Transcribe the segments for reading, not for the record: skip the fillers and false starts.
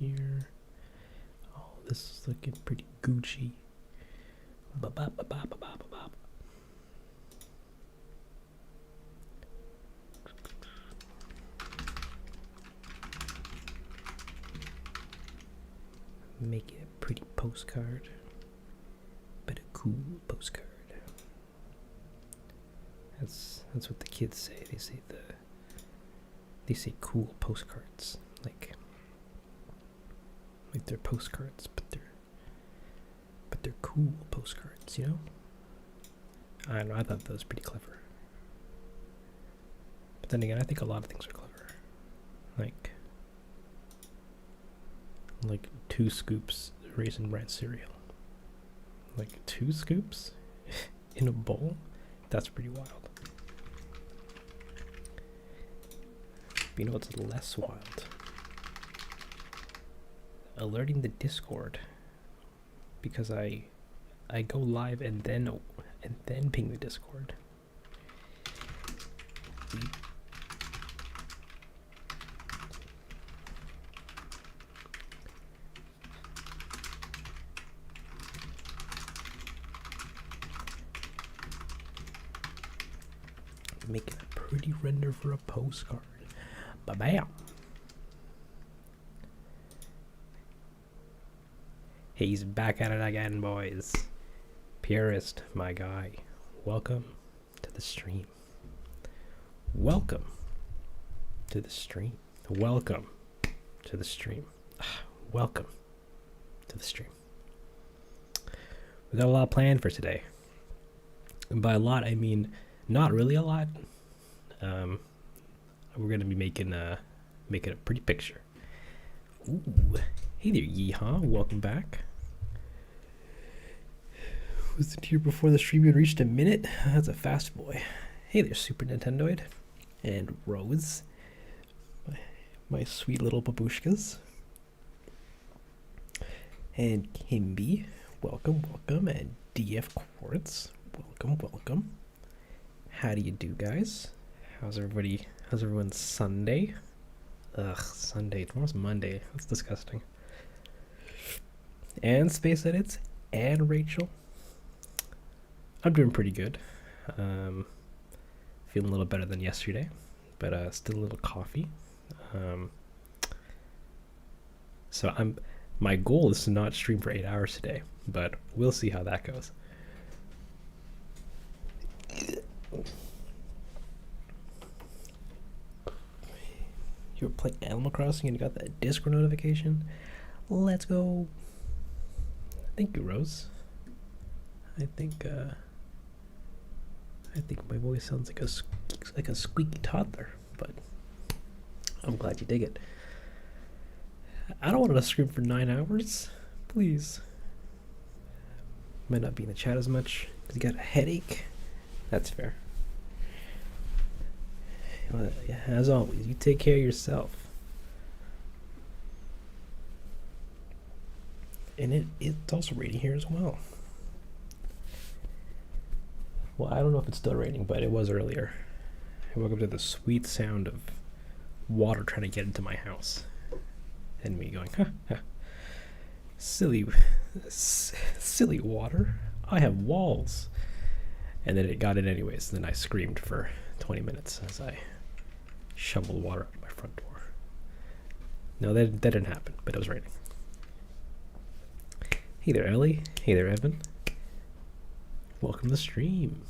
here. Oh, this is looking pretty Gucci. Ba-ba-ba-ba-ba-ba-ba. Make it a pretty postcard, but a cool postcard. That's what the kids say. They say cool postcards, like they're postcards, but they're cool postcards. You know? I don't know. I thought that was pretty clever. But then again, I think a lot of things are clever, like 2 scoops Raisin Bran cereal. Like 2 scoops in a bowl? That's pretty wild. But you know what's less wild? Alerting the Discord, because I go live and then ping the Discord. Making a pretty render for a postcard. Ba-bam! He's back at it again, boys. Purist, my guy. Welcome to the stream. Welcome to the stream. Welcome to the stream. Welcome to the stream. We got a lot planned for today. And by a lot, I mean not really a lot. We're gonna be making a pretty picture. Ooh, hey there, Yeehaw! Welcome back. Was it here before the stream had reached a minute? That's a fast boy. Hey there, Super Nintendoid, and Rose, my sweet little babushkas, and Kimby. Welcome, and DF Quartz. Welcome. How do you do, guys? How's everyone's Sunday? Ugh, Sunday. Tomorrow's Monday. That's disgusting. And Space Edits and Rachel. I'm doing pretty good. Feeling a little better than yesterday, but still a little coffee. So my goal is to not stream for 8 hours today, but we'll see how that goes. You were playing Animal Crossing and you got that Discord notification? Let's go. Thank you, Rose. I think my voice sounds like a squeaky toddler, but I'm glad you dig it. I don't want to scream for 9 hours, please. Might not be in the chat as much because you got a headache. That's fair. As always, you take care of yourself. And it's also raining here as well. Well, I don't know if it's still raining, but it was earlier. I woke up to the sweet sound of water trying to get into my house. And me going, silly water. I have walls. And then it got in anyways. And then I screamed for 20 minutes as I shoveled water out of my front door. No, that didn't happen, but it was raining. Hey there, Ellie. Hey there, Evan. Welcome to the stream.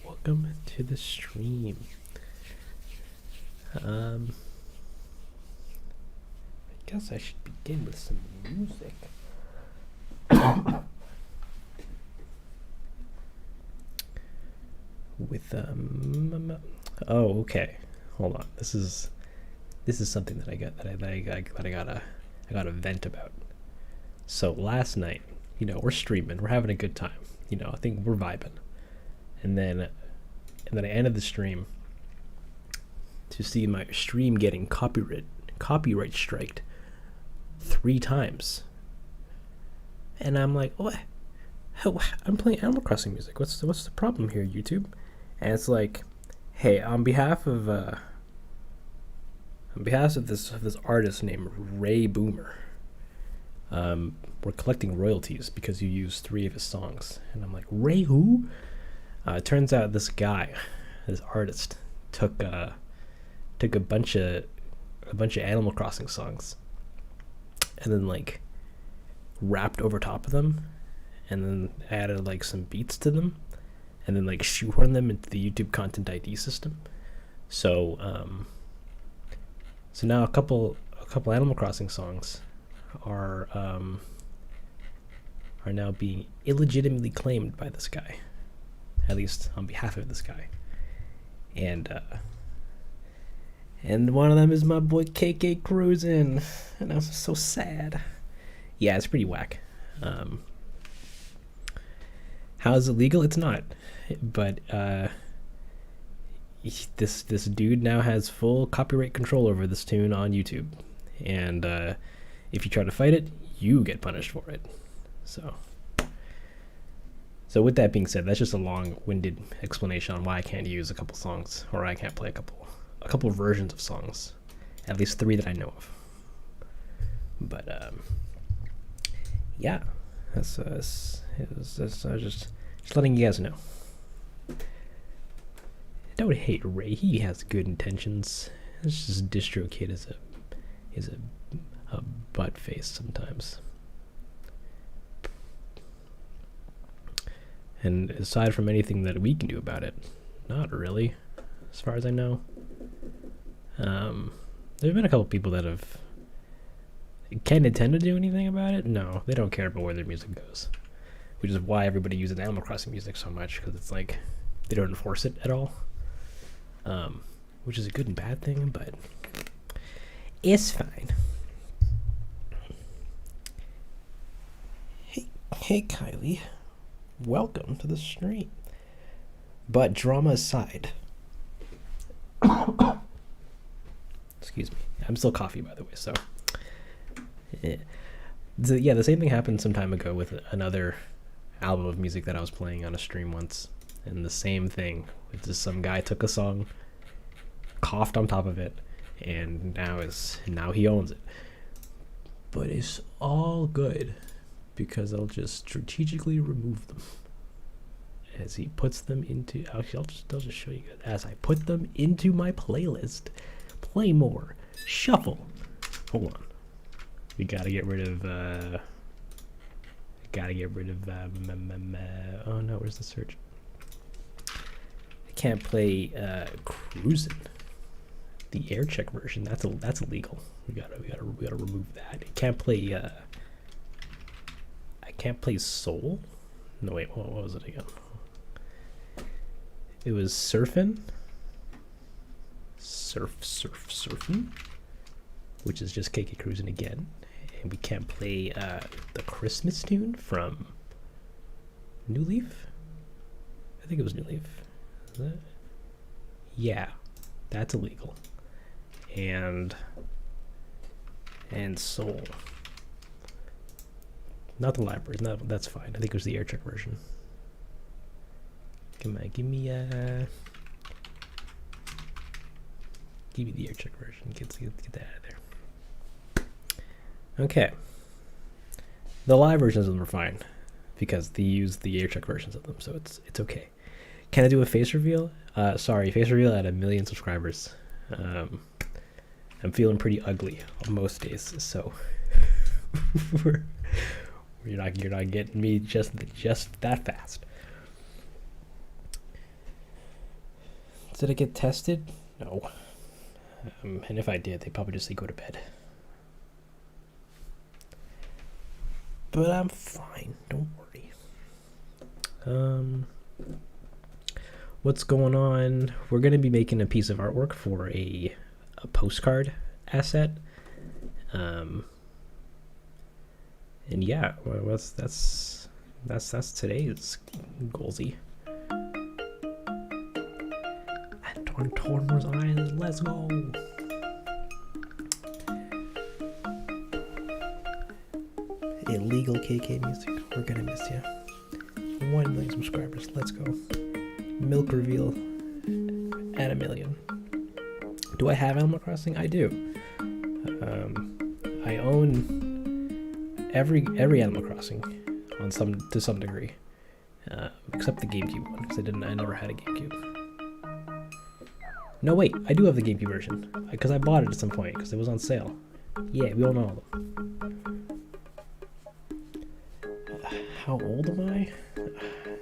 Welcome to the stream. I guess I should begin with some music. With oh, okay. Hold on. This is something that I gotta vent about. So last night, we're streaming, we're having a good time. I think we're vibing. And then I ended the stream to see my stream getting copyright striked 3 times. And I'm like, what? I'm playing Animal Crossing music. What's the problem here, YouTube? And it's like, hey, on behalf of this artist named Ray Boomer, we're collecting royalties because you used 3 of his songs. And I'm like, Ray who? It turns out this guy, this artist, took a bunch of Animal Crossing songs and then like rapped over top of them and then added like some beats to them and then like shoehorned them into the YouTube Content ID system. So so now a couple Animal Crossing songs are now being illegitimately claimed by this guy, at least on behalf of this guy. And one of them is my boy KK Cruisin', and I'm so sad. Yeah, it's pretty whack. How is it legal? It's not, but this dude now has full copyright control over this tune on YouTube, and if you try to fight it, you get punished for it. So with that being said, that's just a long-winded explanation on why I can't use a couple songs, or I can't play a couple versions of songs, at least 3 that I know of. But yeah, that's just letting you guys know. Don't hate Ray. He has good intentions. It's just DistroKid is a butt face sometimes. And aside from anything that we can do about it, not really, as far as I know. There have been a couple people that have... Can Nintendo do anything about it? No, they don't care about where their music goes. Which is why everybody uses Animal Crossing music so much, because it's like, they don't enforce it at all. Which is a good and bad thing, but it's fine. Hey Kylie. Welcome to the stream. But drama aside... Excuse me. I'm still coffee, by the way, so... Yeah, the same thing happened some time ago with another album of music that I was playing on a stream once. And the same thing. It's just some guy took a song, coughed on top of it, and now he owns it. But it's all good, because I'll just strategically remove them. As he puts them into... Actually, I'll just show you guys. As I put them into my playlist. Play more. Shuffle. Hold on. We gotta get rid of... oh no, where's the search? I can't play Cruisin'. The air check version. That's illegal. We gotta remove that. I can't play... I can't play Soul? No, wait, what was it again? It was Surfin'? Surfin'? Which is just KK Cruisin' again. And we can't play the Christmas tune from New Leaf? I think it was New Leaf. Is that? Yeah, that's illegal. And Soul. Not the libraries. No, that's fine. I think it was the air check version. Come on, give me the air check version. Get that out of there. Okay. The live versions of them are fine because they use the air check versions of them, so it's okay. Can I do a face reveal? Sorry, face reveal at 1 million subscribers. I'm feeling pretty ugly on most days, so you're not getting me just that fast. Did I get tested? No. And if I did, they'd probably just say go to bed. But I'm fine. Don't worry. What's going on? We're going to be making a piece of artwork for a postcard asset. And yeah, that's today's goalsy. And Torn's Island, let's go. Illegal KK music, we're gonna miss you. 1 million subscribers, let's go. Milk reveal at 1 million. Do I have Animal Crossing? I do. I own every Animal Crossing to some degree, except the GameCube one because I never had a GameCube. No wait, I do have the GameCube version because I bought it at some point because it was on sale. Yeah, we all know all of them. How old am I?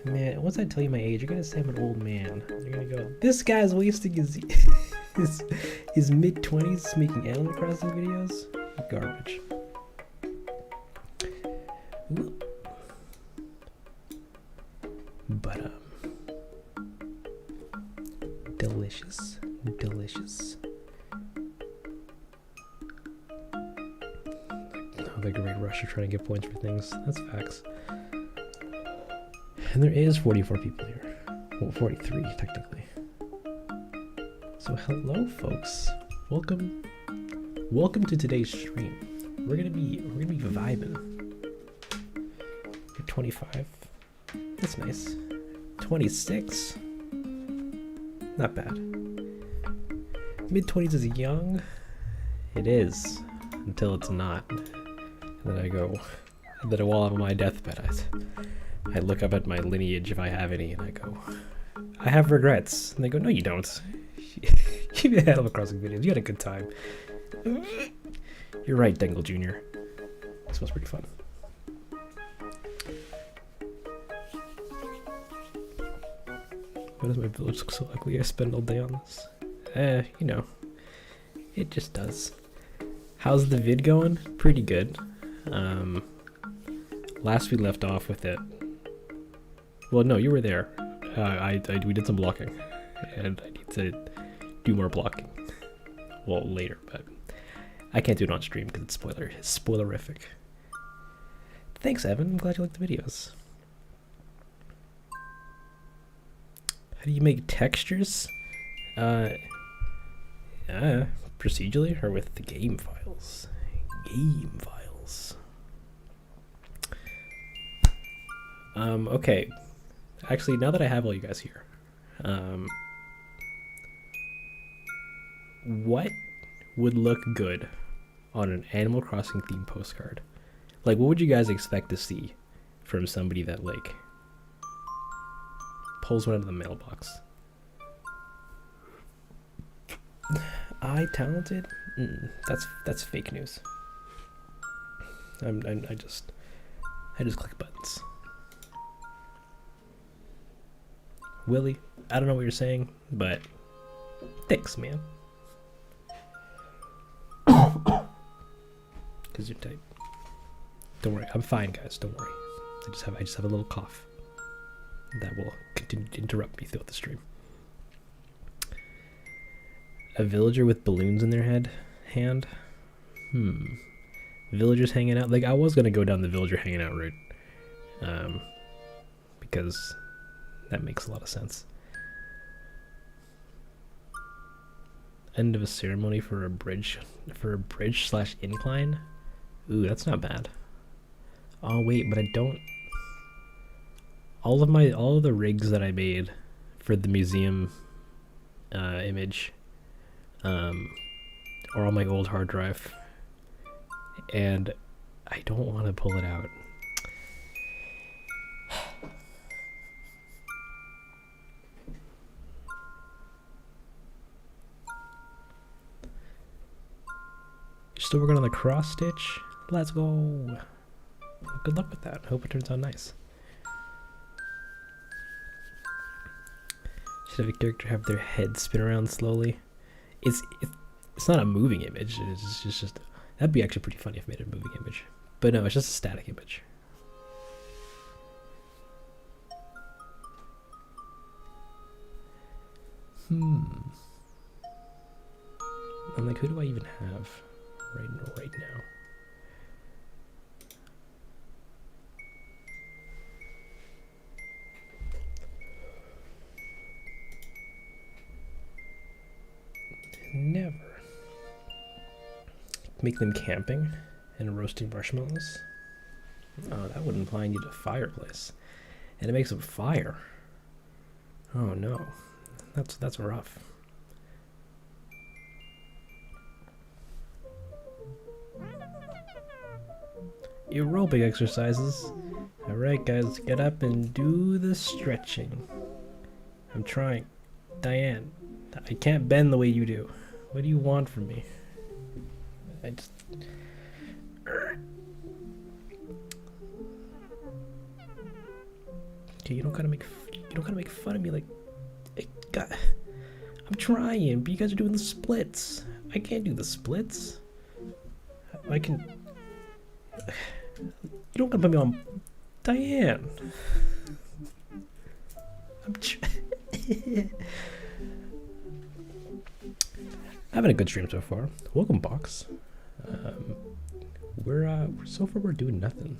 Man, once I tell you my age, you're gonna say I'm an old man. You're gonna go, this guy's wasting his his mid-20s making Animal Crossing videos? Garbage. Ooh. But delicious, delicious. Oh, the great rush of trying to get points for things. That's facts. And there is 44 people here. Well, 43 technically. So hello, folks. Welcome to today's stream. We're gonna be vibing. You're 25. That's nice. 26. Not bad. Mid-20s is young. It is until it's not. And then I go. And then while I'm on my deathbed, I look up at my lineage if I have any, and I go, I have regrets. And they go, no, you don't. You made Animal Crossing videos. You had a good time. You're right, Dingle Jr. This was pretty fun. Why does my village look so ugly? I spend all day on this. You know, it just does. How's the vid going? Pretty good. Last we left off with it. Well, no, you were there. We did some blocking, and I need to do more blocking. Well, later, but I can't do it on stream because it's spoilerific. Thanks, Evan. I'm glad you liked the videos. How do you make textures? Procedurally or with the game files? Game files. Okay. Actually, now that I have all you guys here, what would look good on an Animal Crossing themed postcard? Like, what would you guys expect to see from somebody that, like, pulls one out of the mailbox? I talented? That's fake news. I just click buttons. Willie, I don't know what you're saying, but thanks, man. Cause you're tight. Don't worry, I'm fine, guys. Don't worry. I just have a little cough that will continue to interrupt me throughout the stream. A villager with balloons in their hand. Villagers hanging out. Like, I was gonna go down the villager hanging out route, because that makes a lot of sense. End of a ceremony for a bridge / incline. Ooh, that's not bad. Oh wait, but I don't. All of the rigs that I made for the museum image are on my old hard drive, and I don't want to pull it out. You're still working on the cross stitch? Let's go. Good luck with that. Hope it turns out nice. Should have a character have their head spin around slowly. It's not a moving image. It's just that'd be actually pretty funny if I made a moving image. But no, it's just a static image. I'm like, who do I even have right now? Never. Make them camping and roasting marshmallows. Oh, that would imply I need a fireplace. And it makes them fire. Oh no. That's rough. aerobic exercises. Alright guys, get up and do the stretching. I'm trying. Diane, I can't bend the way you do. What do you want from me? I just... Okay, you don't gotta make fun of me like... I'm trying, but you guys are doing the splits. I can't do the splits. I can... You don't gotta put me on... Diane! I'm having a good stream so far. Welcome, Box. So far we're doing nothing.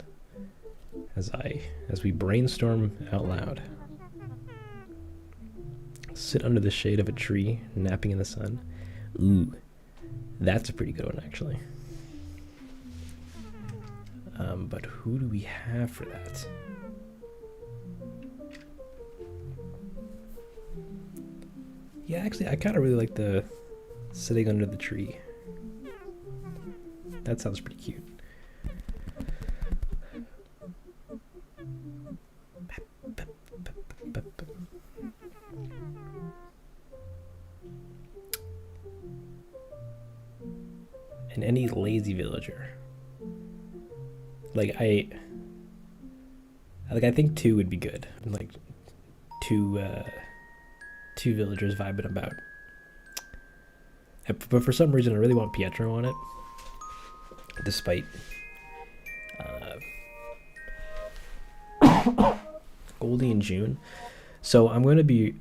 As we brainstorm out loud. Sit under the shade of a tree, napping in the sun. Ooh, that's a pretty good one, actually. But who do we have for that? Yeah, actually, I kind of really like the sitting under the tree. That sounds pretty cute. And any lazy villager. Like I think 2 would be good. Like two villagers vibing about. But for some reason I really want Pietro on it. Despite Goldie and June. So I'm going to be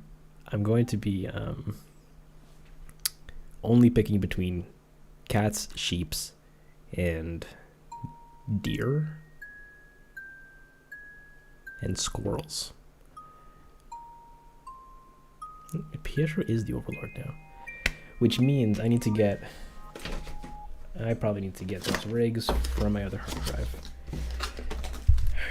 only picking between cats, sheeps, and deer and squirrels. Pietro is the overlord now, which means I probably need to get those rigs from my other hard drive.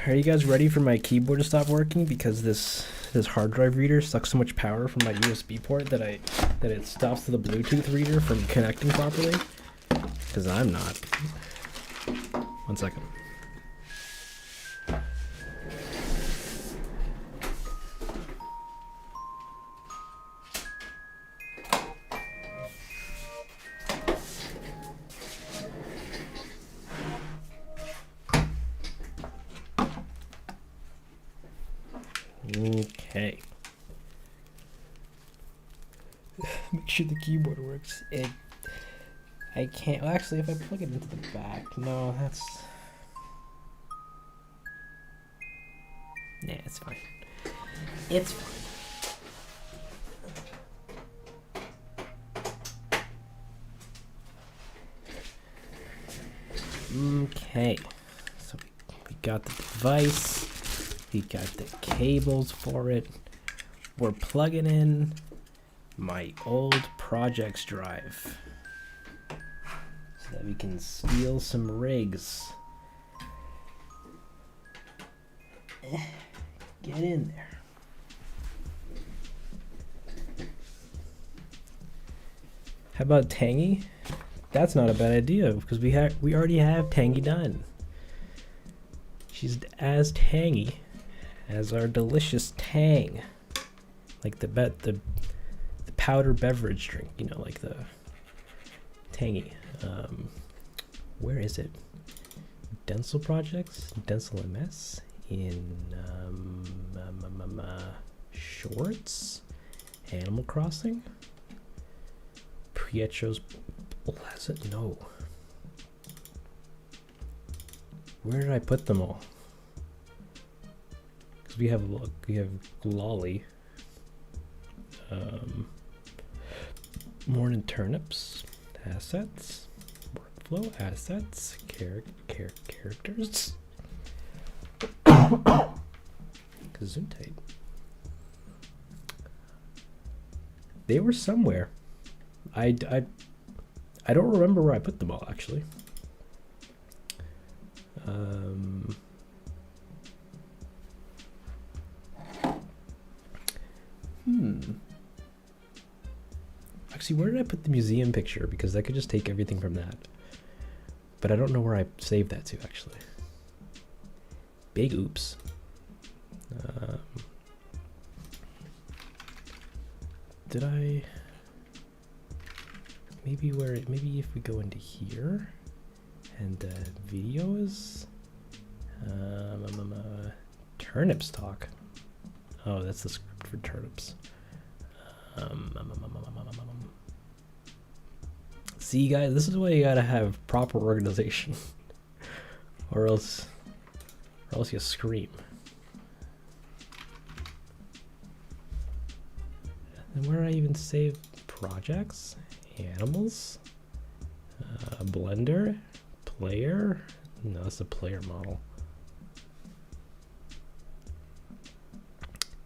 Are you guys ready for my keyboard to stop working because this hard drive reader sucks so much power from my USB port that it stops the Bluetooth reader from connecting properly? Because I'm not. 1 second. Okay. Make sure the keyboard works. I can't. Well, actually, if I plug it into the back, no, that's. Nah, it's fine. It's fine. Okay. So we got the device. We got the cables for it. We're plugging in my old projects drive so that we can steal some rigs. Get in there. How about Tangy? That's not a bad idea because we already have Tangy done. She's as tangy as our delicious Tang, like the powder beverage drink, you know, like the Tangy. Where is it? Denzel Projects, Denzel MS in Shorts, Animal Crossing, Pietro's Pleasant. No. Where did I put them all? Because we have Lolly, Morning Turnips, assets, workflow, assets, characters, Gesundheit. They were somewhere. I don't remember where I put them all actually. Actually, where did I put the museum picture? Because I could just take everything from that. But I don't know where I saved that to, actually. big oops. Did I? Maybe if we go into here and videos, turnips talk. Oh, that's the script for turnips. See, guys, this is why you gotta have proper organization, or else you scream. And where do I even save projects? Animals? Blender? Player? No, that's a player model.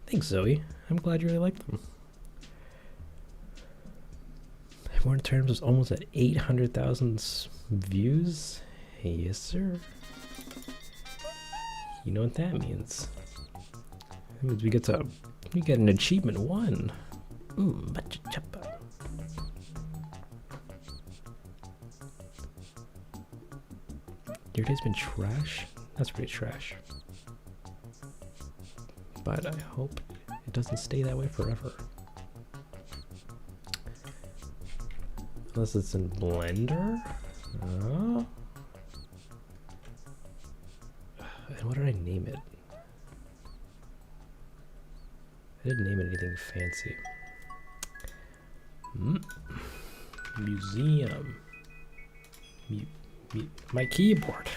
Thanks, Zoe. I'm glad you really liked them. More in terms was almost at 800,000 views. Yes, sir. You know what that means? That means we get an achievement 1. Bachachapa. Your day's been trash? That's pretty trash. But I hope it doesn't stay that way forever. Unless it's in Blender. And what did I name it? I didn't name it anything fancy. Museum. My keyboard.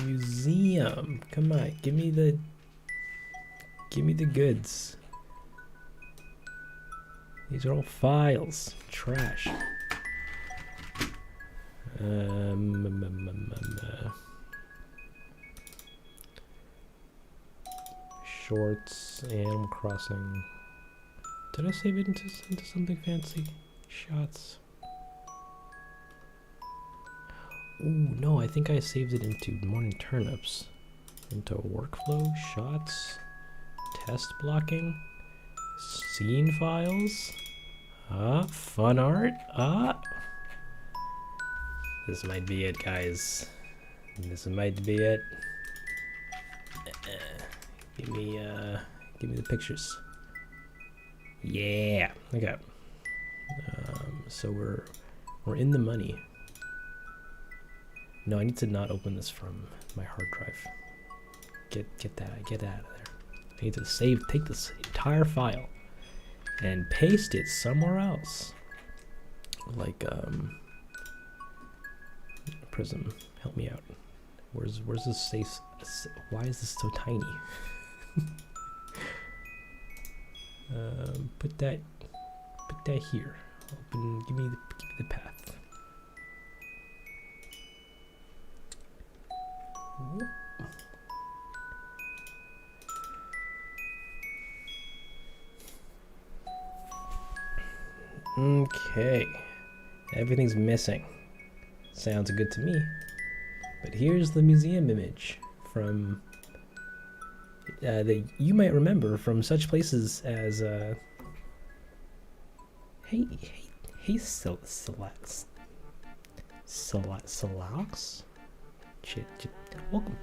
Museum. Come on, give me the goods. These are all files. Trash. Shorts, Animal Crossing. Did I save it into something fancy? Shots. Ooh, no, I think I saved it into Morning Turnips. Into workflow, shots, test blocking, scene files, fun art, This might be it, guys. This might be it. Give me the pictures. Yeah, okay. So we're in the money. No, I need to not open this from my hard drive. Get that out of there. I need to take this entire file and paste it somewhere else. Like Prism, help me out. Where's this safe? Why is this so tiny? Put that here. Open. Give me the path. Whoop. Okay, everything's missing. Sounds good to me. But here's the museum image from that you might remember from such places as hey Salax. Welcome.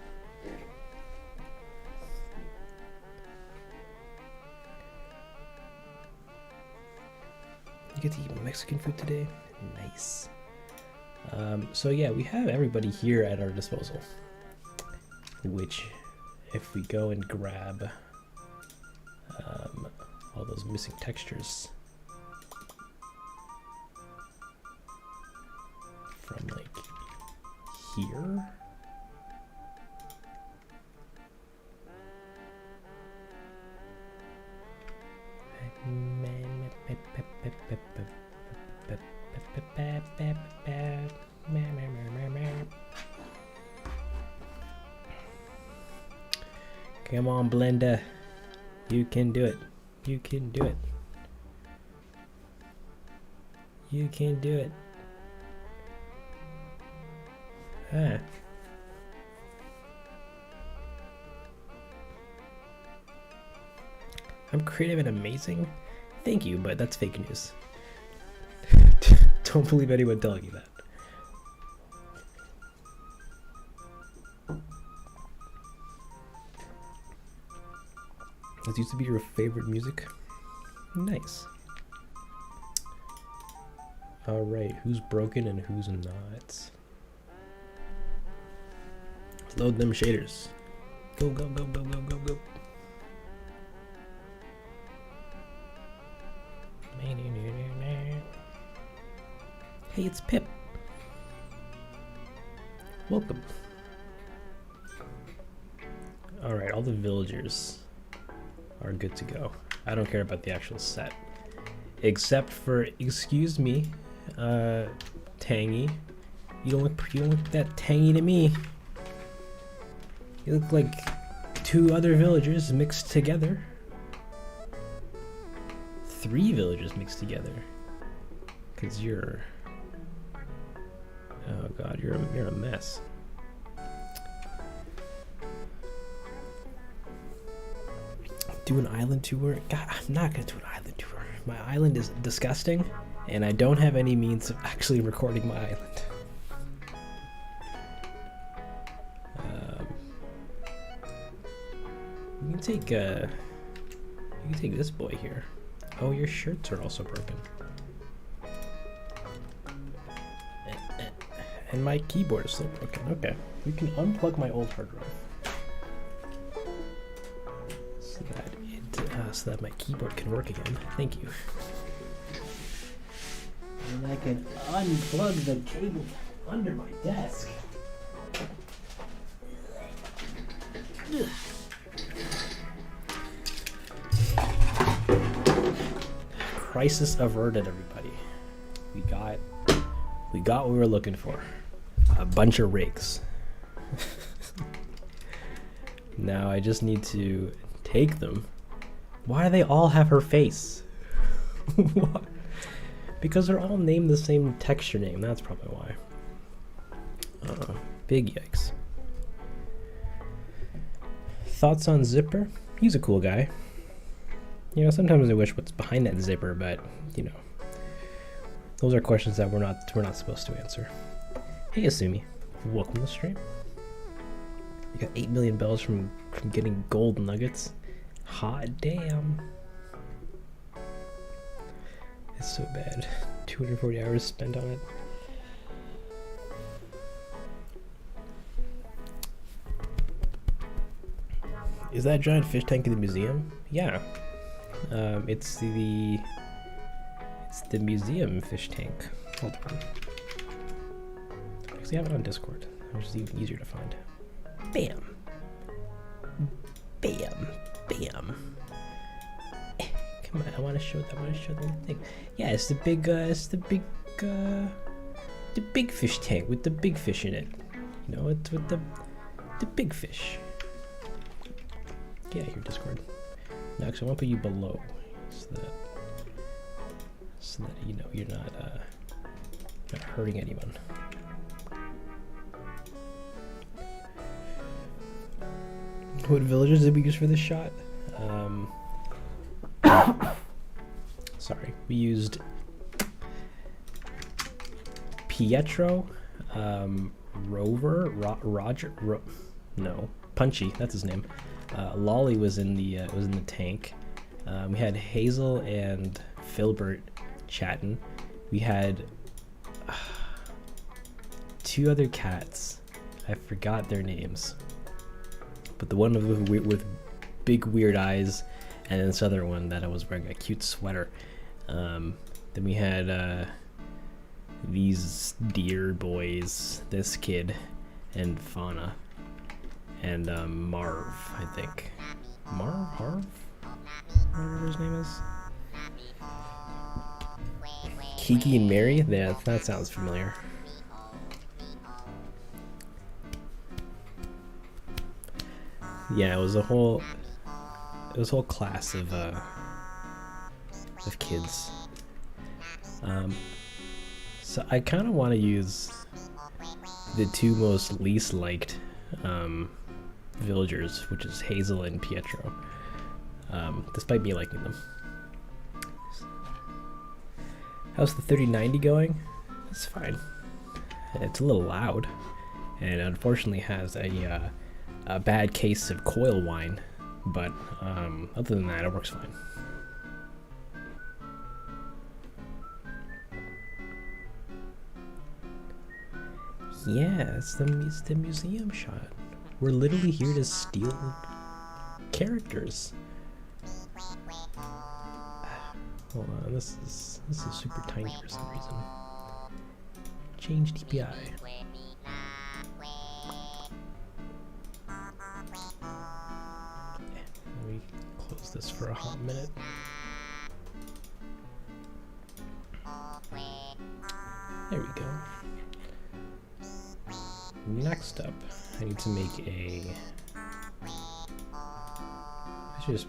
You get to eat Mexican food today? Nice. So yeah, we have everybody here at our disposal. Which, if we go and grab all those missing textures from like here. Come on, Blender. You can do it. You can do it. You can do it. Ah. I'm creative and amazing. Thank you, but that's fake news. Don't believe anyone telling you that. This used to be your favorite music. Nice. Alright, who's broken and who's not? Load them shaders. Go, go, go, go, go, go, go. Hey, it's Pip. Welcome. Alright, all the villagers are good to go. I don't care about the actual set. Except for, excuse me, Tangy. You don't look that tangy to me. You look like two other villagers mixed together. 3 villagers mixed together. Cause you're, oh god, you're a mess. Do an island tour? God, I'm not gonna do an island tour. My island is disgusting, and I don't have any means of actually recording my island. You can take this boy here. Oh, your shirts are also broken. And my keyboard is still broken. Okay, we can unplug my old hard drive so that my keyboard can work again. Thank you. And I can unplug the cable under my desk. Ugh. Crisis averted, everybody. We got what we were looking for. A bunch of rakes. Now I just need to take them. Why do they all have her face? What? Because they're all named the same texture name. That's probably why. Big yikes. Thoughts on Zipper? He's a cool guy. You know, sometimes I wish what's behind that zipper, but you know, those are questions that we're not supposed to answer. Hey, Asumi, welcome to the stream. You got 8 million bells from getting gold nuggets. Hot damn! It's so bad. 240 hours spent on it. Is that giant fish tank in the museum? Yeah. It's the museum fish tank. Hold on. Actually, I have it on Discord, which is even easier to find. Bam, bam, bam. Come on, I want to show the thing. Yeah, it's the big fish tank with the big fish in it. You know, it's with the big fish. Yeah, your Discord. No, actually, I want to put you below, so that you know you're not hurting anyone. What villagers did we use for this shot? Sorry, we used Pietro, Rover, Roger, no, Punchy. That's his name. Lolly was in the tank. We had Hazel and Filbert chatting. We had 2 other cats. I forgot their names, but the one with big weird eyes, and then this other one that I was wearing a cute sweater. Then we had these deer boys, this kid, and Fauna. And Marv, I think. Harv? Whatever his name is. Kiki and Mary? Yeah, that sounds familiar. Yeah, it was a whole class of kids. So I kind of want to use the 2 most least liked villagers, which is Hazel and Pietro, despite me liking them. How's the 3090 going? It's fine. It's a little loud, and it unfortunately has a bad case of coil whine, but other than that, it works fine. Yeah, it's the museum shot. We're literally here to steal characters. Hold on, this is super tiny for some reason. Change DPI. Let me close this for a hot minute. There we go. Next up, I need to make a. I should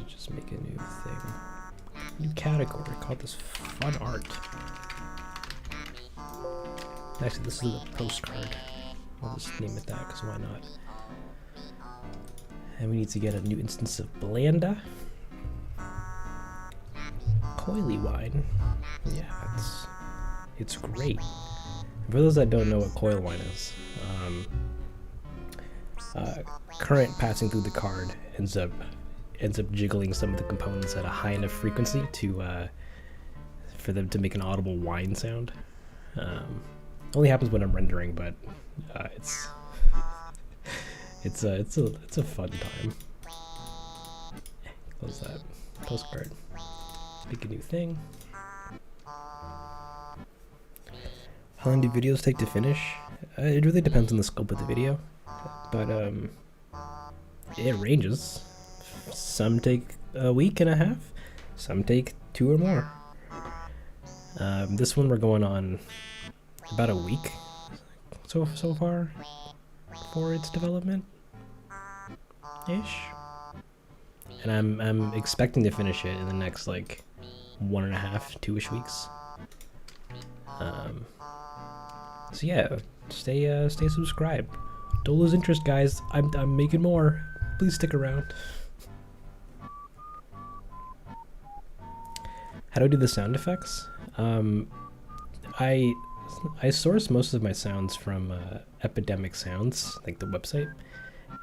just make a new thing. New category. Call this fun art. Actually, this is a postcard. I'll just name it that because why not? And we need to get a new instance of Blanda. Coily wine. Yeah, it's great. For those that don't know what coil wine is, current passing through the card ends up jiggling some of the components at a high enough frequency to for them to make an audible whine sound. Only happens when I'm rendering, but it's a fun time. Close that postcard. Make a new thing. How long do videos take to finish? It really depends on the scope of the video, but it ranges. Some take a week and a half, some take 2 or more. This one we're going on about a week so far for its development ish, and I'm expecting to finish it in the next like 1.5, 2-ish weeks. So yeah, stay subscribed. Don't lose interest, guys. I'm making more. Please stick around. How do I do the sound effects? I source most of my sounds from Epidemic Sounds, like the website,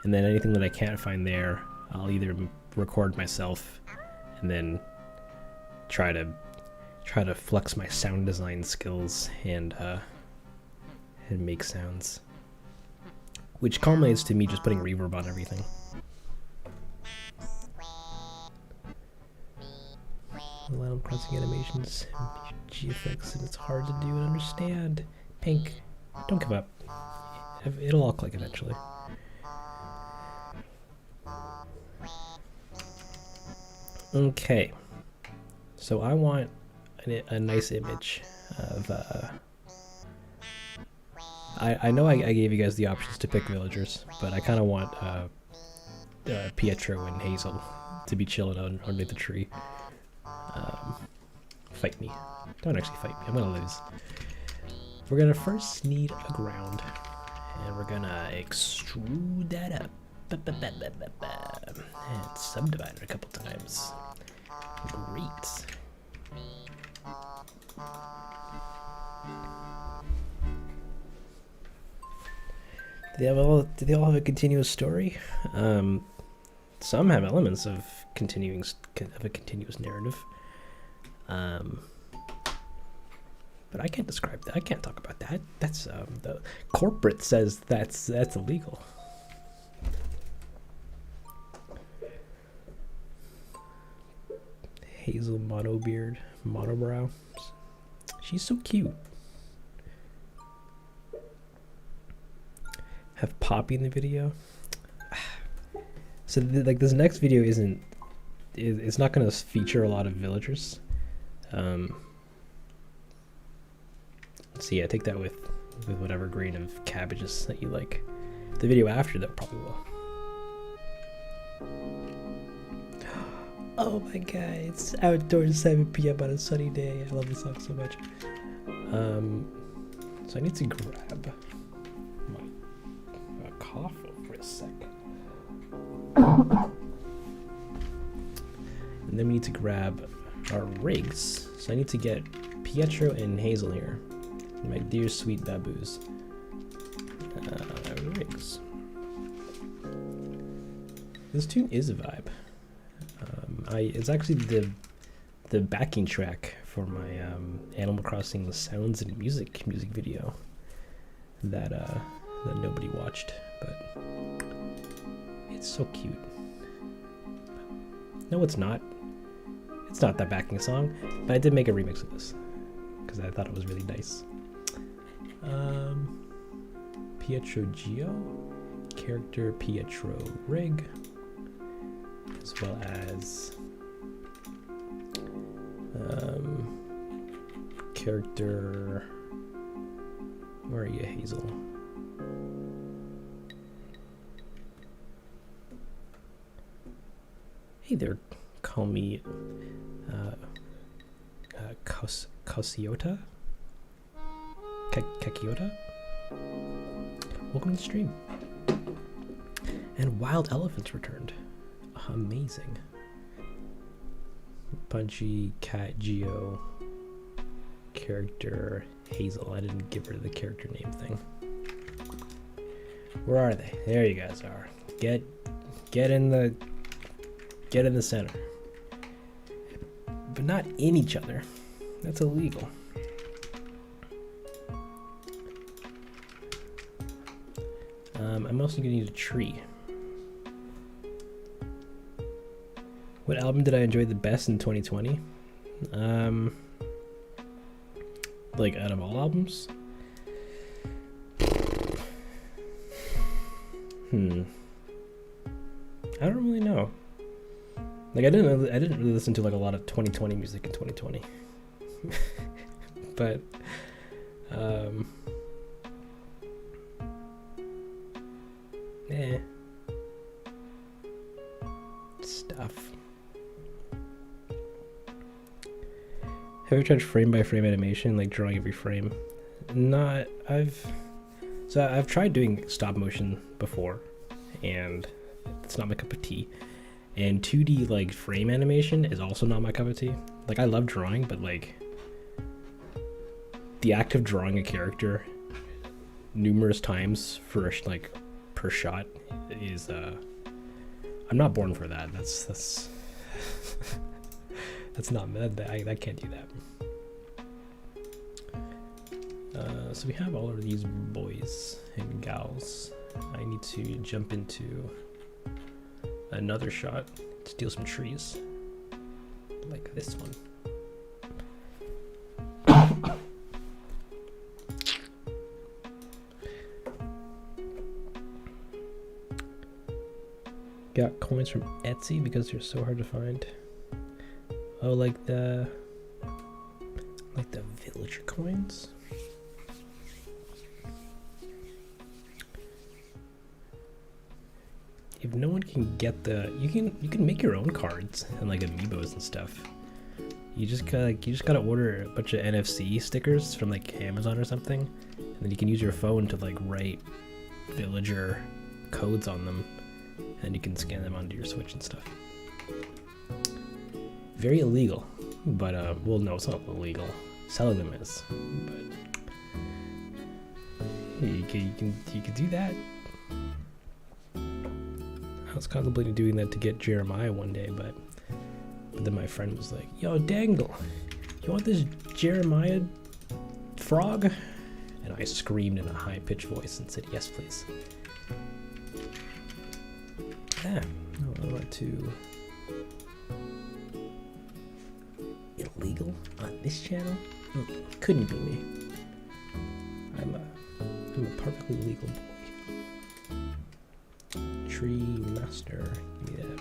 and then anything that I can't find there, I'll either record myself and then try to flex my sound design skills and make sounds, which culminates to me just putting reverb on everything. A lot of crossing animations, GFX, and it's hard to do and understand. Pink, don't give up. It'll all click eventually. Okay, so I want a nice image of. I know I gave you guys the options to pick villagers, but I kind of want Pietro and Hazel to be chilling underneath the tree. Fight me. Don't actually fight me. I'm gonna lose. We're gonna first need a ground, and we're gonna extrude that up and subdivide it a couple times. Great. Do they all have a continuous story? Some have elements of a continuous narrative. But I can't describe that. I can't talk about that. That's the corporate says that's illegal. Hazel monobrow. She's so cute. Have Poppy in the video. So like this next video it's not going to feature a lot of villagers. So yeah, take that with whatever grain of cabbages that you like. The video after that probably will. Oh my god, it's outdoors 7 p.m. on a sunny day. I love this song so much. So I need to grab my cough for a sec. And then we need to grab our rigs. So I need to get Pietro and Hazel here. My dear sweet baboos. Rigs. This tune is a vibe. It's actually the backing track for my Animal Crossing: The Sounds and Music video that nobody watched, but it's so cute. No, it's not. It's not that backing song, but I did make a remix of this because I thought it was really nice. Pietro Gio, character Pietro Rig, as well as character, where are you, Hazel? Hey there, call me Kasiota? Kakiota? Welcome to the stream. And Wild Elephants returned. Amazing. Punchy Cat Geo character Hazel. I didn't give her the character name thing. Where are they? There you guys are. Get in the center. But not in each other. That's illegal. I'm also gonna need a tree. What album did I enjoy the best in 2020? Like out of all albums? I don't really know. Like I didn't really listen to like a lot of 2020 music in 2020. But stuff. Have you tried frame by frame animation, like drawing every frame? Not. I've tried doing stop motion before, and it's not my cup of tea. And 2D like frame animation is also not my cup of tea. Like I love drawing, but like the act of drawing a character numerous times for like per shot is I'm not born for that. That's that's not I can't do that. So we have all of these boys and gals. I need to jump into another shot, steal some trees, like this one. Got coins from Etsy because they're so hard to find. Oh, like the villager coins. If no one can get you can make your own cards and like amiibos and stuff. You just gotta order a bunch of NFC stickers from like Amazon or something, and then you can use your phone to like write villager codes on them, and you can scan them onto your Switch and stuff. Very illegal, but well, no, it's not illegal. Selling them is, but you can do that. I was contemplating doing that to get Jeremiah one day, but then my friend was like, "Yo, Dangle, you want this Jeremiah frog?" And I screamed in a high-pitched voice and said, "Yes, please." No, I want to. Illegal on this channel? Couldn't be me. I'm a perfectly legal boy. Tree master, give me that.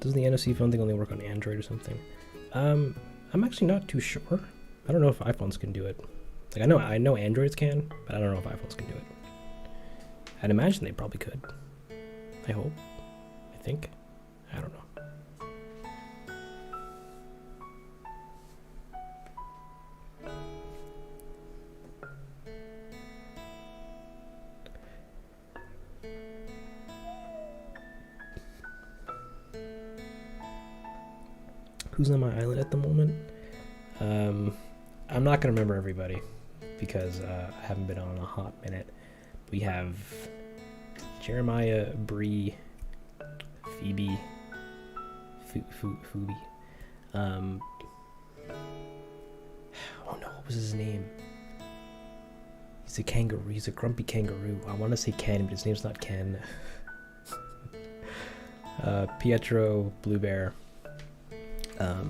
Doesn't the NFC phone thing only work on Android or something? I'm actually not too sure. I don't know if iPhones can do it. Like I know Androids can, but I don't know if iPhones can do it. I'd imagine they probably could. I hope. I think. I don't know. Who's on my island at the moment? I'm not gonna remember everybody because I haven't been on a hot minute. We have Jeremiah, Bree, Phoebe, Phoebe. Oh no, what was his name? He's a kangaroo. He's a grumpy kangaroo. I want to say Ken, but his name's not Ken. Pietro, Blue Bear. I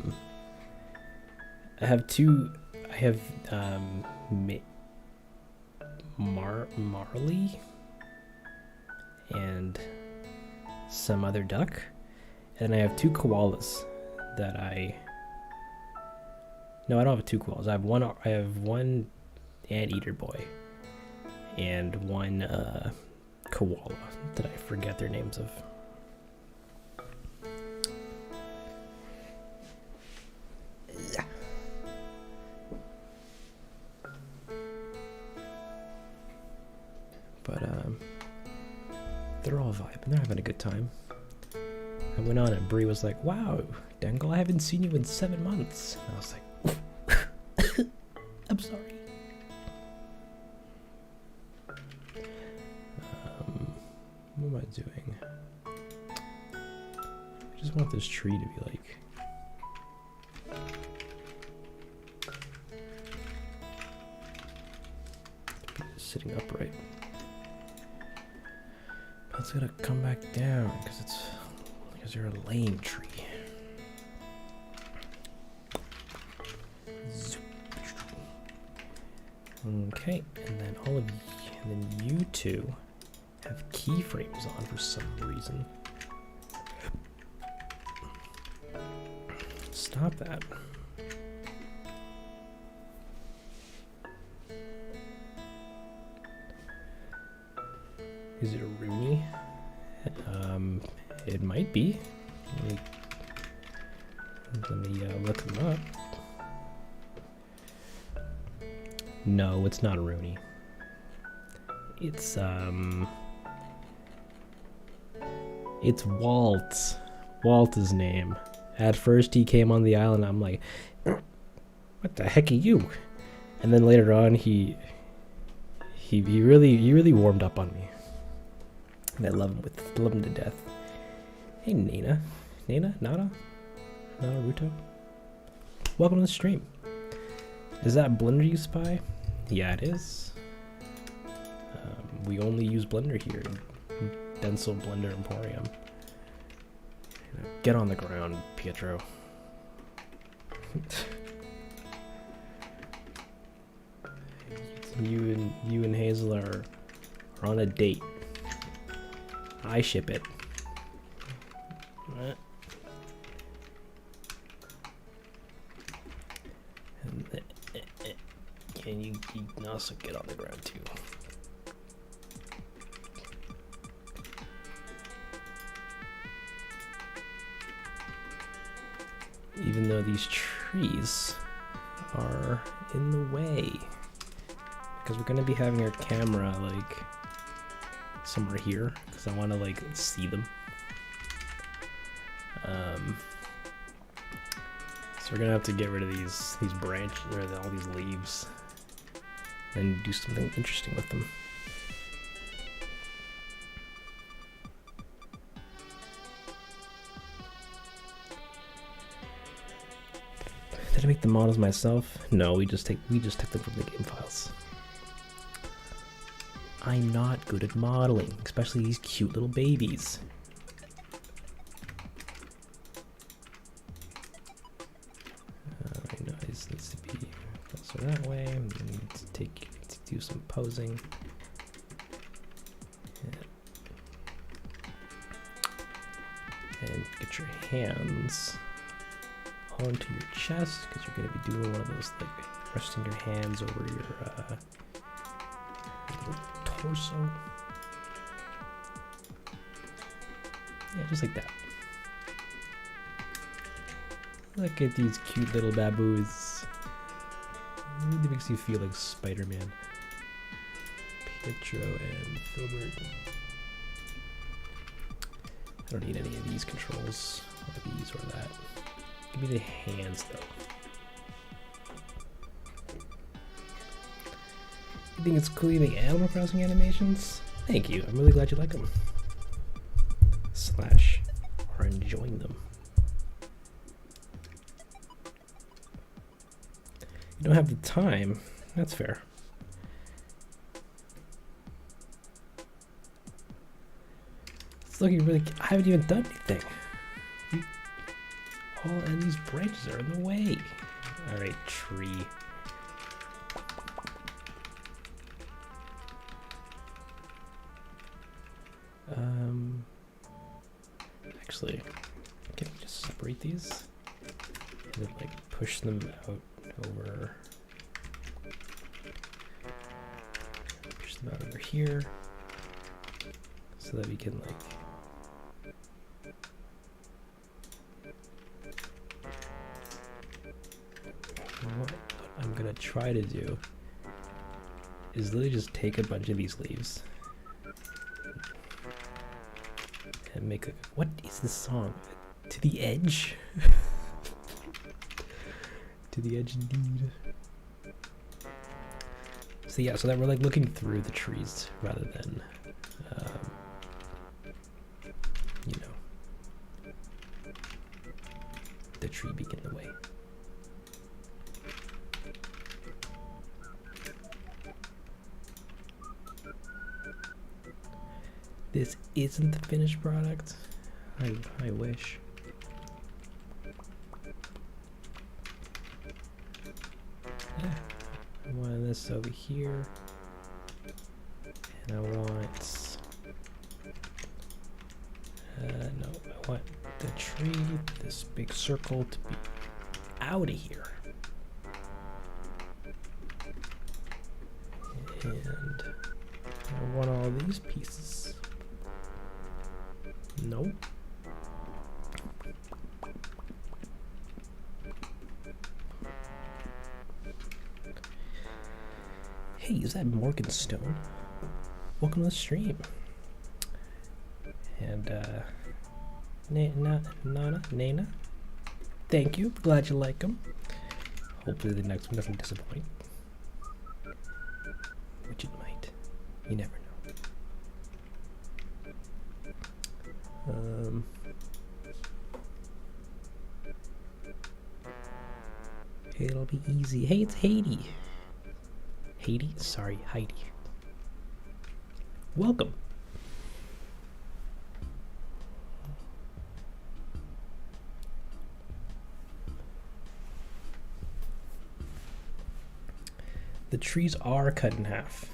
have two. I have Marley and some other duck, and I have two koalas that No, I don't have two koalas. I have one anteater boy and one koala that I forget their names of. But they're all vibing. They're having a good time. I went on and Bree was like, "Wow, Dangle, I haven't seen you in 7 months." And I was like, "I'm sorry." What am I doing? I just want this tree to be like... sitting upright. But it's gonna come back down because you're a lame tree. Okay, and then you two have keyframes on for some reason. Stop that. Is it a Rooney? It might be. Let me look him up. No, it's not a Rooney. It's Walt. Walt is name. At first he came on the island, I'm like, what the heck are you? And then later on he really warmed up on me. And I love him to death. Hey Nana, Nada, Naruto. Welcome to the stream. Is that Blender you spy? Yeah, it is. We only use Blender here in Denzel Blender Emporium. Get on the ground, Pietro. You and Hazel are on a date. I ship it. And you can also get on the ground too. Even though these trees are in the way, because we're gonna be having our camera like somewhere here, because I want to like see them. So we're gonna have to get rid of these branches or all these leaves and do something interesting with them. Did I make the models myself? No, we just took them from the game files. I'm not good at modeling, especially these cute little babies. I know this needs to be closer that way. I'm gonna need to do some posing. And get your hands onto your chest, because you're going to be doing one of those, like resting your hands over your little torso. Yeah, just like that. Look at these cute little baboos. It really makes you feel like Spider-Man. Pietro and Filbert. I don't need any of these controls, or these or that. Give me the hands though. You think it's cool you make Animal Crossing animations? Thank you. I'm really glad you like them. Slash are enjoying them. You don't have the time. That's fair. It's looking really. I haven't even done anything. And these branches are in the way. All right, tree. Actually, can we just separate these and then like push them out over? Push them out over here so that we can like. What I'm gonna try to do is literally just take a bunch of these leaves and make a. What is this song? To the edge? To the edge indeed. So yeah, so that we're like looking through the trees rather than, you know, the tree being in the way. This isn't the finished product. I wish. Yeah. I want this over here. And I want... no, I want the tree, this big circle to be out of here. And I want all these pieces. No. Hey, is that Morgan Stone? Welcome to the stream. And Nana, thank you. Glad you like them. Hopefully the next one doesn't disappoint. Which it might. You never know. It'll be easy. Hey, it's Haiti. Haiti? Sorry, Heidi. Welcome. The trees are cut in half.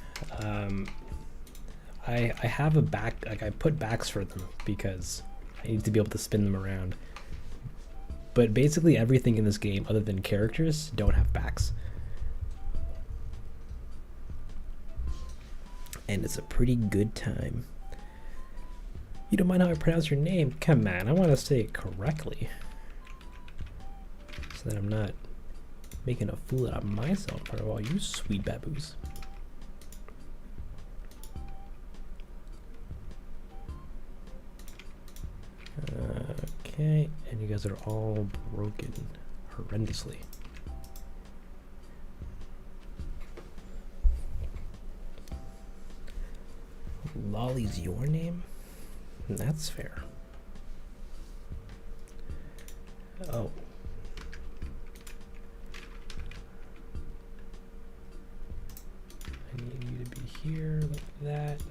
I have a back, like I put backs for them because I need to be able to spin them around. But basically everything in this game other than characters don't have backs. And it's a pretty good time. You don't mind how I pronounce your name? Come on, I want to say it correctly. So that I'm not making a fool out of myself in front of all you sweet baboos. Okay, and you guys are all broken horrendously. Lolly's your name? That's fair. Oh. I need you to be here like that.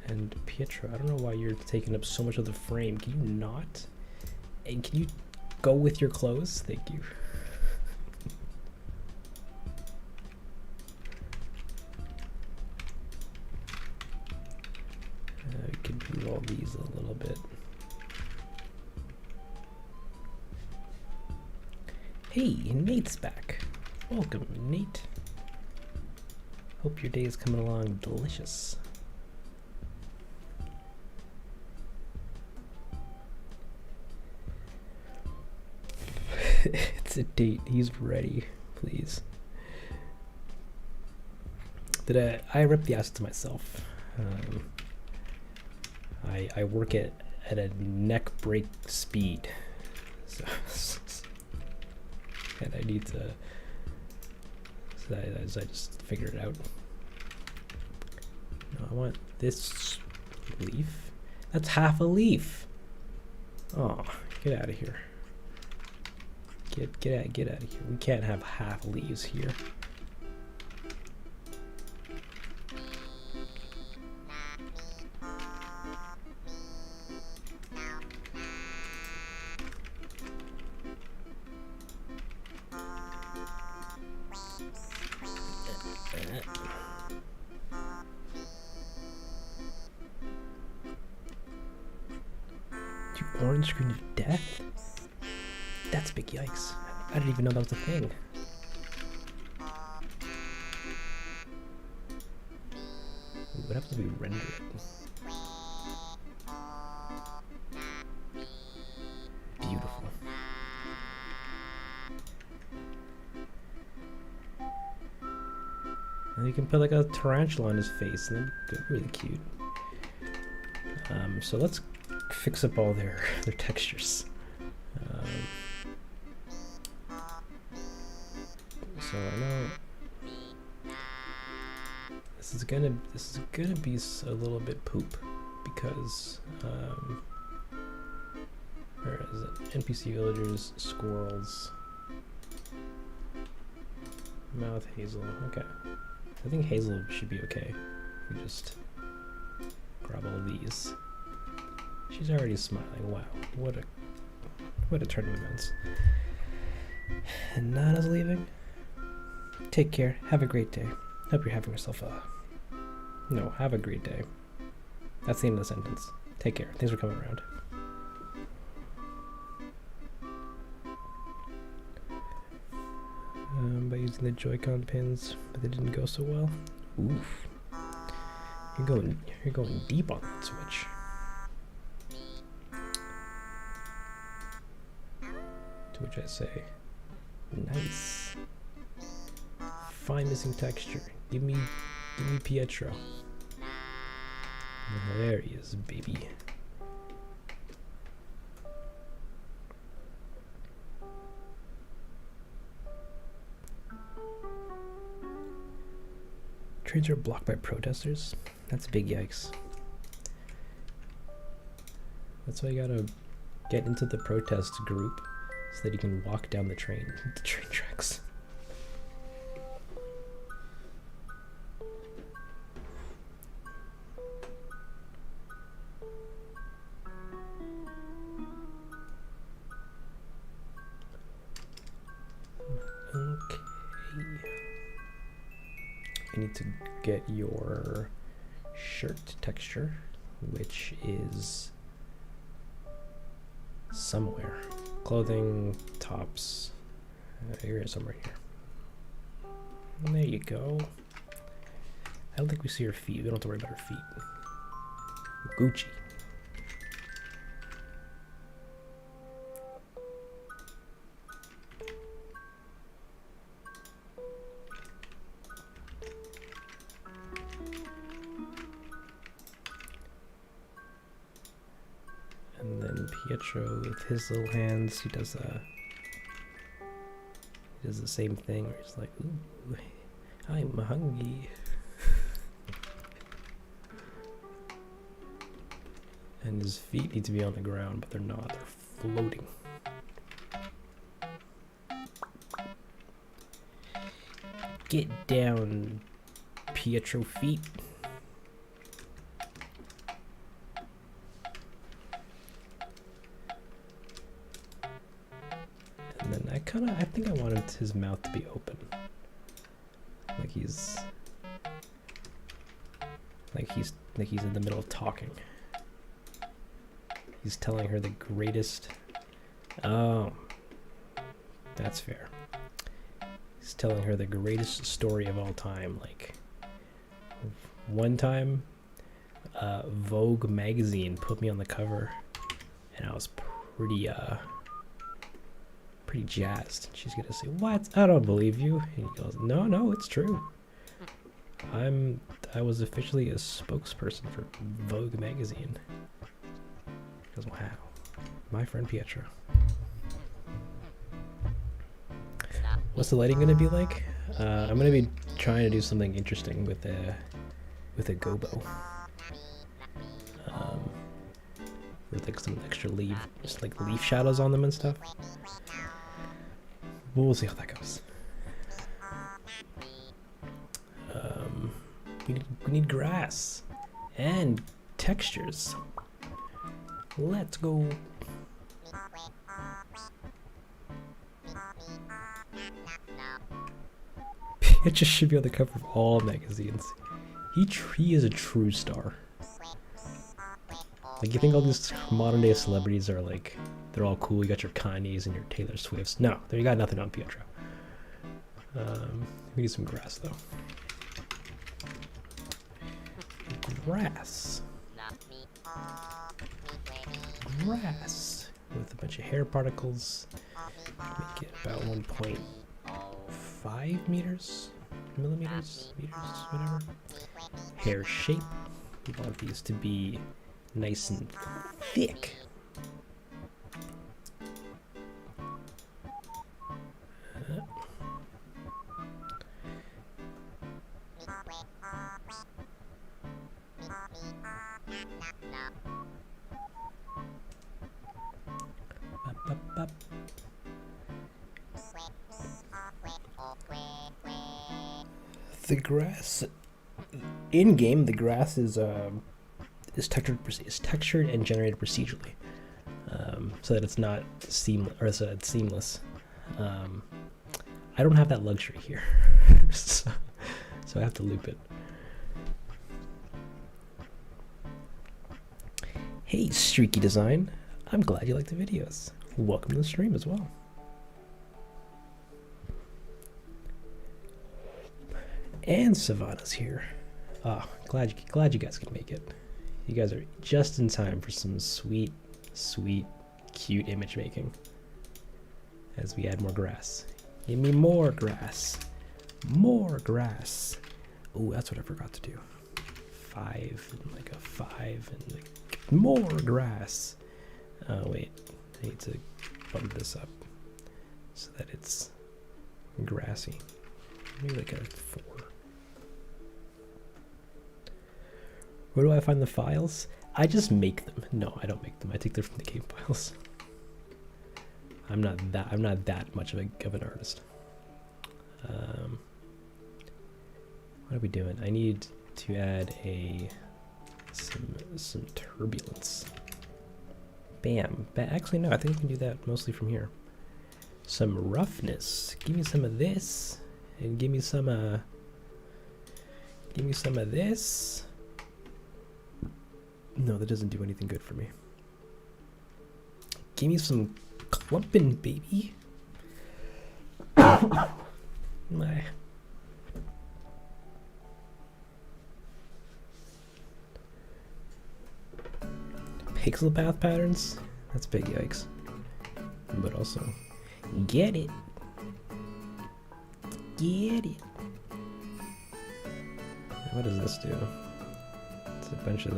And Pietro, I don't know why you're taking up so much of the frame. Can you not? And can you go with your clothes? Thank you. We can do all these a little bit. Hey, Nate's back. Welcome, Nate. Hope your day is coming along delicious. It's a date. He's ready. Please. Did I rep the assets myself? I work at a neck break speed, so and I need to. So as I just figured it out. No, I want this leaf. That's half a leaf. Oh, get out of here. Get out of here. We can't have half leaves here. Orange screen of death? That's big yikes. I didn't even know that was a thing. Ooh, what happens if we render it? Beautiful. And you can put like a tarantula on his face and then be really cute. So let's fix up all their textures. So I know this is gonna be a little bit poop because where is it? NPC villagers, squirrels, mouth Hazel. Okay, I think Hazel should be okay. If we just grab all these. She's already smiling. Wow, what a turn of events. And Nana's leaving. Take care. Have a great day. Hope you're having yourself a... No, have a great day. That's the end of the sentence. Take care. Thanks for coming around. By using the Joy-Con pins, but they didn't go so well. Oof. You're going deep on that switch. To which I say, nice. Fine missing texture. Give me Pietro. There he is, baby. Trains are blocked by protesters? That's big yikes. That's why you gotta get into the protest group so that you can walk down the train tracks. Okay. I need to get your shirt texture, which is somewhere. Clothing, tops, here somewhere here. And there you go. I don't think we see her feet. We don't have to worry about her feet. Gucci. And then Pietro with his little hands, he does the same thing where he's like, ooh, I'm hungry. And his feet need to be on the ground, but they're not, they're floating. Get down, Pietro feet. And then I think I wanted his mouth to be open. Like he's in the middle of talking. He's telling her the greatest... Oh, that's fair. He's telling her the greatest story of all time. Like, one time, Vogue magazine put me on the cover, and I was pretty jazzed. She's gonna say, "What? I don't believe you." And he goes, "No, it's true. I was officially a spokesperson for Vogue magazine." He goes, "Wow, my friend Pietro." What's the lighting gonna be like? I'm gonna be trying to do something interesting with a gobo. With like some extra leaf, just like leaf shadows on them and stuff. We'll see how that goes. We need grass and textures. Let's go. It just should be on the cover of all magazines. He is a true star. Like, you think all these modern day celebrities are like, they're all cool, you got your Kanye's and your Taylor Swifts. No, you got nothing on Pietro. We need some grass though. Grass. Grass with a bunch of hair particles. Make it about 1.5 meters, millimeters, whatever. Hair shape. We want these to be nice and thick. The grass in game, the grass is textured and generated procedurally, so that it's not seamless, or so it's seamless. I don't have that luxury here, so I have to loop it. Hey, Streaky Design, I'm glad you like the videos. Welcome to the stream as well. And Savannah's here. Ah, glad you guys could make it. You guys are just in time for some sweet, cute image making. As we add more grass. Give me more grass. More grass. Oh, that's what I forgot to do. 5 and like a 5 and like more grass. Oh wait, I need to bump this up so that it's grassy. Maybe like a 4. Where do I find the files? I just make them. No, I don't make them. I take them from the game files. I'm not that much of an artist. What are we doing? I need to add some turbulence. Bam. Actually, no. I think I can do that mostly from here. Some roughness. Give me some of this, and give me some of this. No, that doesn't do anything good for me. Give me some clumping, baby. My. Pixel path patterns? That's big yikes. But also, get it. Get it. What does this do? It's a bunch of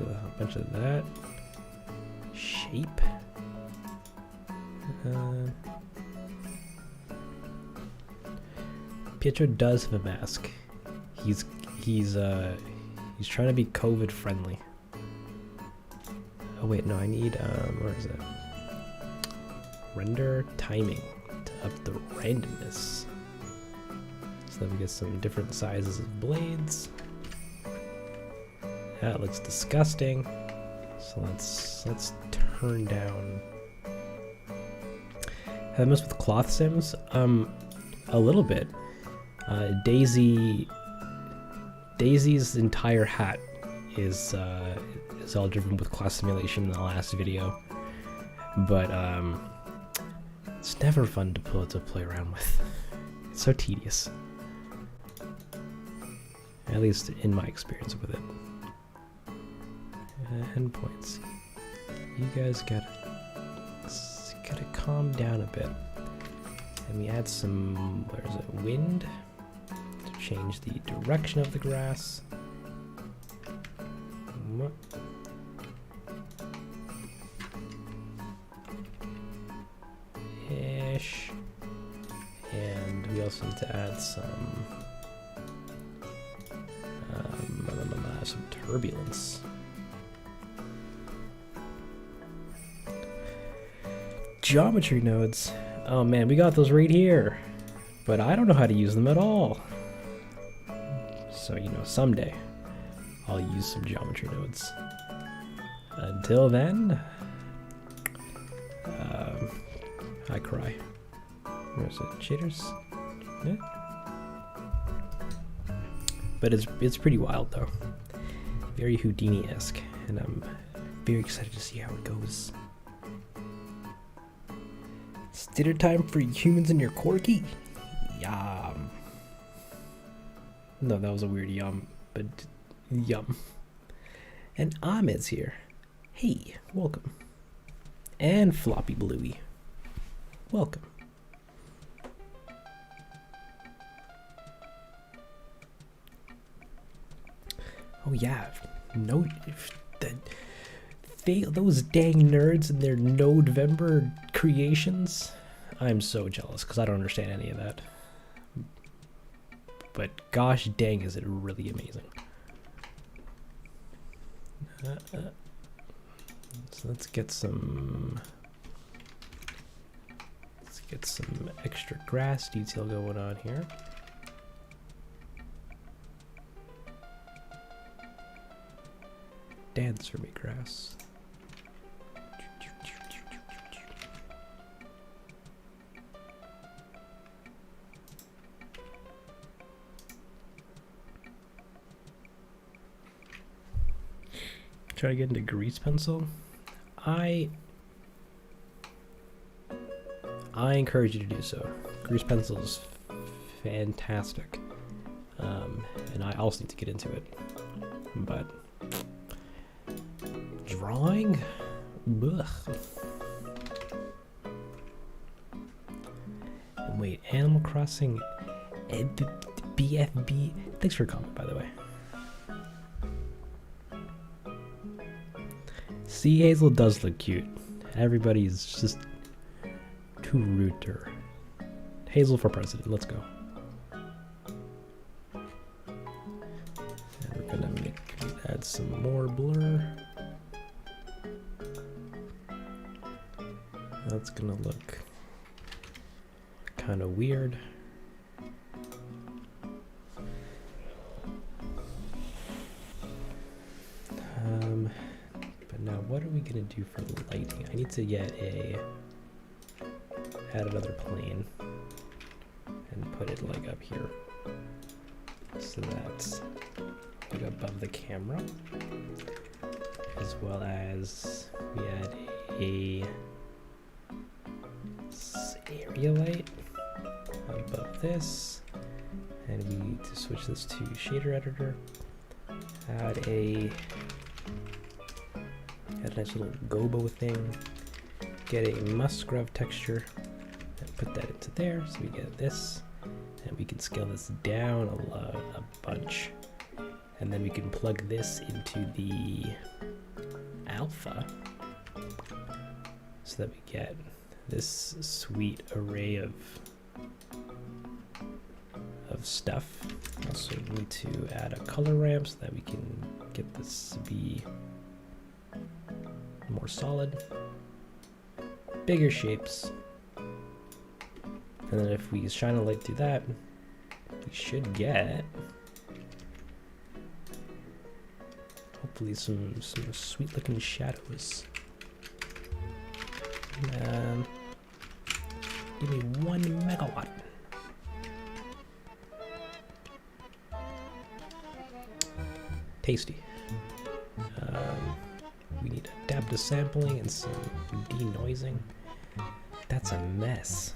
that. Shape. Pietro does have a mask. He's trying to be COVID friendly. Oh wait, no, I need where is it? Render timing to up the randomness. So that we get some different sizes of blades. That looks disgusting. So let's turn down. Have I messed with cloth sims? A little bit. Daisy's entire hat is all driven with cloth simulation in the last video, but it's never fun to play around with. It's so tedious. At least in my experience with it. Endpoints. You guys gotta calm down a bit. And we add some, where is it, wind to change the direction of the grass. Ish. And we also need to add some turbulence. Geometry nodes. Oh man, we got those right here. But I don't know how to use them at all. So, you know, someday I'll use some geometry nodes. Until then, I cry. Where's it? Shaders? Yeah. But it's pretty wild though. Very Houdini-esque, and I'm very excited to see how it goes. It's dinner time for humans and your corgi. Yum. No, that was a weird yum, but yum. And Ahmed's here. Hey, welcome. And Floppy Bluey. Welcome. Oh yeah, no, those dang nerds and their November creations. I'm so jealous because I don't understand any of that. But gosh dang, is it really amazing. So let's get some extra grass detail going on here. Dance for me, grass. Try to get into grease pencil. I encourage you to do so. Grease pencil is fantastic, and I also need to get into it. But drawing, ugh. Wait, Animal Crossing, BFB. Thanks for a comment, by the way. Sea Hazel does look cute. Everybody's just too rude to her. Hazel for president, let's go. And we're gonna add some more blur. That's gonna look kind of weird. But now what are we gonna do for lighting? I need to add another plane and put it like up here. So that's like above the camera. As well as we add a area light above this, and we need to switch this to shader editor. Add a nice little gobo thing. Get a musgrave texture and put that into there, so we get this, and we can scale this down a bunch, and then we can plug this into the alpha, so that we get this sweet array of stuff. Also need to add a color ramp so that we can get this to be more solid, bigger shapes, and then if we shine a light through that, we should get hopefully some sweet looking shadows. Give me 1 megawatt. Tasty. We need adaptive sampling and some denoising. That's a mess.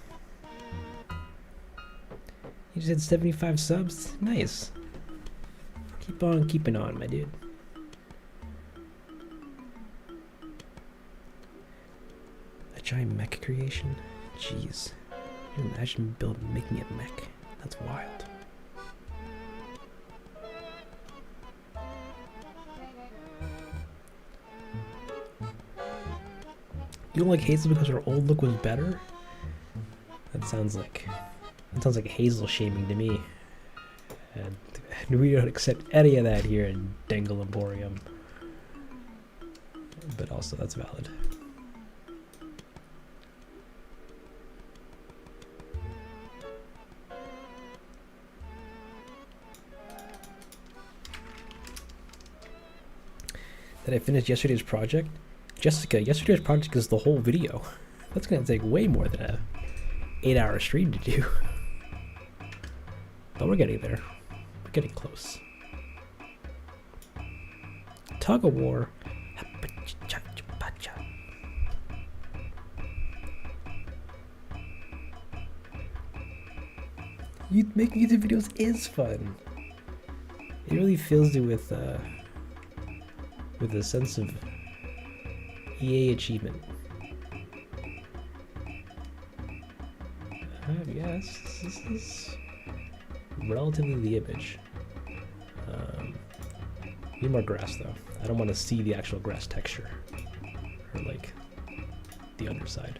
You just had 75 subs? Nice. Keep on keeping on, my dude. A giant mech creation? Jeez. Can you imagine making a mech? That's wild. You don't like Hazel because her old look was better? That sounds like Hazel shaming to me. And We don't accept any of that here in Dangle Emporium. But also, that's valid. Did I finish yesterday's project? Jessica, yesterday's project is the whole video. That's gonna take way more than a 8-hour stream to do. But we're getting there. We're getting close. Tug of war. Making YouTube videos is fun. It really fills you with a sense of EA achievement. Yes, this is relatively the image. Need more grass though. I don't want to see the actual grass texture, or like the underside.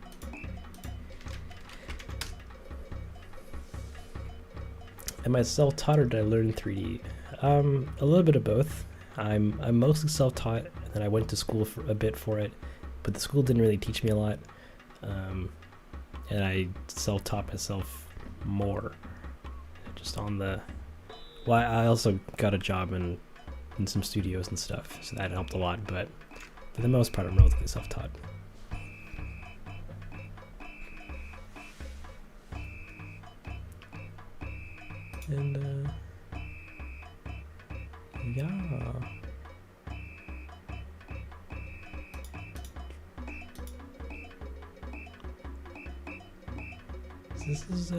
Am I self-taught or did I learn 3D? A little bit of both. I'm mostly self-taught, and then I went to school for a bit for it, but the school didn't really teach me a lot. And I self-taught myself more, just on the. Well, I also got a job in some studios and stuff, so that helped a lot. But for the most part, I'm relatively self-taught. And yeah. This is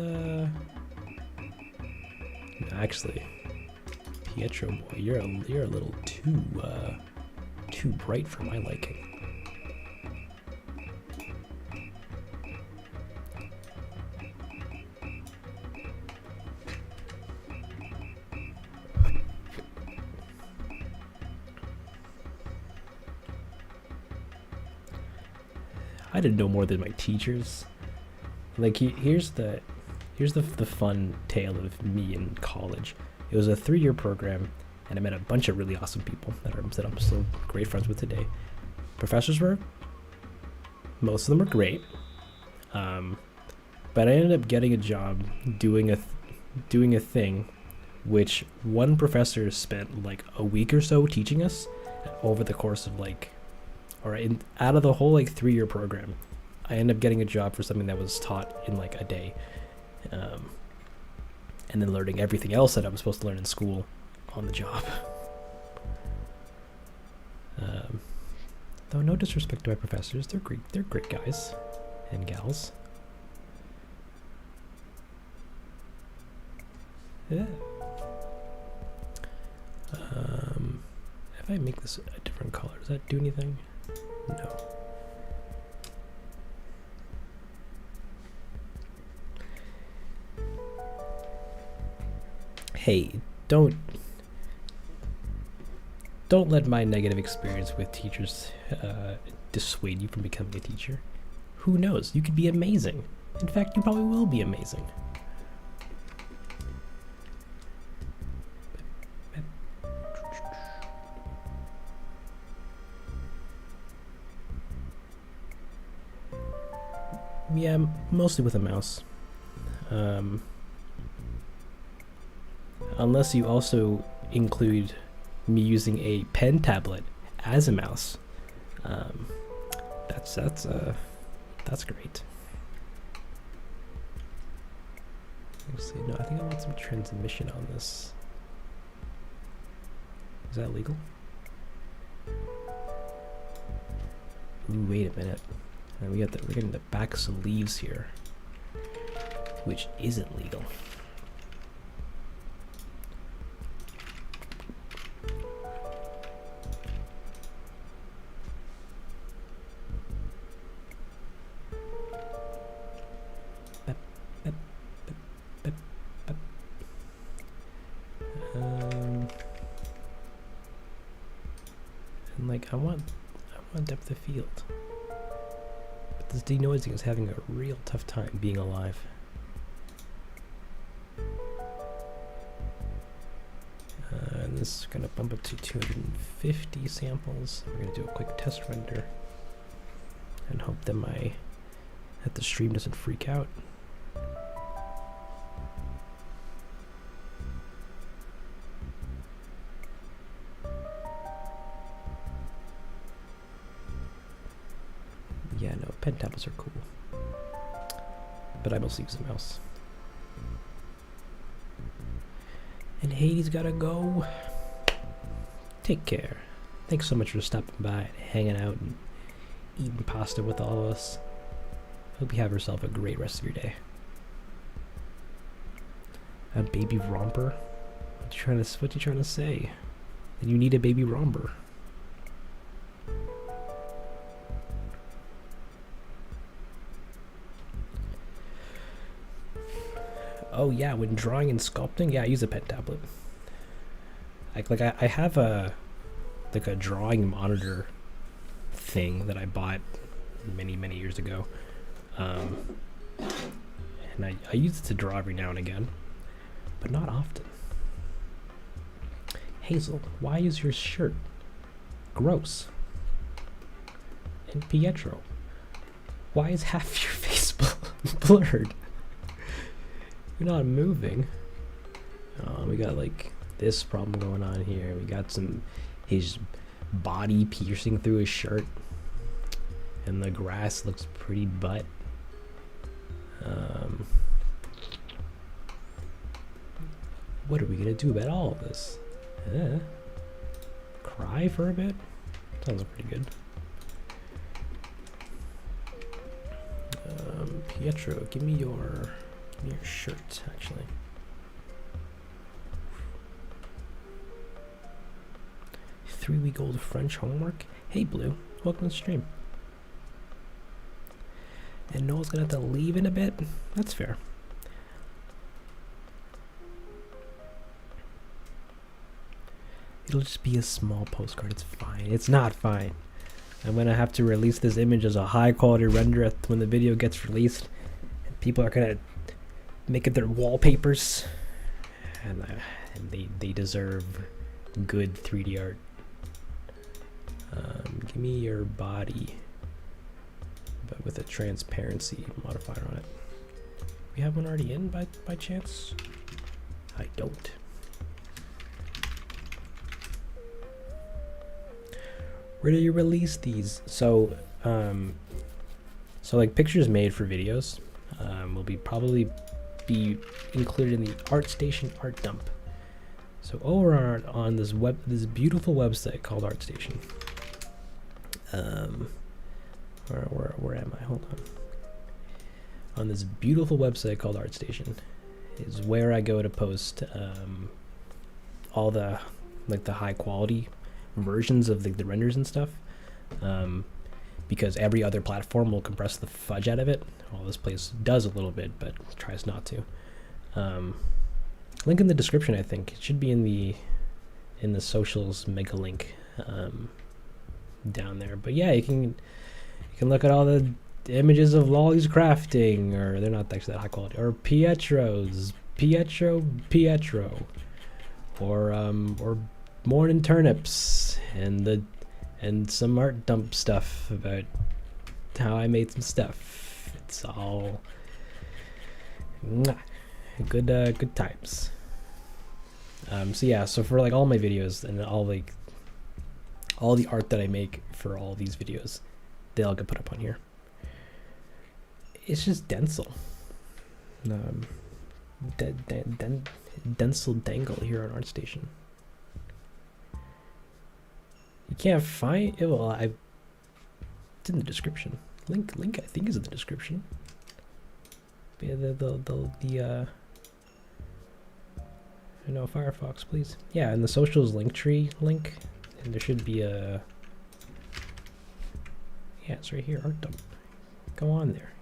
actually, Pietro boy, you're a little too bright for my liking. I didn't know more than my teachers. Like here's the fun tale of me in college. It was a 3-year program, and I met a bunch of really awesome people that I'm still great friends with today. Professors most of them were great, but I ended up getting a job doing a thing, which one professor spent like a week or so teaching us over the course of out of the whole 3-year program. I ended up getting a job for something that was taught in like a day, and then learning everything else that I was supposed to learn in school on the job. Though no disrespect to my professors, they're great guys and gals. Yeah. If I make this a different color, does that do anything? No. Hey, don't let my negative experience with teachers dissuade you from becoming a teacher. Who knows? You could be amazing. In fact, you probably will be amazing. Yeah, mostly with a mouse. Unless you also include me using a pen tablet as a mouse. That's great. Actually, no, I think I want some transmission on this. Is that legal? Ooh, wait a minute. We're getting the backs of leaves here, which isn't legal. And I want depth of field. But this denoising is having a real tough time being alive. this. We're gonna bump it to 250 samples. We're gonna do a quick test render and hope that the stream doesn't freak out. Yeah, no, pen tablets are cool, but I mostly use a mouse. And Hades gotta go. Take care. Thanks so much for stopping by and hanging out and eating pasta with all of us. Hope you have yourself a great rest of your day. A baby romper? What you trying to say? That you need a baby romper? Oh yeah, when drawing and sculpting, yeah, I use a pen tablet. I have a drawing monitor thing that I bought many years ago, and I use it to draw every now and again, but not often. Hazel, why is your shirt gross? And Pietro, why is half your face blurred? You're not moving. We got like this problem going on here. We got his body piercing through his shirt, and the grass looks pretty butt. What are we gonna do about all of this? Cry for a bit? Sounds pretty good. Pietro, give me your shirt, actually. Three-week-old French homework? Hey, Blue. Welcome to the stream. And Noel's gonna have to leave in a bit? That's fair. It'll just be a small postcard. It's fine. It's not fine. I'm gonna have to release this image as a high-quality render when the video gets released. And people are gonna make it their wallpapers, and they deserve good 3D art. Give me your body, but with a transparency modifier on it. We have one already in by chance? I don't. Where do you release these? So like pictures made for videos will probably be included in the ArtStation art dump. So over on this beautiful website called ArtStation. Where am I? Hold on. On this beautiful website called ArtStation is where I go to post all the high quality versions of the renders and stuff. Because every other platform will compress the fudge out of it. Well, this place does a little bit, but tries not to. Link in the description, I think. It should be in the socials mega link down there. But yeah, you can look at all the images of Lolly's crafting, or they're not actually that high quality, or Pietro, or morning turnips, and some art dump stuff about how I made some stuff. It's all good times. So yeah, so for like all my videos and all the art that I make for all these videos, they all get put up on here. It's just Denzel. Denzel Dangle here on ArtStation. You can't find it. Well, it's in the description. Link I think is in the description. But yeah, no, Firefox, please. Yeah, and the socials Linktree link, and there should be a. Yeah, it's right here. Art dump. Go on there.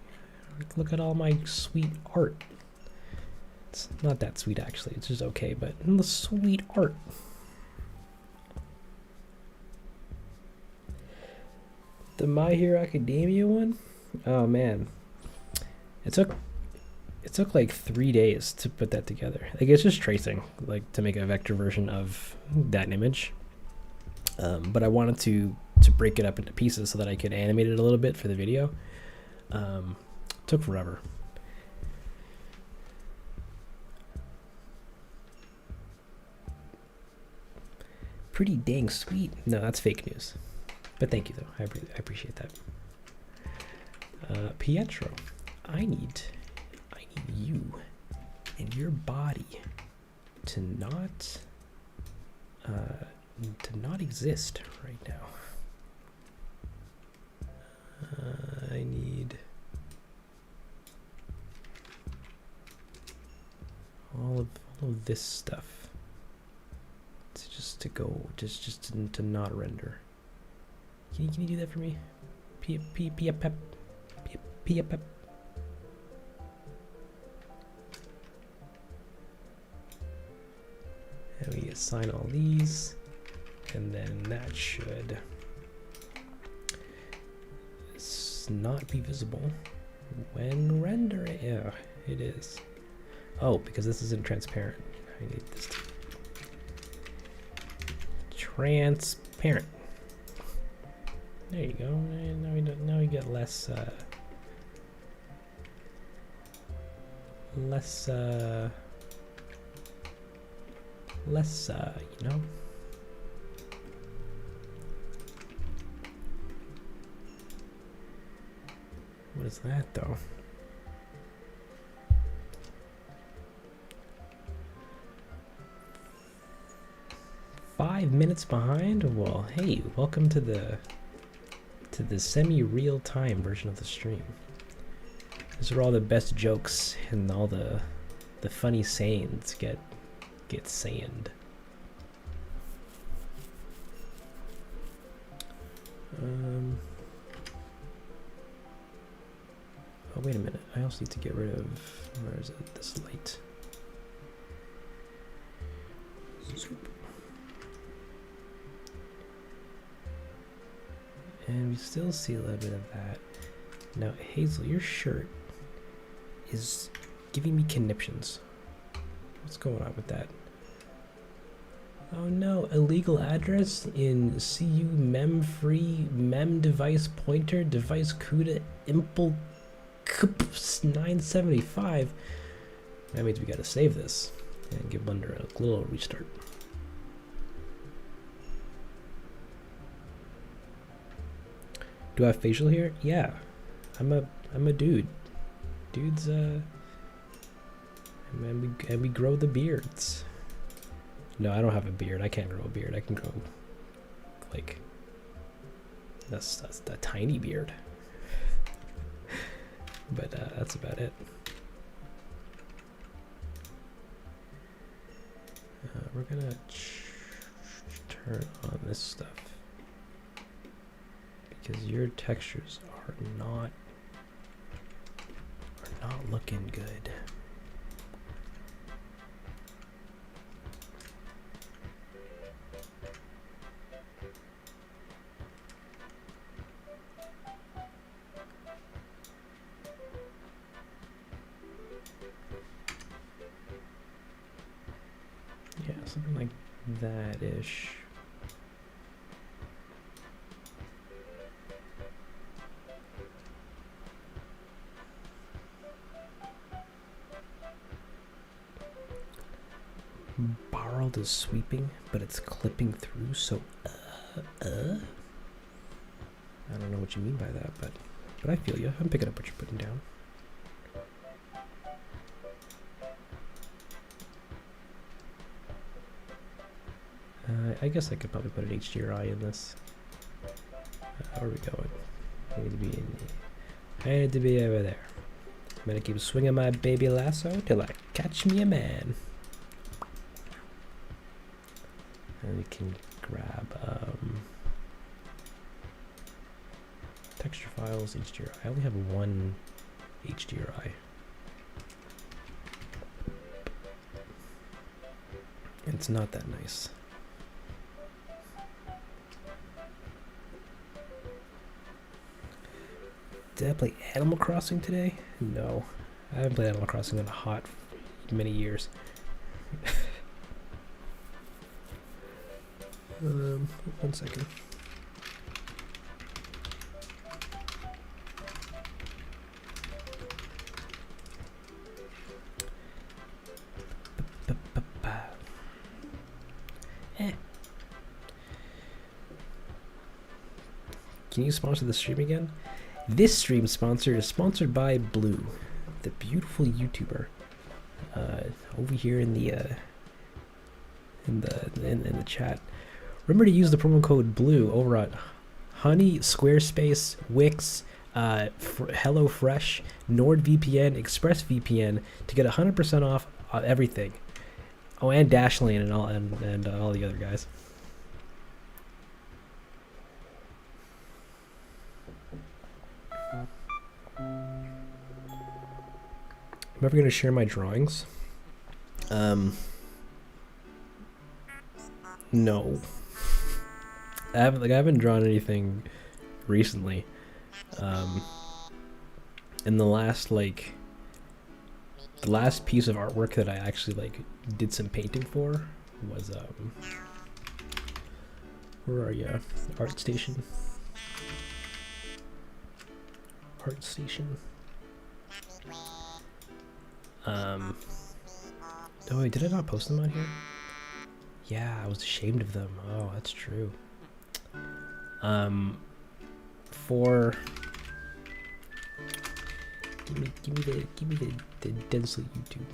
Look at all my sweet art. It's not that sweet actually. It's just okay, but the sweet art. The My Hero Academia one? Oh man. It took it took like 3 days to put that together. Like it's just tracing, like to make a vector version of that image. But I wanted to break it up into pieces so that I could animate it a little bit for the video. Took forever. Pretty dang sweet. No, that's fake news. But thank you, though. I appreciate that. Pietro, I need you and your body to not exist right now. I need all of this stuff to not render. Can you do that for me? Pep. And we assign all these, and then that should not be visible when rendering. Yeah, it is. Oh, because this isn't transparent. I need this to transparent. There you go. And now we get less you know. What is that though? Five minutes behind? Well, hey, welcome to the semi-real-time version of the stream. These are all the best jokes and all the funny sayings get sand. Oh, wait a minute. I also need to get rid of, where is it? This light. Zoop. And we still see a little bit of that. Now, Hazel, your shirt is giving me conniptions. What's going on with that? Oh no, illegal address in CU mem free mem device pointer device CUDA impl 975. That means we gotta save this and give Blender a little restart. Do I have facial hair? Yeah, I'm a dude. Dudes and we grow the beards. No, I don't have a beard. I can't grow a beard. I can grow like that's a tiny beard. But that's about it. We're gonna turn on this stuff because your textures are not looking good. Yeah, something like that-ish. Borrowed is sweeping, but it's clipping through, so I don't know what you mean by that, but I feel you. I'm picking up what you're putting down. I guess I could probably put an HDRI in this. Where are we going? I need to be in. I need to be over there. I'm gonna keep swinging my baby lasso till I catch me a man. And we can grab texture files, HDRI. I only have one HDRI. It's not that nice. Did I play Animal Crossing today? No. I haven't played Animal Crossing in many years. One second. Can you sponsor the stream again? This stream sponsor is sponsored by Blue, the beautiful YouTuber. Over here in the chat. Remember to use the promo code BLUE over at Honey, Squarespace, Wix, HelloFresh, NordVPN, ExpressVPN to get 100% off everything. Oh, and Dashlane and all the other guys. I'm ever gonna share my drawings? No. I haven't drawn anything recently. And the last piece of artwork that I actually did some painting for was where are you? ArtStation. Oh wait, did I not post them on here? Yeah, I was ashamed of them. Oh, that's true. Give me the Denzel YouTube.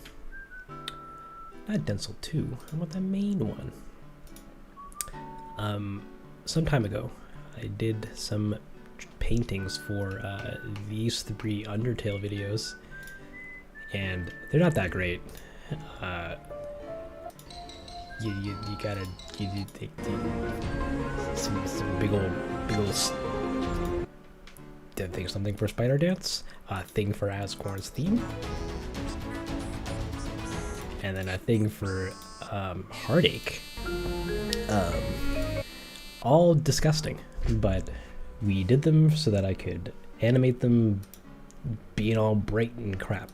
Not Denzel 2. I want the main one. Some time ago, I did some paintings for these 3 Undertale videos, and they're not that great. You gotta take some big old thing, something for Spider Dance, a thing for Ascorn's theme, and then a thing for Heartache. All disgusting, but we did them so that I could animate them being all bright and crap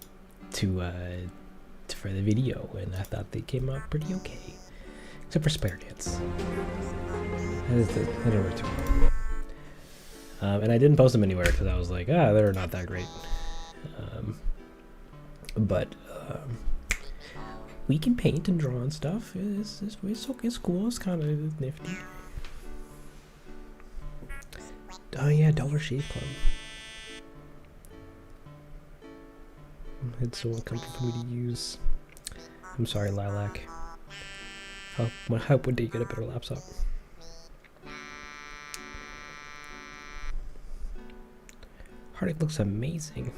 for the video, and I thought they came out pretty okay, except for Spider Dance. That didn't work too well. And I didn't post them anywhere because I was like, they're not that great. But we can paint and draw and stuff. It's cool. It's kind of nifty. Oh yeah, Dollar Shave Club. It's so uncomfortable for me to use. I'm sorry, Lilac. How would you get a better laptop? Heartache looks amazing.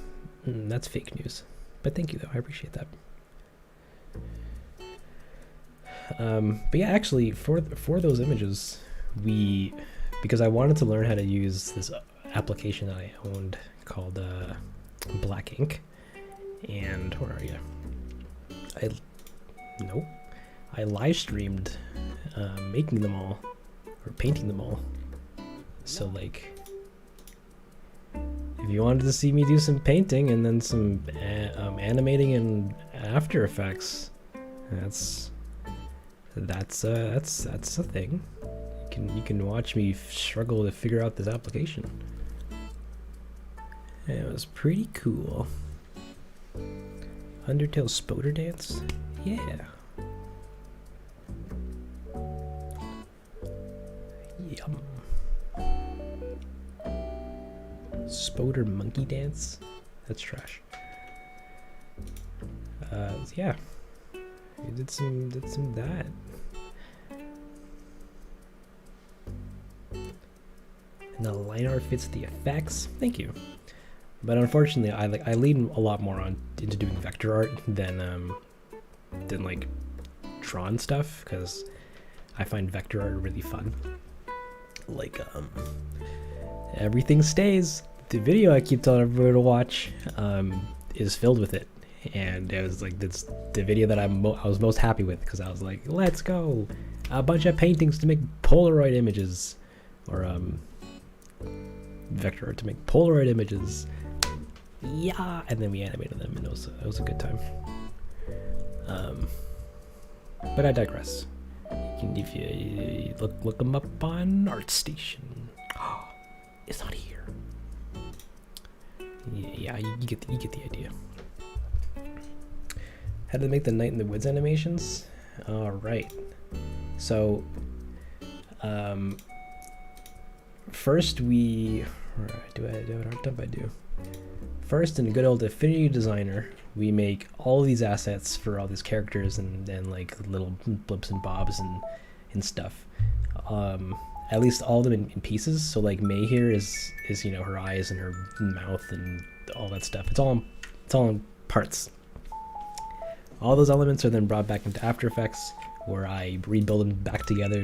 That's fake news. But thank you though, I appreciate that. But yeah, actually for those images, because I wanted to learn how to use this application that I owned called Black Ink. And where are you? I live streamed making them all, or painting them all. So if you wanted to see me do some painting and then some animating in After Effects, that's a thing. You can watch me struggle to figure out this application. And it was pretty cool. Undertale Spoder Dance? Yeah. Yum. Spoder Monkey Dance? That's trash. Yeah. We did some that. And the line art fits the effects. Thank you. But unfortunately, I lean a lot more into doing vector art than drawn stuff, because I find vector art really fun. Everything Stays, the video I keep telling everybody to watch, is filled with it, and it was that's the video that I was most happy with, because I was like, let's go, a bunch of paintings to make Polaroid images, or vector art to make Polaroid images. Yeah, and then we animated them, and it was a good time. But I digress. If you look them up on ArtStation. It's not here. Yeah, you get the idea. How to make the Night in the Woods animations? All right. So, first we do. First, in a good old Affinity Designer, we make all these assets for all these characters and like little blips and bobs and stuff. At least all of them in pieces. So like May here is her eyes and her mouth and all that stuff. It's all in parts. All those elements are then brought back into After Effects, where I rebuild them back together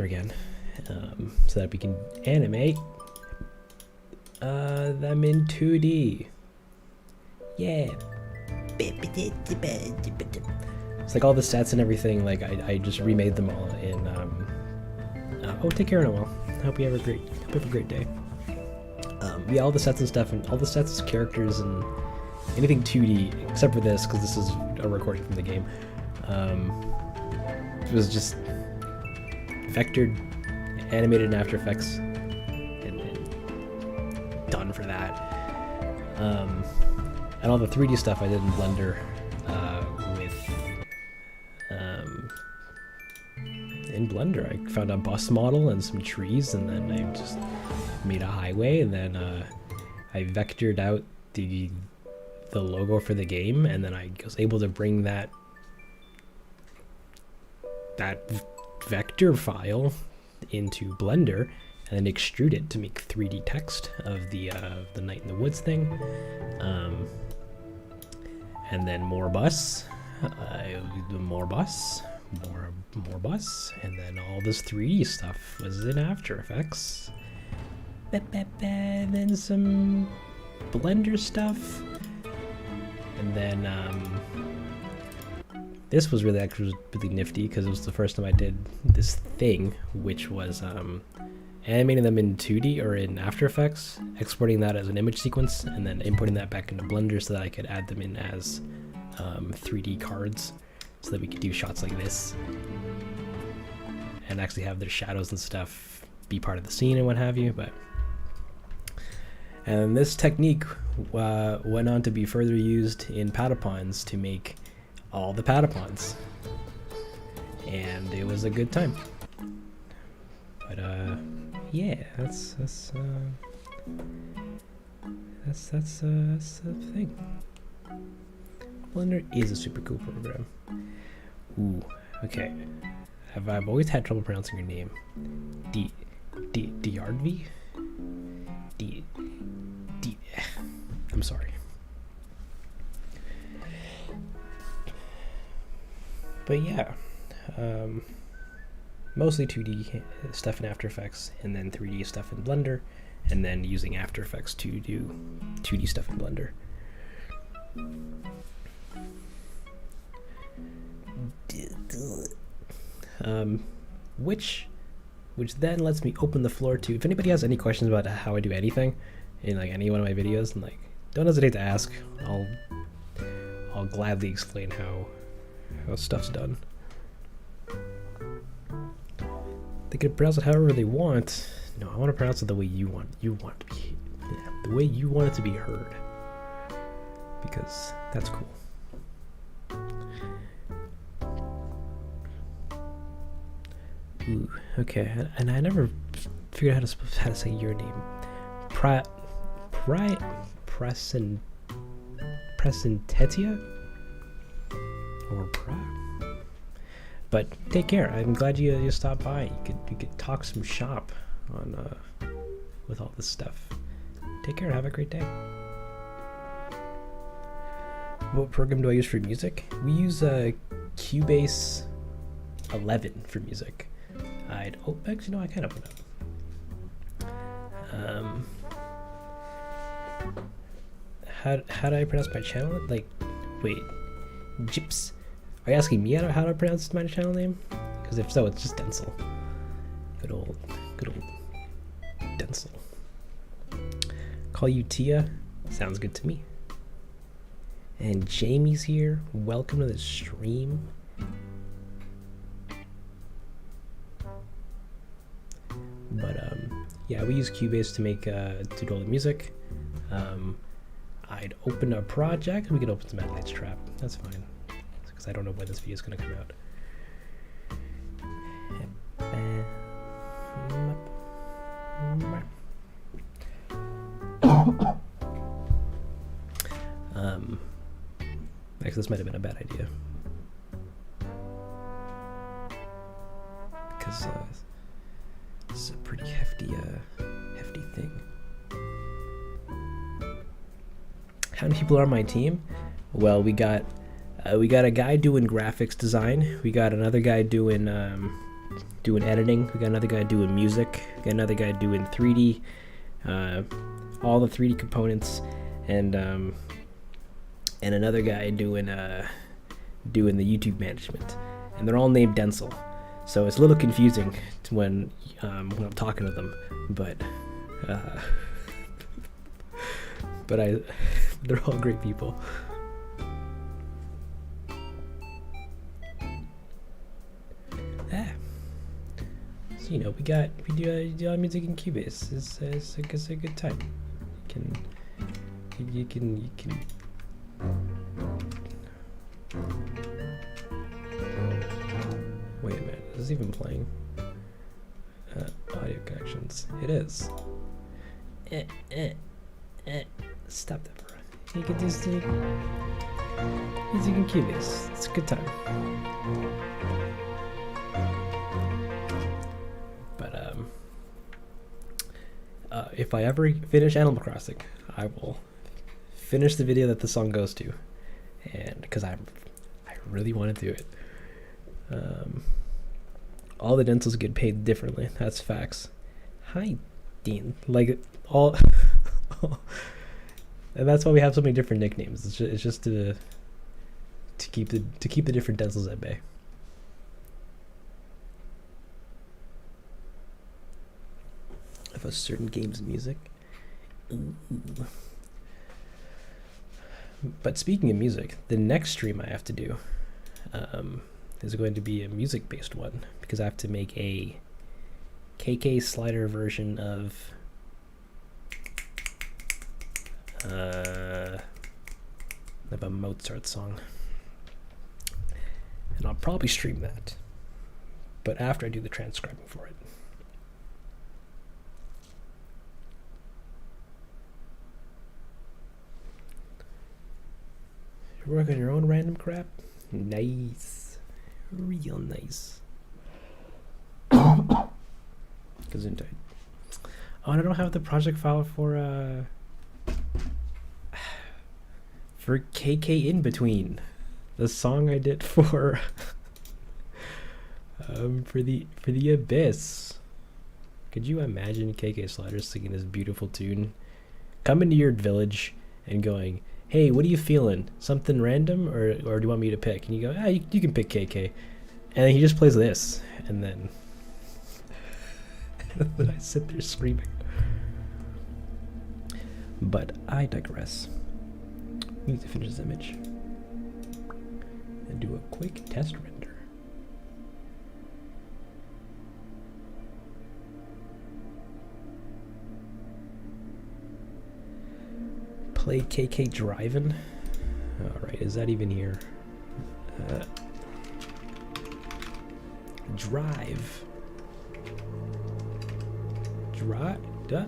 again, so that we can animate them in 2D. Yeah. It's like all the sets and everything. Like I just remade them all in. Take care, Noel. Hope you have a great day. Yeah, all the sets and stuff, and all the sets, characters, and anything 2D except for this, because this is a recording from the game. It was just vectored, animated in After Effects, and done for that. And all the 3D stuff I did in Blender in Blender. I found a bus model and some trees, and then I just made a highway, and then I vectored out the logo for the game, and then I was able to bring that vector file into Blender and then extrude it to make 3D text of the Night in the Woods thing. And then more bus, more bus, and then all this 3D stuff was in After Effects. Then some Blender stuff, and then this was really nifty because it was the first time I did this thing, which was animating them in 2D or in After Effects, exporting that as an image sequence, and then importing that back into Blender so that I could add them in as 3D cards, so that we could do shots like this and actually have their shadows and stuff be part of the scene and what have you. And this technique went on to be further used in Patapons to make all the Patapons, and it was a good time. But yeah, that's the thing. Blender is a super cool program. Ooh, okay. I've always had trouble pronouncing your name. Diardvi? I'm sorry. But yeah, mostly 2D stuff in After Effects, and then 3D stuff in Blender, and then using After Effects to do 2D stuff in Blender. Which then lets me open the floor to, if anybody has any questions about how I do anything in like any one of my videos, and like don't hesitate to ask. I'll gladly explain how stuff's done. They can pronounce it however they want. No, I want to pronounce it the way you want to be, the way you want it to be heard, because that's cool. Ooh, okay, and I never figured out how to say your name. Presentetia? Or but take care. I'm glad you stopped by. You could talk some shop on with all this stuff. Take care. Have a great day. What program do I use for music? We use Cubase 11 for music. Actually, no, I kind of went up. How do I pronounce my channel? Like, wait, Gyps. Are you asking me how to pronounce my channel name? Because if so, it's just Denzel. Good old Denzel. Denzel. Call you Tia. Sounds good to me. And Jamie's here. Welcome to the stream. But yeah, we use Cubase to make to do all the music. I'd open a project. We could open some Adelaide Trap. That's fine, because I don't know when this video is gonna come out. Actually, this might have been a bad idea, because this is a pretty hefty thing. How many people are on my team? Well, we got a guy doing graphics design. We got another guy doing editing. We got another guy doing music. We got another guy doing 3D, all the 3D components, and another guy doing the YouTube management. And they're all named Denzel, so it's a little confusing when I'm talking to them, but they're all great people. So, you know, we do our music in Cubase. It's a good time. You can. Wait a minute, is this even playing? Audio connections. It is. Stop that, bro. You can just music in Cubase. It's a good time. But if I ever finish Animal Crossing, I will finish the video that the song goes to, and because I really want to do it. All the Denzels get paid differently. That's facts. Hi, Dean. Like all, and that's why we have so many different nicknames. It's just to keep the different Denzels at bay. Of a certain game's music. Ooh. But speaking of music, the next stream I have to do is going to be a music-based one, because I have to make a KK slider version of a Mozart song. And I'll probably stream that, but after I do the transcribing for it. You work on your own random crap? Nice. Real nice. Gesundheit. Oh, and I don't have the project file for KK In Between, the song I did for the Abyss. Could you imagine KK Sliders singing this beautiful tune, coming to your village and going, "Hey, what are you feeling? Something random, or do you want me to pick?" And you go, you can pick KK. And then he just plays this, and then I sit there screaming. But I digress. We need to finish this image and do a quick test render. Play KK Drivin'. Alright, is that even here? Drive. Duh.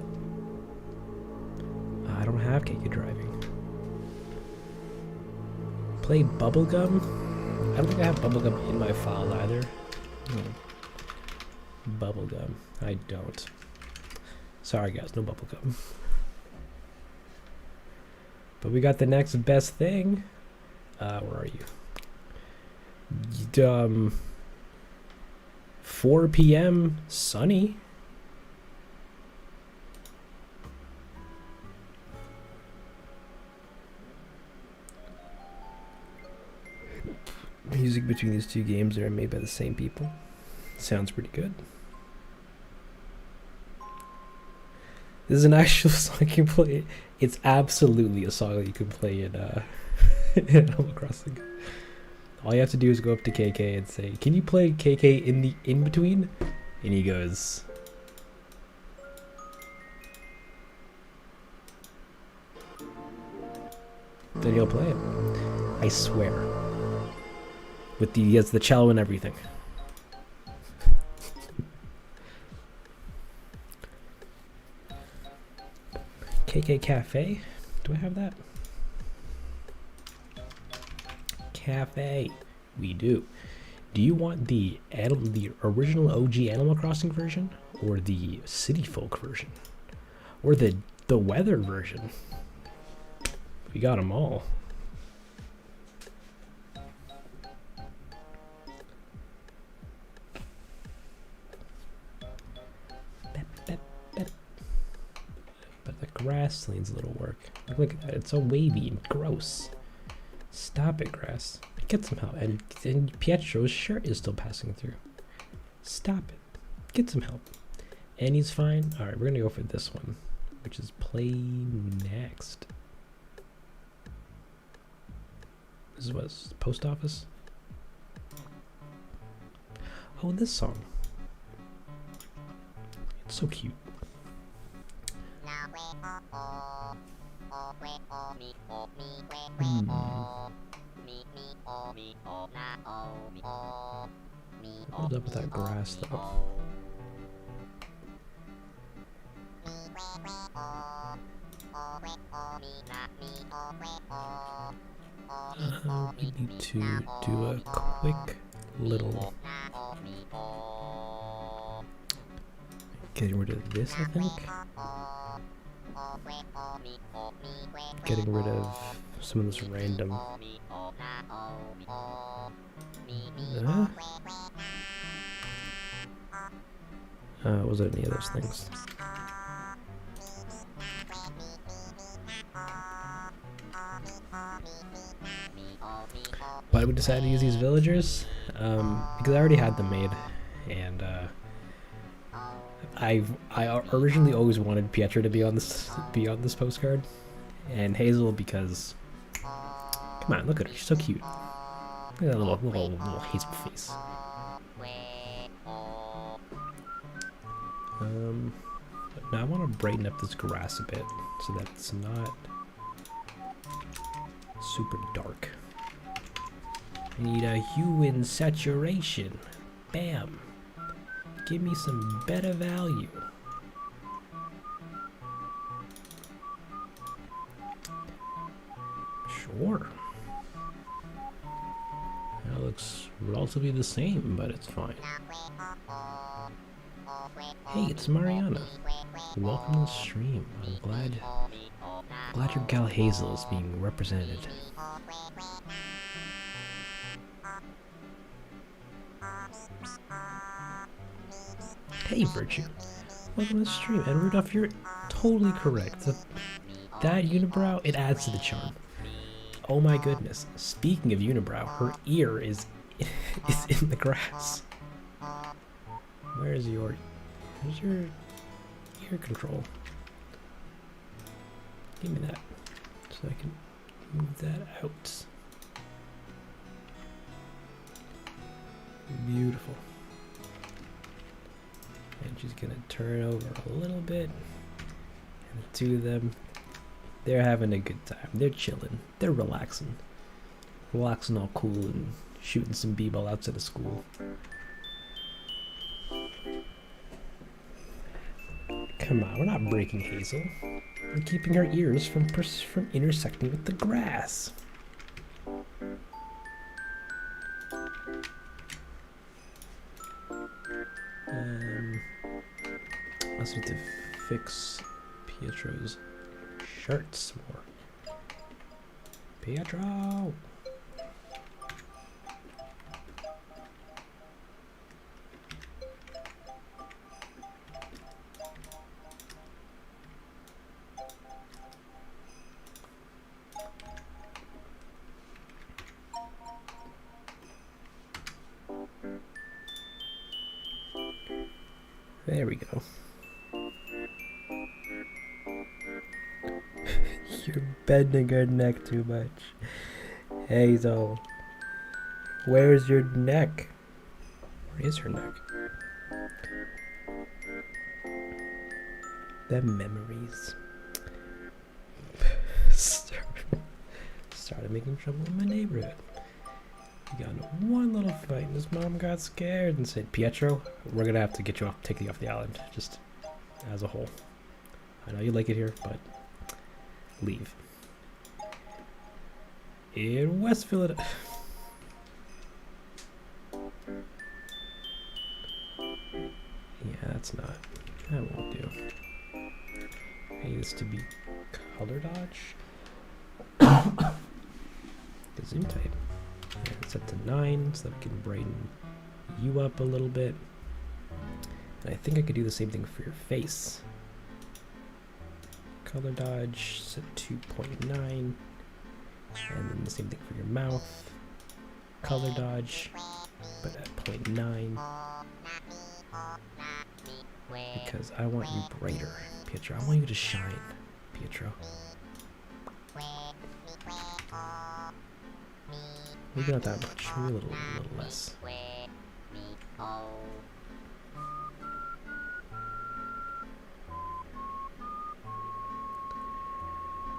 I don't have KK Driving. Play Bubblegum? I don't think I have Bubblegum in my files either. Bubblegum. I don't. Sorry guys, no Bubblegum. But we got the next best thing. Where are you? 4 p.m. sunny. Music between these two games are made by the same people. Sounds pretty good. This is an actual song you can play. It's absolutely a song that you can play in in Animal Crossing. All you have to do is go up to KK and say, "Can you play KK in the in between?" And he goes. Then he'll play it. I swear. With the he has the cello and everything. KK Cafe? Do I have that? Cafe. We do. Do you want the original OG Animal Crossing version, or the City Folk version, or the weather version? We got them all. But the grass needs a little work. Look at that. It's so wavy and gross. Stop it, grass. Get some help. And Pietro's shirt is still passing through. Stop it. Get some help. And he's fine. Alright, we're going to go for this one, which is play next. This is what, post office? Oh, this song. It's so cute. What's up with that grass, though? We need to do a quick little getting rid of this, I think. Getting rid of some of this random. Was it any of those things? Why did we decide to use these villagers? Because I already had them made, and I originally always wanted Pietro to be on this postcard, and Hazel because come on, look at her, she's so cute. Look at that little Hazel face. Now I want to brighten up this grass a bit so that it's not super dark. I need a hue and saturation. Bam. Give me some better value. Sure. That looks relatively the same, but it's fine. Hey, it's Mariana. Welcome to the stream. I'm glad your gal Hazel is being represented. Hey, Virtue. Welcome to the stream. And Rudolph, you're totally correct. That unibrow, it adds to the charm. Oh my goodness. Speaking of unibrow, her ear is in the grass. Where's your ear control? Give me that so I can move that out. Beautiful. And she's gonna turn over a little bit. And the two of them, they're having a good time. They're chilling. They're relaxing. Relaxing all cool and shooting some b-ball outside of school. Come on, we're not breaking Hazel. We're keeping her ears from intersecting with the grass. I also need to fix Pietro's shirts more. Pietro! There we go. You're bending her neck too much. Hazel, where's your neck? Where is her neck? The memories. Started making trouble in my neighborhood. We got in one little fight and his mom got scared and said, Pietro, we're gonna have to get you off, take you off the island, just as a whole. I know you like it here, but leave. In West Philadelphia. Yeah, that won't do. I need this to be color dodge. The zoom type. And set to 9 so that we can brighten you up a little bit. And I think I could do the same thing for your face. Color dodge, set 2.9. And then the same thing for your mouth. Color dodge, but at 0.9. Because I want you brighter, Pietro. I want you to shine, Pietro. Maybe not that much, maybe a little less.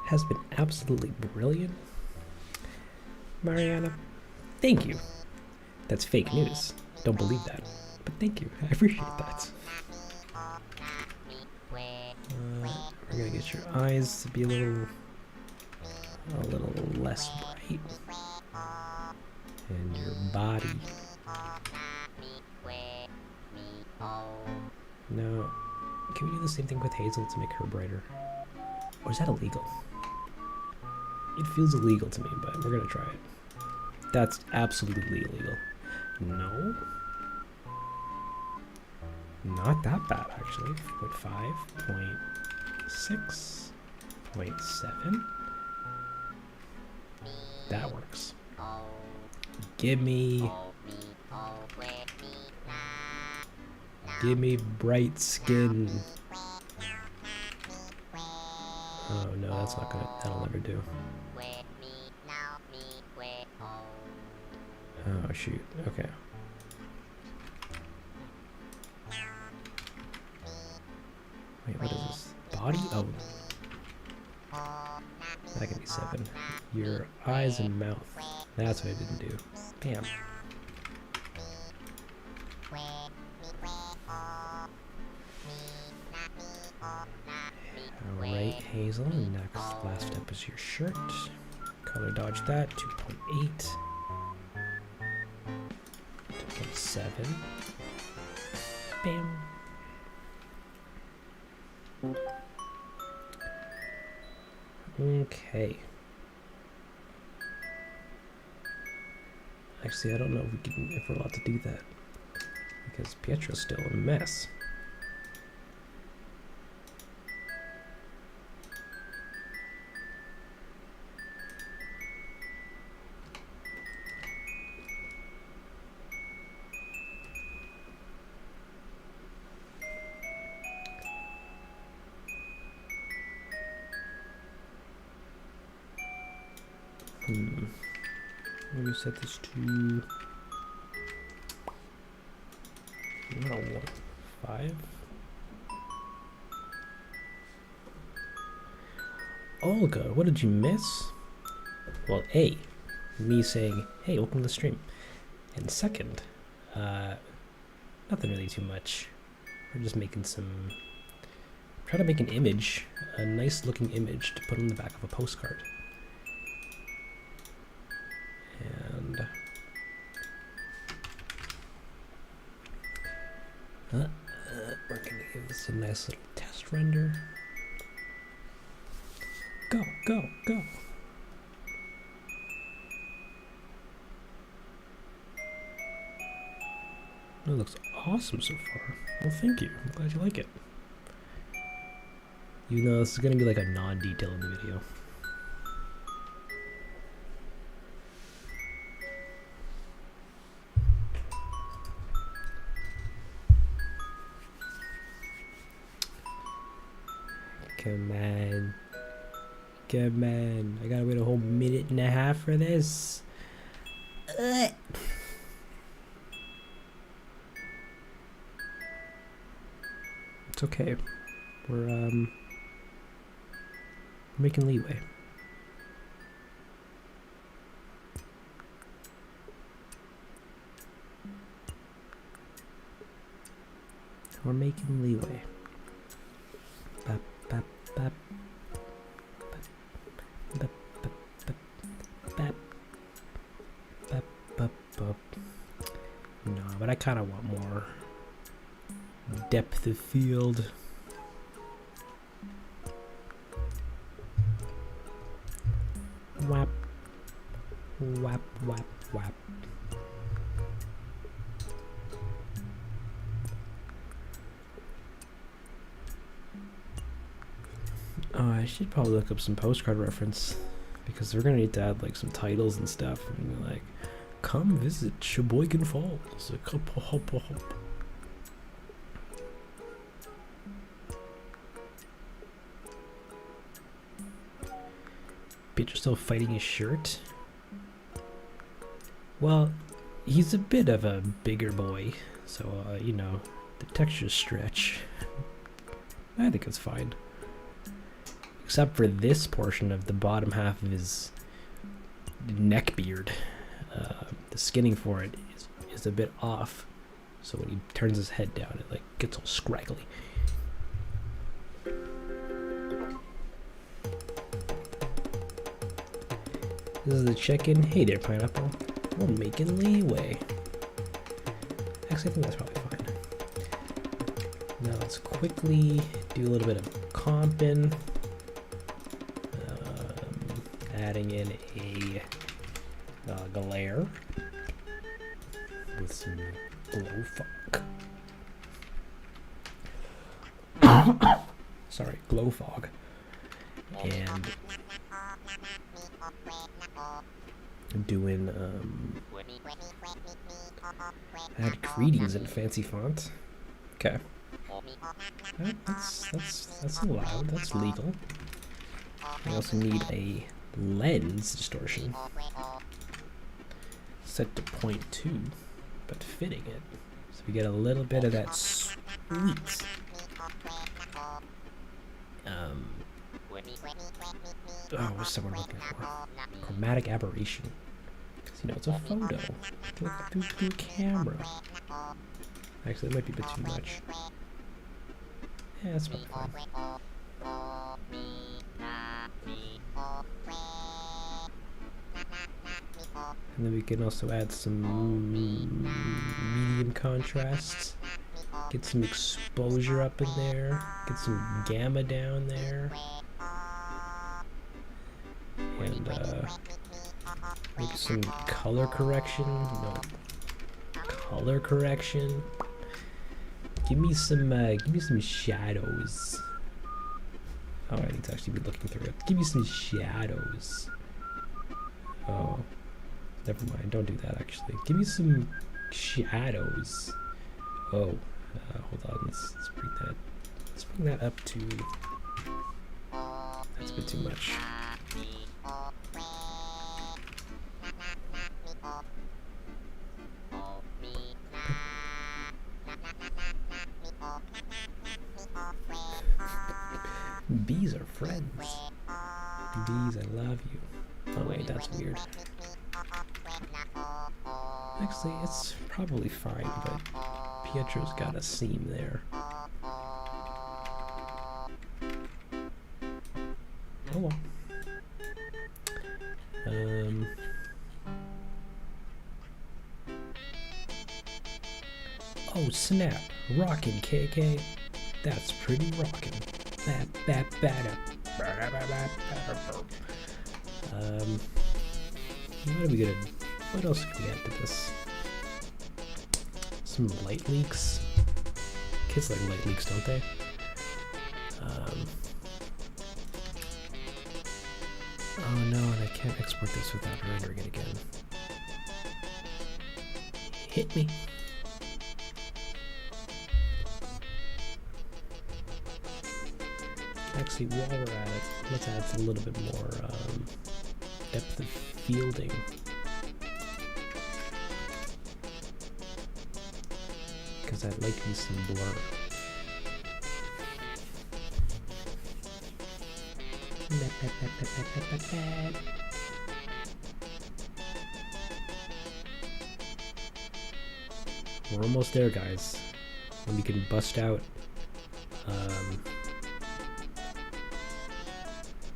Has been absolutely brilliant. Mariana, thank you. That's fake news. Don't believe that. But thank you. I appreciate that. We're gonna get your eyes to be a little less bright. And your body. No. Can we do the same thing with Hazel to make her brighter? Or is that illegal? It feels illegal to me, but we're gonna try it. That's absolutely illegal. No. Not that bad, actually. 0.5, 0.6, 0.7. That works. Give me bright skin. Oh no, that's not gonna, that'll never do. Oh shoot, okay. Wait, what is this? Body? Oh. That can be 7. Your eyes and mouth. That's what I didn't do. Bam. Alright, Hazel. Next, last step is your shirt. Color dodge that. 2.8. 2.7. Bam. Okay. Actually, I don't know if we're allowed to do that because Pietro's still a mess. Let me set this to 5. Olga, what did you miss? Well, A, me saying, hey, welcome to the stream. And second, nothing really too much. We're just making try to make an image, a nice looking image to put on the back of a postcard. And we're gonna give this a nice little test render. Go, go, go. It looks awesome so far. Well, thank you. I'm glad you like it. Even though this is gonna be like a non-detail in the video. Come on. Come on. I gotta wait a whole minute and a half for this. It's okay. We're making leeway. We're making leeway. Bap, bap, bap. Bap, bap, bap, bap. Bap, bap, bap. No, but I kind of want more depth of field. Whap, whap, whap, whap. Oh, I should probably look up some postcard reference because we're gonna need to add like some titles and stuff. And like, come visit Sheboygan Falls. Like, hop, hop, hop. Peter's still fighting his shirt. Well, he's a bit of a bigger boy, so you know, the textures stretch. I think it's fine. Except for this portion of the bottom half of his neck beard. The skinning for it is a bit off. So when he turns his head down, it like gets all scraggly. This is the check-in. Hey there, Pineapple. We're making leeway. Actually, I think that's probably fine. Now let's quickly do a little bit of comping. Adding in a glare with some glow fog. Sorry, glow fog. And doing add greetings in fancy font. Okay. That's allowed. That's legal. I also need a lens distortion set to 0.2, but fitting it, so we get a little bit of that sweet what's the word I'm looking for? Chromatic aberration. Because you know it's a photo. Look through camera. Actually, it might be a bit too much. Yeah, that's probably fine. And then we can also add some medium contrasts. Get some exposure up in there. Get some gamma down there. And maybe some color correction. No. Color correction. Give me some shadows. Oh, I need to actually be looking through it. Give me some shadows. Oh, never mind. Don't do that, actually. Give me some shadows. Oh, hold on. Let's bring that up to... That's a bit too much. Bees are friends. Bees, I love you. Oh wait, that's weird. Actually, it's probably fine, but Pietro's got a seam there. Oh well. Oh snap! Rockin' KK. That's pretty rockin'. What else can we add to this? Some light leaks. Kids like light leaks, don't they? Oh no, and I can't export this without rendering it again. Hit me. Actually, while we're at it, let's add a little bit more depth of fielding. Because I'd like to see some blur. We're almost there, guys. And we can bust out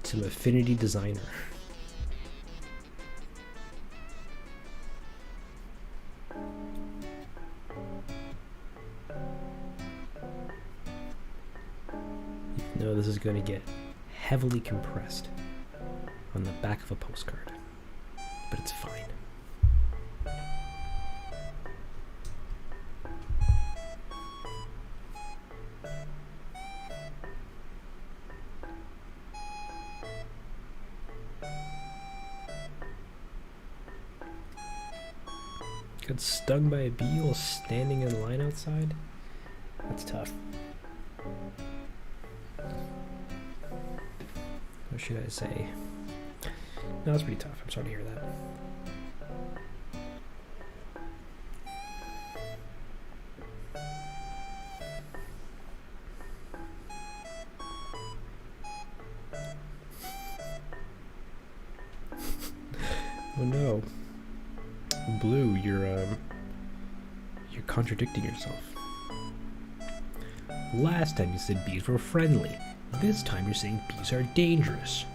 some Affinity Designer. You know this is going to get heavily compressed on the back of a postcard, but it's fine. Got stung by a bee while standing in line outside? That's tough. What should I say? No, that's pretty tough. I'm sorry to hear that. Oh no. Blue, you're contradicting yourself. Last time you said bees were friendly. This time you're saying bees are dangerous.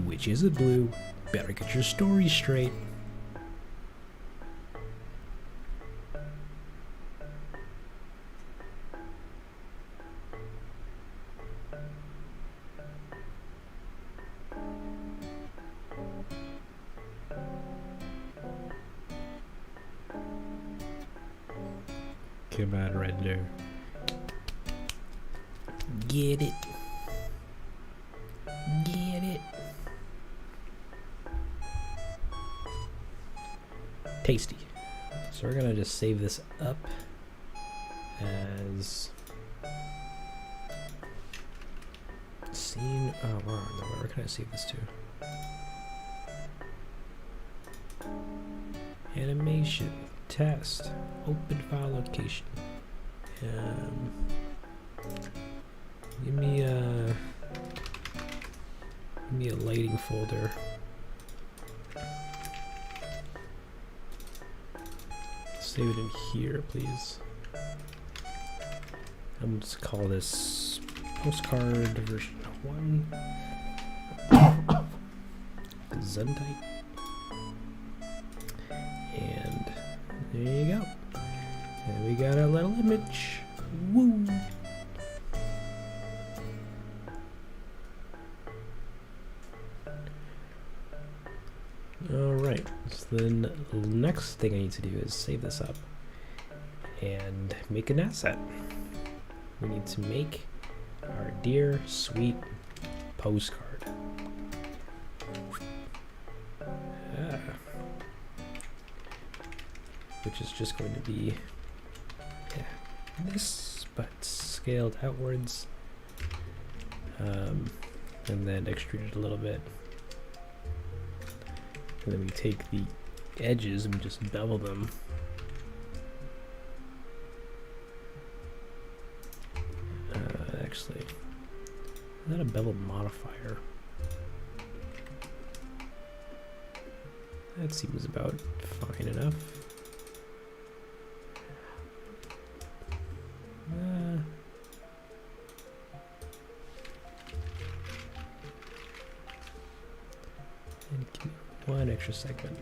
Which is it, Blue? Better get your story straight. Come on, render. Get it. Get it. Tasty. So we're gonna just save this up as scene. Oh, where can I save this to? Animation. Test. Open file location. Give me a lighting folder. Save it in here, please. I'm just call this postcard version 1. Gesundheit. And there you go. And we got a little image. Woo! Alright, so then the next thing I need to do is save this up and make an asset. We need to make our dear sweet postcard. Which is just going to be this, but scaled outwards, and then extruded a little bit. And then we take the edges and just bevel them. Actually, is that a bevel modifier? That seems about fine enough. And give me one extra segment.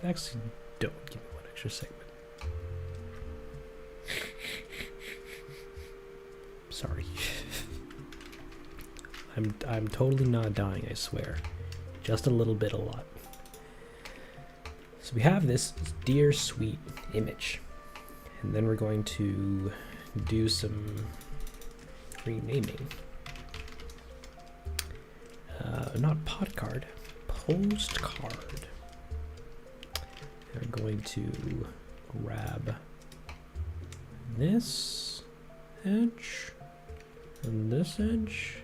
Actually, don't give me one extra segment. Sorry. I'm totally not dying, I swear. Just a little bit, a lot. So we have this dear sweet image. And then we're going to do some renaming. Not podcard, postcard. We're going to grab this edge and this edge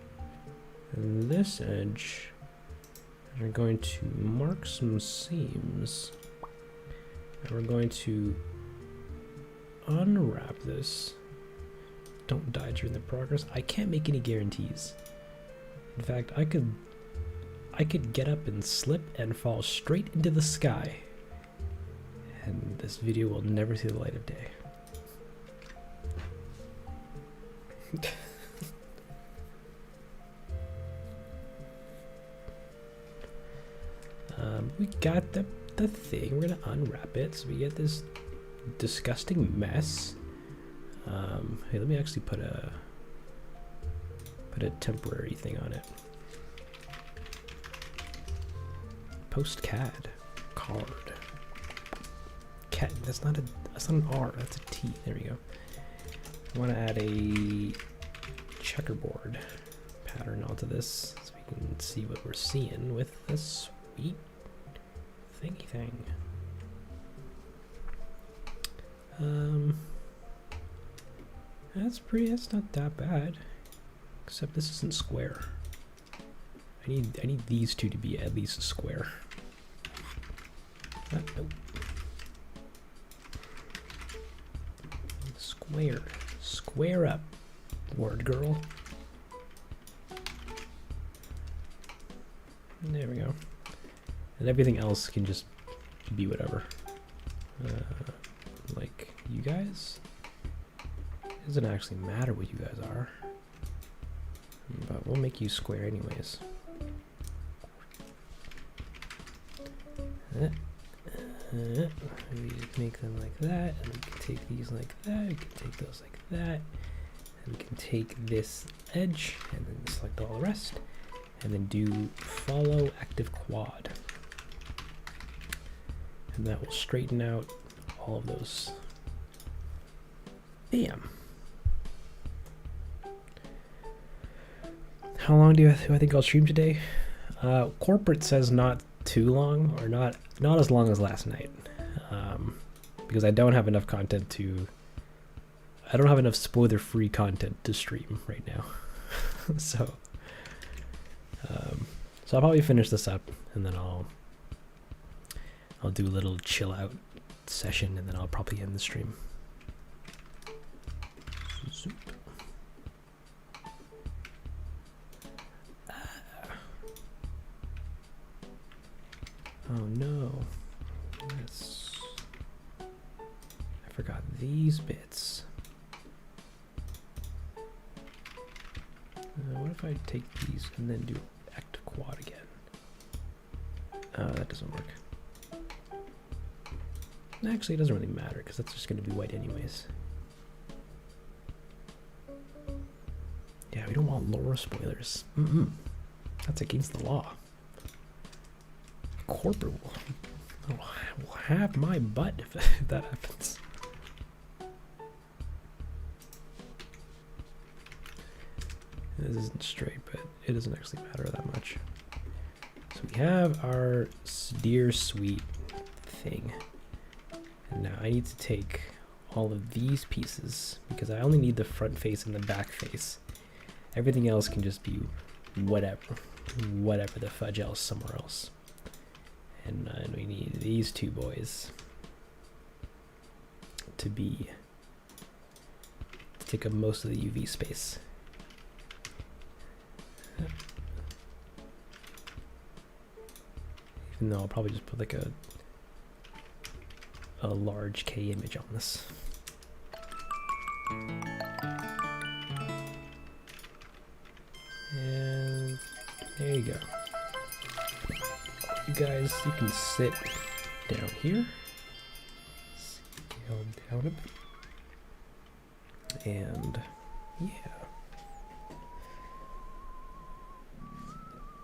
And this edge, we're going to mark some seams. And we're going to unwrap this. Don't die during the progress. I can't make any guarantees. In fact, I could get up and slip and fall straight into the sky. And this video will never see the light of day. We got the thing. We're gonna unwrap it, so we get this disgusting mess. Hey, let me actually put a temporary thing on it. Postcard card. Cat. That's not an R. That's a T. There we go. I want to add a checkerboard pattern onto this so we can see what we're seeing with this sweet thingy thing. That's not that bad. Except this isn't square. I need these two to be at least square. Nope. Square. Square up, word girl. There we go. And everything else can just be whatever. Like you guys? It doesn't actually matter what you guys are. But we'll make you square anyways. We just make them like that, and we can take these like that, we can take those like that, and we can take this edge, and then select all the rest, and then do follow active quad. And that will straighten out all of those. Bam! How long do I think I'll stream today? Corporate says not too long, or not as long as last night, because I don't have enough content to. I don't have enough spoiler-free content to stream right now, so I'll probably finish this up, and then I'll do a little chill out session, and then I'll probably end the stream. Zoop. Oh no, I forgot these bits. What if I take these and then do active quad again? That doesn't work. Actually, it doesn't really matter because that's just going to be white anyways. Yeah, we don't want lore spoilers. That's against the law. Corporate will have my butt if that happens. This isn't straight, but it doesn't actually matter that much. So we have our dear sweet thing. And now I need to take all of these pieces because I only need the front face and the back face. Everything else can just be whatever the fudge else somewhere else. And we need these two boys to take up most of the UV space. Even though I'll probably just put like a large K image on this. And there you go. You guys, you can sit down here. Scale down a bit. And yeah.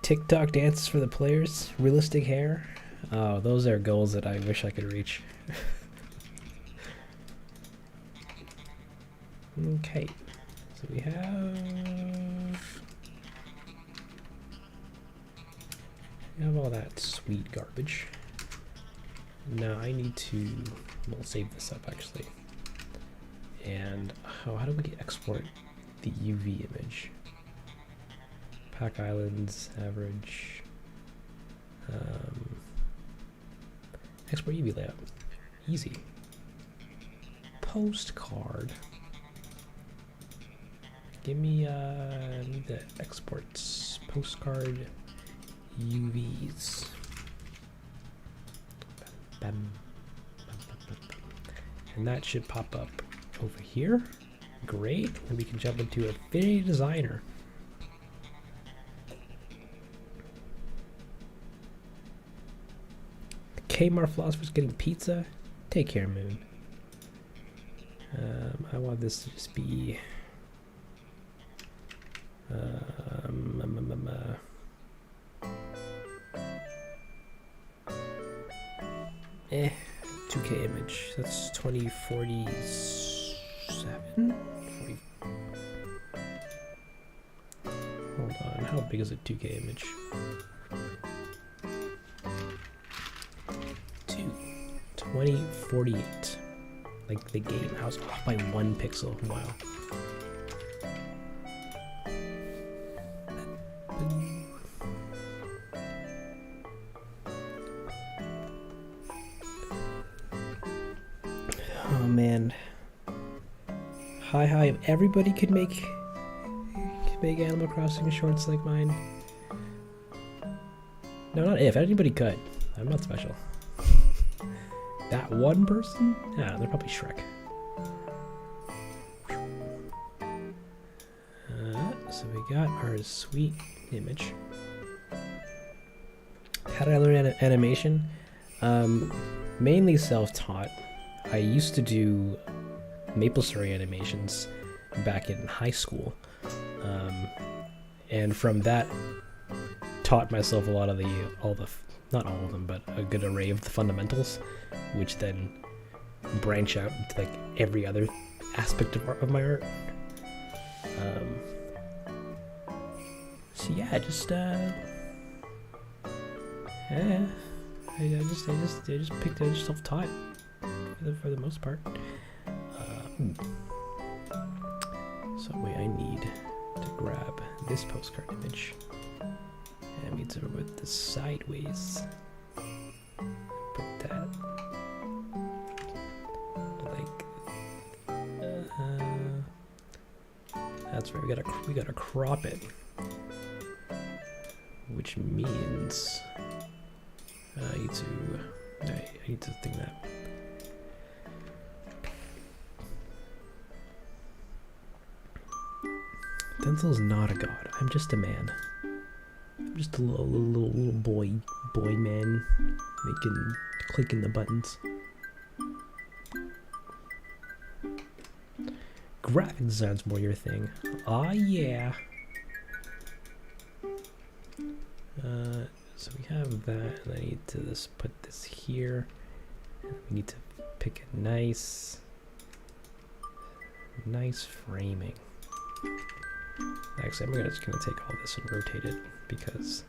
TikTok dances for the players. Realistic hair. Oh, those are goals that I wish I could reach. Okay. So we have all that sweet garbage. Now I need to, we'll save this up actually. And how do we export the UV image? Pack Islands, average. Export UV layout. Easy. Postcard. Give me the exports. Postcard UVs. Bam. And that should pop up over here. Great. And we can jump into Affinity Designer. Kmart Philosopher's getting pizza. Take care, Moon. I want this to just be 2K image. That's 2047. Hold on. How big is a 2K image? 2048. Like the game. I was off by 1 pixel. Wow. Oh man. Hi, if everybody could make Animal Crossing shorts like mine. No, not if. Anybody could. I'm not special. That one person? Yeah, they're probably Shrek. So we got our sweet image. How did I learn animation? Mainly self-taught. I used to do Maple Story animations back in high school. And from that, taught myself a lot of not all of them, but a good array of the fundamentals, which then branch out into like every other aspect of my art. So yeah, I just picked it self-taught for the most part. So wait, I need to grab this postcard image. And we do it with the sideways. Put that like that's right. We gotta crop it, which means I need to think that. Denzel's not a god. I'm just a man. I'm just a little boy man, clicking the buttons. Graphic design's more your thing. Ah yeah. So we have that, and I need to just put this here. We need to pick a nice framing. Actually, I'm just gonna take all this and rotate it because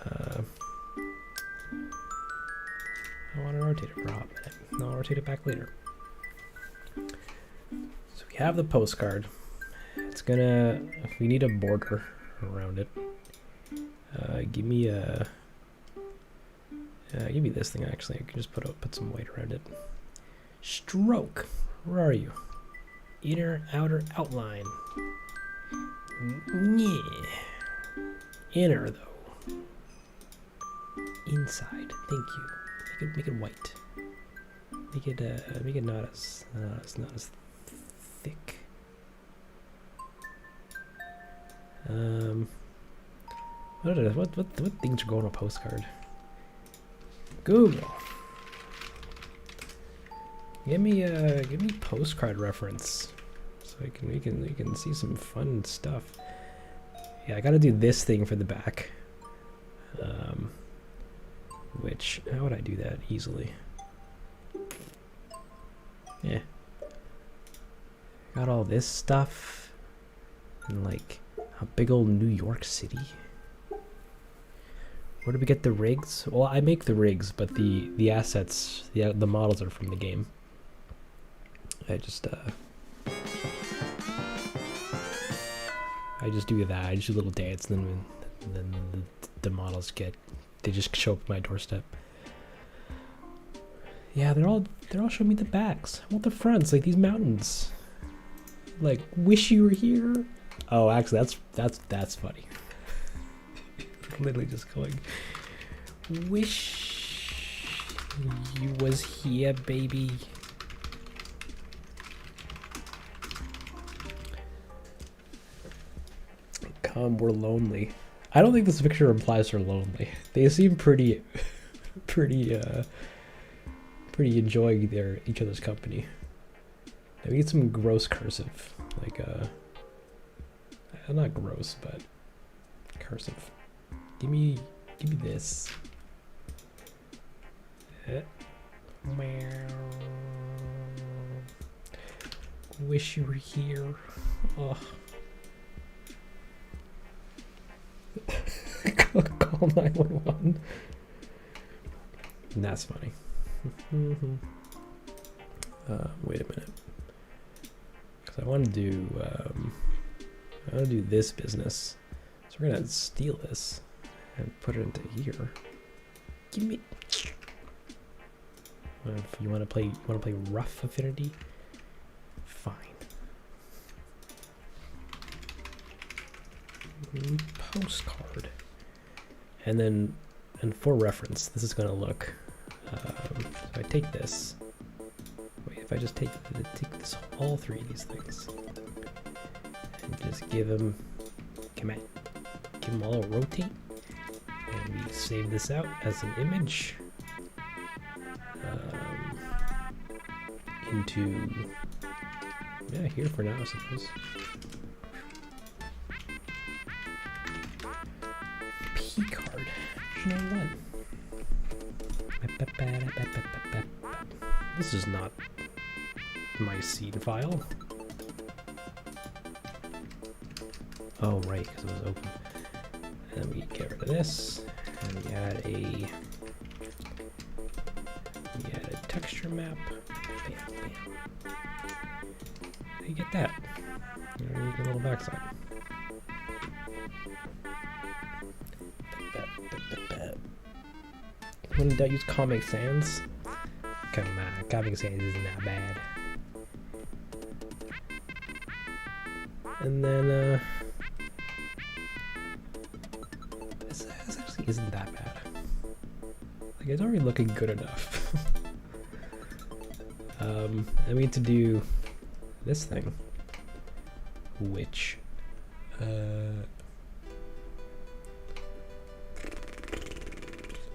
I want to rotate it for a hot minute. And I'll rotate it back later. So we have the postcard. It's gonna. We need a border around it. Give me this thing. Actually, I can just put some white around it. Stroke. Where are you? Inner, outer, outline. Yeah. Inner though. Inside. Thank you. Make it white. Make it not as thick. What things are going on a postcard? Google. Give me postcard reference, so we can see some fun stuff. Yeah, I gotta do this thing for the back. Which, how would I do that easily? Yeah. Got all this stuff, and like a big old New York City. Where do we get the rigs? Well, I make the rigs, but the assets, the models are from the game. I just I just do that. I just do a little dance, and then the models they just show up at my doorstep. Yeah, they're all showing me the backs. I want the fronts, like these mountains. Like, wish you were here. Oh, actually, that's funny. Literally just going, wish you was here, baby. Come, we're lonely. I don't think this picture implies they're lonely. They seem pretty enjoying each other's company. Now we need some gross cursive, like not gross, but cursive. Give me this. Wish you were here. Oh. Call 911. That's funny. Wait a minute. Because I want to do this business. So we're gonna steal this and put it into here. Give me. If you want to play rough affinity, fine. Postcard. And for reference, this is gonna look. So I take this. Wait, if I just take this, all three of these things, and just give them all a rotate, and we save this out as an image into here for now, I suppose. P card. You know what? This is not my seed file. Oh, right, because it was open. And then we get rid of this, and we add a texture map. Bam, bam. And you get that. You get a little backside. When in doubt, use Comic Sans. Come on, Comic Sans isn't that bad. And then, this actually isn't that bad. Like, it's already looking good enough. I need to do this thing, which,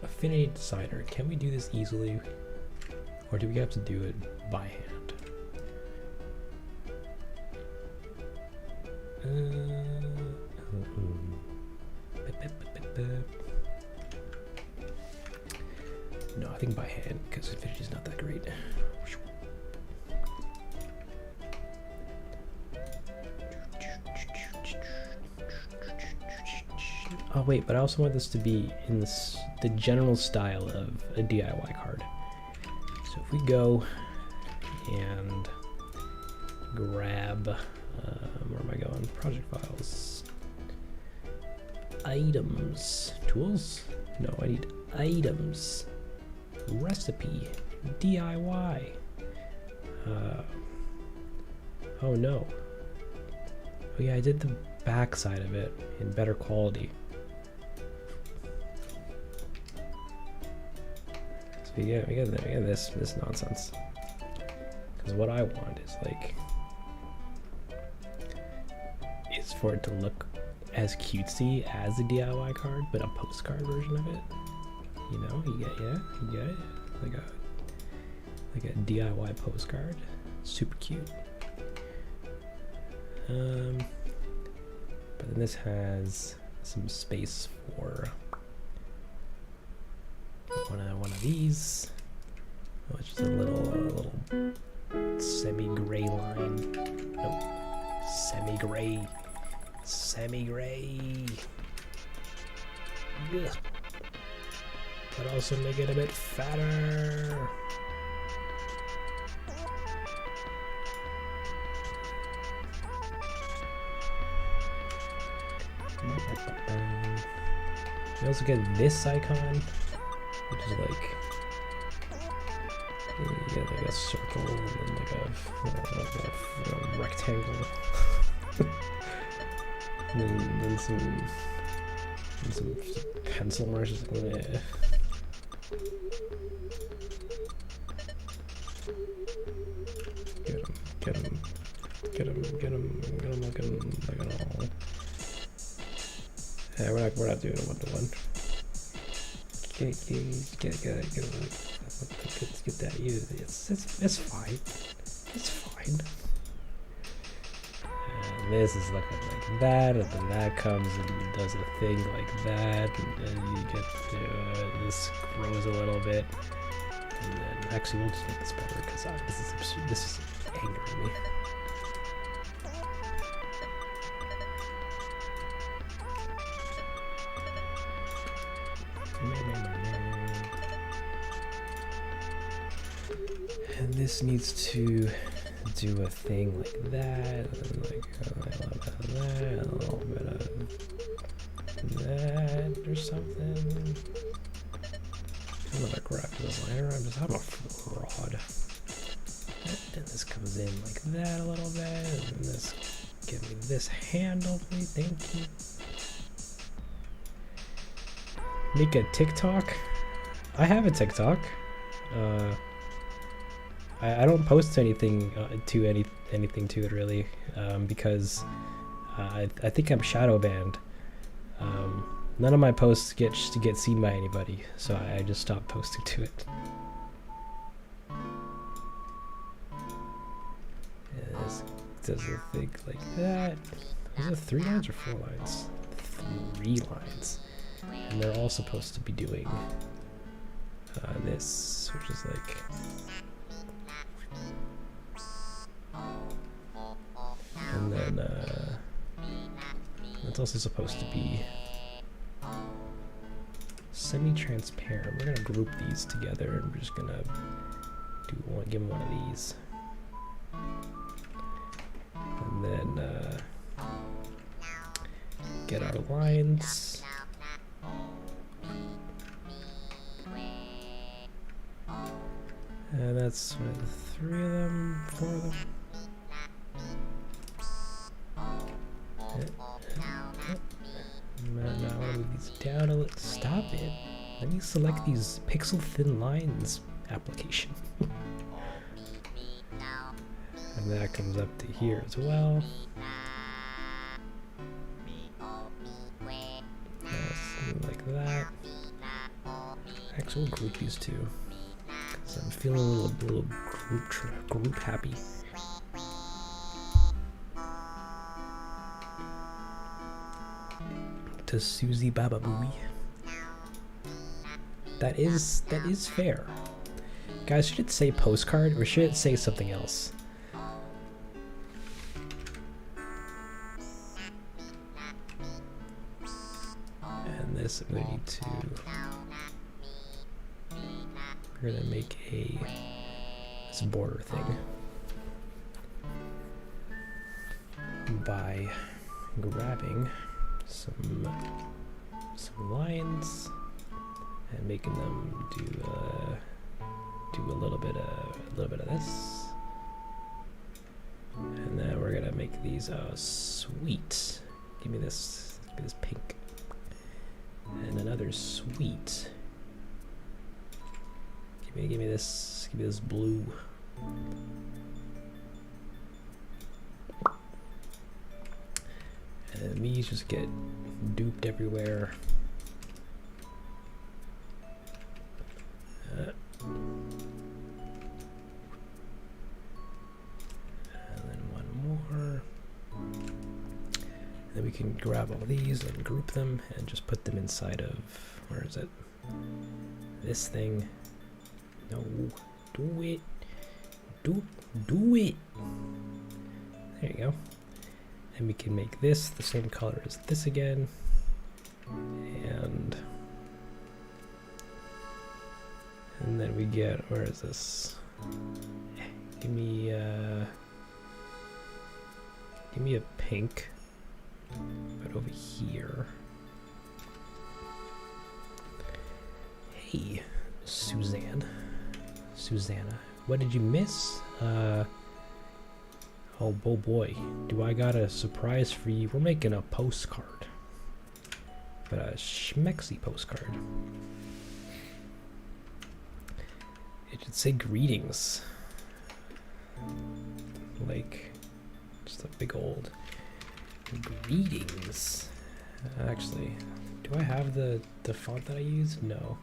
Affinity Designer. Can we do this easily, or do we have to do it by hand? No, I think by hand, because Affinity is not that great. Oh wait, but I also want this to be in the general style of a DIY card. So if we go and grab, where am I going? Project files, items, tools? No, I need items, recipe, DIY. Oh no. Oh yeah, I did the back side of it in better quality. So we get this nonsense. Because what I want is for it to look as cutesy as a DIY card, but a postcard version of it. You know, you get it, like a DIY postcard, super cute. But then this has some space for one of these, which is a little semi-gray line. Nope, semi-gray. Ugh. But also make it a bit fatter. We also get this icon, which is like, you get like a circle and then like a rectangle. and then some pencil marks. Just like, Get him. Yeah, we're not doing a 1-to-1. Let's get that. It's fine. It's fine. And this is looking like that, and then that comes and does a thing like that, and then you get to, this grows a little bit, and then actually we'll just make this better because this is angering me. And this needs to do a thing like that, and like a little bit of that, a little bit of that, or something. I'm not a graphic designer, I'm a fraud. And this comes in like that a little bit, and this, give me this handle, please, thank you. Make a TikTok? I have a TikTok. I don't post anything anything to it really, because I think I'm shadow banned. None of my posts get seen by anybody, so I just stopped posting to it. Yeah, this does a thing like that. Is it 3 lines or 4 lines? 3 lines. And they're all supposed to be doing this, which is like, and then it's also supposed to be semi-transparent. We're gonna group these together, and we're just gonna give them one of these, and then get our lines. And that's 3 of them, 4 of them. Now I want to move these down a little. Stop it. Let me select these pixel thin lines application. And that comes up to here as well. Something like that. Actually, we'll group these two. Because I'm feeling a little group happy. To Susie Baba Booey. That is fair. Guys, should it say postcard or should it say something else? And this I'm gonna need to, we're gonna make this border thing by grabbing some lines and making them do a little bit of this, and then we're gonna make these sweet. Give me this pink, and another sweet. Give me this blue. And these just get duped everywhere. And then one more. Then we can grab all these and group them and just put them inside of, where is it? This thing. No, do it. Do it. There you go. And we can make this the same color as this again. And then we get, where is this? Give me a pink, but over here. Susanna, what did you miss? Oh boy, do I got a surprise for you. We're making a postcard, but a schmexy postcard. It should say greetings, like just a big old greetings. Actually, do I have the font that I use? No,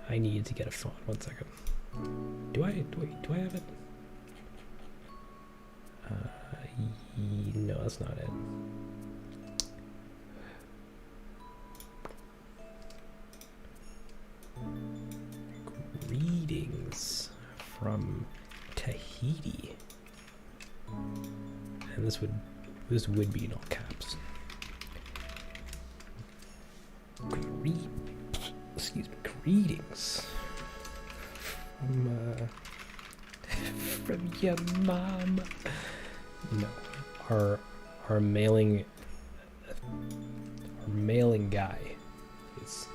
I need to get a font. 1 second. Do I have it? No, that's not it. Greetings from Tahiti, and this would be in all caps. Greetings from your mom. No, our mailing guy is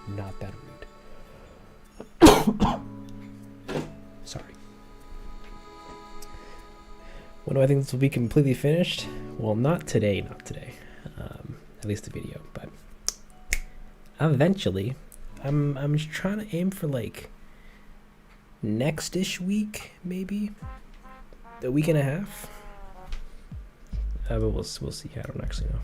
not that rude. Sorry. When do I think this will be completely finished? Well, not today. At least the video, but eventually. I'm just trying to aim for like next-ish week, maybe a week and a half. But we'll see. I don't actually know.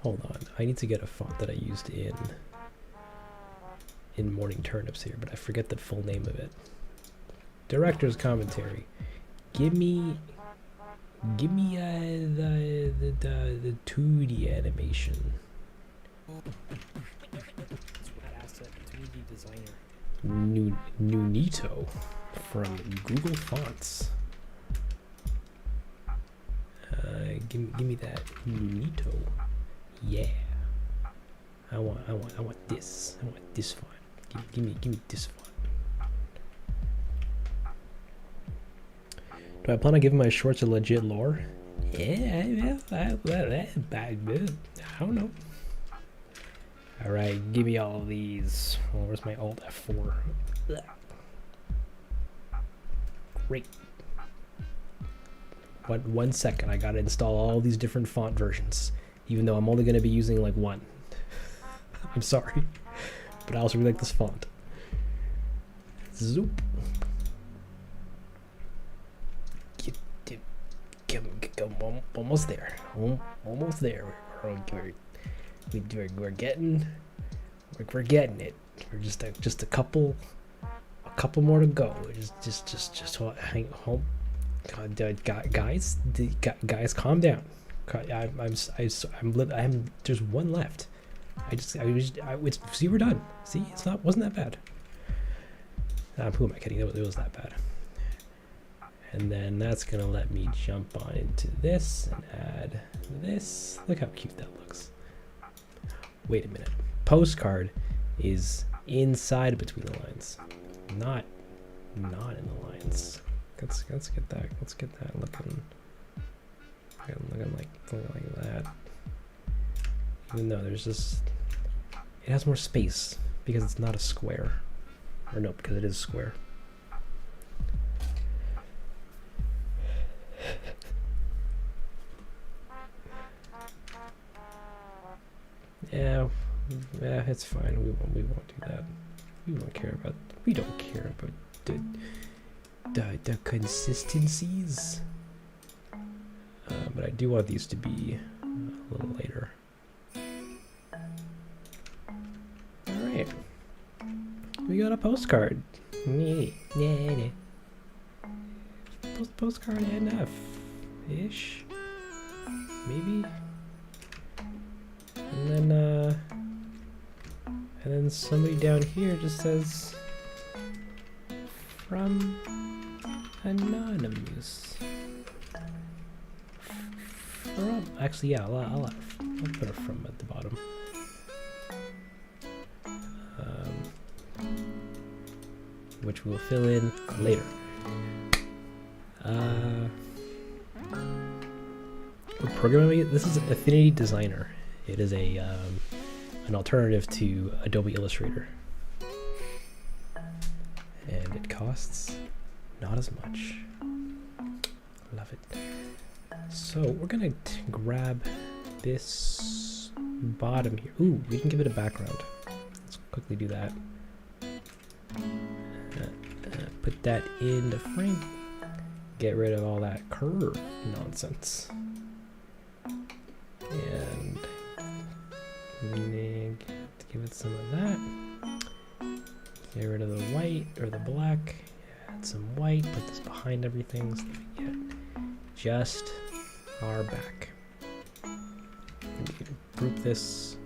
Hold on. I need to get a font that I used in Morning Turnips here, but I forget the full name of it. Director's commentary. Give me the 2D animation. Asset 2D designer. Nunito from Google Fonts. Give me that Nunito. Yeah. I want this. I want this font. Give me this font. Do I plan on giving my shorts a legit lore? Yeah, I don't know. Alright, give me all of these. Oh, where's my Alt F4? Great. 1 second, I gotta install all these different font versions, even though I'm only gonna be using like one. I'm sorry, but I also really like this font. Zoop. Almost there. Almost there. We're getting it. We're just a couple more to go. Just hang home. Guys, calm down. I'm there's one left. See, we're done. See, wasn't that bad. Who am I kidding? It was that bad. And then that's gonna let me jump on into this and add this. Look how cute that looks. Wait a minute. Postcard is inside between the lines, not in the lines. Let's get that. Let's get that looking like that. Even though there's just, it has more space because it's not a square, or no, because it is square. Yeah, it's fine. We won't do that. We don't care about the consistencies. But I do want these to be a little later. All right, we got a postcard. Postcard NF-ish, maybe. And then somebody down here just says from Anonymous. Actually, yeah, I'll put a from at the bottom. Which we'll fill in later. We're programming. This is Affinity Designer. It is a an alternative to Adobe Illustrator. And it costs not as much. Love it. So we're gonna grab this bottom here. Ooh, we can give it a background. Let's quickly do that. Put that in the frame. Get rid of all that curve nonsense. And give it some of that. Get rid of the white or the black. Add some white. Put this behind everything so we get just our back. We can group this,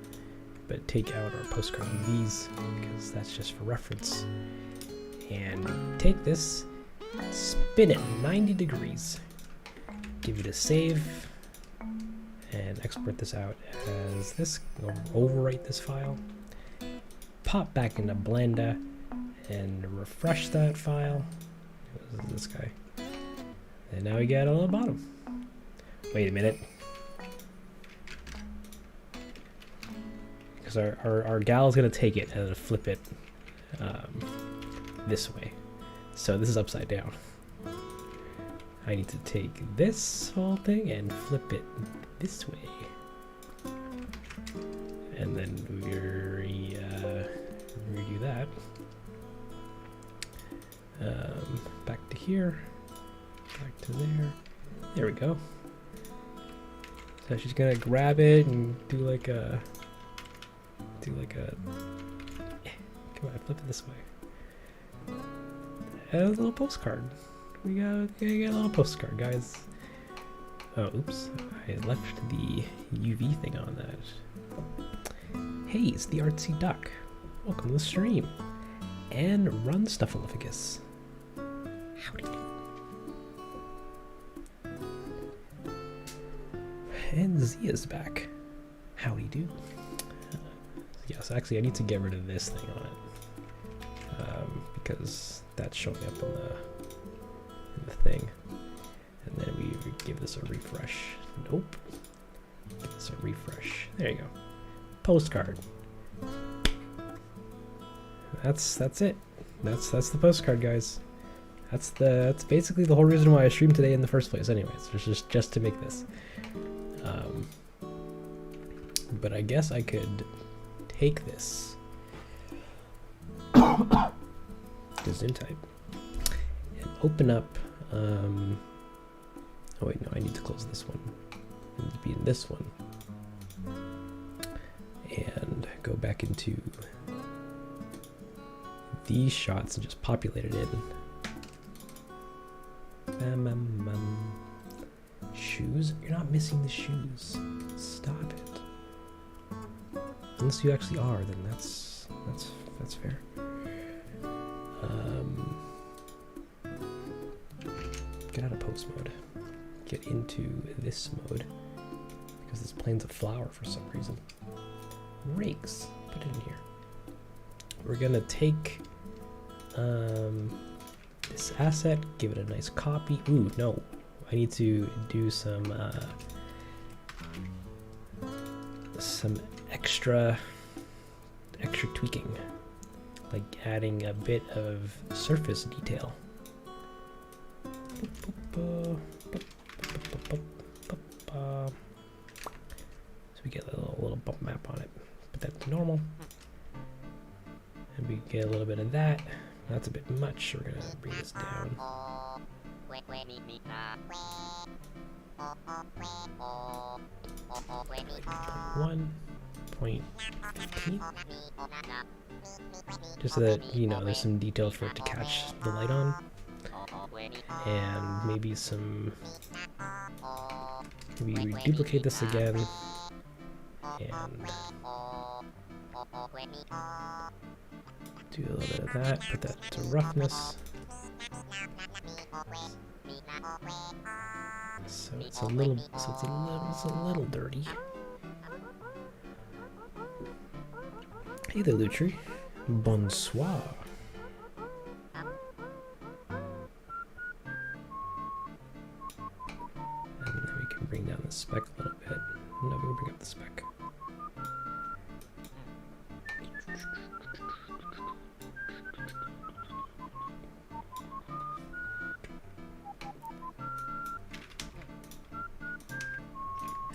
but take out our postcard UVs because that's just for reference. And take this, spin it 90 degrees, give it a save, and export this out as this. Overwrite this file, pop back into Blender, and refresh that file. This is this guy. And now we got a little bottom. Wait a minute. Because our gal is going to take it and flip it this way. So this is upside down. I need to take this whole thing and flip it this way. And then redo that. Back to here. Back to there. There we go. So she's gonna grab it and do like a come on, flip it this way. And a little postcard. We got a little postcard, guys. Oh, oops. I left the UV thing on that. Hey, it's the Artsy Duck. Welcome to the stream. And Run Stuffalifficus. Howdy do. And Zia's back. Howdy do. Yes, actually I need to get rid of this thing on it. Because that's showing up in the thing. And then we give this a refresh. Nope. Give this a refresh. There you go. Postcard. That's it. That's the postcard, guys. That's basically the whole reason why I streamed today in the first place. Anyways, just to make this. But I guess I could take this to Zoom type and open up. Oh wait, no, I need to close this one. I need to be in this one and go back into these shots and just populate it in. Shoes? You're not missing the shoes. Stop it. Unless you actually are, then that's fair. Get out of post mode. Get into this mode because this plane's a flower for some reason. Rakes. Put it in here. We're gonna take this asset, give it a nice copy. Ooh, no. I need to do some extra tweaking, like adding a bit of surface detail. So we get a little bump map on it. Put that to normal, and we get a little bit of that. That's a bit much. We're gonna bring this down. 1.15, just so that there's some detail for it to catch the light on, and maybe we duplicate this again and do a little bit of that. Put that to roughness. So it's a little dirty. Hey there, Lutri. Bonsoir. And then we can bring down the spec a little bit. No, we can bring up the spec.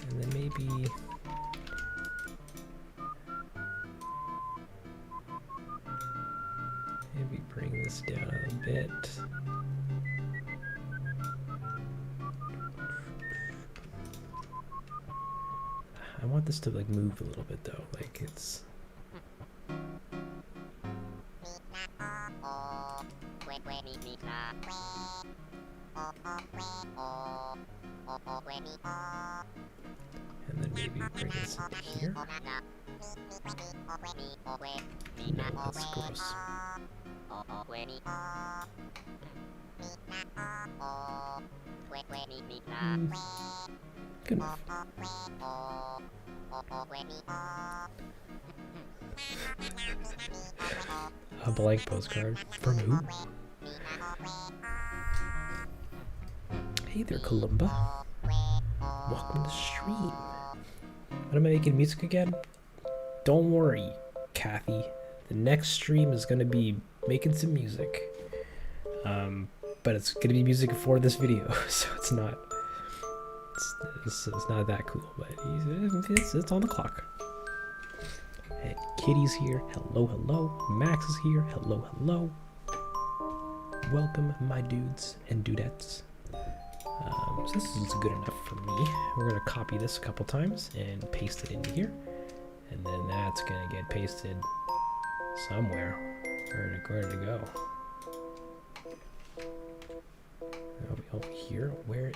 And then maybe bring this down a little bit. I want this to like move a little bit though, like it's. And then maybe bring this in here. No, that's gross. Good enough. A blank postcard from who? Hey there, Columba. Welcome to the stream. What, am I making music again? Don't worry, Kathy. The next stream is gonna be making some music. But it's gonna be music for this video, so it's not that cool, but it's on the clock. Hey, Kitty's here. Hello, hello. Max is here. Hello, hello. Welcome, my dudes and dudettes. So this is good enough for me. We're gonna copy this a couple times and paste it into here, and then that's gonna get pasted somewhere. Where to go? Oh, here. Where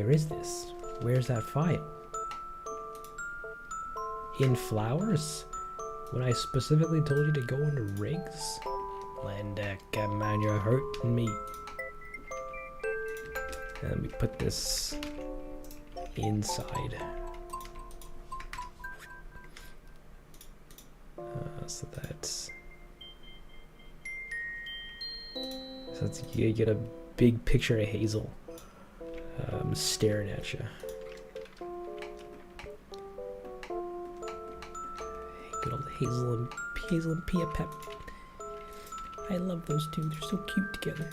is this? Where's that file? In flowers? When I specifically told you to go into rigs? Linda, come on, you're hurting me. And let me put this inside. So that's you get a big picture of Hazel staring at you. Good old Hazel and Pia Pep. I love those two. They're so cute together.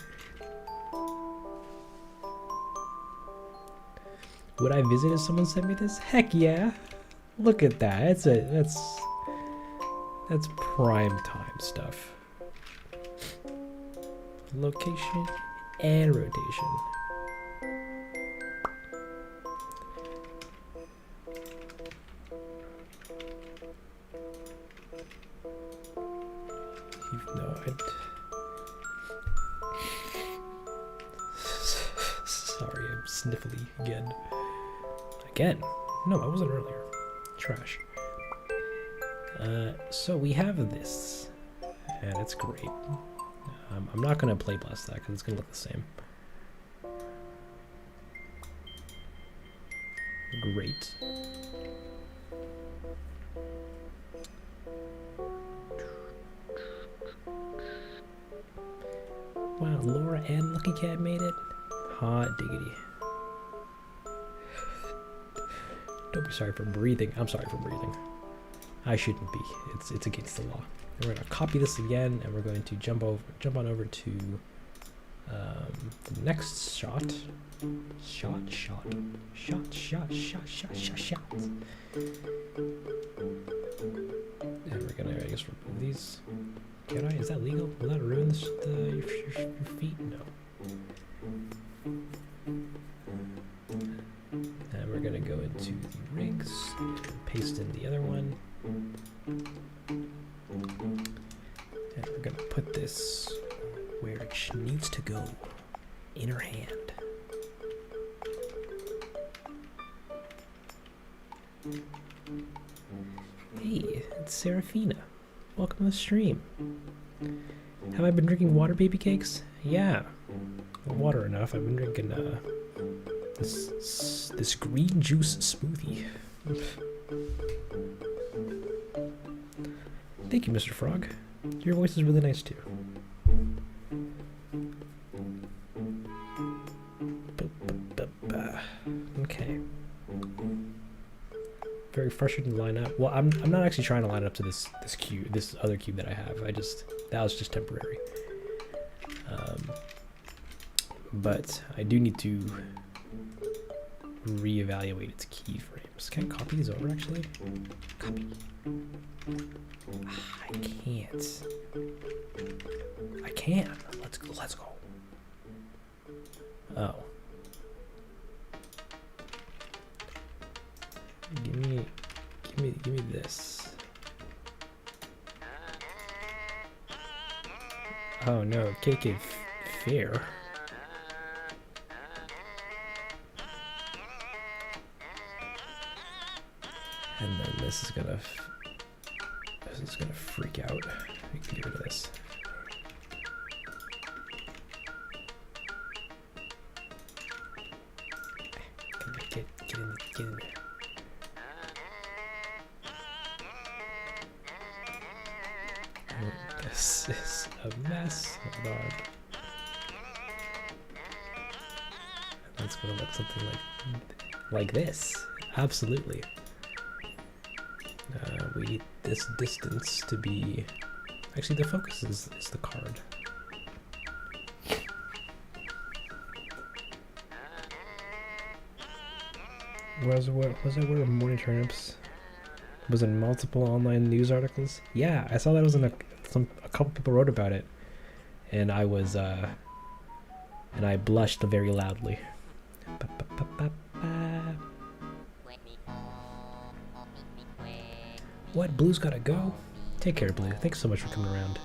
Would I visit if someone sent me this? Heck yeah! Look at that. That's prime time stuff. Location and rotation. Sorry, I'm sniffly again. Again? No, I wasn't earlier. Trash. So we have this, and it's great. I'm not gonna play blast that because it's gonna look the same. Great. Wow, Laura and Lucky Cat made it. Hot diggity. Don't be sorry for breathing. I'm sorry for breathing. I shouldn't be. It's against the law. We're gonna copy this again, and we're going to jump on over to the next shot. Shot. And we're gonna, I guess, remove these. Can I? Is that legal? Will that ruin your feet? No. And we're gonna go into the rigs and paste in the other one. And we're gonna put this where it needs to go, in her hand. Hey, it's Serafina. Welcome to the stream. Have I been drinking water, baby cakes? Yeah, water enough. I've been drinking this green juice smoothie. Thank you, Mr. Frog. Your voice is really nice too. Okay. very frustrating to line up. Well, I'm not actually trying to line up to this other cube that I have. That was just temporary. But I do need to reevaluate its keyframes. Can I copy these over actually? Copy. I can't. I can. Let's go. Let's go. Oh. Give me this. Oh no, KK fair. And then this is gonna freak out. We can get rid of this. Get in there. This is a mess. Hold on. That's gonna look something like this. Absolutely. We need this distance to be. Actually, the focus is the card. Was that word morning turnips? Was in multiple online news articles. Yeah, I saw that was in a couple people wrote about it, and I was and I blushed very loudly. What? Blue's gotta go? Take care, Blue. Thanks so much for coming around.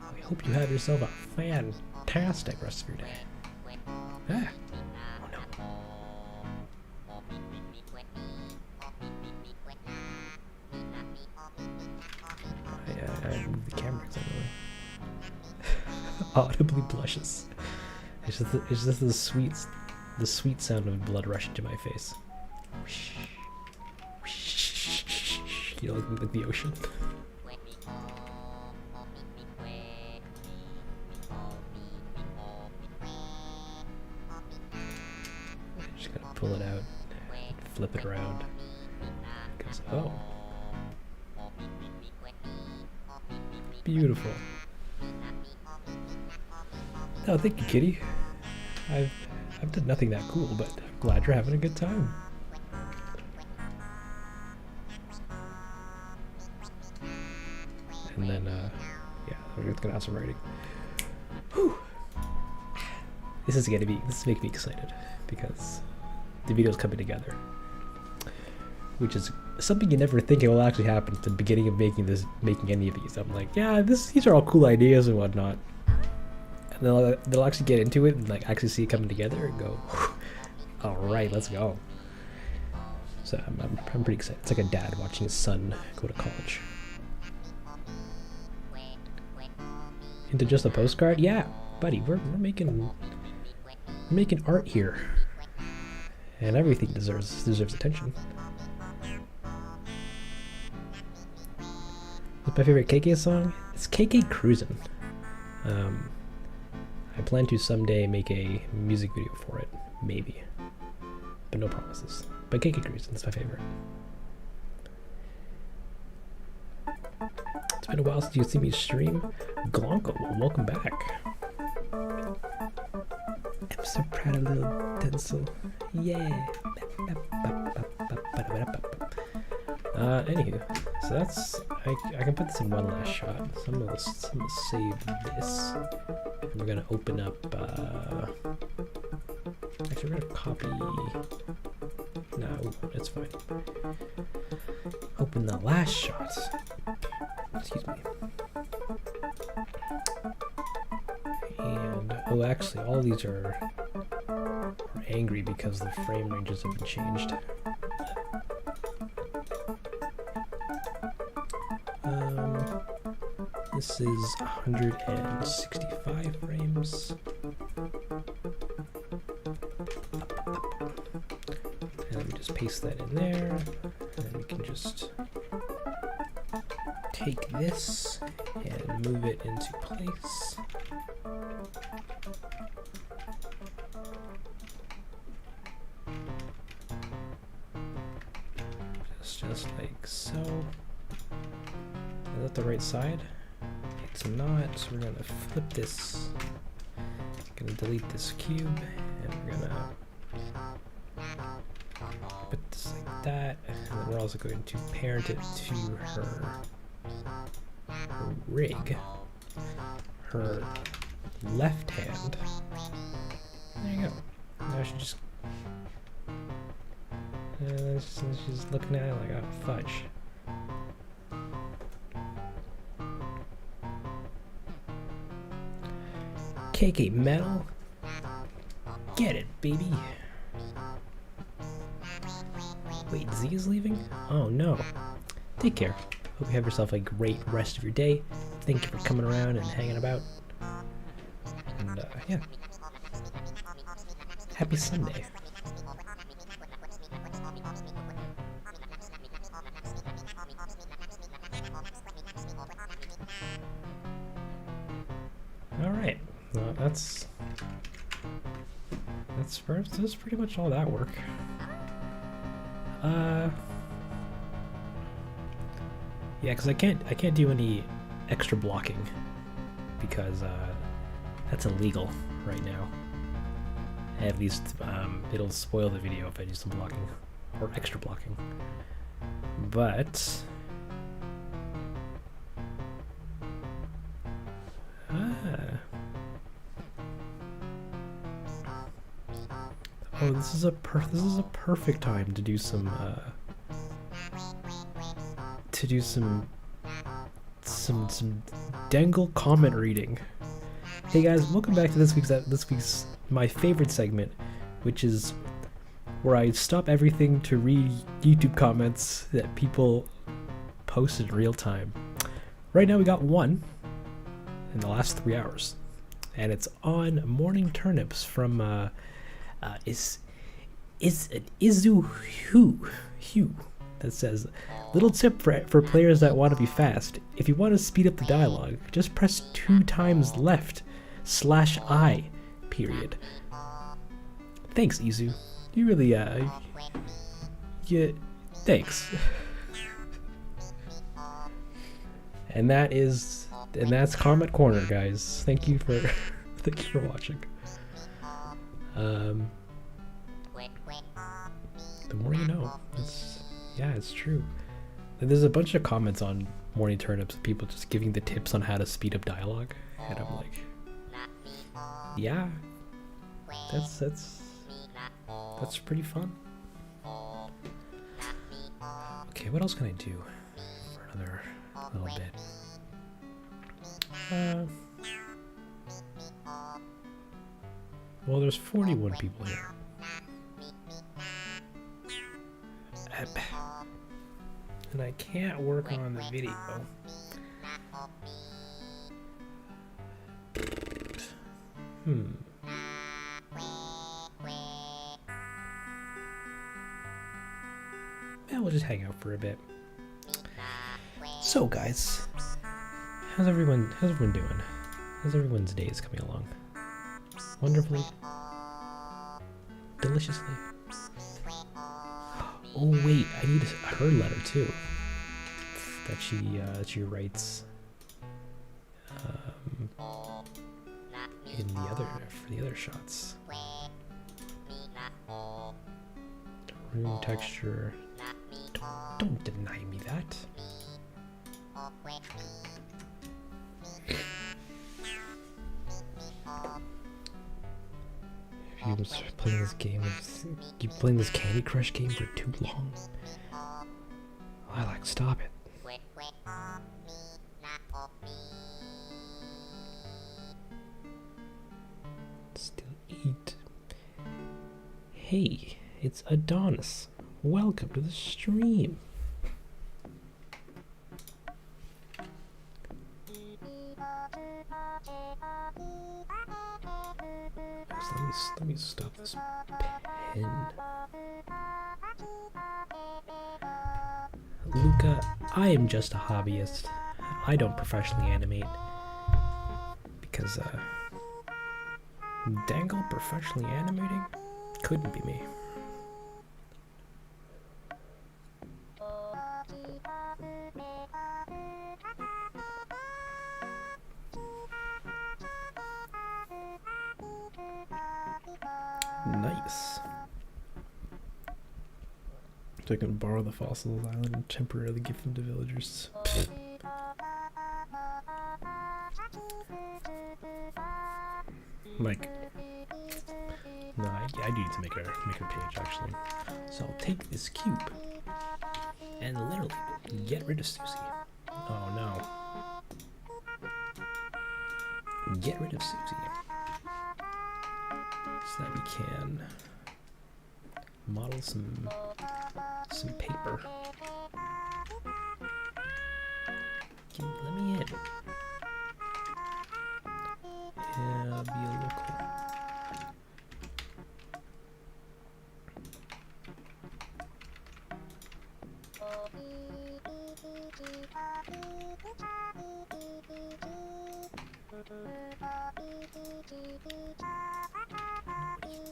I hope you have yourself a fantastic rest of your day. Ah. Oh no. I moved the camera exactly. Audibly blushes. It's just the sweet sound of blood rushing to my face. You know, like the ocean. Just gotta pull it out, flip it around. Because, oh, beautiful. Oh, thank you, kitty. I've done nothing that cool, but I'm glad you're having a good time. And then, yeah, we're just gonna have some writing. Whew. This is making me excited because the video's coming together, which is something you never think it will actually happen at the beginning of making any of these. I'm like, yeah, these are all cool ideas and whatnot, and they'll actually get into it and like actually see it coming together and go, all right, let's go. So I'm pretty excited. It's like a dad watching his son go to college. Into just a postcard? Yeah, buddy, we're making art here, and everything deserves attention. What's my favorite KK song? It's KK Cruisin'. I plan to someday make a music video for it, maybe, but no promises. But KK Cruisin' is my favorite. It's been a while since you've seen me stream. Glonko, well, welcome back. I'm so proud of little Denzel. Yeah. Anywho, so that's I can put this in one last shot. So I'm gonna save this. And we're gonna open up. Actually, we're gonna copy. No, it's fine. Open the last shot. Excuse me. And oh, actually, all these are angry because the frame ranges have been changed. This is 165 frames. And we just paste that in there, and we can just take this and move it into place. this just like so. Is that the right side? It's not, so we're gonna flip this. Gonna delete this cube, and we're gonna put this like that, and then we're also going to parent it to her rig, her left hand. There you go. Now she just, she's looking at it like, oh fudge. KK Metal, get it, baby. Wait, Z is leaving? Oh no. Take care. Hope you have yourself a great rest of your day. Thank you for coming around and hanging about. And yeah. Happy Sunday. Alright. Well, that's pretty much all that work. Yeah, because I can't do any extra blocking because that's illegal right now. At least it'll spoil the video if I do some blocking or extra blocking. But oh, this is a perfect time to do some dangle comment reading. Hey guys, welcome back to this week's my favorite segment, which is where I stop everything to read YouTube comments that people post in real time. Right now we got one in the last 3 hours, and it's on morning turnips from is Izu Hugh that says, little tip for players that want to be fast. If you want to speed up the dialogue, just press 2 times left /I period. Thanks, Izu. You really thanks. And that's Comment Corner, guys. Thank you for watching. The more you know. It's true. And there's a bunch of comments on Morning Turnips of people just giving the tips on how to speed up dialogue, and I'm like, yeah, that's pretty fun. Okay, what else can I do for another little bit? Well, there's 41 people here. And I can't work on the video. Yeah, we'll just hang out for a bit. So guys, how's everyone doing? How's everyone's days coming along? Wonderfully? Deliciously? Oh wait, I need her letter too. That she writes in for the other shots. Room texture. Don't deny me that. If you've been playing this game, keep playing this Candy Crush game for too long, Lilac, stop it. Still eat. Hey, it's Adonis. Welcome to the stream. Let me stop this pen. Luca, I am just a hobbyist. I don't professionally animate. Because, Dangle professionally animating? Couldn't be me. So Nice. So I can borrow the fossils island and temporarily give them to villagers. Pfft. Like, no, I do need to make a page actually. So I'll take this cube and literally get rid of Susie. Oh no. Get rid of Susie. So that we can model some paper. Let me in. Yeah, I'll be a local.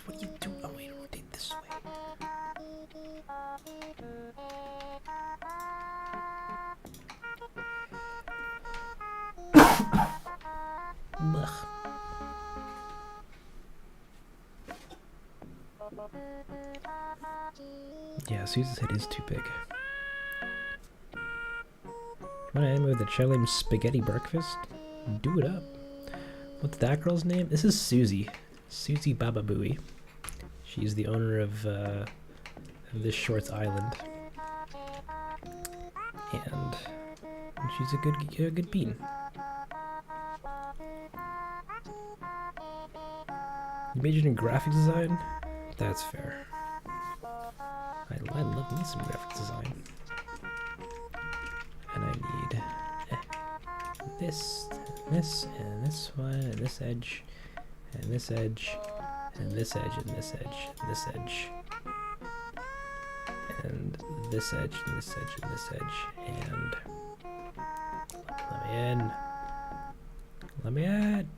What are you doing? Oh wait, rotate this way. Ugh. Yeah, Susie's head is too big. Want to end with a challenge spaghetti breakfast? Do it up. What's that girl's name? This is Susie. Susie Baba Booey. She's the owner of this Shorts Island. And she's a good bean. You majored in graphic design? That's fair. I love me some graphic design. And I need this, and this one, and this edge, and this edge, and this edge, and this edge, and this edge, and this edge, and this edge, and this edge, and let me in. Let me in.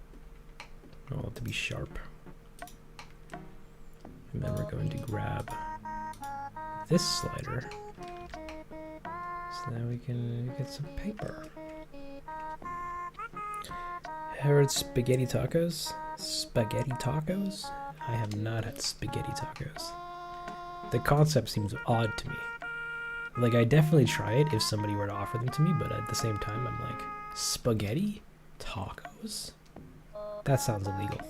I want it to be sharp. And then we're going to grab this slider so that we can get some paper. Heard spaghetti tacos? Spaghetti tacos? I have not had spaghetti tacos. The concept seems odd to me. Like, I definitely try it if somebody were to offer them to me, but at the same time, I'm like, spaghetti tacos? That sounds illegal.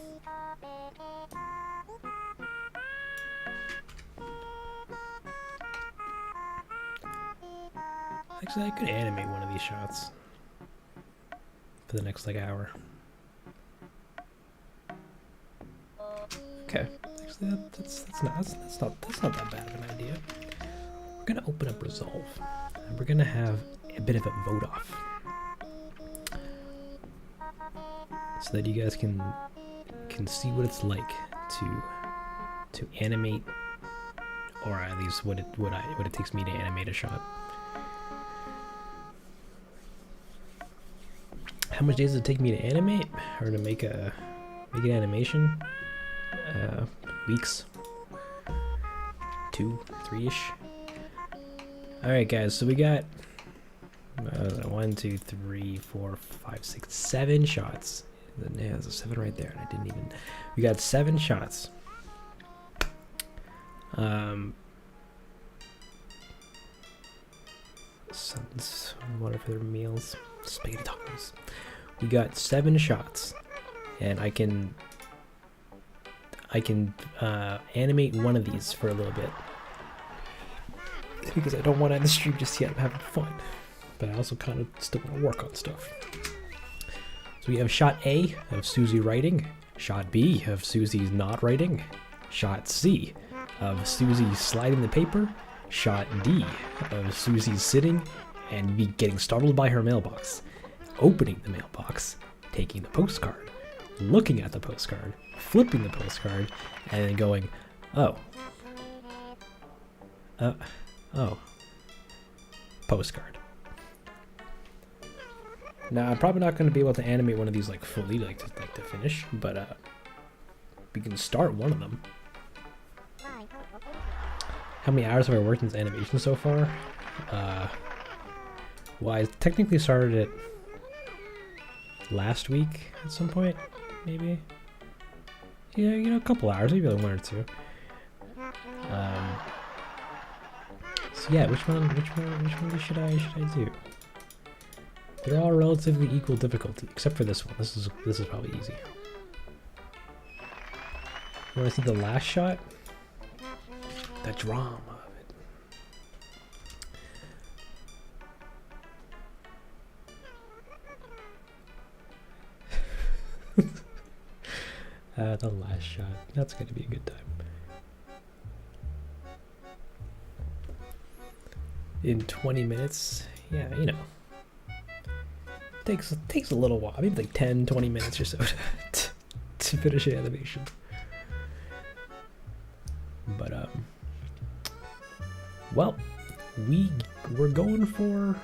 Actually, I could animate one of these shots for the next like hour. Okay, actually that's not that bad of an idea. We're gonna open up Resolve, and we're gonna have a bit of a vote off, so that you guys can see what it's like to animate, or at least what it takes me to animate a shot. How much days does it take me to animate or to make an animation? Weeks, 2, 3-ish. All right, guys. So we got 1, 2, 3, 4, 5, 6, 7 shots. Yeah, there's a 7 right there, and I didn't even. We got 7 shots. Sons, water for their meals, spaghetti tacos. We got 7 shots, and I can animate one of these for a little bit, because I don't want to end the stream just yet. I'm having fun, but I also kind of still want to work on stuff. So we have shot A of Susie writing, shot B of Susie's not writing, shot C of Susie sliding the paper, shot D of Susie sitting and be getting startled by her mailbox, opening the mailbox, taking the postcard, looking at the postcard, flipping the postcard, and then going, oh, postcard. Now, I'm probably not going to be able to animate one of these like fully, like to finish, but we can start one of them. How many hours have I worked in this animation so far? Well, I technically started it last week at some point, maybe. Yeah, you know, a couple hours, maybe like 1 or 2. So yeah, which one should I do? They're all relatively equal difficulty, except for this one. This is probably easy. You want to see the last shot? The drama of it. The last shot. That's going to be a good time. In 20 minutes, yeah, you know, takes a little while, maybe like 10-20 minutes or so to finish an animation. But well, we're going for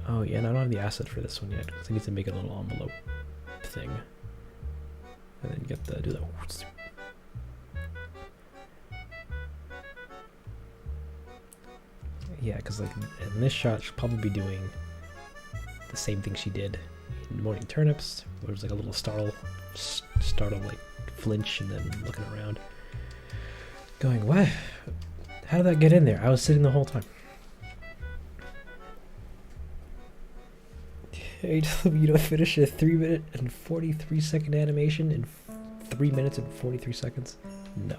oh yeah, and I don't have the asset for this one yet because I need to make a little envelope thing. And then get the do that. Yeah, because like in this shot, she'll probably be doing the same thing she did in Morning Turnips, where it was like a little startle like flinch, and then looking around, going, "What? How did that get in there? I was sitting the whole time." You don't finish a 3-minute and 43-second animation in 3 minutes and 43 seconds? No.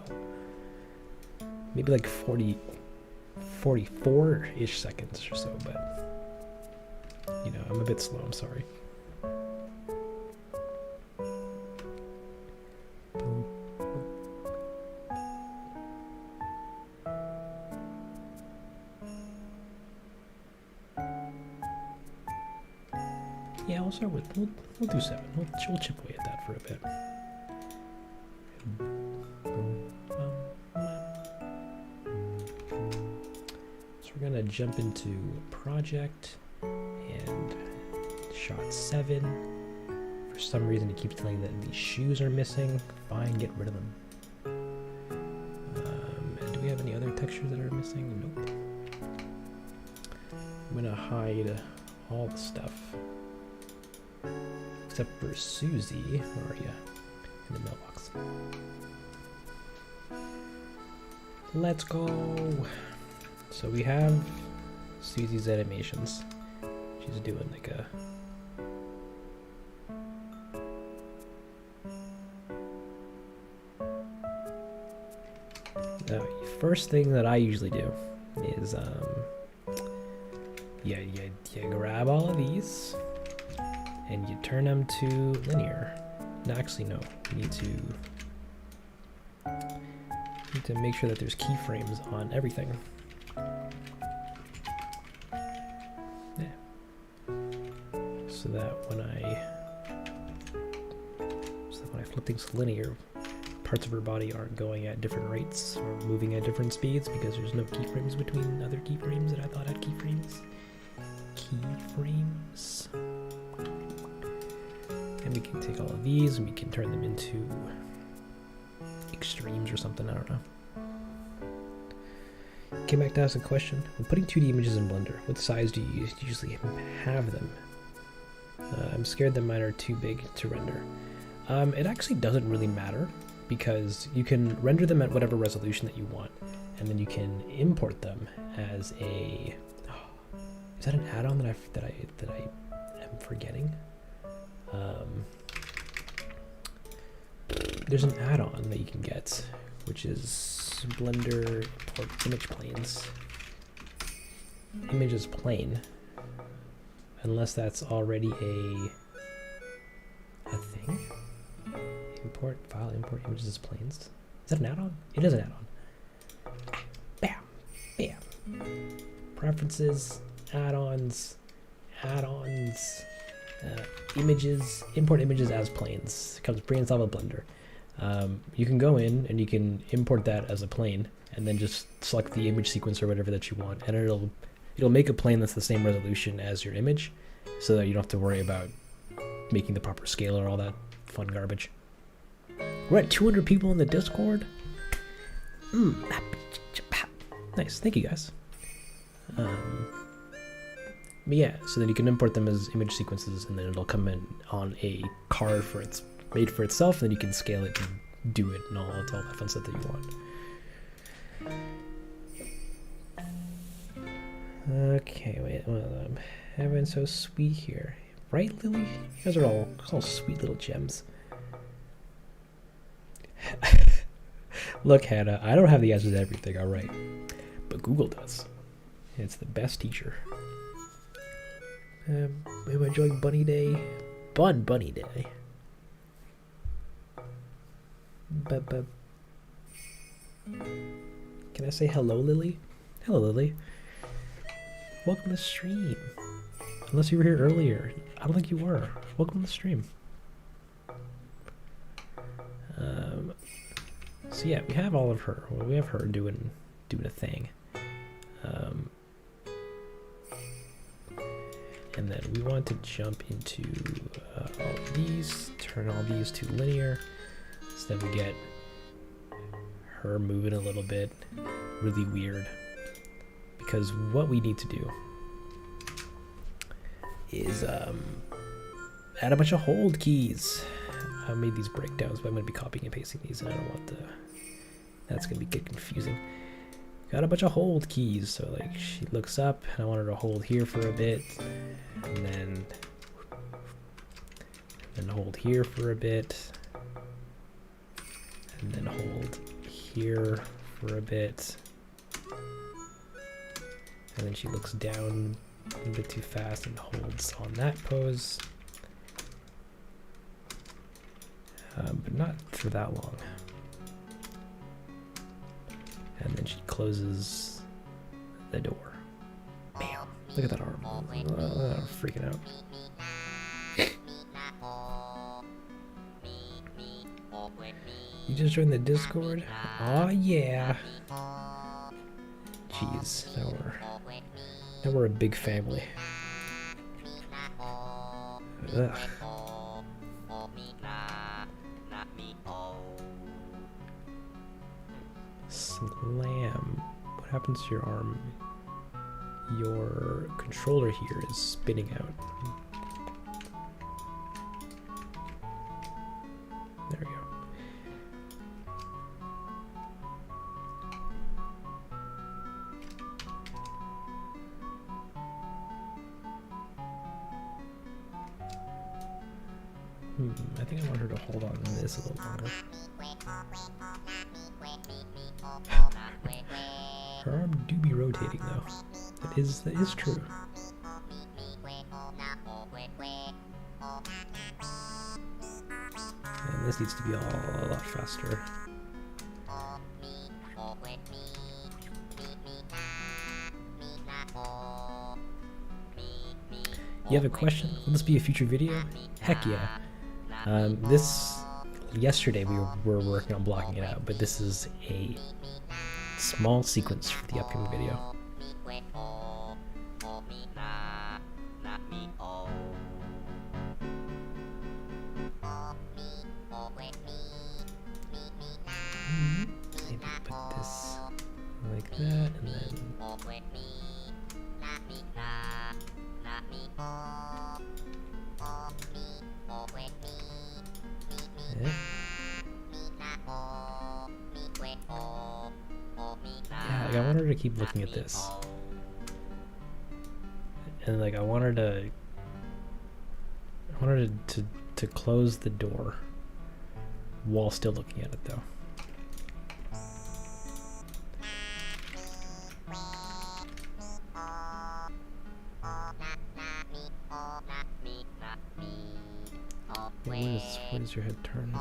Maybe like 44-ish seconds or so, but you know, I'm a bit slow, I'm sorry. Yeah, we'll start with, we'll do 7. We'll chip away at that for a bit. So we're gonna jump into project and shot 7. For some reason it keeps telling that these shoes are missing. Fine, get rid of them. And do we have any other textures that are missing? Nope. I'm gonna hide all the stuff. Except for Susie. Where are you? In the mailbox. Let's go! So we have Susie's animations. She's doing like a... Now, first thing that I usually do is, you grab all of these and you turn them to linear. No, actually, no. You need to make sure that there's keyframes on everything. Yeah. So that when I flip things to linear, parts of her body aren't going at different rates or moving at different speeds because there's no keyframes between other keyframes that I thought had keyframes. Keyframes. And we can take all of these and we can turn them into extremes or something, I don't know. Came back to ask a question. When putting 2D images in Blender, what size do you usually have them? I'm scared that mine are too big to render. It actually doesn't really matter because you can render them at whatever resolution that you want, and then you can import them as a... Oh, is that an add-on that I am forgetting? There's an add-on that you can get, which is Blender import image planes. Image is plain, unless that's already a thing. Import file, import images as planes. Is that an add-on? It is an add-on. Bam, bam. Preferences, add-ons, images, import images as planes. It comes pre-installed with Blender. You can go in and you can import that as a plane and then just select the image sequence or whatever that you want, and it'll make a plane that's the same resolution as your image so that you don't have to worry about making the proper scale or all that fun garbage. We're at 200 people in the Discord. Nice, thank you guys. But yeah, so then you can import them as image sequences, and then it'll come in on a card for it's made for itself, and then you can scale it and do it and all that fun stuff that you want. Okay, wait, well, I'm having so sweet here. Right, Lily? You guys are all sweet little gems. Look, Hannah, I don't have the answers to everything, alright. But Google does. It's the best teacher. Am I enjoying Bunny Day? Bunny Day. Can I say hello, Lily? Hello, Lily. Welcome to the stream. Unless you were here earlier. I don't think you were. Welcome to the stream. So yeah, we have all of her. Well, we have her doing a thing. And then we want to jump into all of these, turn all these to linear, so that we get her moving a little bit, really weird. Because what we need to do is add a bunch of hold keys. I made these breakdowns, but I'm going to be copying and pasting these, and I don't want that's going to get confusing. Got a bunch of hold keys, so like she looks up, and I want her to hold here for a bit, and then hold here for a bit, and then hold here for a bit, and then she looks down a bit too fast and holds on that pose, but not for that long. And then she closes the door. Bam! Look at that arm. I'm freaking out. You just joined the Discord? Aw, yeah. Jeez, now we're a big family. Ugh. Slam. What happens to your arm? Your controller here is spinning out. There we go. I think I want her to hold on to this a little longer. Her arm do be rotating though. That is true. And this needs to be a lot faster. You have a question? Will this be a future video? Heck yeah. Yesterday we were working on blocking it out, but this is a small sequence for the upcoming video. Maybe put this like that, and then yeah, like I want her to keep looking at this, and like I want her to close the door while still looking at it though. Where is your head turned?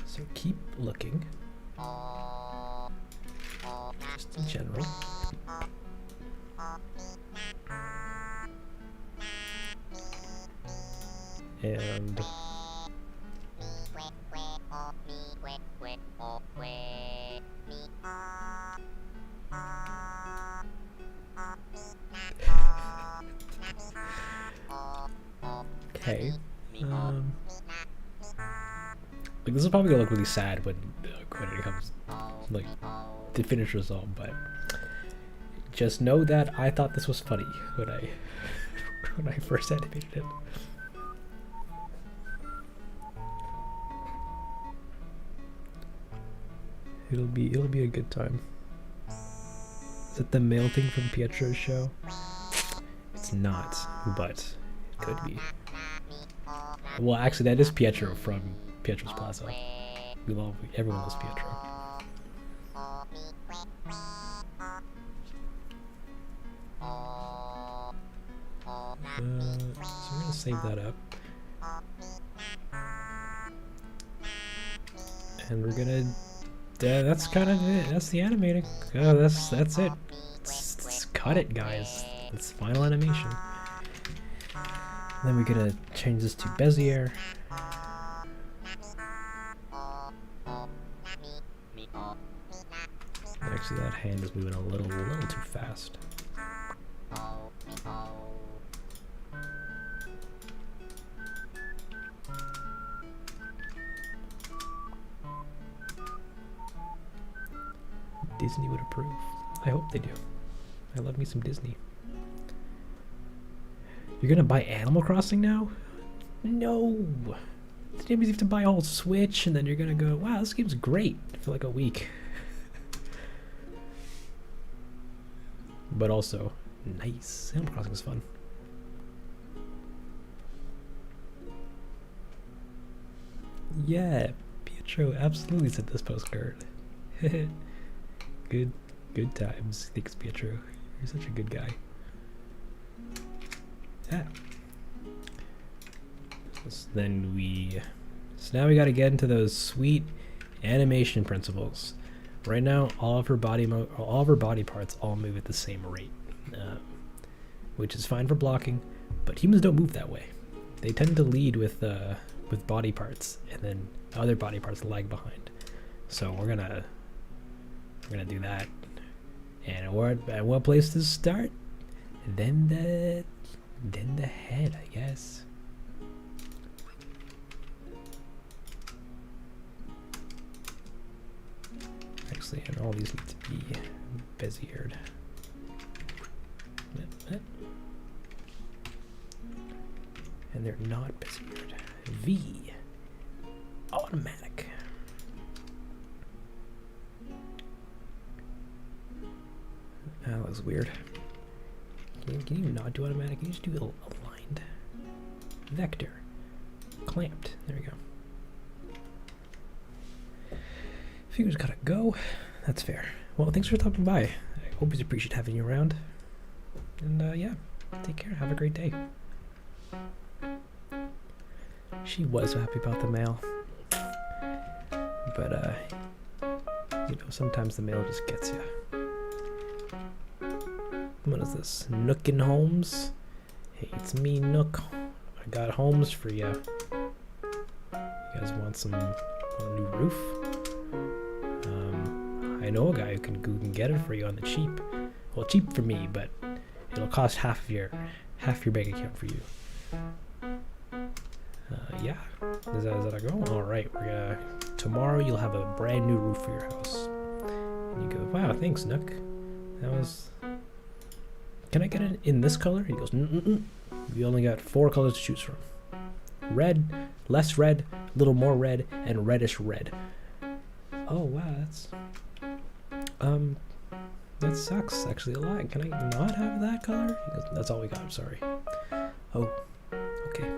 So keep looking. Just in general. And okay. Like this is probably gonna look really sad when it comes like the finished result, but just know that I thought this was funny when I when I first animated it. It'll be a good time. Is it the male thing from Pietro's show? It's not, but it could be. Well, actually, that is Pietro from Pietro's Plaza. Everyone loves Pietro. So we're gonna save that up, and we're gonna. That's kind of it. That's the animating. Oh, that's it. Let's cut it, guys. It's final animation. Then we're gonna change this to Bezier. Actually, that hand is moving a little too fast. Disney would approve. I hope they do. I love me some Disney. You're gonna buy Animal Crossing now? No! That means you have to buy a whole Switch, and then you're gonna go, wow, this game's great for like a week. But also, nice. Animal Crossing is fun. Yeah, Pietro absolutely sent this postcard. Good times. Thanks, Pietro. You're such a good guy. Yeah. So now we got to get into those sweet animation principles. Right now, all of her body parts all move at the same rate, which is fine for blocking. But humans don't move that way. They tend to lead with body parts, and then other body parts lag behind. So we're gonna do that, and what place to start? Then the head, I guess. Actually, and all these need to be Beziered. And they're not Beziered. V. Automatic. That looks weird. Can you not do automatic? Can you just do aligned? Vector. Clamped. There we go. Figure's gotta go. That's fair. Well, thanks for stopping by. I always appreciate having you around. And yeah, take care. Have a great day. She was so happy about the mail. But, you know, sometimes the mail just gets you. What is this? Nook and Holmes? Hey, it's me, Nook. I got Holmes for you. You guys want a new roof? I know a guy who can get it for you on the cheap. Well, cheap for me, but it'll cost half your bank account for you. Yeah. Is that a go? All right. Tomorrow you'll have a brand new roof for your house. And you go, wow, thanks, Nook. That was. Can I get it in this color? He goes, We only got 4 colors to choose from. Red, less red, a little more red, and reddish red. Oh wow, that sucks actually a lot. Can I not have that color? He goes, that's all we got. I'm sorry. Oh, okay.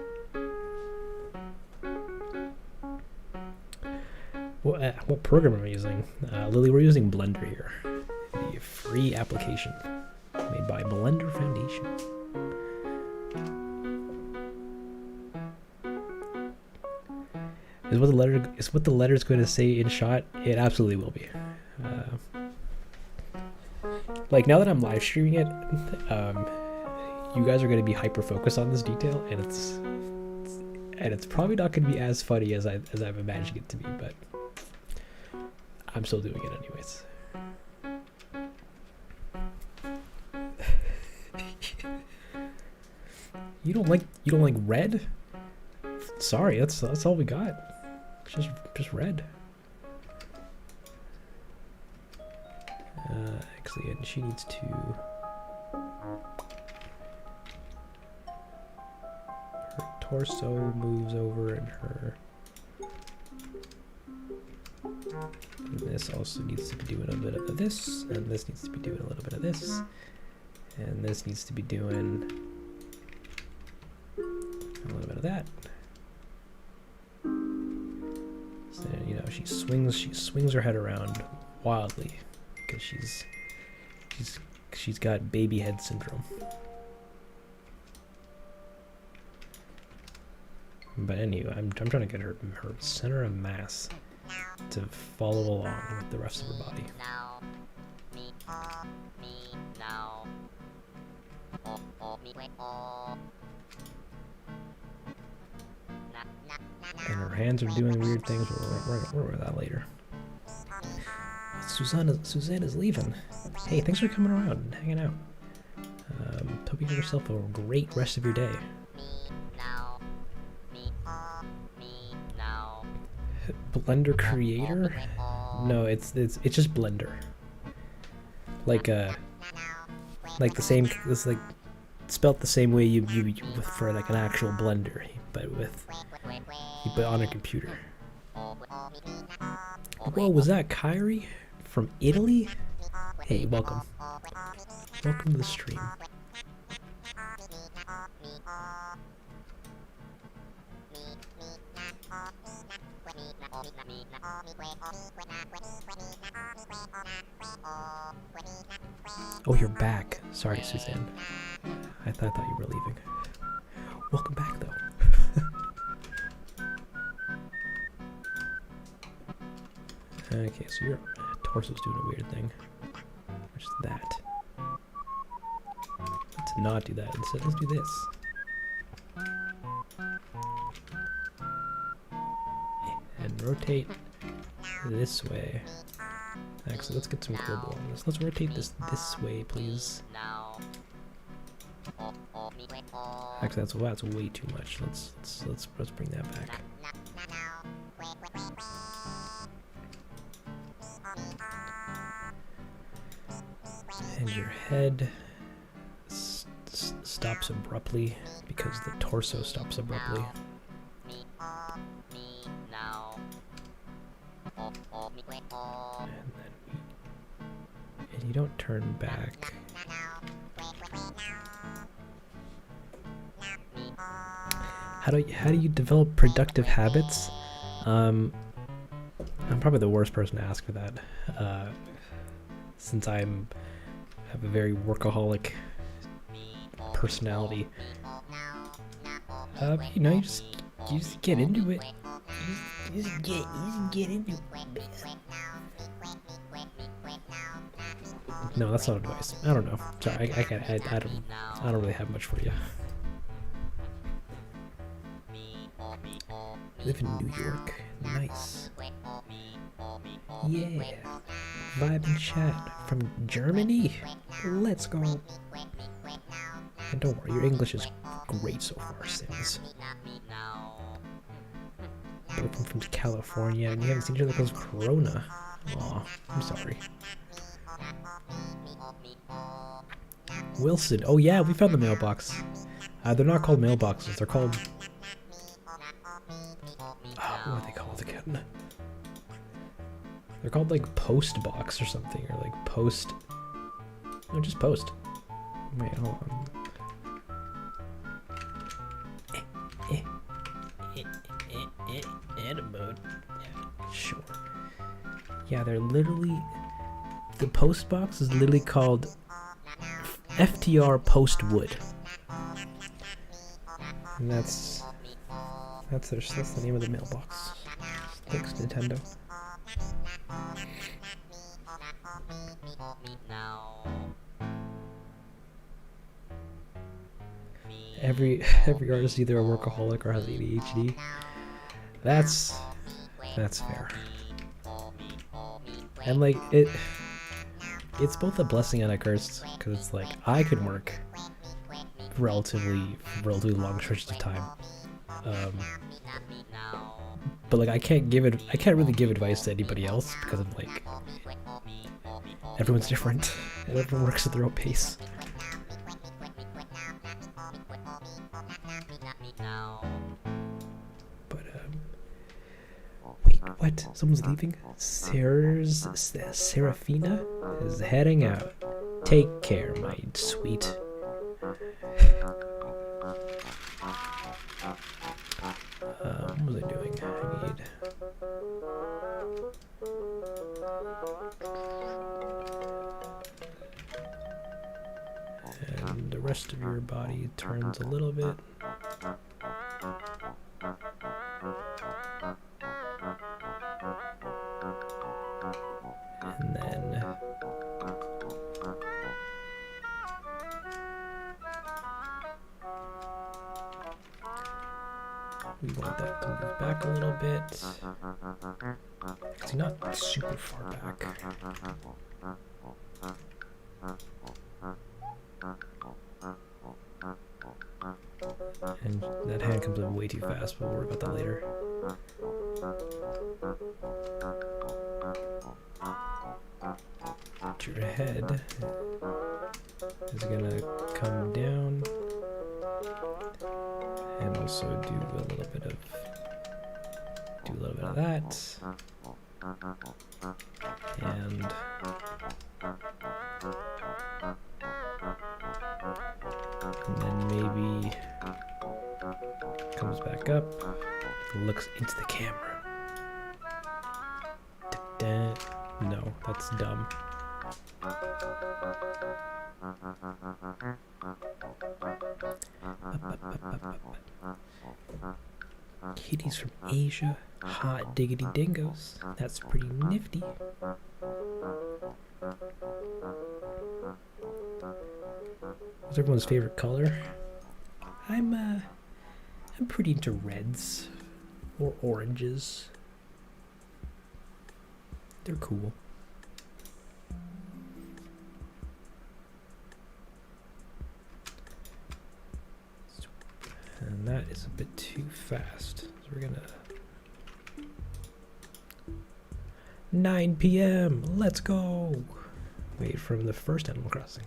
What program am I using? Lily, we're using Blender here. The free application made by Blender Foundation. Is what the letter's going to say in shot? It absolutely will be. Like now that I'm live streaming it, you guys are going to be hyper focused on this detail, and it's probably not going to be as funny as I'm imagining it to be, but I'm still doing it anyways. You don't like red? Sorry, that's all we got. Just red. Actually, and she needs to. Her torso moves over, and her. And this also needs to be doing a bit of this, and this needs to be doing a little bit of this, and this needs to be doing a little bit of that. So, you know, she swings her head around wildly because she's got baby head syndrome. But anyway, I'm trying to get her center of mass to follow along with the rest of her body. And her hands are doing weird things. We'll worry about that later. Susanna's leaving. Hey, thanks for coming around and hanging out. Hope you have yourself a great rest of your day. Blender creator? No, it's just Blender. Like the same. It's like spelt the same way you for like an actual blender, but on a computer. Whoa, was that Kyrie from Italy? Hey, welcome. Welcome to the stream. Oh, you're back. Sorry, Suzanne. I thought you were leaving. Welcome back, though. Okay, so your torso's doing a weird thing. Which is that. Let's not do that. Instead, let's do this. And rotate this way. Actually, let's get some global on this. Let's rotate this way, please. Actually, that's way too much. Let's bring that back. And your head stops abruptly because the torso stops abruptly. And you don't turn back. How do you develop productive habits? I'm probably the worst person to ask for that, since I have a very workaholic personality. You know, you just get into it. You just get into it. No, that's not advice. I don't know. Sorry, I don't really have much for you. Live in New York. Nice. Yeah. Vibe and chat from Germany. Let's go. And don't worry, your English is great so far, Sims. Both from California, and you haven't seen each other because of Corona. Aw, I'm sorry. Wilson. Oh yeah, we found the mailbox. They're not called mailboxes. They're called... what are they called again? They're called like post box or something, or like post... No, just post. Wait, hold on. Edit mode. Yeah, sure. Yeah, they're literally... The post box is literally called FTR Post Wood. And that's the name of the mailbox. Thanks, Nintendo. Every artist is either a workaholic or has ADHD. That's fair. And like it's both a blessing and a curse, because it's like I can work relatively long stretches of time, but like I can't really give advice to anybody else, because I'm like, Everyone's different, and everyone works at their own pace. But, wait, what? Someone's leaving? Serafina is heading out. Take care, my sweet. What was I doing? I need... And the rest of your body turns a little bit. And then... we want that to move back a little bit. It's not super far back. And that hand comes up way too fast, but we'll worry about that later. Your head is gonna come down and also do a little bit of that, and then maybe comes back up, looks into the camera. No, that's dumb. Kitties from Asia, hot diggity dingoes. That's pretty nifty. What's everyone's favorite color? I'm pretty into reds or oranges. They're cool. And that is a bit too fast. So we're gonna 9 p.m. Let's go. Wait, from the first Animal Crossing.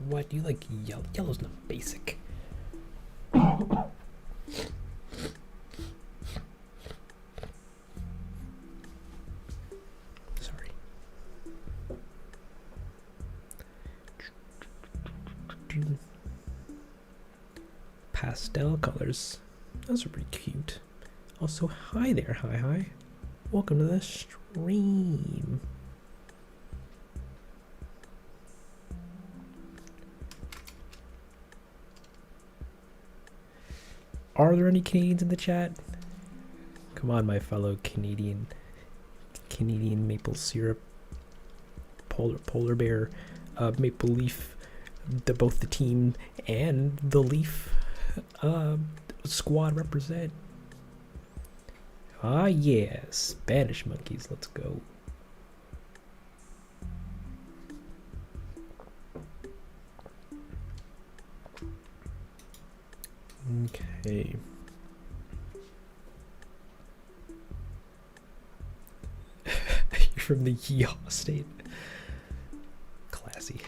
What do you like? Yellow? Yellow's not basic. Sorry. Pastel colors. Those are pretty cute. Also, hi there, hi. Welcome to the stream. Are there any Canadians in the chat? Come on, my fellow Canadian maple syrup, polar bear, maple leaf, both the team and the leaf squad represent. Ah yeah, Spanish monkeys, let's go. Okay. You're from the Yeehaw state. Classy.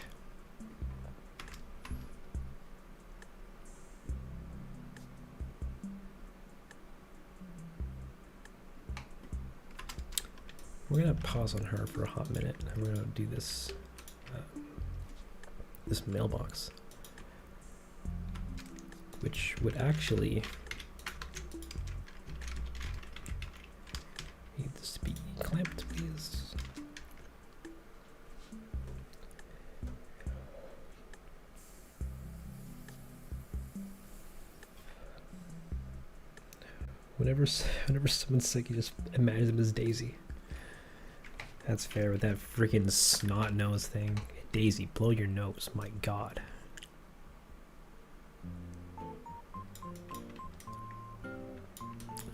We're gonna pause on her for a hot minute, and we're gonna do this this mailbox, which would actually need this to be clamped, please. Whenever someone's sick, you just imagine them as Daisy. That's fair with that freaking snot nose thing. Daisy, blow your nose, my god.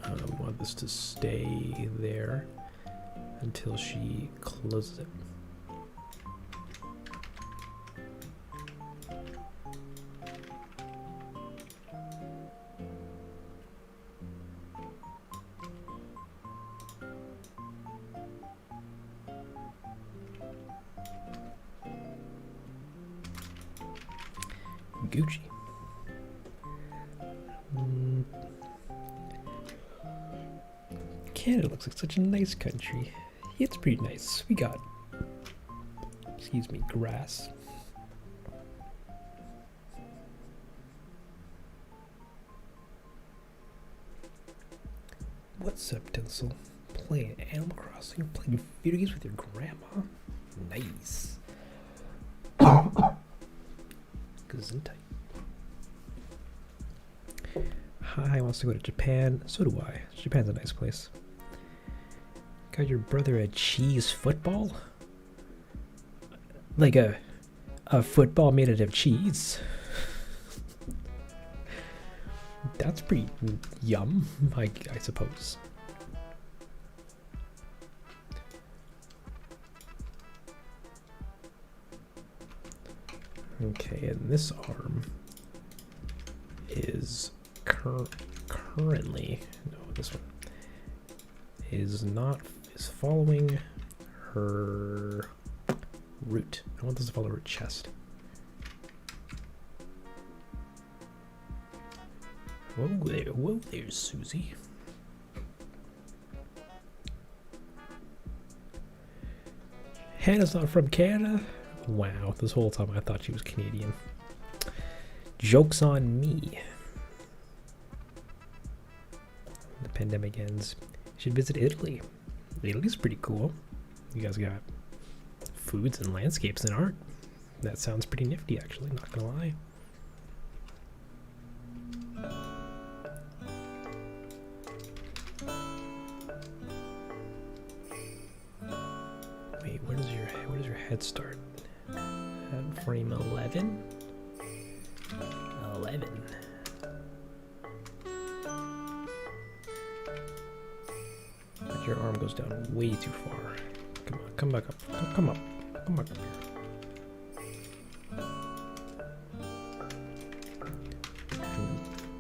I want this to stay there until she closes it. Gucci. Canada looks like such a nice country. It's pretty nice. We got, excuse me, grass. What's up, Tinsel? Playing Animal Crossing? Playing video games with your grandma? Nice. Gesundheit. Hi, wants to go to Japan. So do I. Japan's a nice place. Got your brother a cheese football? Like a football made out of cheese? That's pretty yum, I suppose. Okay, and this arm is currently, no, this one is following her root. I want this to follow her chest. Whoa there, Susie. Hannah's not from Canada? Wow, this whole time I thought she was Canadian. Joke's on me. The pandemic ends. You should visit Italy. Italy's pretty cool. You guys got foods and landscapes and art. That sounds pretty nifty, actually, not gonna lie. Wait, where does your head start? Frame 11? 11. But your arm goes down way too far. Come on, come back up. Come up. Come back up here.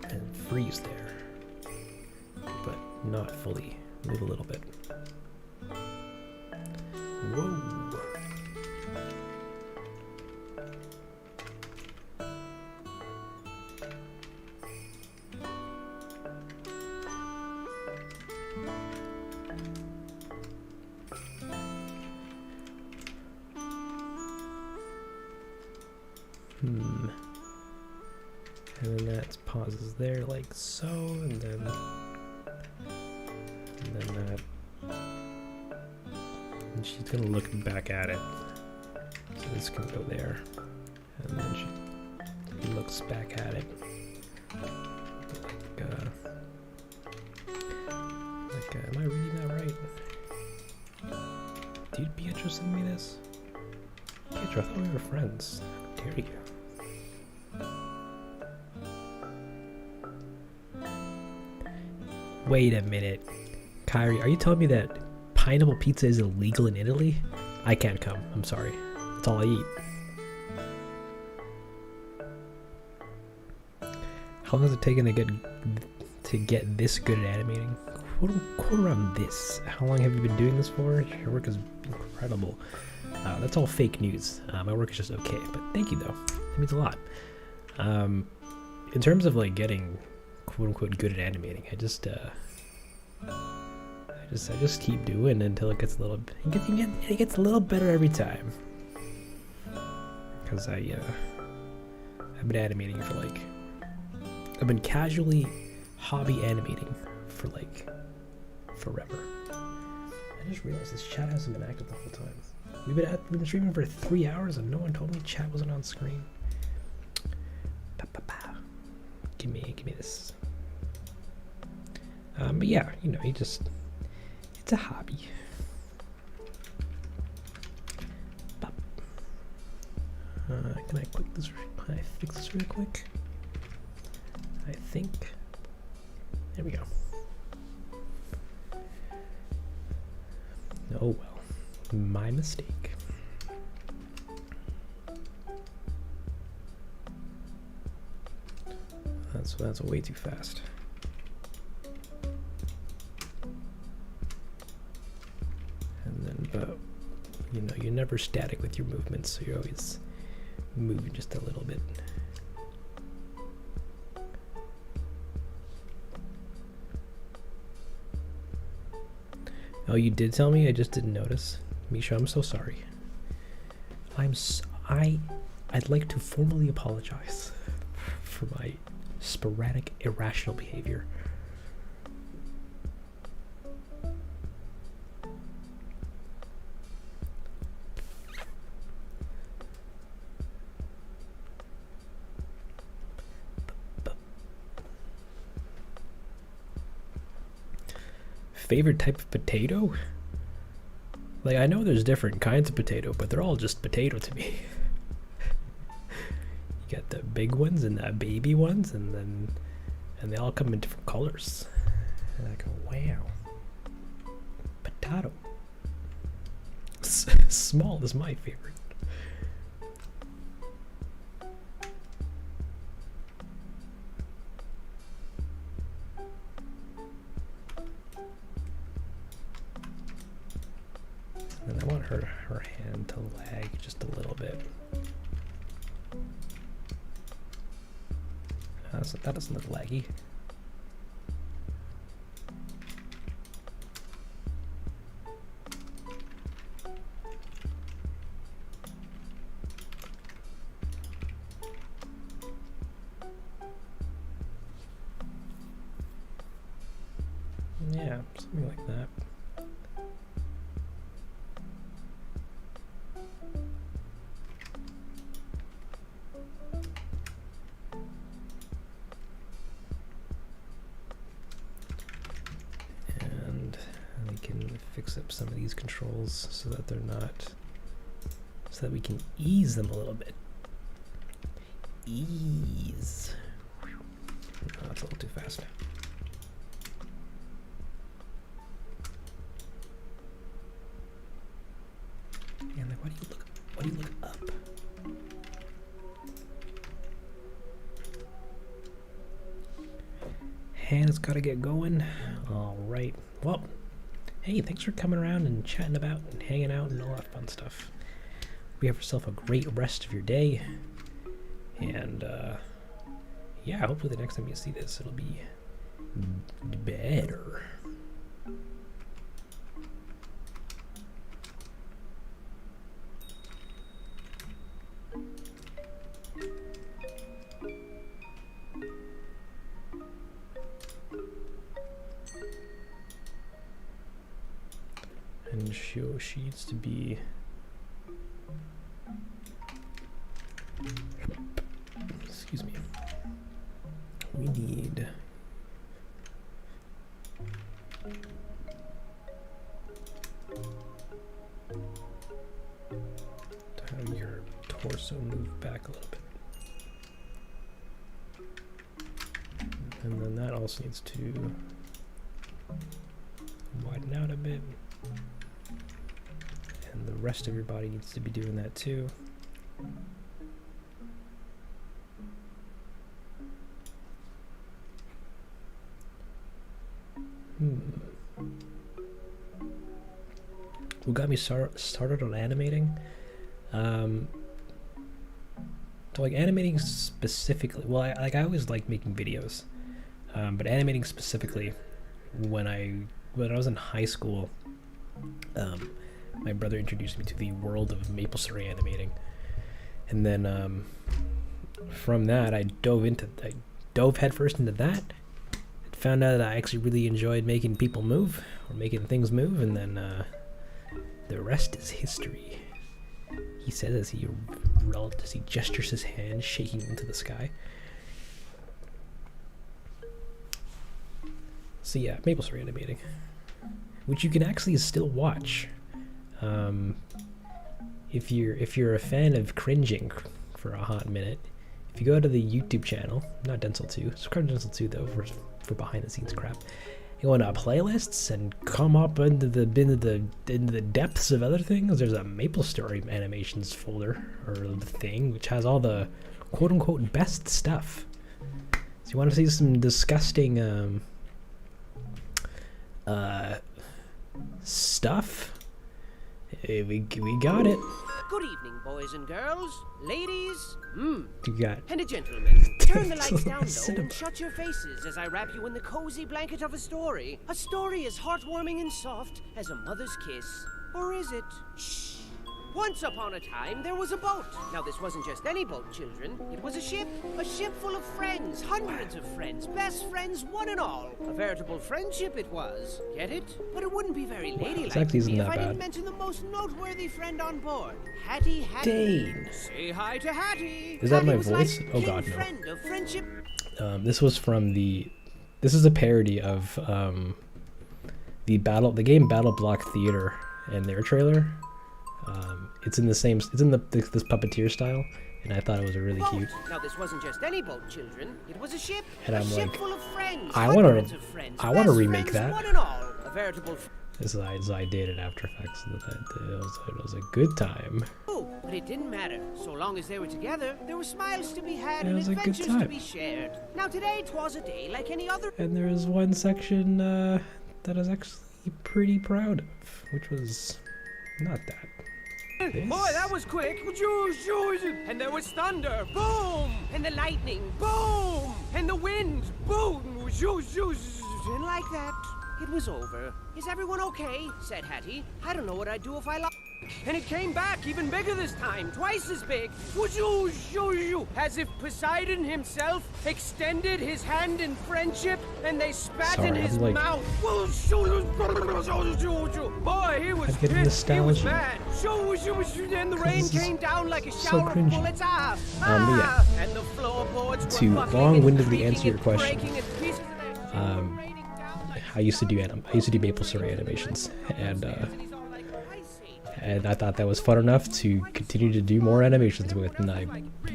And freeze there. But not fully. Move a little bit. Whoa. And then that pauses there like so, and then that, and she's gonna look back at it. So this can go there, and then she looks back at it. Am I reading that right? Dude, Pietro sent me this? Pietro, I thought we were friends. How dare you? Wait a minute. Kyrie, are you telling me that pineapple pizza is illegal in Italy? I can't come. I'm sorry. That's all I eat. How long has it taken to get this good at animating? Quote around this. How long have you been doing this for? Your work is incredible. That's all fake news. My work is just okay, but thank you though. It means a lot. In terms of like getting quote unquote good at animating, I just keep doing it gets it gets a little better every time. Because I've been animating for like, I've been casually hobby animating for like forever. I just realized this chat hasn't been active the whole time. We've been streaming for 3 hours and no one told me chat wasn't on screen. Give me this. But yeah, you know, it's a hobby. Can I fix this real quick? I think. There we go. Oh well, my mistake. That's way too fast. And then, but you know, you're never static with your movements, so you're always moving just a little bit. Oh, you did tell me? I just didn't notice. Misha, I'm so sorry. I'd like to formally apologize for my sporadic, irrational behavior. Favorite type of potato? Like, I know there's different kinds of potato, but they're all just potato to me. You got the big ones and the baby ones, and they all come in different colors. And I go, wow. Potato. Small is my favorite. And I want her hand to lag just a little bit. That doesn't look laggy. Yeah, something like that. Fix up some of these controls so that they're not, so that we can ease them a little bit. Ease. Oh, that's a little too fast. And like, why do you look up? Hands gotta get going. All right. Well. Hey, thanks for coming around and chatting about and hanging out and all that fun stuff. We have yourself a great rest of your day. And, yeah, hopefully the next time you see this, it'll be better. And she needs to be excuse me. We need to have your torso move back a little bit. And then that also needs to widen out a bit. And the rest of your body needs to be doing that too. What got me started on animating? So like animating specifically, well, I always liked making videos, but animating specifically, when I was in high school, my brother introduced me to the world of maple syrup animating, and then from that I dove headfirst into that. Found out that I actually really enjoyed making people move, or making things move, and then the rest is history. He says as he gestures his hand, shaking into the sky. So yeah, maple syrup animating, which you can actually still watch. If you're a fan of cringing for a hot minute, if you go to the YouTube channel, not Denzel 2, subscribe to Denzel 2 though for behind the scenes crap. You go into playlists and come up into the depths of other things. There's a Maple Story animations folder or thing which has all the quote unquote best stuff. So you want to see some disgusting stuff? We got it. Good evening, boys and girls, ladies, You got and a gentleman. Turn the lights down, though, Cinema. and shut your faces as I wrap you in the cozy blanket of a story. A story as heartwarming and soft as a mother's kiss. Or is it? Shh. Once upon a time, there was a boat. Now, this wasn't just any boat, children. It was a ship full of friends, hundreds of friends, best friends, one and all. A veritable friendship it was. Get it? But it wouldn't be very ladylike actually to me isn't if that I didn't bad. mention the most noteworthy friend on board, Hattie. Dane. Say hi to Hattie. Is that Hattie my was voice? like Oh king God, no. friend of friendship. This was from this is a parody of the game Battle Block Theater and their trailer. It's in this puppeteer style, and I thought it was really Boat. cute. Now this wasn't just any boat, children. It was a ship. And I'm ship like, full of friends. I wanna- hundreds of friends, I wanna best remake friends, that. One and all. A veritable. This is I did in After Effects. It was a good time. Oh, but it didn't matter. So long as they were together, there were smiles to be had It and was a good adventures to time. be shared. Now today, 'twas a day like any other. And there is one section that I was actually pretty proud of, which was not that. This. Boy, that was quick. And there was thunder. Boom! And the lightning. Boom! And the wind. Boom! And like that, it was over. Is everyone okay? Said Hattie. I don't know what I'd do if I lost. And it came back even bigger this time, twice as big. As if Poseidon himself extended his hand in friendship and they spat in Sorry, his I'm like- mouth. Boy, he was I'm getting pissed. He was nostalgia. mad. And the rain this is came down like a so shower of cringy. bullets. But yeah. And the floorboards were To buckling long-windedly and creaking answer your and question, breaking and pieces of their um, raining down like I used to do Maple Story animations, and he's all like, I see. I thought that was fun enough to continue to do more animations with, and I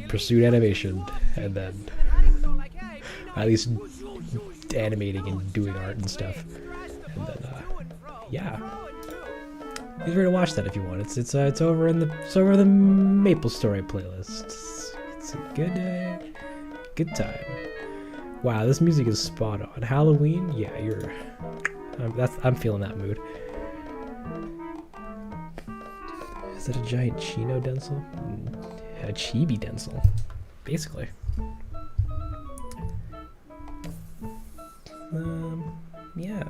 pursued animation, and then at least animating and doing art and stuff, and then yeah. Feel free to watch that if you want. It's over in the Maple Story playlist. It's a good time. Wow, this music is spot on. Halloween, yeah, I'm feeling that mood. Is that a giant Chino Denzel? A chibi Denzel, basically. Yeah.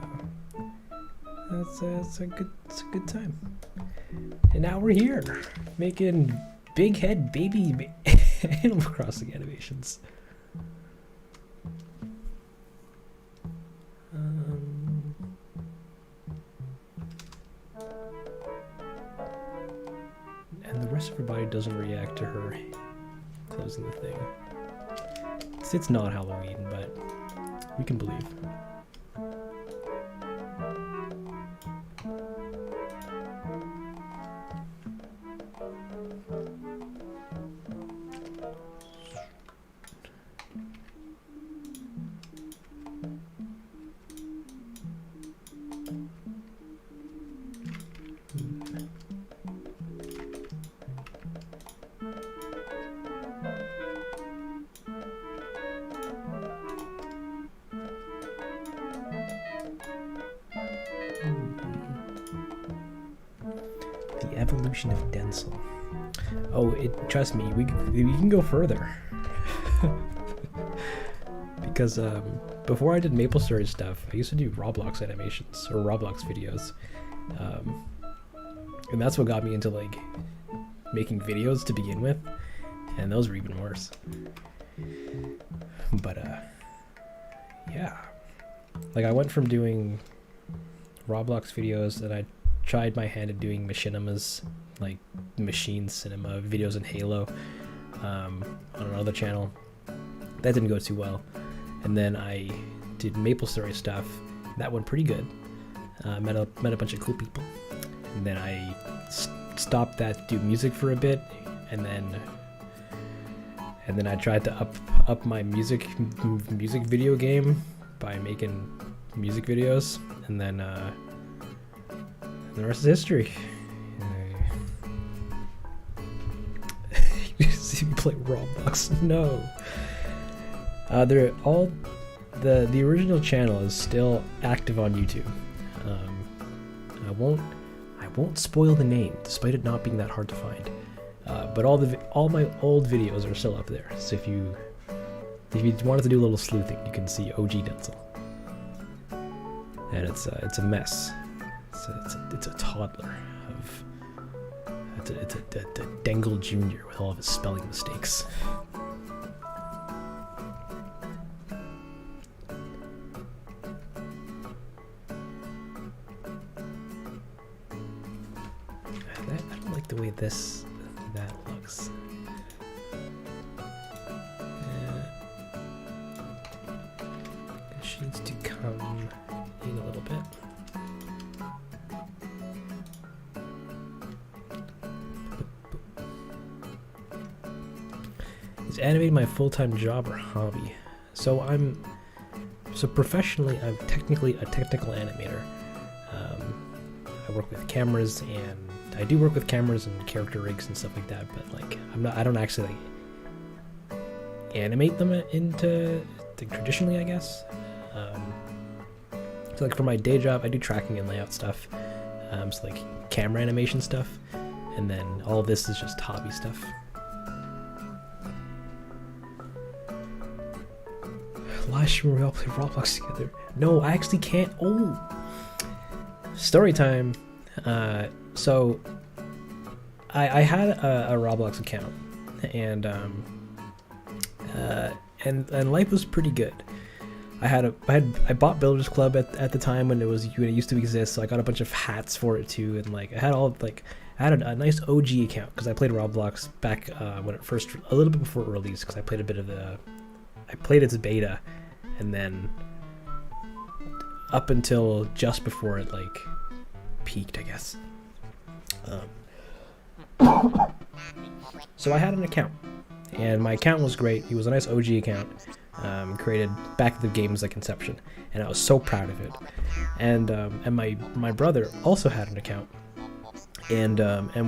It's a good time. And now we're here, making big head baby Animal Crossing animations. And the rest of her body doesn't react to her closing the thing. It's not Halloween, but we can believe. The evolution of Denzel. Oh, trust me, we can go further. Because before I did Maple Story stuff, I used to do Roblox animations or Roblox videos, and that's what got me into like making videos to begin with, and those were even worse. But yeah, like I went from doing Roblox videos, and I tried my hand at doing machinimas, like machine cinema videos in Halo, on another channel. That didn't go too well. And then I did Maple Story stuff. That went pretty good. Met a bunch of cool people. And then I stopped that to do music for a bit, and then I tried to up my music video game by making music videos, and then the rest is history. You see me play Roblox? No. They're all the original channel is still active on YouTube. I won't spoil the name, despite it not being that hard to find. But all my old videos are still up there. So if you wanted to do a little sleuthing, you can see OG Denzel. And it's a mess. It's a toddler of it's a Dengle Jr. with all of his spelling mistakes. I don't like the way that looks. She needs to come in a little bit. Is animating my full-time job or hobby? So professionally, I'm technically a technical animator. I work with cameras, and I do work with cameras and character rigs and stuff like that. But like, I don't actually like animate them into traditionally, I guess. So like for my day job, I do tracking and layout stuff. So like camera animation stuff, and then all of this is just hobby stuff. Live stream, we all play Roblox together. No, I actually can't. Oh, story time. So I had a Roblox account, and life was pretty good. I bought Builders Club at the time when it used to exist, so I got a bunch of hats for it too, and like I had a nice OG account because I played Roblox back when it first, a little bit before it released, because I played its beta, and then up until just before it like peaked, I guess. So I had an account, and my account was great. It was a nice OG account, created back at the game's like inception, and I was so proud of it. And my brother also had an account, and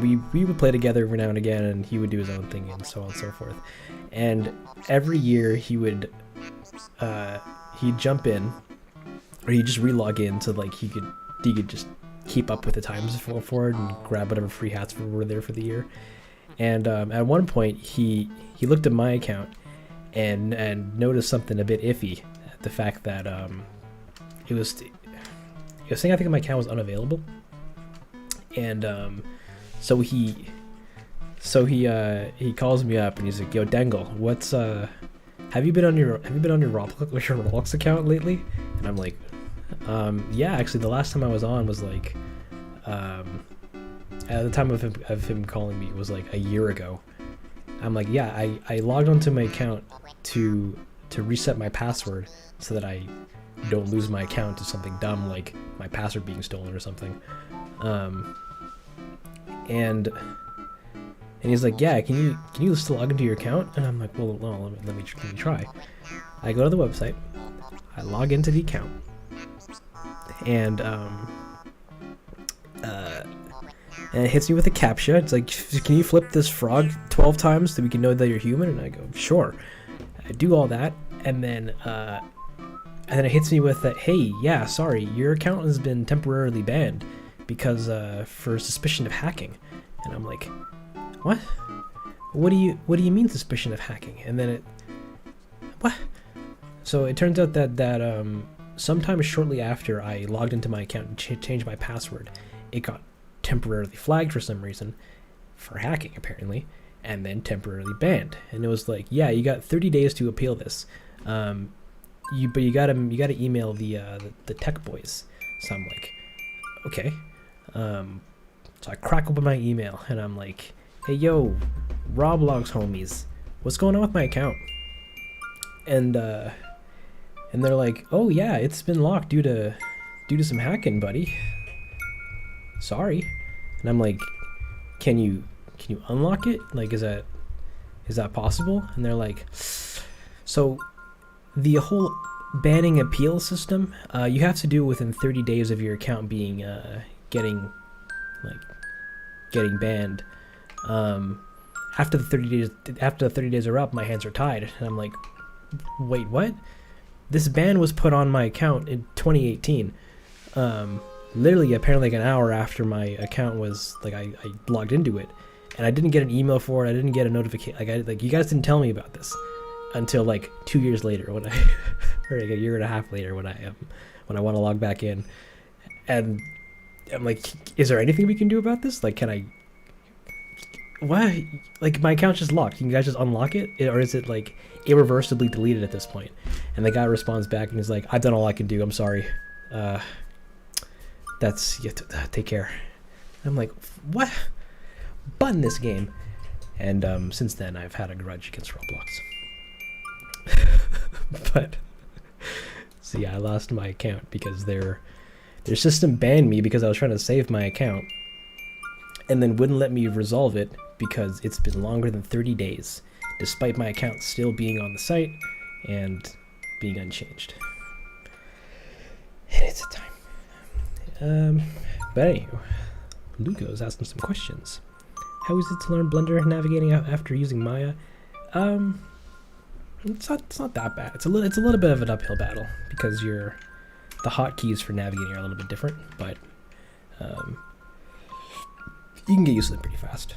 we would play together every now and again, and he would do his own thing and so on and so forth. And every year he'd jump in, or he'd just relog in so like he could just keep up with the times for it and grab whatever free hats were there for the year. And at one point he looked at my account and noticed something a bit iffy, the fact that it was saying I think my account was unavailable. And so he calls me up and he's like, "Yo, Dengle, what's have you been on your Roblox account lately?" And I'm like, yeah, actually the last time I was on was like at the time of him calling me was like a year ago. I'm like, yeah, I logged onto my account to reset my password so that I don't lose my account to something dumb like my password being stolen or something. And he's like, yeah, can you still log into your account? And I'm like, well, no, let me try. I go to the website, I log into the account, and it hits me with a CAPTCHA. It's like, can you flip this frog 12 times so we can know that you're human? And I go, sure. I do all that, and then it hits me with that, hey, yeah, sorry, your account has been temporarily banned because for suspicion of hacking. And I'm like, what? What do you mean suspicion of hacking? And then what? So it turns out that sometime shortly after I logged into my account and changed my password, it got temporarily flagged for some reason for hacking apparently, and then temporarily banned. And it was like, yeah, you got 30 days to appeal this. But you gotta email the tech boys. So I'm like, okay. So I crack open my email and I'm like, hey, yo, Roblox homies, what's going on with my account? And they're like, oh yeah, it's been locked due to some hacking, buddy. Sorry. And I'm like, can you unlock it? Like, is that possible? And they're like, so the whole banning appeal system, you have to do it within 30 days of your account being getting banned. After the 30 days are up, my hands are tied. And I'm like, wait, what? This ban was put on my account in 2018. Literally, apparently like an hour after my account was, like, I logged into it. and I didn't get an email for it. I didn't get a notification. Like you guys didn't tell me about this until like 2 years later, when I, or like a year and a half later, when I want to log back in, and I'm like, is there anything we can do about this? Like, can I? Why? Like, my account's just locked. Can you guys just unlock it, or is it like irreversibly deleted at this point? And the guy responds back and he's like, I've done all I can do. I'm sorry. That's take care. I'm like, what? Button this game. And since then, I've had a grudge against Roblox. But so yeah, I lost my account because their system banned me because I was trying to save my account, and then wouldn't let me resolve it because it's been longer than 30 days, despite my account still being on the site and being unchanged. And it's a time. But anyway, Lugo's asking some questions. How is it to learn Blender navigating after using Maya? It's not that bad. It's a little bit of an uphill battle because the hotkeys for navigating are a little bit different, but you can get used to them pretty fast.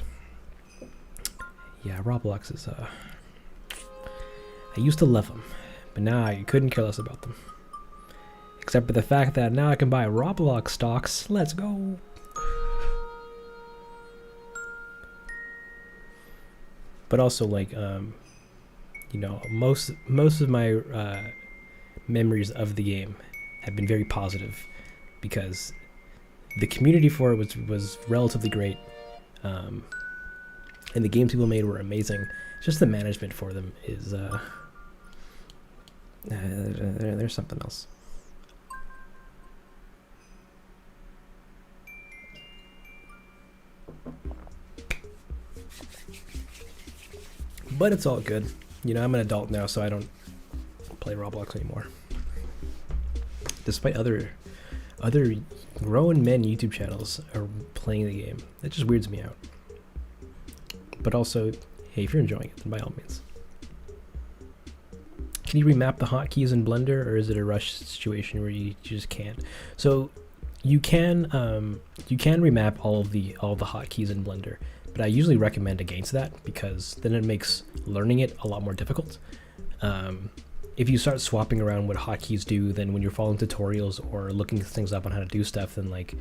Yeah, Roblox is I used to love them, but now I couldn't care less about them. Except for the fact that now I can buy Roblox stocks. Let's go. But also, like, you know, most of my memories of the game have been very positive because the community for it was relatively great, and the games people made were amazing. Just the management for them is there's something else. But it's all good. You know, I'm an adult now, so I don't play Roblox anymore. Despite other grown men YouTube channels are playing the game. That just weirds me out. But also, hey, if you're enjoying it, then by all means. Can you remap the hotkeys in Blender, or is it a rush situation where you just can't? So you can remap all the hotkeys in Blender, but I usually recommend against that because then it makes learning it a lot more difficult. If you start swapping around what hotkeys do, then when you're following tutorials or looking things up on how to do stuff, then like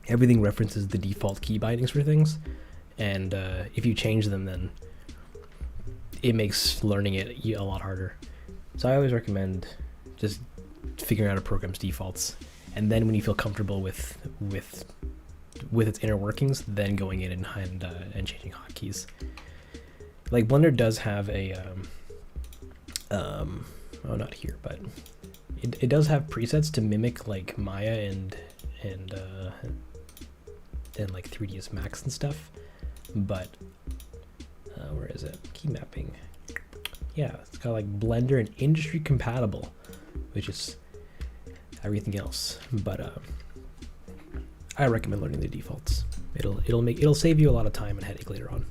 everything references the default key bindings for things, and if you change them, then it makes learning it a lot harder. So I always recommend just figuring out a program's defaults, and then when you feel comfortable with its inner workings, then going in and changing hotkeys. Like Blender does have a not here, but it does have presets to mimic like Maya and like 3ds Max and stuff, but where is it? Key mapping. Yeah, it's got like Blender and industry compatible, which is everything else. But I recommend learning the defaults. It'll save you a lot of time and headache later on.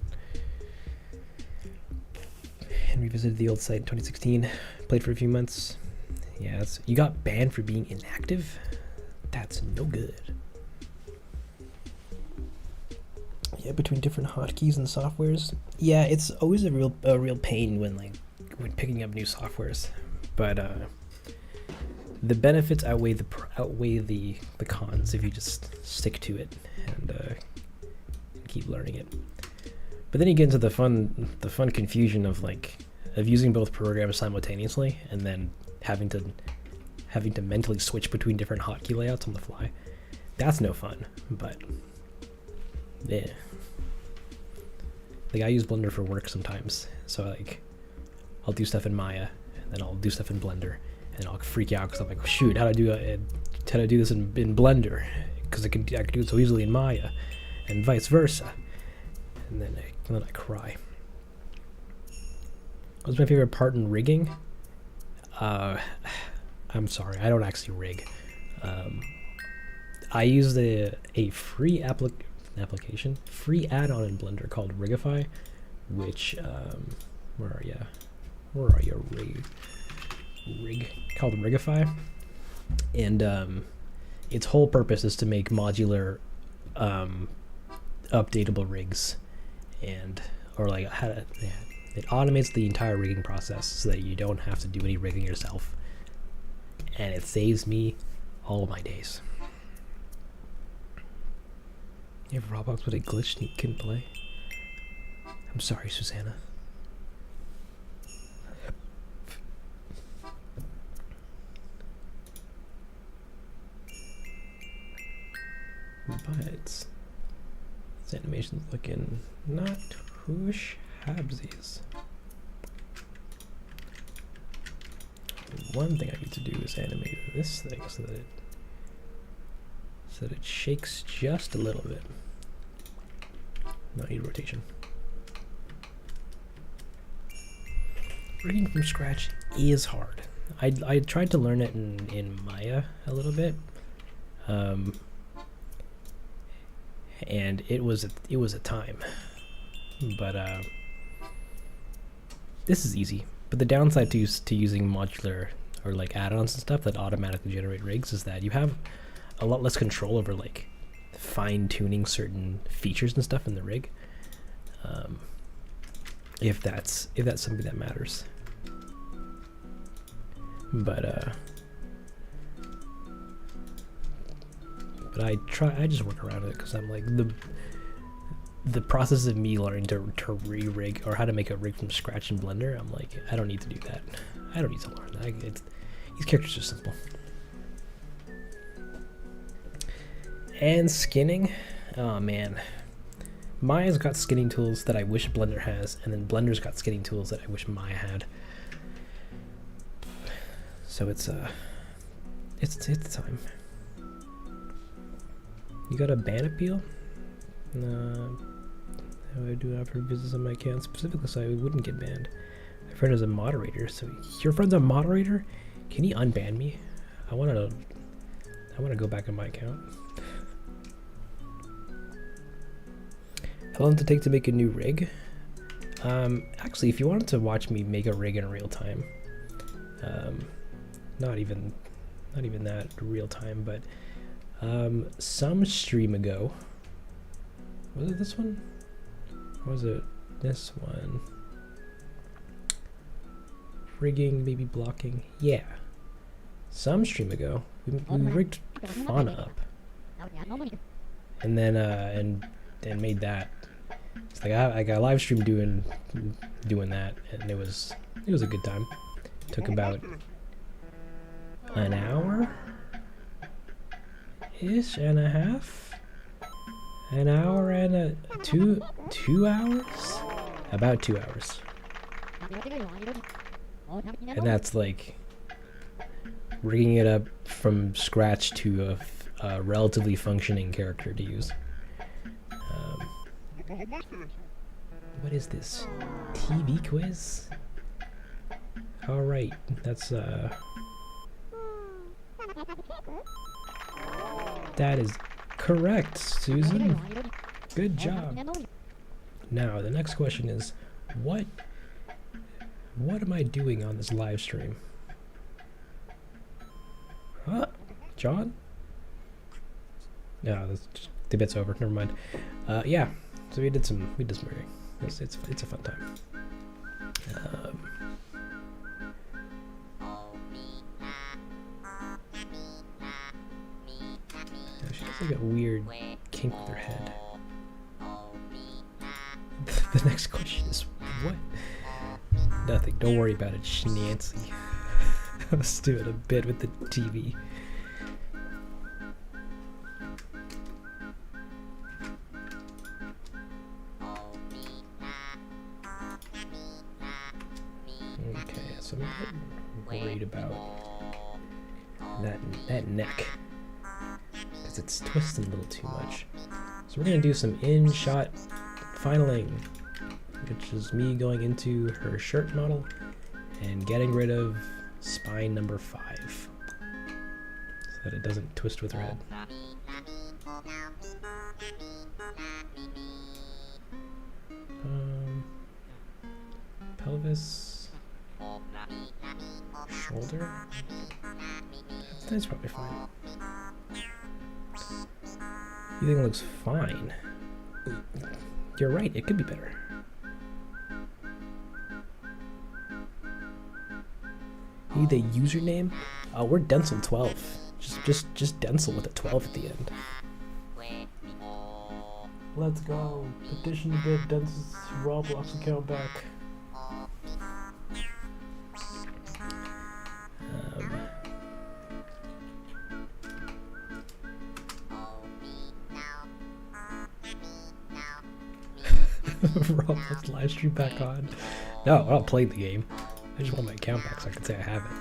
And revisited the old site in 2016. Played for a few months. Yeah, you got banned for being inactive? That's no good. Yeah, between different hotkeys and softwares. Yeah, it's always a real pain when picking up new softwares. But the benefits outweigh the cons if you just stick to it and keep learning it. But then you get into the fun confusion of using both programs simultaneously and then having to mentally switch between different hotkey layouts on the fly. That's no fun, but yeah. Like I use Blender for work sometimes, so like I'll do stuff in Maya and then I'll do stuff in Blender, and I'll freak out because I'm like, shoot, how do I do this in Blender? Because I can do it so easily in Maya, and vice versa. And then I cry. What was my favorite part in rigging? I'm sorry, I don't actually rig. I used a free application, free add-on in Blender called Rigify, which where are you? Rig called Rigify, and its whole purpose is to make modular updatable rigs, and or like how to, yeah, it automates the entire rigging process so that you don't have to do any rigging yourself, and it saves me all my days. You have Roblox with a glitch and you couldn't play? I'm sorry, Susanna. But this animation's looking not whoosh habsies. One thing I need to do is animate this thing so that it shakes just a little bit. Not need rotation. Rigging from scratch is hard. I tried to learn it in Maya a little bit, and it was a time. But this is easy. But the downside to using modular or like add-ons and stuff that automatically generate rigs is that you have a lot less control over like fine-tuning certain features and stuff in the rig. If that's something that matters. But I just work around it because I'm like the process of me learning to re-rig or how to make a rig from scratch in Blender, I'm like, I don't need to do that. I don't need to learn that. These characters are simple. And skinning, oh man. Maya's got skinning tools that I wish Blender has, and then Blender's got skinning tools that I wish Maya had. So it's time. You got a ban appeal? I do have her visits on my account specifically so I wouldn't get banned. My friend is a moderator, so your friend's a moderator? Can you unban me? I wanna go back on my account. How long does it take to make a new rig? Actually, if you wanted to watch me make a rig in real time, not even that real time, but some stream ago, was it this one? Or was it this one? Rigging, maybe blocking. Yeah, some stream ago, we rigged Fauna up, and then and made that. It's like I got a live stream doing that, and it was a good time. Took about an hour ish and a half, an hour and a two hours, about 2 hours, and that's like rigging it up from scratch to a relatively functioning character to use. What is this? TV quiz? Alright, that's that is correct, Susan. Good job. Now the next question is, what am I doing on this live stream? Huh? John? No, the bit's over. Never mind. Yeah. So we did some rigging. It's a fun time. She has like a weird kink with her head. The next question is what? Nothing. Don't worry about it, Nancy. I was doing a bit with the TV. Okay, so I'm a bit worried about that neck, because it's twisting a little too much. So we're gonna do some in-shot finaling, which is me going into her shirt model and getting rid of spine number 5 so that it doesn't twist with her head. Pelvis, shoulder. That's probably fine. You think it looks fine? You're right, it could be better. Need the username? We're Denzel12. Just Denzel with a 12 at the end. Let's go. Petition to get Denzel's Roblox account back. Roblox live stream back on. No, I don't play the game. I just want my account back so I can say I have it.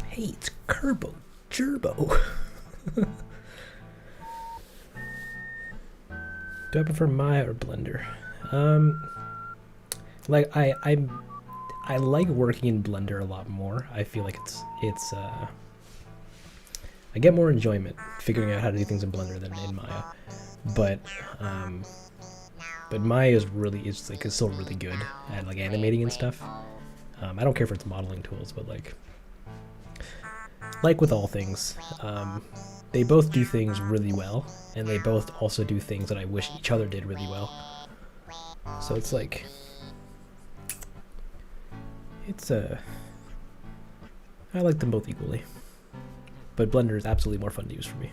Hey, it's Gerbo. Do I prefer Maya or Blender? Like I like working in Blender a lot more. I feel like it's I get more enjoyment figuring out how to do things in Blender than in Maya. But Maya is still really good at like animating and stuff. I don't care for its modeling tools, but like with all things, they both do things really well, and they both also do things that I wish each other did really well. So it's like, I like them both equally, but Blender is absolutely more fun to use for me.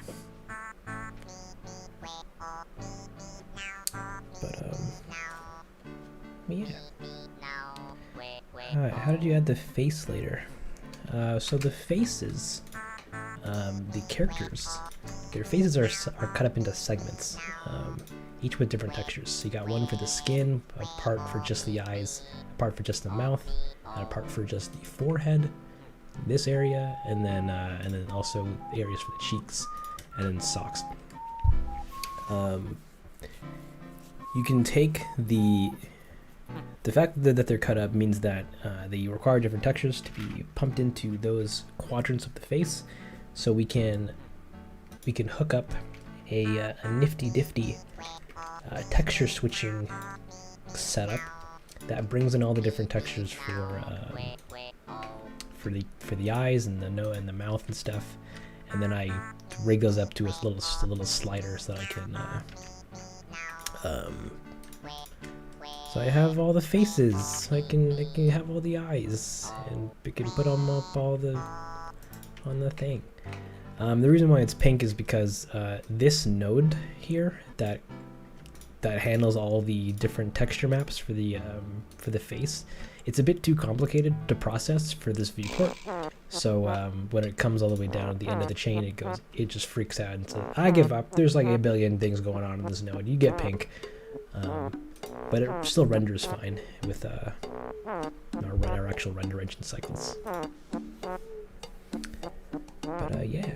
But yeah. Alright, how did you add the face later? So the faces, the characters, their faces are cut up into segments, each with different textures. So you got one for the skin, a part for just the eyes, a part for just the mouth, and a part for just the forehead, this area, and then also areas for the cheeks, and then socks. You can take the fact that they're cut up means that they require different textures to be pumped into those quadrants of the face, so we can hook up a nifty texture switching setup that brings in all the different textures for the eyes and the nose and the mouth and stuff, and then I rig those up to a little slider so that I can so I have all the faces. I can have all the eyes, and we can put them up on the thing. The reason why it's pink is because this node here that handles all the different texture maps for the face, it's a bit too complicated to process for this viewport. So when it comes all the way down at the end of the chain, it just freaks out and says, "I give up. There's like a billion things going on in this node. You get pink." But it still renders fine with our actual render engine cycles. But yeah.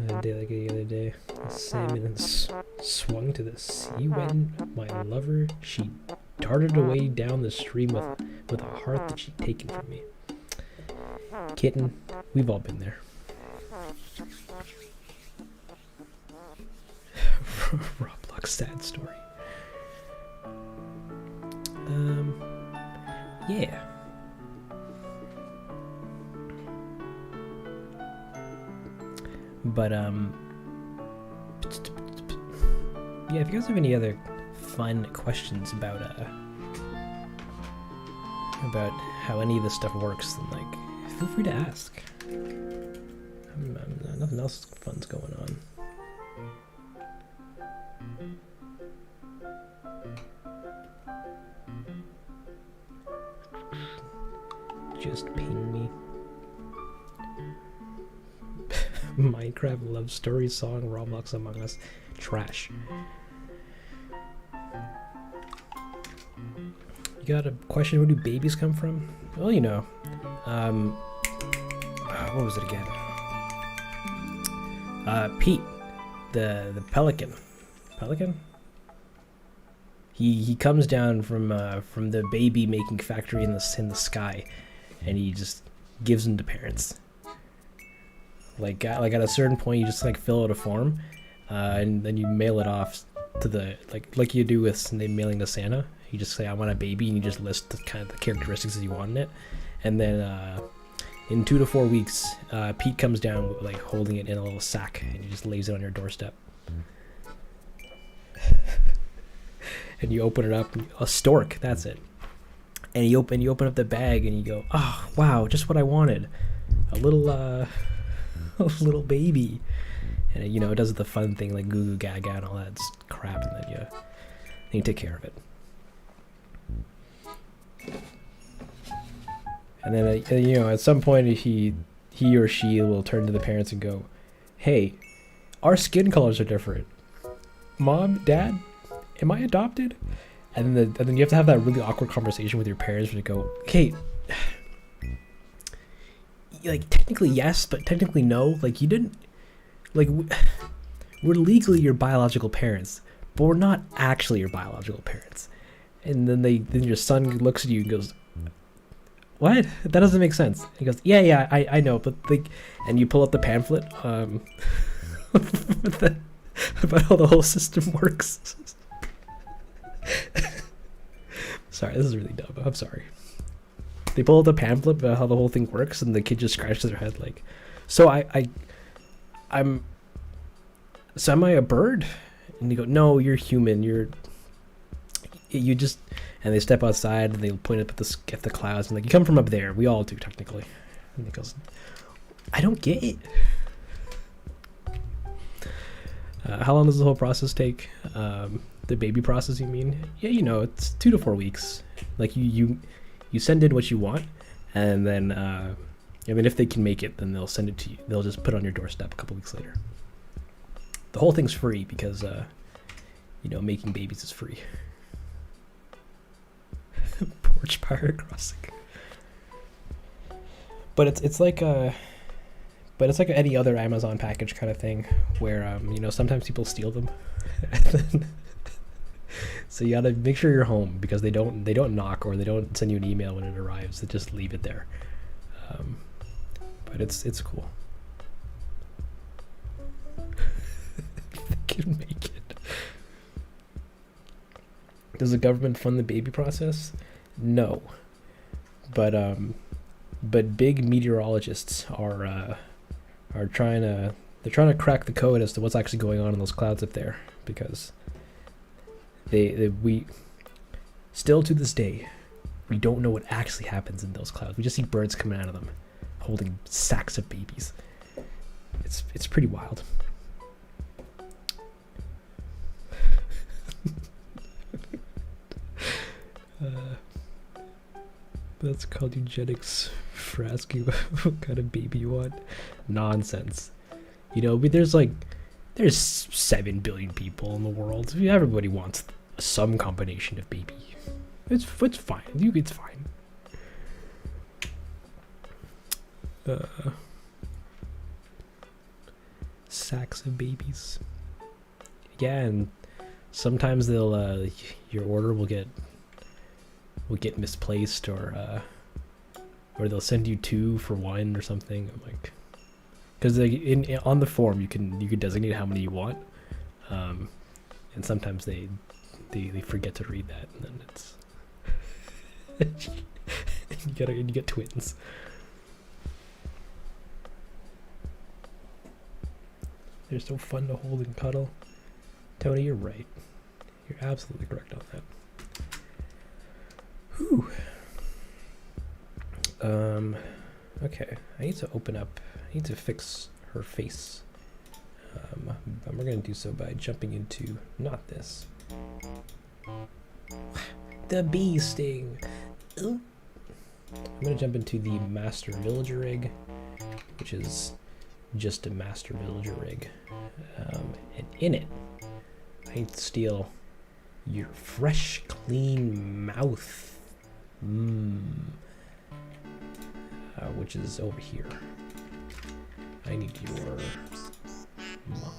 A day like the other day, a salmon swung to the sea when my lover, she darted away down the stream with a heart that she'd taken from me. Kitten, we've all been there. Roblox sad story. Yeah. But yeah, if you guys have any other fun questions about how any of this stuff works, then feel free to ask. Nothing else fun's going on. Just ping me. Minecraft love story song, Roblox Among Us, trash. You got a question? Where do babies come from? Well, you know, what was it again? Pete, the pelican. Pelican? He comes down from the baby making factory in the sky, and he just gives them to parents. Like at a certain point, you just fill out a form, and then you mail it off to the like you do with mailing to Santa. You just say I want a baby, and you just list the kind of the characteristics that you want in it, and then in 2 to 4 weeks, Pete comes down like holding it in a little sack, and he just lays it on your doorstep. And you open it up, a stork, that's it. And you open up the bag, and you go, oh wow, just what I wanted, a little a little baby. And it does the fun thing like goo goo gaga and all that crap, and then you take care of it. And then at some point he or she will turn to the parents and go, hey, our skin colors are different. Mom, Dad, am I adopted? And then you have to have that really awkward conversation with your parents where you go, okay, like technically yes, but technically no. Like you didn't, like we're legally your biological parents, but we're not actually your biological parents. And then your son looks at you and goes, what? That doesn't make sense. He goes, yeah, I know, but like, and you pull up the pamphlet about how the whole system works. Sorry, this is really dumb. I'm sorry. They pull up the pamphlet about how the whole thing works, and the kid just scratches their head like, so am I a bird? And you go, no, you're human. You just, and they step outside and they point up at the clouds and like, you come from up there. We all do technically. And he goes, I don't get it. How long does the whole process take? The baby process, you mean? Yeah, it's 2 to 4 weeks. Like you send in what you want, and then if they can make it, then they'll send it to you. They'll just put it on your doorstep a couple weeks later. The whole thing's free because making babies is free. Porch fire crossing. But it's like any other Amazon package kind of thing where sometimes people steal them. So you gotta make sure you're home because they don't knock or they don't send you an email when it arrives. They just leave it there. But it's cool. They can make it. Does the government fund the baby process? No. But big meteorologists are trying to crack the code as to what's actually going on in those clouds up there, because we still to this day we don't know what actually happens in those clouds. We just see birds coming out of them holding sacks of babies. It's pretty wild. That's called eugenics for asking what kind of baby you want. Nonsense. There's 7 billion people in the world. Everybody wants some combination of baby. It's fine. It's fine. Sacks of babies. Yeah, and sometimes they'll your order will get misplaced, or they'll send you 2 for 1 or something. I'm like, because on the form you can designate how many you want, and sometimes they forget to read that, and then it's you get twins. They're so fun to hold and cuddle. Tony, you're right. You're absolutely correct on that. Whew. Okay, I need to open up. I need to fix her face. And we're gonna do so by jumping into not this. The bee sting. Ooh. I'm gonna jump into the master villager rig, which is just a master villager rig, and in it, I need to steal your fresh, clean mouth. Which is over here. I need your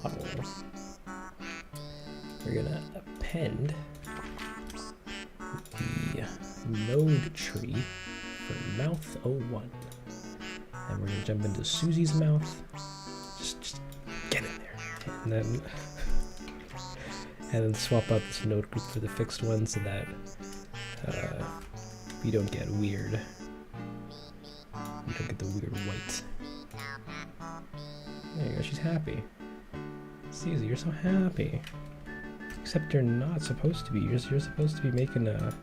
model. We're gonna append the node tree for mouth 01. And we're gonna jump into Susie's mouth. Just get in there. And then And then swap out this node group for the fixed one so that we don't get weird. We don't get the weird white. There you go, she's happy. Caesar, you're so happy. Except you're not supposed to be. You're supposed to be making a...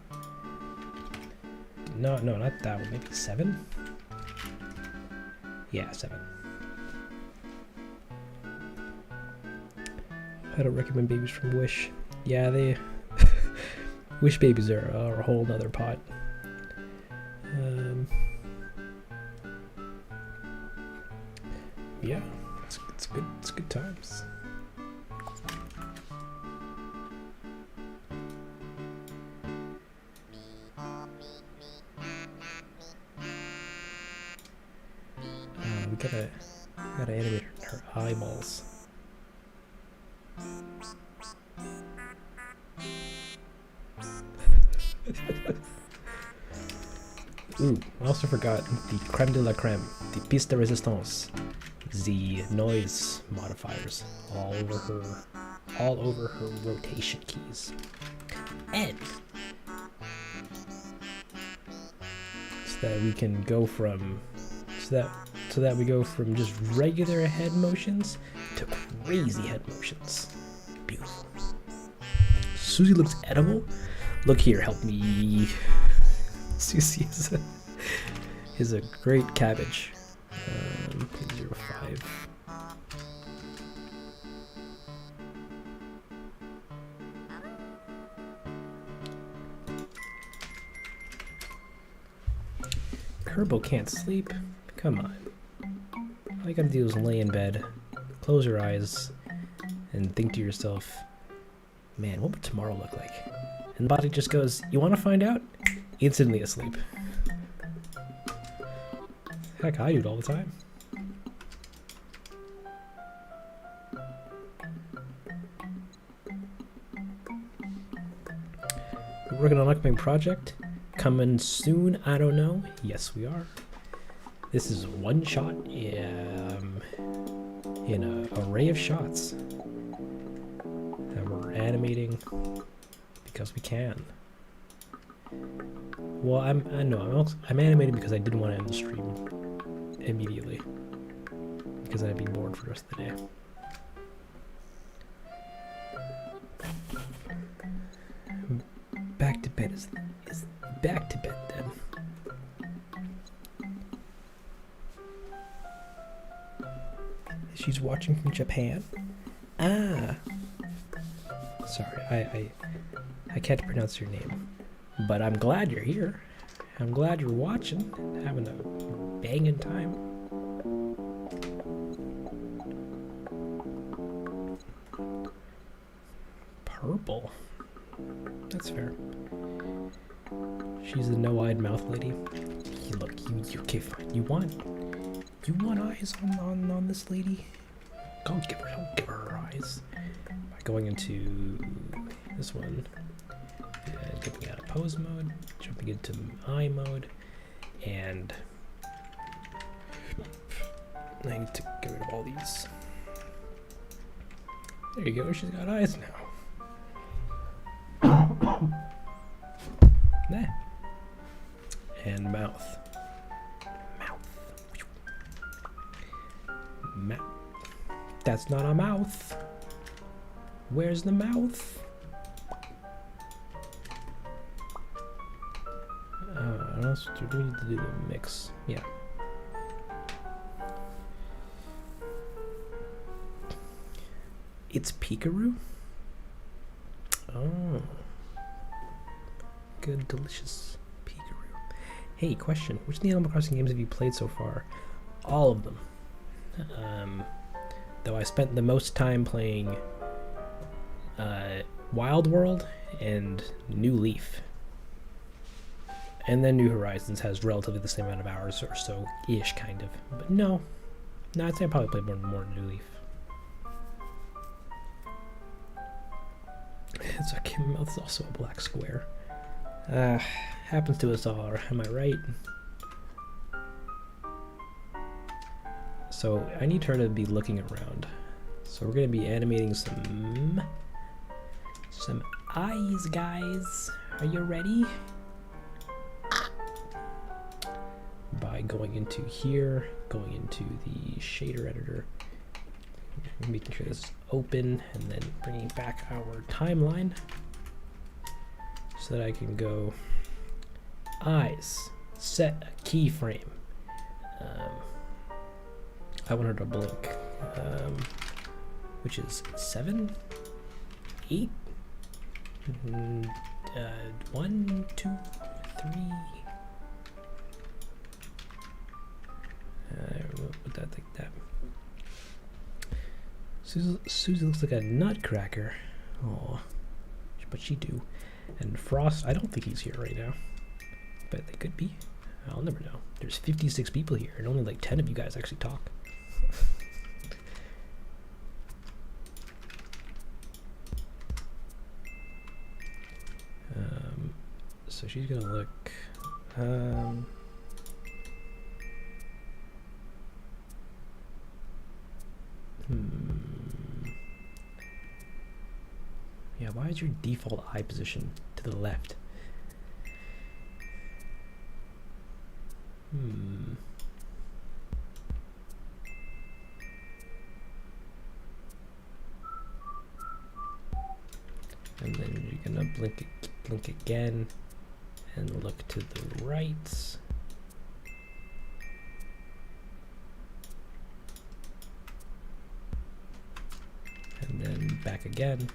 No, not that one. Maybe 7? Yeah, 7. I don't recommend babies from Wish. Yeah, they... Wish babies are a whole nother pot. Yeah, it's good. It's good times. We gotta animate her eyeballs. Ooh, I also forgot the creme de la creme, the pièce de résistance, the noise modifiers all over her rotation keys. And so that we can go from so that we go from just regular head motions to crazy head motions. Beautiful. Susie looks edible. Look here, help me. Susie is a great cabbage. 0.05. Kerbo can't sleep. Come on. All you gotta do is lay in bed, close your eyes, and think to yourself, man, what would tomorrow look like? And the body just goes, you want to find out? Instantly asleep. Heck, I do it all the time. We're working on an upcoming project. Coming soon, I don't know. Yes, we are. This is one shot in an array of shots that we're animating because we can. Well, I'm animating because I didn't want to end the stream immediately because I'd be bored for the rest of the day. Back to bed is back to bed then. She's watching from Japan. Ah, sorry, I can't pronounce your name, but I'm glad you're here. I'm glad you're watching, having a banging time. Purple. That's fair. She's the no-eyed mouth lady. Look, you okay? Fine. You want eyes on this lady? Don't give her eyes. By going into this one and getting out of pose mode, jumping into eye mode, and I need to get rid of all these. There you go. She's got eyes now. Nah. And mouth. Mouth. That's not a mouth. Where's the mouth? What else do we need to do the mix? Yeah. It's Pikachu? Oh. Good, delicious Pikachu. Hey, question. Which of the Animal Crossing games have you played so far? All of them. Though I spent the most time playing Wild World and New Leaf. And then New Horizons has relatively the same amount of hours or so-ish, kind of. But no. No, I'd say I probably played more New Leaf. It's okay, my mouth is also a black square. Happens to us all, am I right? So I need her to be looking around. So we're going to be animating some some eyes, guys. Are you ready? By going into here, going into the shader editor, making sure this is open, and then bringing back our timeline so that I can go eyes, set a keyframe. I want her to blink, which is 7, 8, 1, 2, 3. I don't know, put that like that. Susie looks like a nutcracker. Oh, but she do. And Frost, I don't think he's here right now, but they could be. I'll never know. There's 56 people here, and only like 10 of you guys actually talk. So she's gonna look. Yeah, why is your default eye position to the left? And then you're gonna blink again and look to the right. And then back again.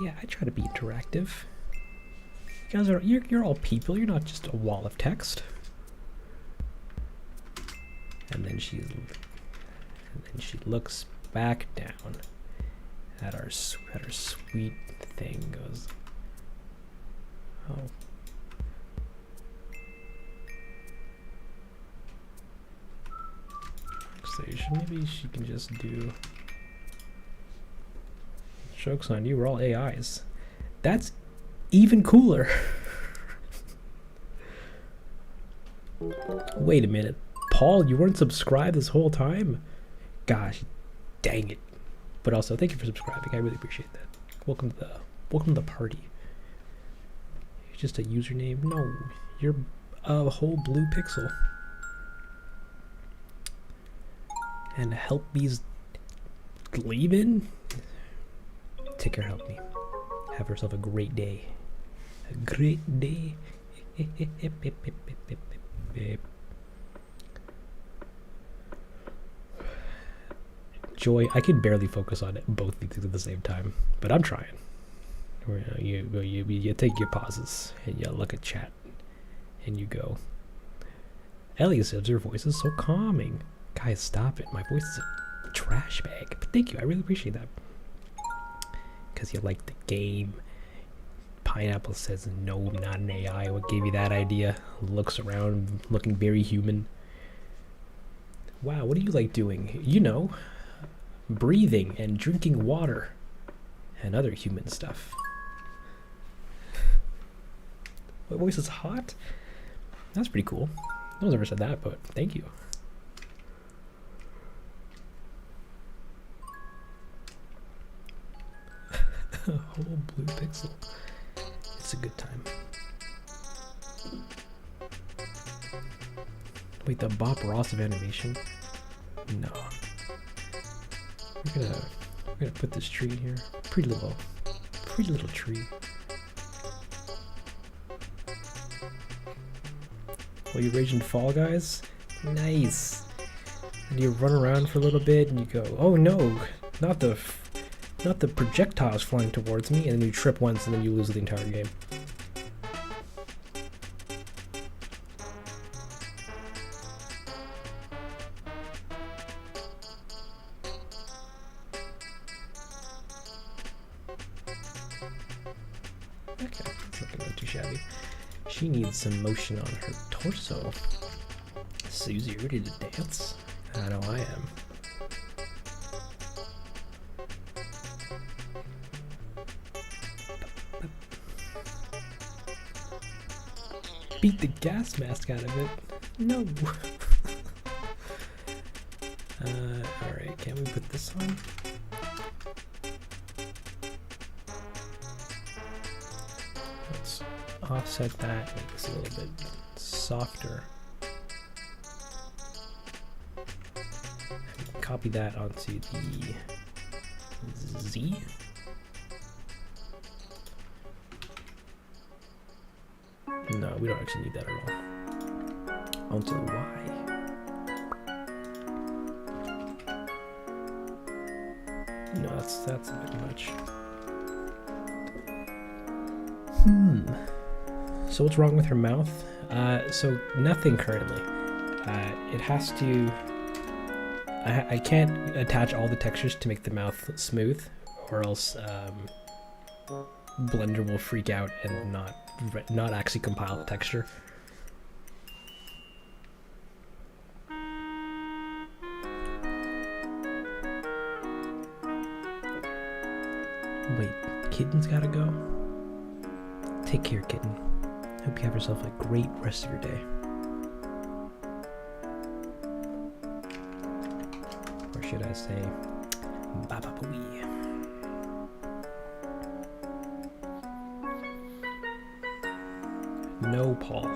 Yeah, I try to be interactive. You guys are you're all people, you're not just a wall of text. And then she looks back down at our sweet thing, goes, oh. So maybe she can just do, joke's on you, we're all AIs. That's even cooler. Wait a minute. Paul, you weren't subscribed this whole time? Gosh, dang it. But also, thank you for subscribing. I really appreciate that. Welcome to the party. It's just a username. No, you're a whole blue pixel. And help me's leaving? Take care, help me. Have yourself a great day. A great day. Joy, I can barely focus on both these things at the same time, but I'm trying. You take your pauses and you look at chat and you go. Ellie says your voice is so calming. Guys, stop it. My voice is a trash bag. But thank you. I really appreciate that. Because you like the game. Pineapple says, no, I'm not an AI. What gave you that idea? Looks around, looking very human. Wow, what do you like doing? You know, breathing and drinking water and other human stuff. My voice is hot? That's pretty cool. No one's ever said that, but thank you. A whole blue pixel. It's a good time. Wait, the Bob Ross of animation? No. We're gonna put this tree in here. Pretty little tree. Oh, you raging Fall Guys? Nice. And you run around for a little bit and you go, oh no, not the projectiles flying towards me, and then you trip once and then you lose the entire game. Okay, that's not too shabby. She needs some motion on her torso. Susie, ready to dance? I know I am. Beat the gas mask out of it. No. Alright, can we put this on? Let's offset that, make this a little bit softer. And copy that onto the Z. No, we don't actually need that at all. Onto the Y. No, that's a bit much. So what's wrong with her mouth? So nothing currently. It has to. I can't attach all the textures to make the mouth smooth, or else Blender will freak out and not actually compile the texture. Wait, Kitten's gotta go? Take care, Kitten. Hope you have yourself a great rest of your day. Or should I say, bye-bye-bye. No, Paul.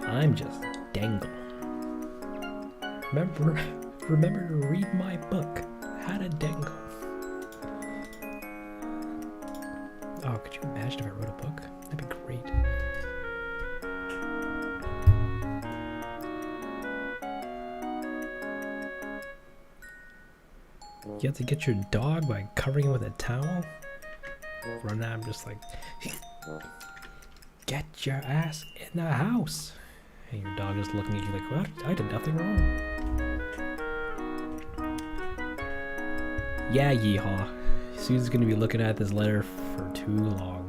I'm just Dangle. Remember to read my book, How to Dangle. Oh, could you imagine if I wrote a book? That'd be great. You have to get your dog by covering him with a towel? Right now I'm just like, get your ass in the house. And your dog is looking at you like, what? I did nothing wrong. Yeah, yeehaw. Susan's gonna be looking at this letter for too long.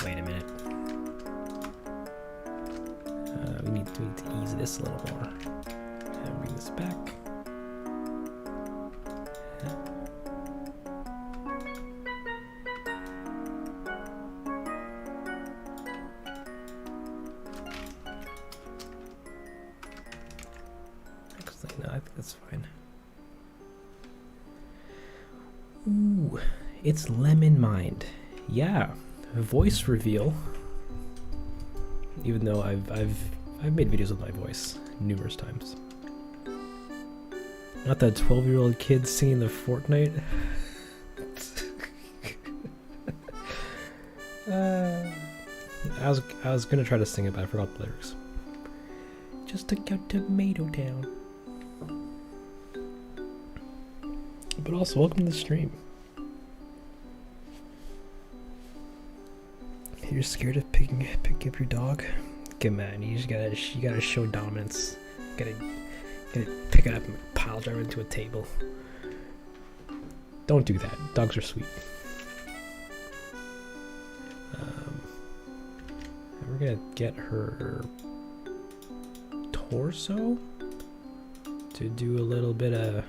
Wait a minute. We need to ease this a little more. And bring this back. Actually, no, I think that's fine. Ooh, it's Lemon Mind. Yeah, voice reveal. Even though I've made videos with my voice numerous times. Not that 12-year-old kid singing the Fortnite. I was gonna try to sing it, but I forgot the lyrics. Just took out Tomato Town. But also, welcome to the stream. You're scared of picking up your dog? Come on, you gotta show dominance. Gotta pick it up and pile drive it into a table. Don't do that. Dogs are sweet. And we're gonna get her torso to do a little bit of.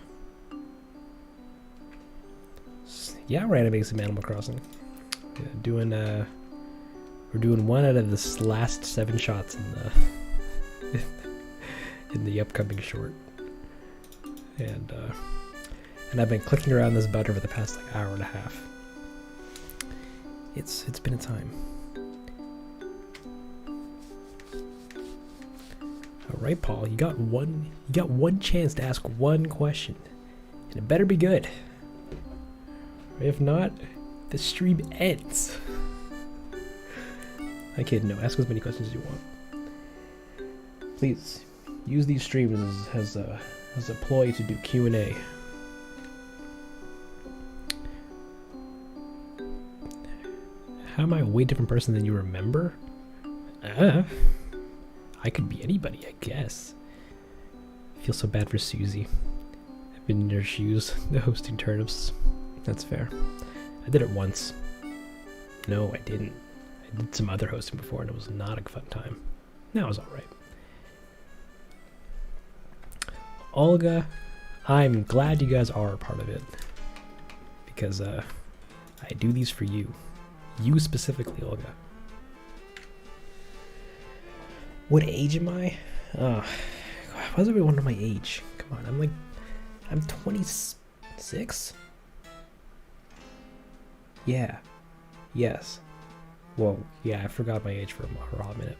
Yeah, we're animating some Animal Crossing. Yeah, we're doing one out of the last 7 shots in the upcoming short, and I've been clicking around this button for the past like hour and a half. It's been a time. All right, Paul, you got one chance to ask one question, and it better be good. If not, the stream ends. I kid, no. Ask as many questions as you want. Please use these streams as a ploy to do Q&A. How am I a way different person than you remember? I could be anybody, I guess. I feel so bad for Susie. I've been in her shoes, hosting turnips. That's fair. I did it once. No, I didn't. I did some other hosting before and it was not a fun time. Now it was alright. Olga, I'm glad you guys are a part of it. Because I do these for you. You specifically, Olga. What age am I? Why does everyone know my age? Come Come on, I'm 26? Yeah. Yes. Whoa, yeah, I forgot my age for a hot minute.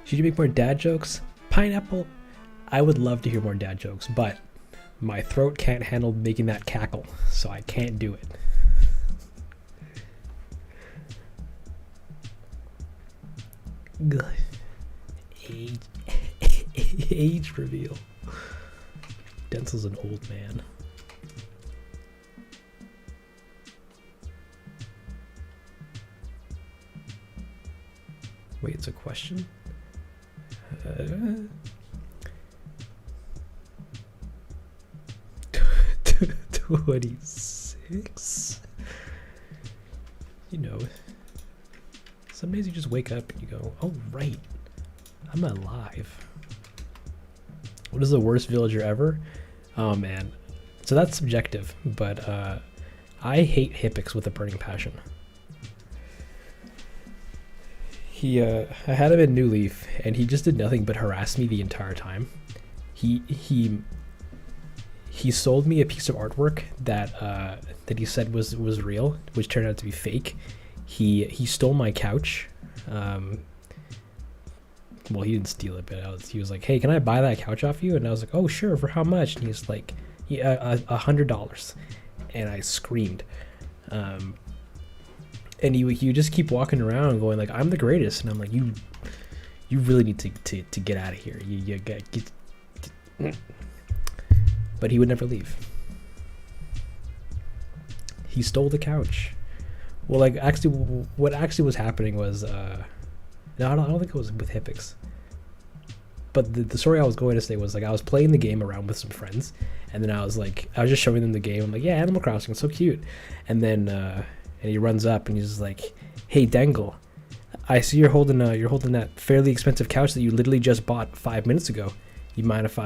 Should you make more dad jokes? Pineapple? I would love to hear more dad jokes, but my throat can't handle making that cackle, so I can't do it. Age reveal. Denzel's an old man. Wait, it's a question? 26? You know, some days you just wake up and you go, oh right, I'm alive. What is the worst villager ever? Oh man, so that's subjective, but I hate Hippix with a burning passion. I had him in New Leaf, and he just did nothing but harass me the entire time. He sold me a piece of artwork that he said was real, which turned out to be fake. He stole my couch. Well, he didn't steal it, but he was like, "Hey, can I buy that couch off you?" And I was like, "Oh, sure. For how much?" And he's like, "Yeah, $100." And I screamed. And you just keep walking around going like, I'm the greatest, and I'm like, you really need to get out of here. You get. But he would never leave. He stole the couch. Well, like actually, what actually was happening was, no, I don't think it was with Hippix. But the story I was going to say was like I was playing the game around with some friends, and then I was just showing them the game. I'm like, yeah, Animal Crossing, it's so cute, and then. And he runs up and he's just like, "Hey, Dangle, I see you're holding that fairly expensive couch that you literally just bought 5 minutes ago. You mind if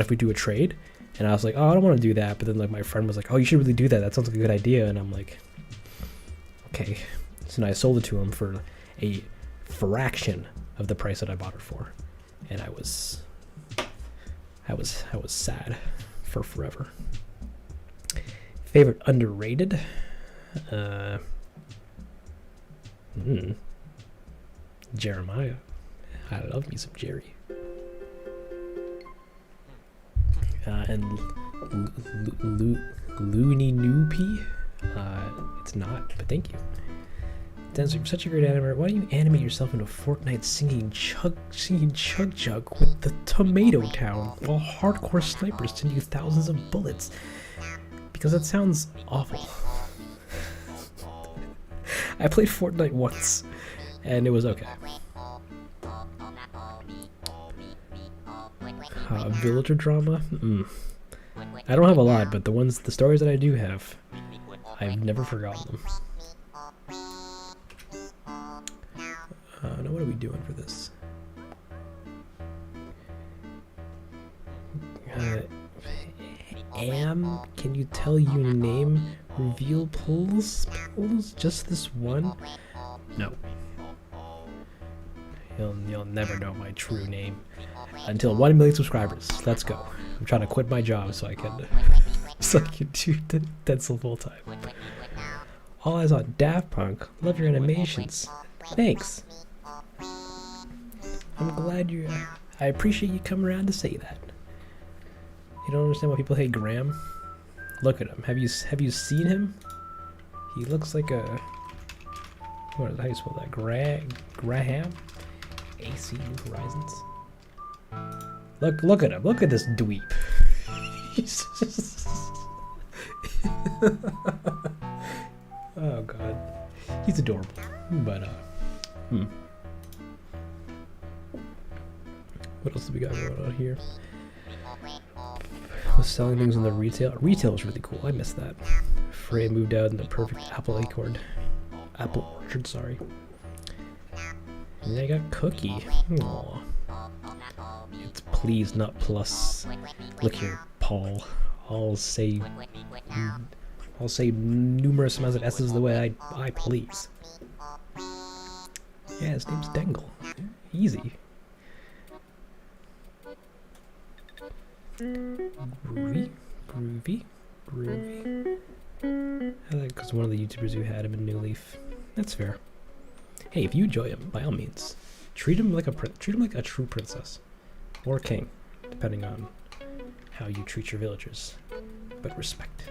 we do a trade?" And I was like, "Oh, I don't want to do that." But then like my friend was like, "Oh, you should really do that. That sounds like a good idea." And I'm like, "Okay." So then I sold it to him for a fraction of the price that I bought it for, and I was sad for forever. Favorite underrated. Jeremiah. I love me some Jerry. And Looney Noopy. It's not, but thank you. Denzel, you're such a great animator. Why don't you animate yourself into Fortnite singing Chug Jug with the Tomato Town while hardcore snipers send you thousands of bullets? Because that sounds awful. I played Fortnite once, and it was okay. Villager drama? I don't have a lot, but the stories that I do have, I've never forgotten them. Now what are we doing for this? Can you tell your name? Reveal polls? Just this one? No. You'll never know my true name until 1 million subscribers. Let's go. I'm trying to quit my job so I can do Denzel full time. All eyes on Daft Punk. Love your animations. Thanks. I'm glad I appreciate you coming around to say that. You don't understand why people hate Graham? Look at him. Have you seen him? He looks like a how do you spell that? Graham? AC New Horizons. Look at him. Look at this dweeb. Oh god. He's adorable. But what else do we got going on here? Was selling things in the retail. Retail is really cool. I missed that. Frey moved out in the perfect apple orchard, sorry. And then I got Cookie. Aww. It's please, not plus. Look here, Paul. I'll say numerous amounts of S's the way I please. Yeah, his name's Dangle. Easy. Groovy, groovy, groovy. I like because one of the YouTubers who had him in New Leaf. That's fair. Hey, if you enjoy him, by all means, treat him like a true princess or king, depending on how you treat your villagers. But respect.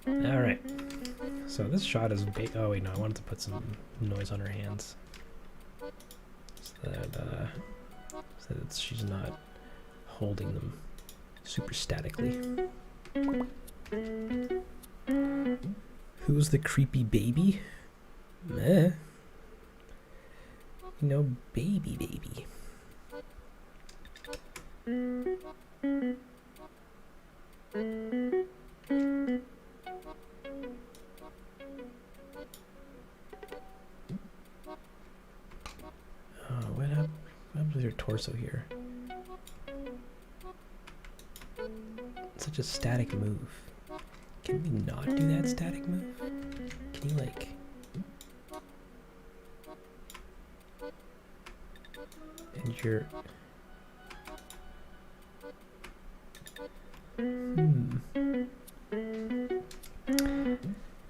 All right. So this shot is big. Oh wait, no, I wanted to put some noise on her hands, so that she's not holding them super statically. Who's the creepy baby? Meh. You know, baby. Oh, what happened with your torso here? Such a static move. Can we not do that static move? Can you like... And you're...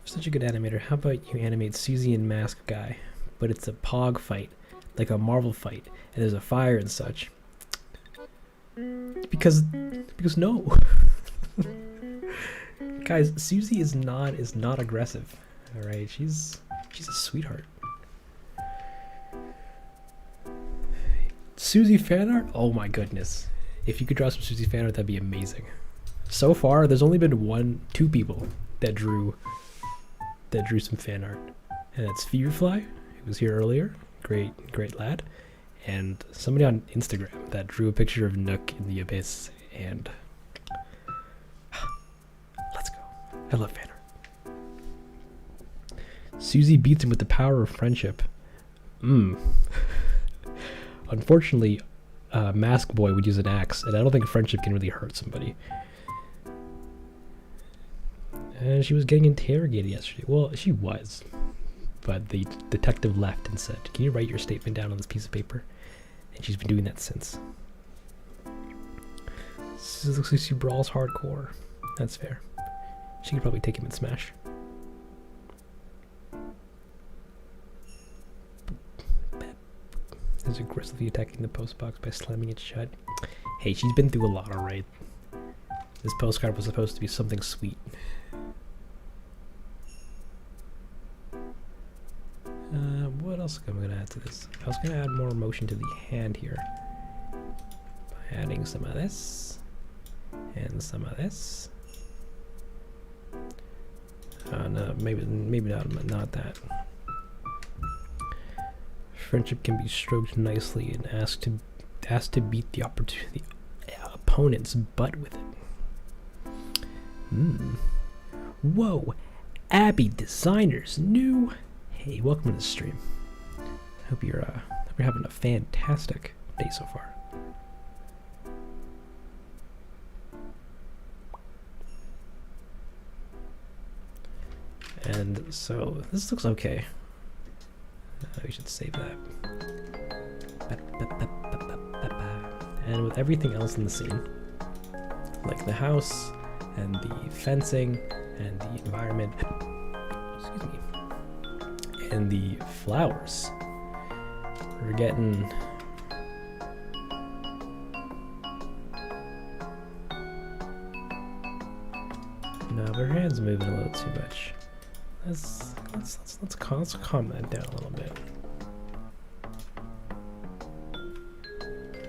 Such a good animator. How about you animate Susie and Mask Guy, but it's a pog fight, like a Marvel fight, and there's a fire and such. Because no. Guys, Susie is not aggressive. All right, she's a sweetheart. Susie fan art? Oh my goodness. If you could draw some Susie fan art, that'd be amazing. So far, there's only been two people that drew some fan art. And it's Feverfly, who was here earlier. Great lad. And somebody on Instagram that drew a picture of Nook in the abyss. And let's go. I love fan art. Susie beats him with the power of friendship. Unfortunately, Mask Boy would use an axe, and I don't think friendship can really hurt somebody. And she was getting interrogated yesterday. Well, she was. But the detective left and said, "Can you write your statement down on this piece of paper?" And she's been doing that since. This looks like she brawls hardcore. That's fair. She could probably take him in Smash. Is aggressively attacking the post box by slamming it shut. Hey, she's been through a lot, alright. This postcard was supposed to be something sweet. What else am I gonna add to this? I was gonna add more motion to the hand here by adding some of this and some of this. No, maybe not that. Friendship can be stroked nicely and asked to beat the opponent's butt with it. Whoa, Abby Designers new. Hey, welcome to the stream. Hope you're having a fantastic day so far. And so this looks okay. We should save that. And with everything else in the scene, like the house and the fencing and the environment, excuse me, and the flowers, we're getting no, her hand's moving a little too much. Let's calm that down a little bit.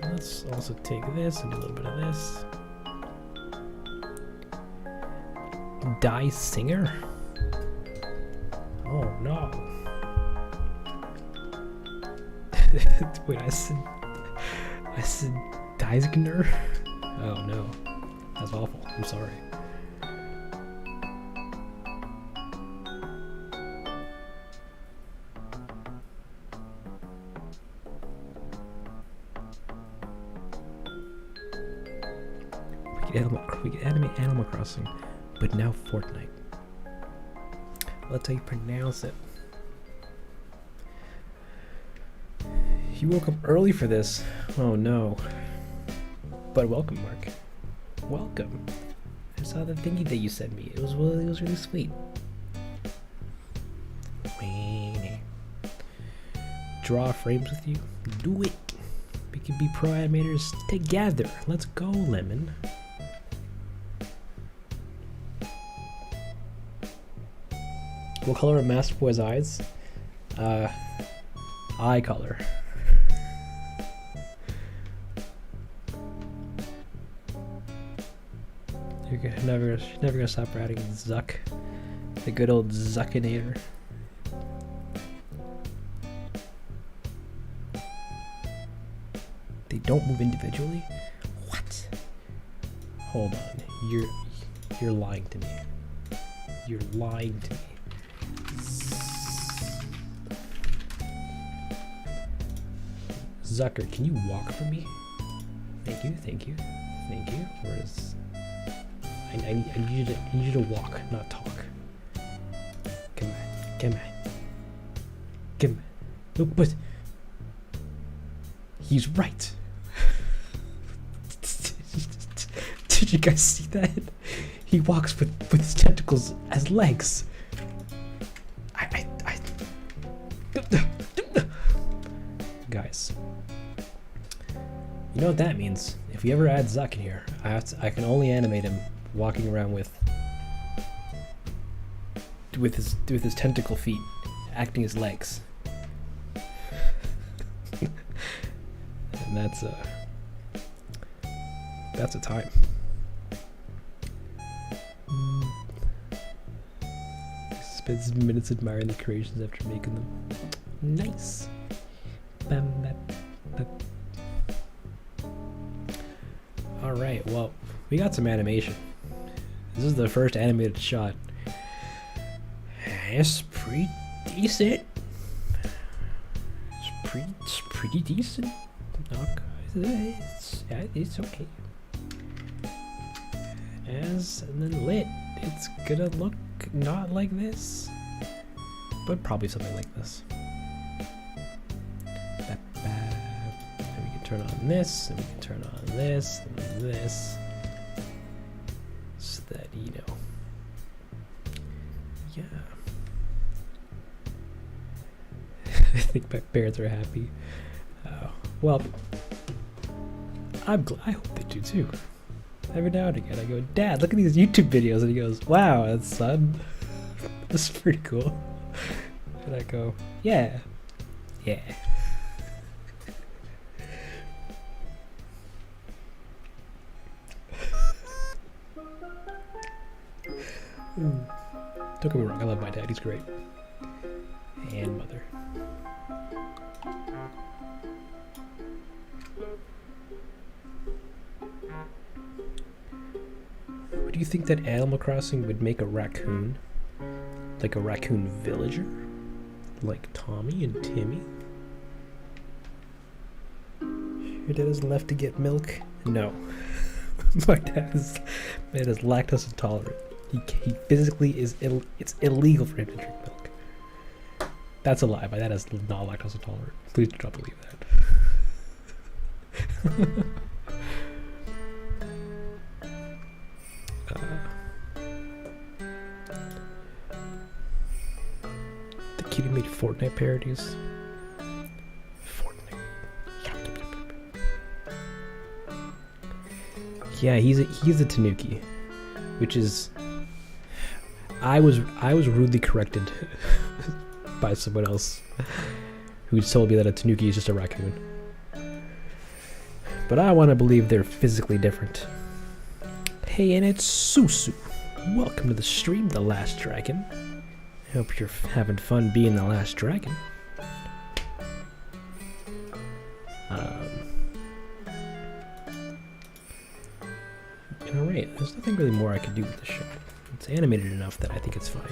Let's also take this and do a little bit of this. Die Singer? Oh no. Wait, I said Deisgner? Oh no. That's awful. I'm sorry. We can animate Animal Crossing, but now Fortnite. That's how you pronounce it. You woke up early for this. Oh no. But welcome, Mark. Welcome. I saw the thingy that you sent me. It was really sweet. Draw frames with you. Do it. We can be pro animators together. Let's go, Lemon. What color are Master Boy's eyes? Eye color. You're never gonna stop riding Zuck. The good old Zuckinator. They don't move individually? What? Hold on. You're lying to me. You're lying to me. Zucker, can you walk for me? Thank you, thank you, thank you. Whereas I need you to walk, not talk. Come on, come on, come on. Look, but he's right. Did you guys see that? He walks with his tentacles as legs. Guys, you know what that means? If we ever add Zuck in here, I can only animate him walking around with his tentacle feet acting as legs. And that's a time. Spends minutes admiring the creations after making them. Nice. Alright, well, we got some animation. This is the first animated shot. It's pretty decent. It's pretty decent. It's okay. And then lit. It's gonna look not like this, but probably something like this. And we can turn on this, and we can turn on this, and this, so that, you know, yeah. I think my parents are happy. Well, I hope they do too. Every now and again I go, Dad, look at these YouTube videos, and he goes, wow, that's son. This is pretty cool. And I go, yeah. Don't get me wrong, I love my dad, he's great. And mother. Do you think that Animal Crossing would make a raccoon? Like a raccoon villager? Like Tommy and Timmy? Your dad is left to get milk? No. My dad is lactose intolerant. He physically is it's illegal for him to drink milk. That's a lie. My dad is not lactose intolerant. Please do not believe that. The kid who made Fortnite parodies. Yeah, he's a Tanuki, which is I was rudely corrected by someone else who told me that a Tanuki is just a raccoon. But I want to believe they're physically different. Hey, and it's Susu. Welcome to the stream, The Last Dragon. I hope you're having fun being the last dragon. Alright, there's nothing really more I could do with this shot. It's animated enough that I think it's fine.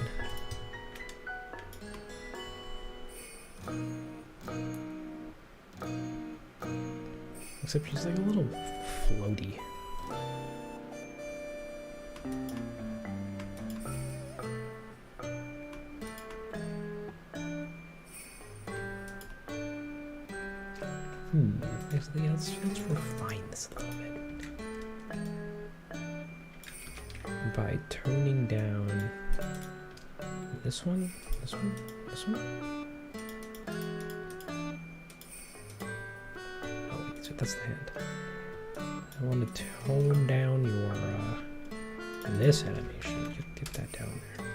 Except she's like a little floaty. Let's refine this a little bit. by toning down this one, this one, this one. Oh wait, so that's the hand. I want to tone down your this animation. Get that down there.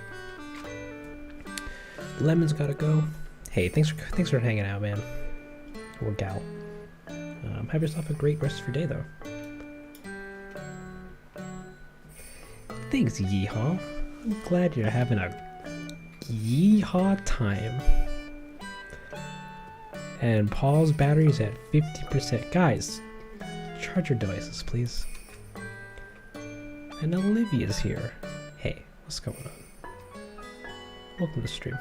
Lemon's gotta go. Hey, thanks for hanging out, man. Or gal. Have yourself a great rest of your day, though. Thanks, Yeehaw. I'm glad you're having a yeehaw time. And Paul's battery's at 50%. Guys, charge your devices, please. And Olivia's here. Hey, what's going on? Welcome to the stream.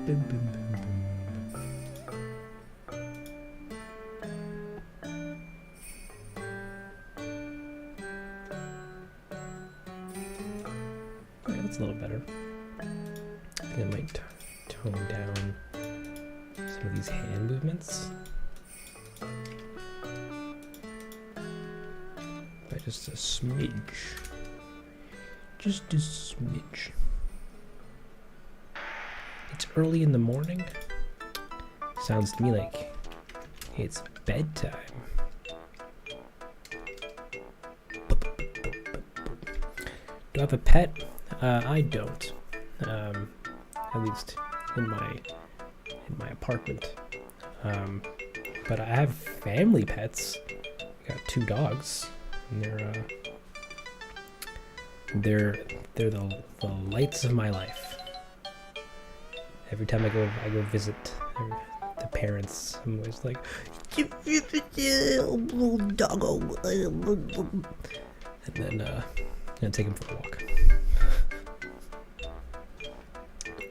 Boom, boom, boom, boom. Okay, that's a little better. I think I might tone down some of these hand movements by just a smidge. Just a smidge. It's early in the morning. Sounds to me like it's bedtime. Do I have a pet? I don't. At least in my apartment. But I have family pets. I got 2 dogs, and they're the lights of my life. Every time I go visit the parents, I'm always like, little doggo. And then I take him for a walk.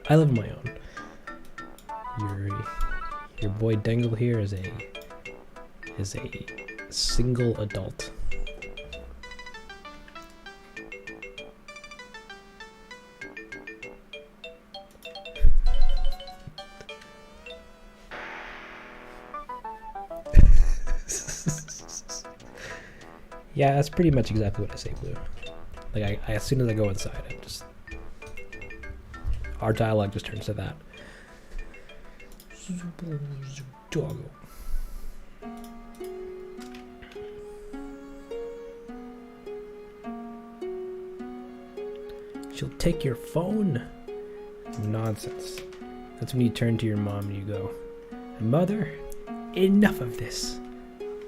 I live on my own. Your boy Dangle here is a single adult. Yeah, that's pretty much exactly what I say, Blue. Like, I as soon as I go inside, our dialogue just turns to that. Doggo. She'll take your phone? Nonsense. That's when you turn to your mom and you go, Mother, enough of this.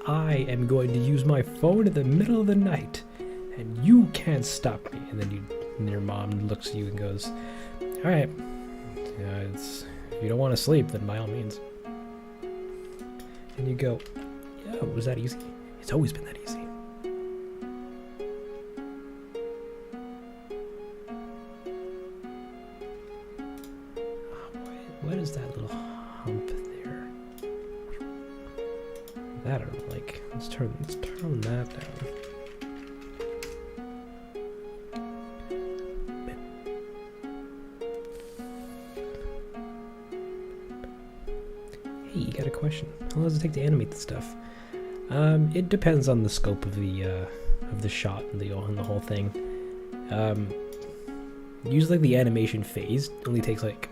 I am going to use my phone in the middle of the night, and you can't stop me. And then your mom looks at you and goes, all right, if you don't want to sleep, then by all means. And you go, yeah, was that easy? It's always been that easy. What is that little hump there? That I don't like. Let's turn that down. Hey, you got a question? How long does it take to animate the stuff? It depends on the scope of the shot and the whole thing. Usually the animation phase only takes like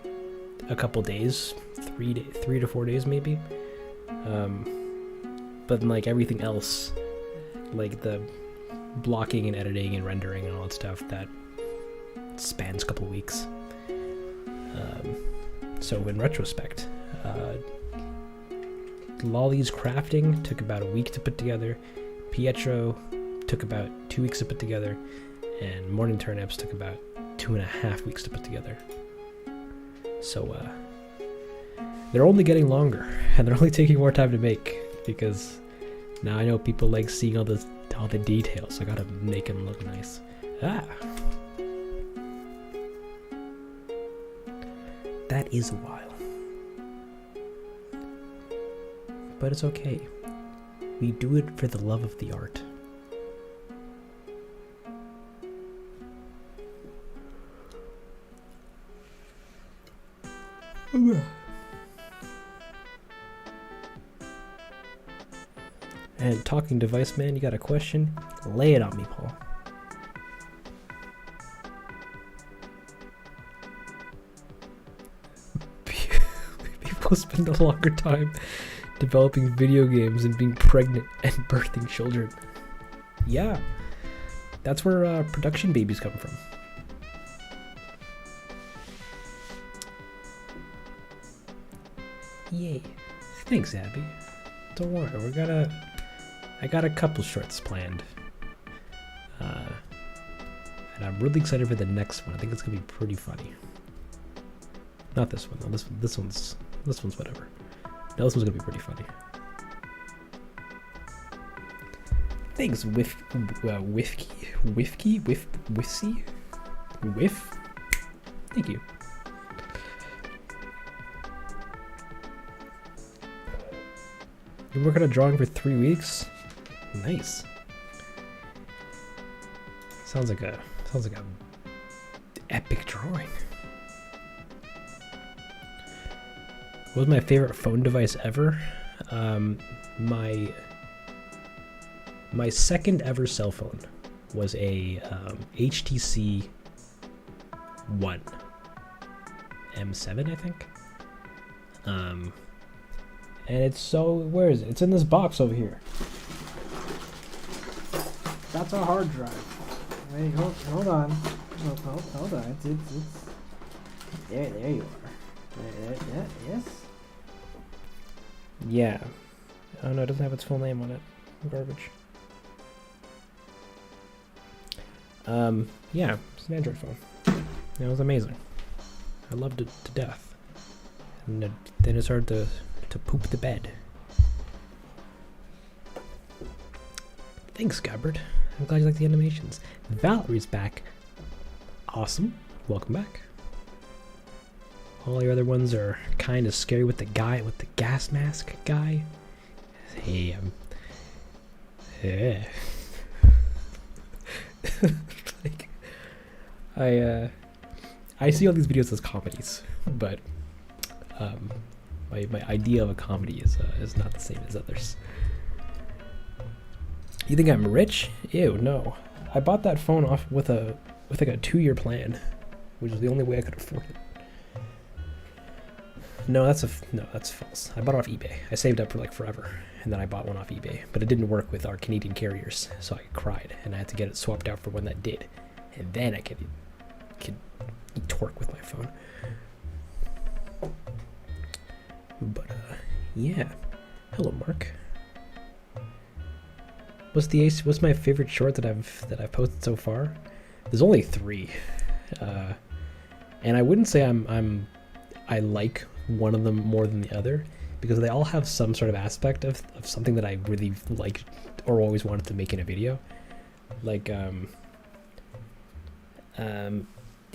a couple days, 3 to 4 days maybe. But like everything else, like the blocking and editing and rendering and all that stuff, that spans a couple weeks. So in retrospect, Lolly's crafting took about a week to put together, Pietro took about 2 weeks to put together, and Morning Turnips took about 2.5 weeks to put together. So they're only getting longer, and they're only taking more time to make, because now I know people like seeing all the details. I gotta make them look nice. That is a while. But it's okay. We do it for the love of the art. And talking device man, you got a question? Lay it on me, Paul. People spend a longer time developing video games and being pregnant and birthing children. Yeah, that's where production babies come from. Yay. Thanks, Abby. Don't worry, I got a couple shorts planned. And I'm really excited for the next one. I think it's gonna be pretty funny. Not this one though. This one's whatever. No, this one's gonna be pretty funny. Thanks, Whiffy. Thank you. You're working on drawing for 3 weeks? Nice. Sounds like a epic drawing. What was my favorite phone device ever? My second ever cell phone was a HTC One M7, I think. And it's where is it? It's in this box over here. That's our hard drive. Wait, hold on. Hold on. It's there you are. Yes. Yeah. Oh no, it doesn't have its full name on it. Garbage. Yeah, it's an Android phone. It was amazing. I loved it to death. And then it started to poop the bed. Thanks, Gabbard. I'm glad you like the animations. Valerie's back. Awesome. Welcome back. All your other ones are kind of scary with the guy with the gas mask guy. Hey, yeah. Like, I see all these videos as comedies, but my idea of a comedy is not the same as others. You think I'm rich? Ew, no. I bought that phone off with like a 2-year plan, which is the only way I could afford it. No, that's false. I bought it off eBay. I saved up for like forever, and then I bought one off eBay, but it didn't work with our Canadian carriers, so I cried, and I had to get it swapped out for one that did, and then I could torque with my phone. But yeah. Hello, Mark. What's my favorite short that I've posted so far? There's only 3, and I wouldn't say I like one of them more than the other, because they all have some sort of aspect of something that I really liked or always wanted to make in a video. Like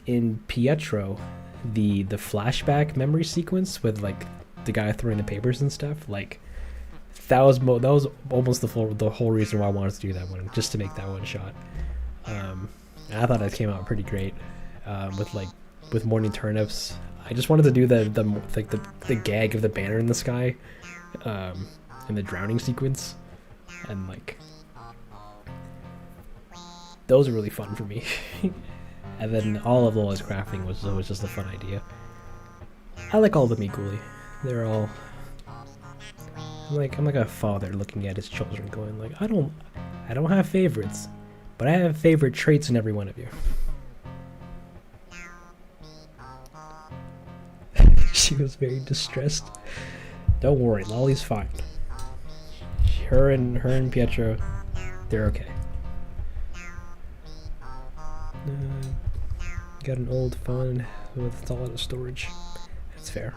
in Pietro, the flashback memory sequence with like the guy throwing the papers and stuff, like that was almost the whole reason why I wanted to do that one, just to make that one shot. I thought it came out pretty great, with morning turnips. I just wanted to do the gag of the banner in the sky, and the drowning sequence, and like those are really fun for me. And then all of Lola's crafting was always just a fun idea. I like all of them equally. They're all. I'm like a father looking at his children, going like, I don't have favorites, but I have favorite traits in every one of you. She was very distressed. Don't worry, Lolly's fine. Her and Pietro, they're okay. Got an old phone with a lot of storage. That's fair.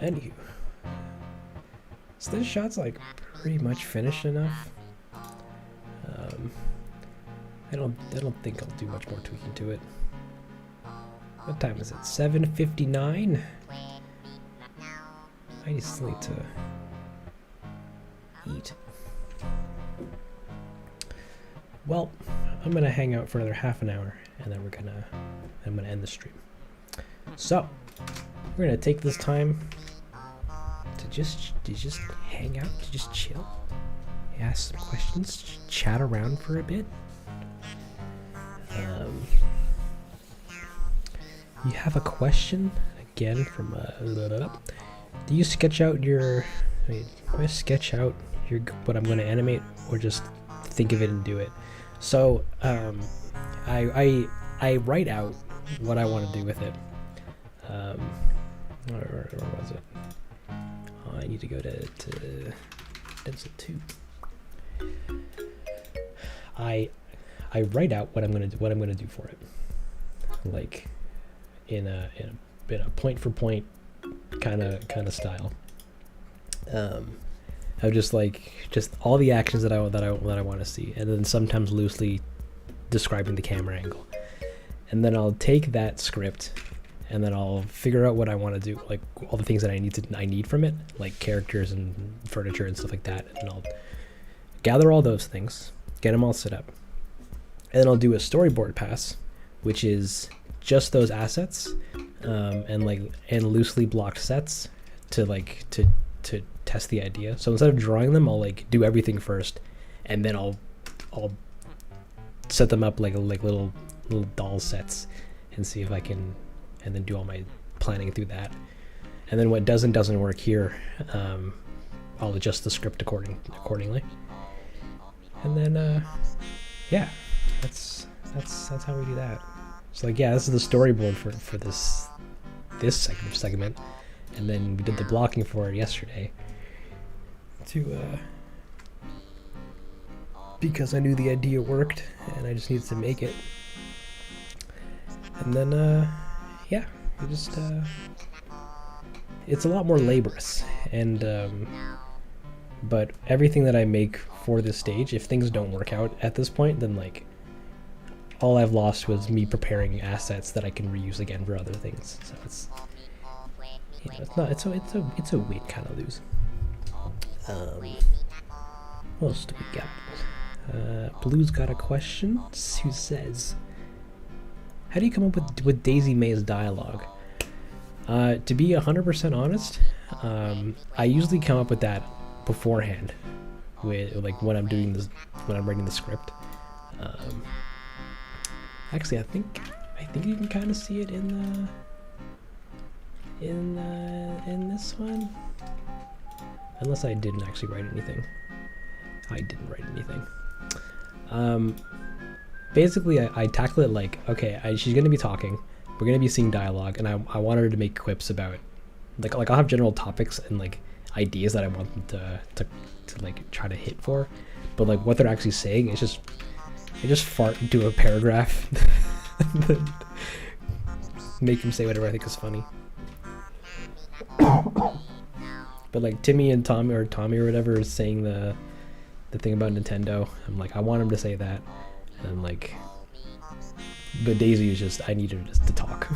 Anywho, so this shot's like pretty much finished enough. I don't think I'll do much more tweaking to it. What time is it? 7:59. I still need to eat. Well, I'm gonna hang out for another half an hour and then I'm gonna end the stream. So we're gonna take this time to just hang out, to just chill, ask some questions, chat around for a bit. You have a question again from do you sketch out your what I'm going to animate, or just think of it and do it? So I write out what I want to do with it. Where was it? I need to go to Stencil 2. I write out what I'm gonna do for it, like in a point for point kind of style. I just all the actions that I want to see, and then sometimes loosely describing the camera angle, and then I'll take that script, and then I'll figure out what I want to do, like all the things that I need from it, like characters and furniture and stuff like that, and I'll gather all those things, get them all set up, and then I'll do a storyboard pass, which is just those assets, and loosely blocked sets to test the idea. So instead of drawing them, I'll do everything first, and then I'll set them up like little doll sets, and see if I can, and then do all my planning through that. And then what doesn't work here, I'll adjust the script accordingly. And then yeah, that's how we do that. So yeah, this is the storyboard for this segment, and then we did the blocking for it yesterday because I knew the idea worked and I just needed to make it. And then yeah, it's a lot more laborious, and but everything that I make for this stage, if things don't work out at this point, then all I've lost was me preparing assets that I can reuse again for other things. So it's a win kind of lose. What else do we got? Blue's got a question who says, how do you come up with Daisy May's dialogue? To be 100% honest, I usually come up with that beforehand, with when I'm writing the script. Actually, I think you can kind of see it in this one, unless I didn't actually write anything. I didn't write anything. Basically, I tackle it like, okay, she's gonna be talking, we're gonna be seeing dialogue, and I want her to make quips about, I'll have general topics and ideas that I want them to try to hit for, but what they're actually saying is just, I just fart into a paragraph and make him say whatever I think is funny. But Timmy and Tommy or whatever is saying the thing about Nintendo, I'm I want him to say that, and but Daisy is just, I need her just to talk.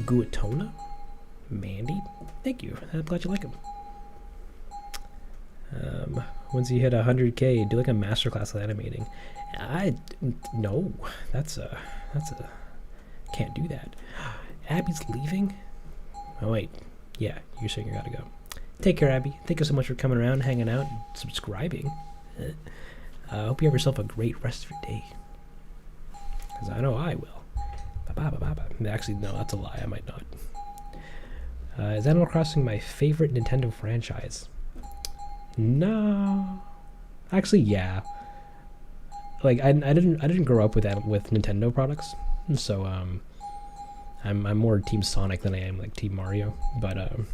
Guatona? Mandy? Thank you. I'm glad you like him. Once you hit 100k, do a masterclass with animating. No, that's a can't do that. Abby's leaving. Oh wait, yeah, you're saying you gotta go. Take care, Abby. Thank you so much for coming around, hanging out, and subscribing. I hope you have yourself a great rest of your day, because I know I will. Actually, no, that's a lie. I might not. Is Animal Crossing my favorite Nintendo franchise? No. Actually, yeah. I didn't grow up with Nintendo products, so I'm more Team Sonic than I am Team Mario. But out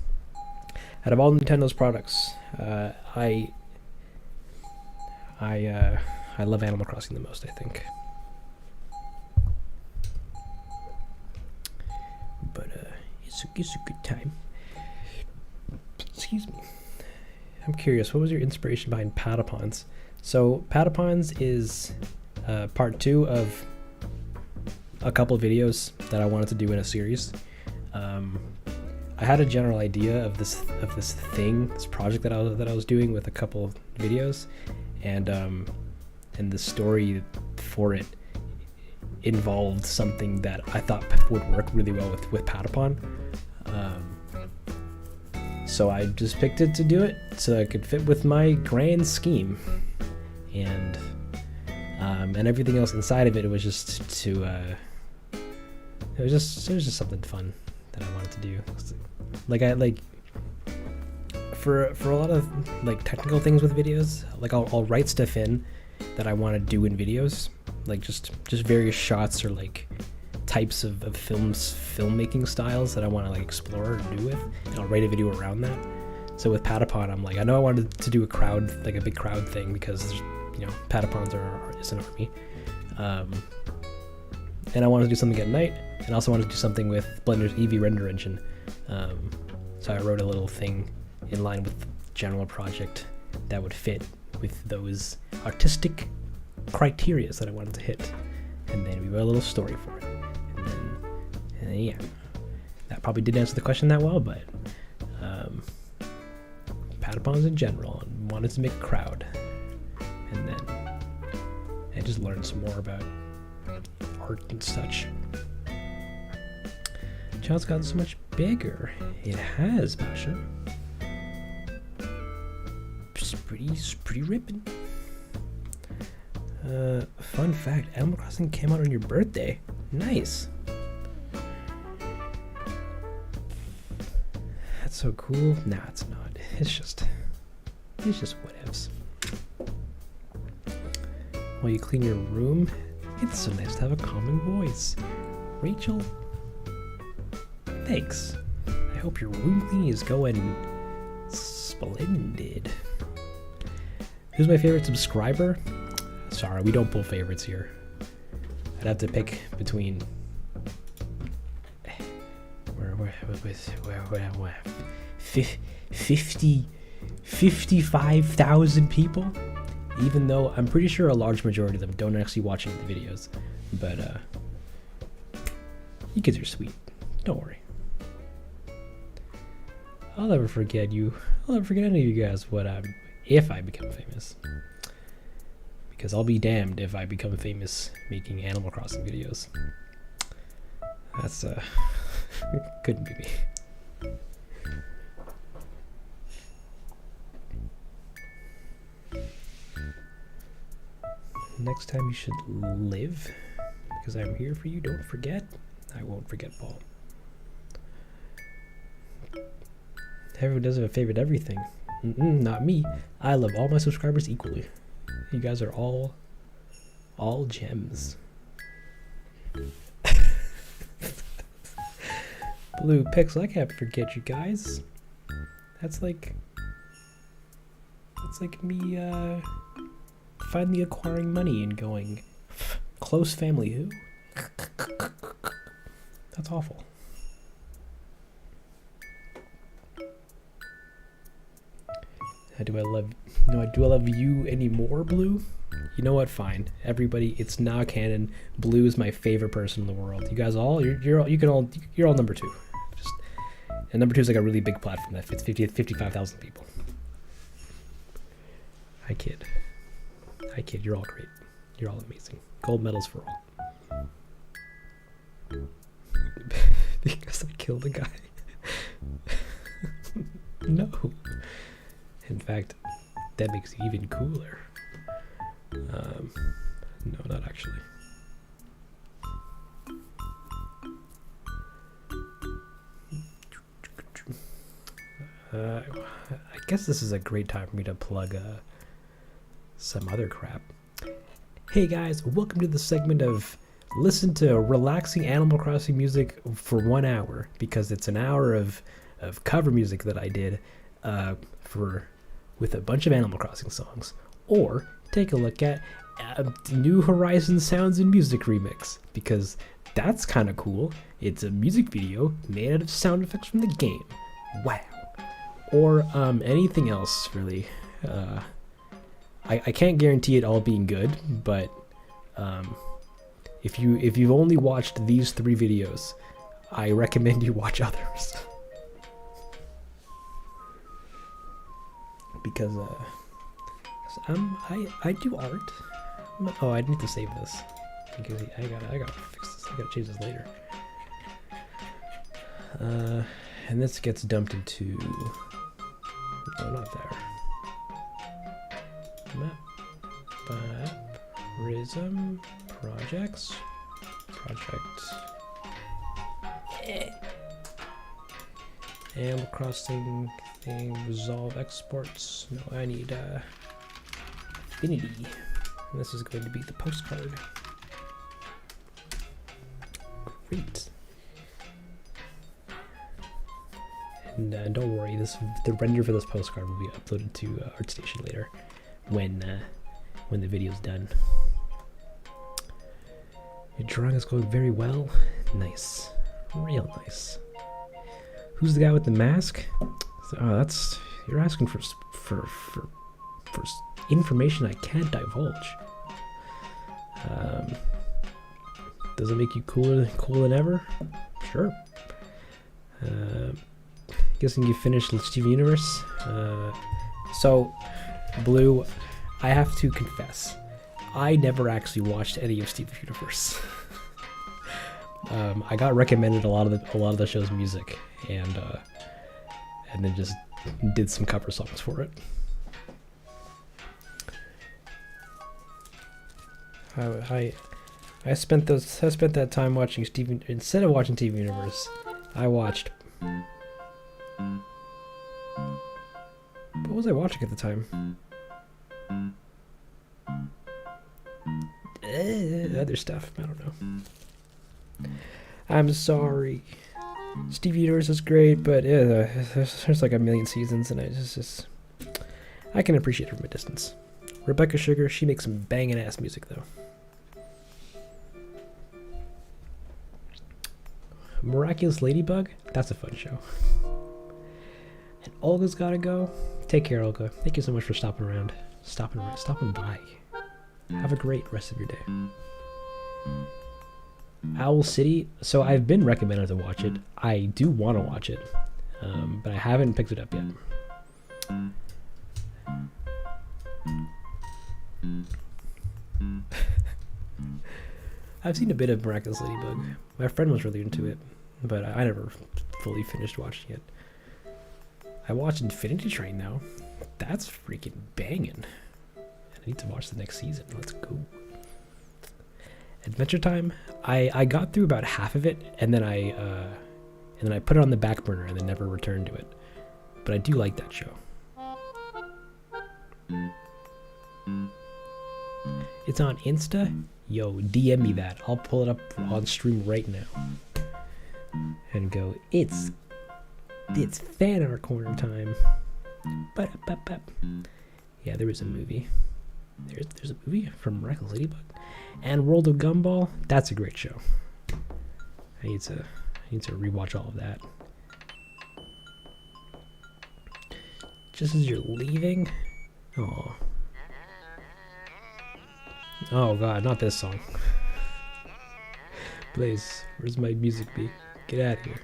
of all Nintendo's products, I love Animal Crossing the most, I think. But it's a good time. Excuse me. I'm curious, what was your inspiration behind Patapons? So Patapons is part 2 of a couple videos that I wanted to do in a series. I had a general idea of this project that I was doing with a couple videos, and the story for it involved something that I thought would work really well with Patapon. So I just picked it to do it so I could fit with my grand scheme, and everything else inside of it was just to it was just something fun that I wanted to do. Like for a lot of like technical things with videos, like I'll write stuff in that I want to do in videos, like just various shots or like types of filmmaking styles that I want to like explore or do with, and I'll write a video around that. So with Patapon, I'm like, I know I wanted to do a crowd, like a big crowd thing, because there's, you know, Patapons is an army, and I wanted to do something at night, and I also wanted to do something with Blender's Eevee render engine. So I wrote a little thing in line with the general project that would fit with those artistic criteria that I wanted to hit, and then we wrote a little story for it, and then yeah, that probably didn't answer the question that well, but Patapons in general, and wanted to make a crowd, and then I just learned some more about art and such. Child's gotten so much bigger. It has, Basha. It's pretty ripping. Fun fact, Animal Crossing came out on your birthday. Nice. That's so cool. Nah, it's not. It's just whatevs. While you clean your room, it's so nice to have a common voice. Rachel, thanks. I hope your room cleaning is going splendid. Who's my favorite subscriber? Sorry, we don't pull favorites here. I'd have to pick between 55,000 people, even though I'm pretty sure a large majority of them don't actually watch any of the videos. But you kids are sweet. Don't worry. I'll never forget you. I'll never forget any of you guys if I become famous. Because I'll be damned if I become famous making Animal Crossing videos. That's couldn't be me. Next time you should live, because I'm here for you. Don't forget. I won't forget, Paul. Everyone does have a favorite everything. Not me. I love all my subscribers equally. You guys are all gems. Blue Pixel, I can't forget you guys. That's like me finally acquiring money and going, close family who? That's awful. Do I love you anymore, Blue? You know what? Fine. Everybody, it's now canon. Blue is my favorite person in the world. You guys you're all number 2. And number 2 is like a really big platform that fits 55,000 people. I kid. You're all great. You're all amazing. Gold medals for all. Because I killed a guy. No. In fact, that makes it even cooler. No, not actually. I guess this is a great time for me to plug some other crap. Hey guys, welcome to the segment of listen to relaxing Animal Crossing music for 1 hour, because it's an hour of cover music that I did with a bunch of Animal Crossing songs. Or take a look at New Horizons Sounds and Music Remix, because that's kind of cool. It's a music video made out of sound effects from the game. Wow. Or anything else, really. I can't guarantee it all being good, but if you've only watched these 3 videos, I recommend you watch others. because I do art. Oh, I need to save this because I gotta fix this. I gotta change this later. And this gets dumped into. No, not there. Map, Prism, projects, project. Animal Crossing thing, resolve exports. No, I need Affinity. And this is going to be the postcard. Great. And don't worry, the render for this postcard will be uploaded to ArtStation later when the video's done. Your drawing is going very well. Nice, real nice. Who's the guy with the mask? Oh, that's you're asking for information I can't divulge. Does it make you cooler than ever? Sure. Guessing you finished Steven Universe. So, Blue, I have to confess, I never actually watched any of Steven Universe. I got recommended a lot of the show's music, and then just did some cover songs for it. I spent that time watching Steven. Instead of watching TV Universe, I watched. What was I watching at the time? Other stuff. I don't know. I'm sorry. Stevie Universe is great, but there's like a million seasons, and I can appreciate it from a distance. Rebecca Sugar, she makes some banging ass music though. Miraculous Ladybug, that's a fun show. And Olga's gotta go. Take care, Olga. Thank you so much for stopping by. Have a great rest of your day. Owl City. So I've been recommended to watch it. I do want to watch it, but I haven't picked it up yet. I've seen a bit of Miraculous Ladybug. My friend was really into it, but I never fully finished watching it. I watched Infinity Train now. That's freaking banging. I need to watch the next season. Let's go. Adventure Time. I got through about half of it, and then I put it on the back burner and then never returned to it. But I do like that show. It's on Insta. Yo, DM me that. I'll pull it up on stream right now and go. It's fan art corner time. Yeah, there is a movie. There's a movie from Miraculous Ladybug and World of Gumball. That's a great show. I need to rewatch all of that. Just as you're leaving. Oh god, not this song. Blaze, where's my music be? Get out of here.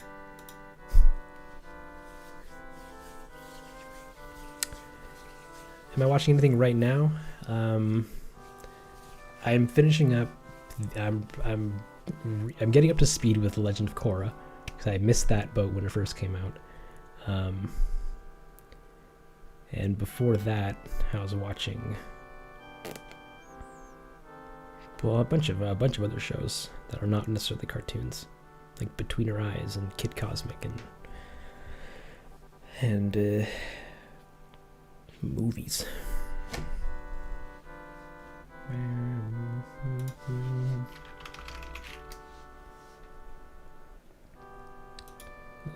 Am I watching anything right now? I'm finishing up. I'm getting up to speed with The Legend of Korra because I missed that boat when it first came out. And before that, I was watching a bunch of other shows that are not necessarily cartoons, like Between Her Eyes and Kid Cosmic and movies.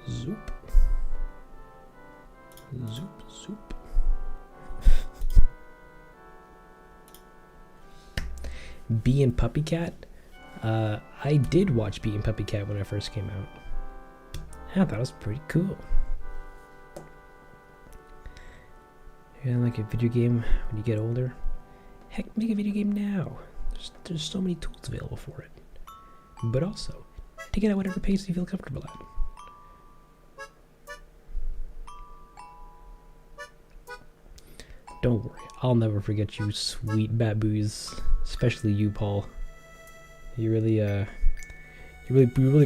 Zoop. Zoop, zoop. Bee and Puppy Cat. I did watch Bee and Puppy Cat when I first came out. I thought it was pretty cool. Yeah, like a video game when you get older. Heck, make a video game now. There's so many tools available for it. But also, take it at whatever pace you feel comfortable at. Don't worry, I'll never forget you, sweet baboos. Especially you, Paul. You really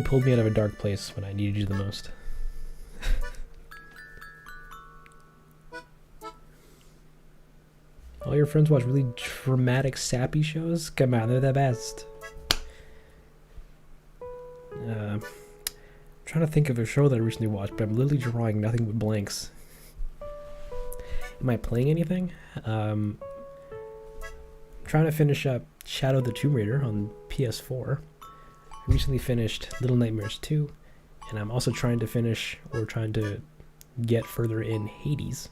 pulled me out of a dark place when I needed you the most. All your friends watch really dramatic, sappy shows? Come on, they're the best. Trying to think of a show that I recently watched, but I'm literally drawing nothing but blanks. Am I playing anything? Trying to finish up Shadow the Tomb Raider on PS4. I recently finished Little Nightmares 2, and I'm also trying to get further in Hades.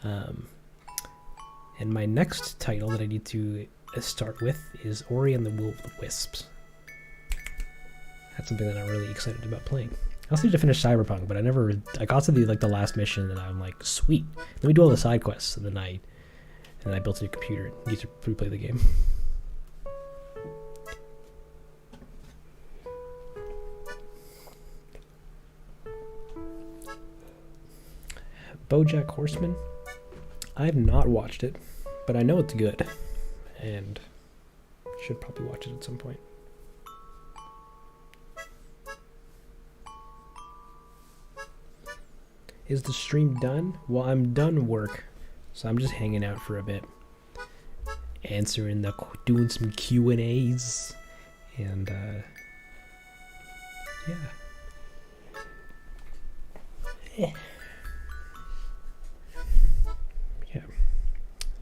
And my next title that I need to start with is Ori and the Will of the Wisps. That's something that I'm really excited about playing. I also need to finish Cyberpunk, but I got to the last mission and I'm like, sweet. Let me do all the side quests, and then I built a new computer and used to replay the game. BoJack Horseman. I have not watched it, but I know it's good, and should probably watch it at some point. Is the stream done? Well, I'm done work, so I'm just hanging out for a bit, doing some Q&As, and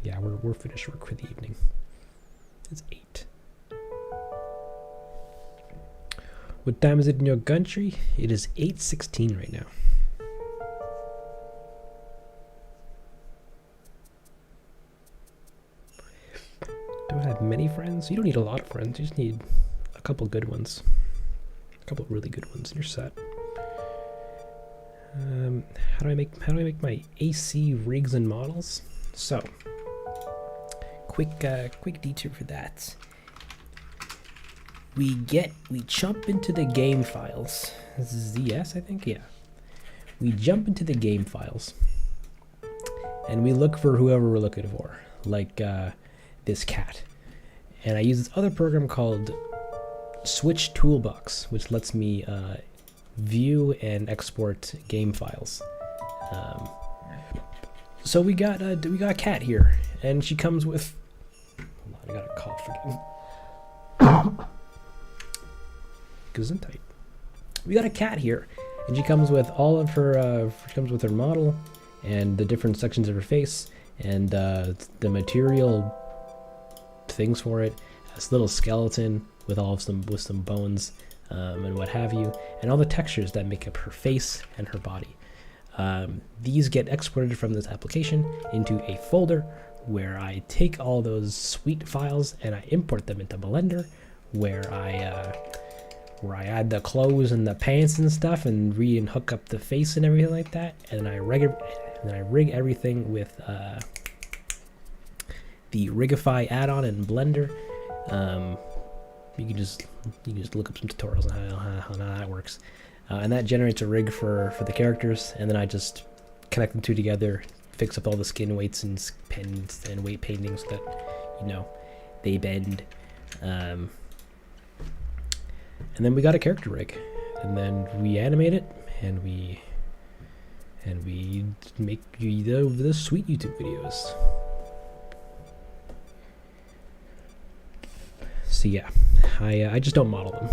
yeah, we're finished work for the evening. It's 8. What time is it in your country? It is 8:16 right now. Do I have many friends? You don't need a lot of friends. You just need a couple good ones. A couple really good ones in your set. How do I make my AC rigs and models? So, quick detour for that. We jump into the game files. This is ZS, I think. Yeah. We jump into the game files, and we look for whoever we're looking for, like this cat. And I use this other program called Switch Toolbox, which lets me view and export game files. So we got a cat here, and she comes with. Hold on, I got a cough again. Gesundheit. We got a cat here, and she comes with all of her. She comes with her model, and the different sections of her face, and the material things for it. This little skeleton with some bones, and what have you, and all the textures that make up her face and her body. These get exported from this application into a folder where I take all those sweet files and I import them into Blender, where I add the clothes and the pants and stuff, and hook up the face and everything like that, and I rig everything with the Rigify add-on in Blender. You can just look up some tutorials on how that works. And that generates a rig for the characters, and then I just connect them two together, fix up all the skin weights and pens and weight paintings so that they bend. And then we got a character rig, and then we animate it, and we make the sweet YouTube videos. So yeah, I just don't model them.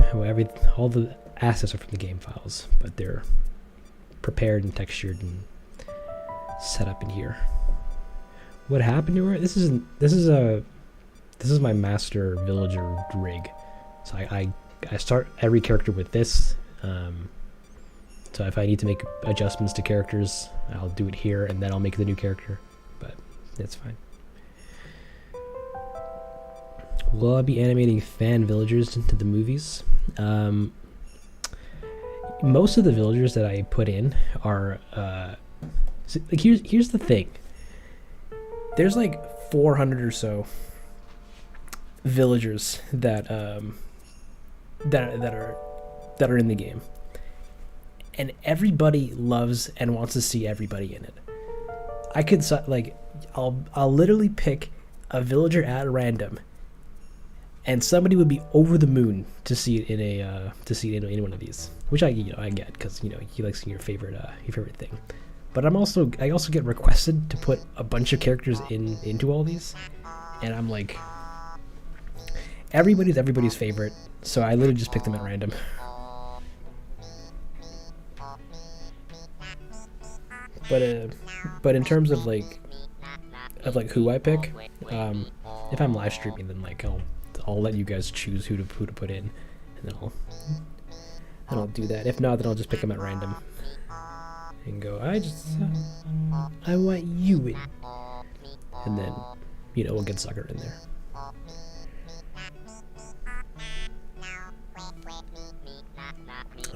All the assets are from the game files, but they're prepared and textured and set up in here. What happened to her? This is my master villager rig. So I start every character with this. So if I need to make adjustments to characters, I'll do it here, and then I'll make the new character. But it's fine. Will I be animating fan villagers into the movies? Most of the villagers that I put in are like here's the thing. There's like 400 or so villagers that are in the game, and everybody loves and wants to see everybody in it. I could like, I'll literally pick a villager at random, and somebody would be over the moon to see it in a in one of these, which I get because you like seeing your favorite thing. But I also get requested to put a bunch of characters into all these, and I'm like, everybody's favorite, so I literally just pick them at random. But in terms of like who I pick, if I'm live streaming, then like I'll let you guys choose who to put in, and then I'll do that. If not, then I'll just pick them at random and go, I want you in, and then we'll get Sucker in there.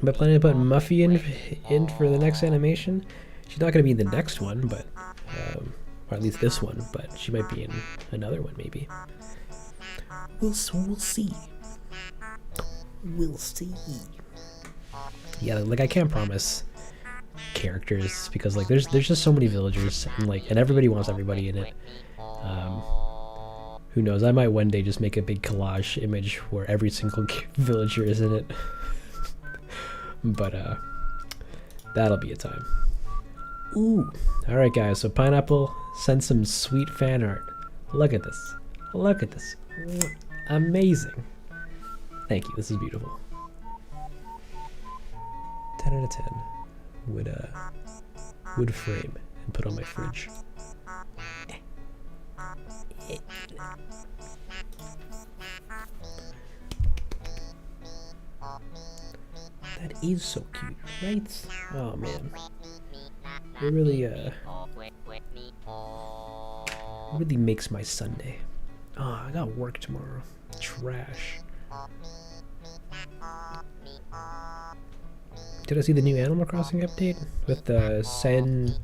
Am I planning to put Muffy in for the next animation? She's not going to be in the next one, but or at least this one, but she might be in another one maybe. We'll see. We'll see. Yeah, like I can't promise characters because like there's just so many villagers and everybody wants everybody in it. Who knows? I might one day just make a big collage image where every single villager is in it. But that'll be a time. Ooh. All right, guys. So Pineapple sent some sweet fan art. Look at this. Look at this. Amazing. Thank you. This is beautiful. 10 out of 10. Wood frame and put on my fridge. That is so cute, right? Oh man, it really makes my Sunday. Oh, I got work tomorrow. Trash. Did I see the new Animal Crossing update with the San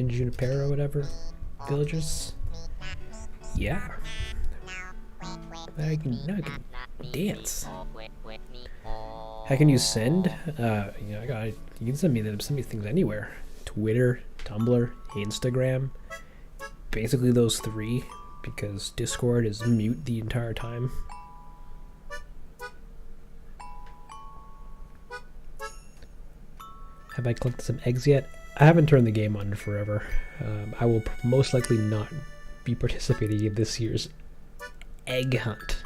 Junipero, whatever, villagers? Yeah. Now I can dance. How can you send? You can send me things anywhere. Twitter, Tumblr, Instagram. Basically those three, because Discord is mute the entire time. Have I collected some eggs yet? I haven't turned the game on in forever. I will most likely not be participating in this year's egg hunt.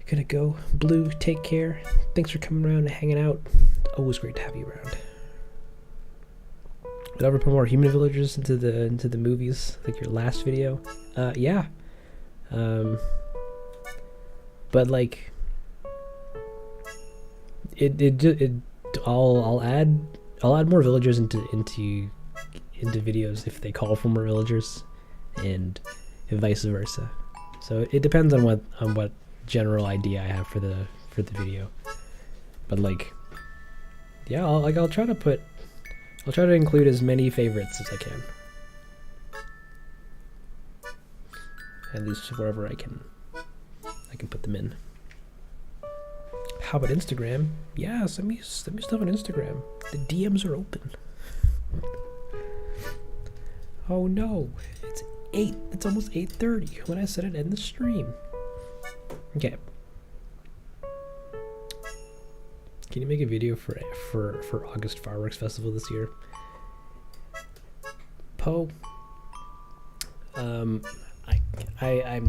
Gonna go. Blue, take care. Thanks for coming around and hanging out. Always great to have you around. Would ever put more human villagers into the movies, like your last video? Yeah. But like, I'll add more villagers into videos if they call for more villagers, and vice versa. So it depends on what general idea I have for the video. But like, yeah, I'll try to include as many favorites as I can. At least wherever I can put them in. How about Instagram? Yeah, send me stuff on Instagram. The DMs are open. Oh no, it's almost 8:30 when I said it end the stream. Okay. Can you make a video for August Fireworks Festival this year? Poe, I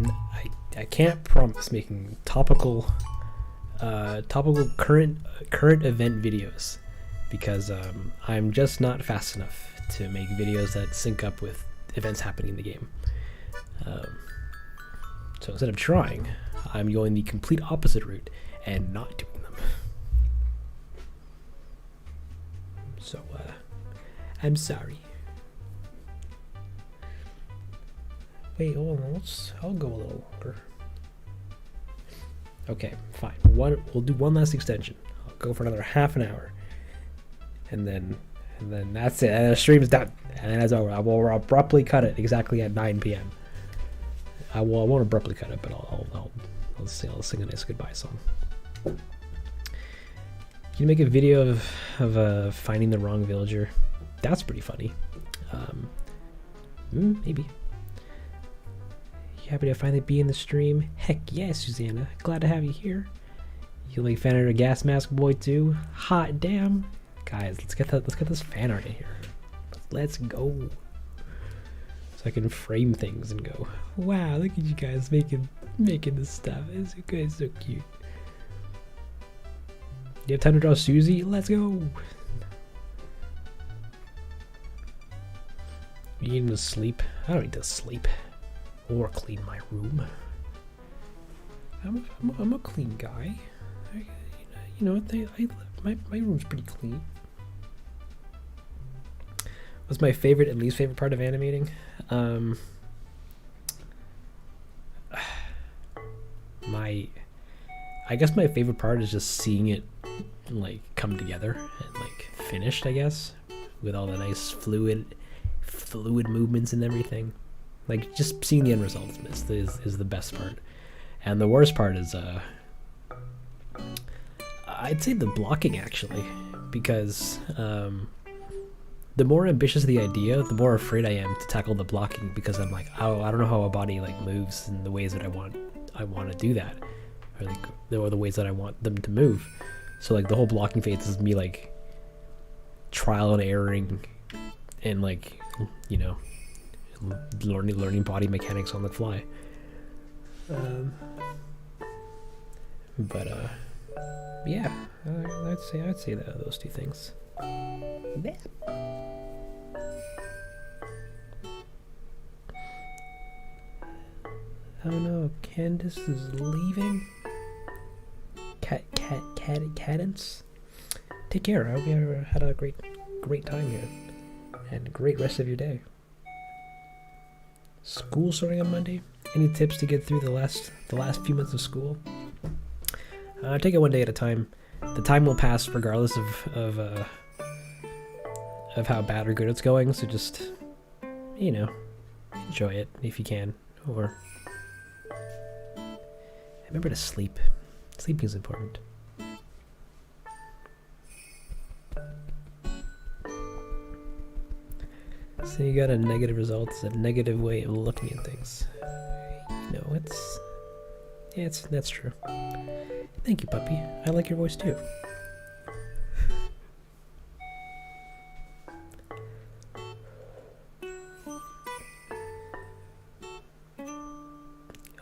can't promise making topical current event videos because I'm just not fast enough to make videos that sync up with events happening in the game. So instead of trying, I'm going the complete opposite route and not doing them. So I'm sorry. Wait, hold on. I'll go a little longer. Okay, fine. We'll do one last extension. I'll go for another half an hour, and then that's it. And the stream's done, and then it's over. I will abruptly cut it exactly at 9 p.m. I won't abruptly cut it, but I'll sing a nice goodbye song. Can you make a video of finding the wrong villager? That's pretty funny. Maybe. You happy to finally be in the stream? Heck yeah, Susanna. Glad to have you here. You like fan art of Gas Mask Boy too? Hot damn. Guys, let's get this fan art in here. Let's go. So I can frame things and go, wow, look at you guys making this stuff. It's so good, it's so cute. You have time to draw Susie? Let's go. You need to sleep? I don't need to sleep or clean my room. I'm a clean guy. You know what? My room's pretty clean. What's my favorite and least favorite part of animating? I guess my favorite part is just seeing it like come together and like finished, I guess, with all the nice fluid movements and everything. Like just seeing the end result is the best part. And the worst part is I'd say the blocking, actually, because the more ambitious the idea, the more afraid I am to tackle the blocking, because I'm like, oh, I don't know how a body like moves in the ways that I want to do that, or like the ways that I want them to move. So like the whole blocking phase is me like trial and erroring and like, you know, learning body mechanics on the fly. Yeah, I'd say that those two things. Yeah. Oh no, Candace is leaving. Cadence. Take care. I hope you had a great time here, and a great rest of your day. School starting on Monday. Any tips to get through the last few months of school? Take it one day at a time. The time will pass regardless of how bad or good it's going. So just, you know, enjoy it if you can. Or remember to sleep. Sleeping is important. So you got a negative result. It's a negative way of looking at things. You know, that's true. Thank you, puppy. I like your voice too.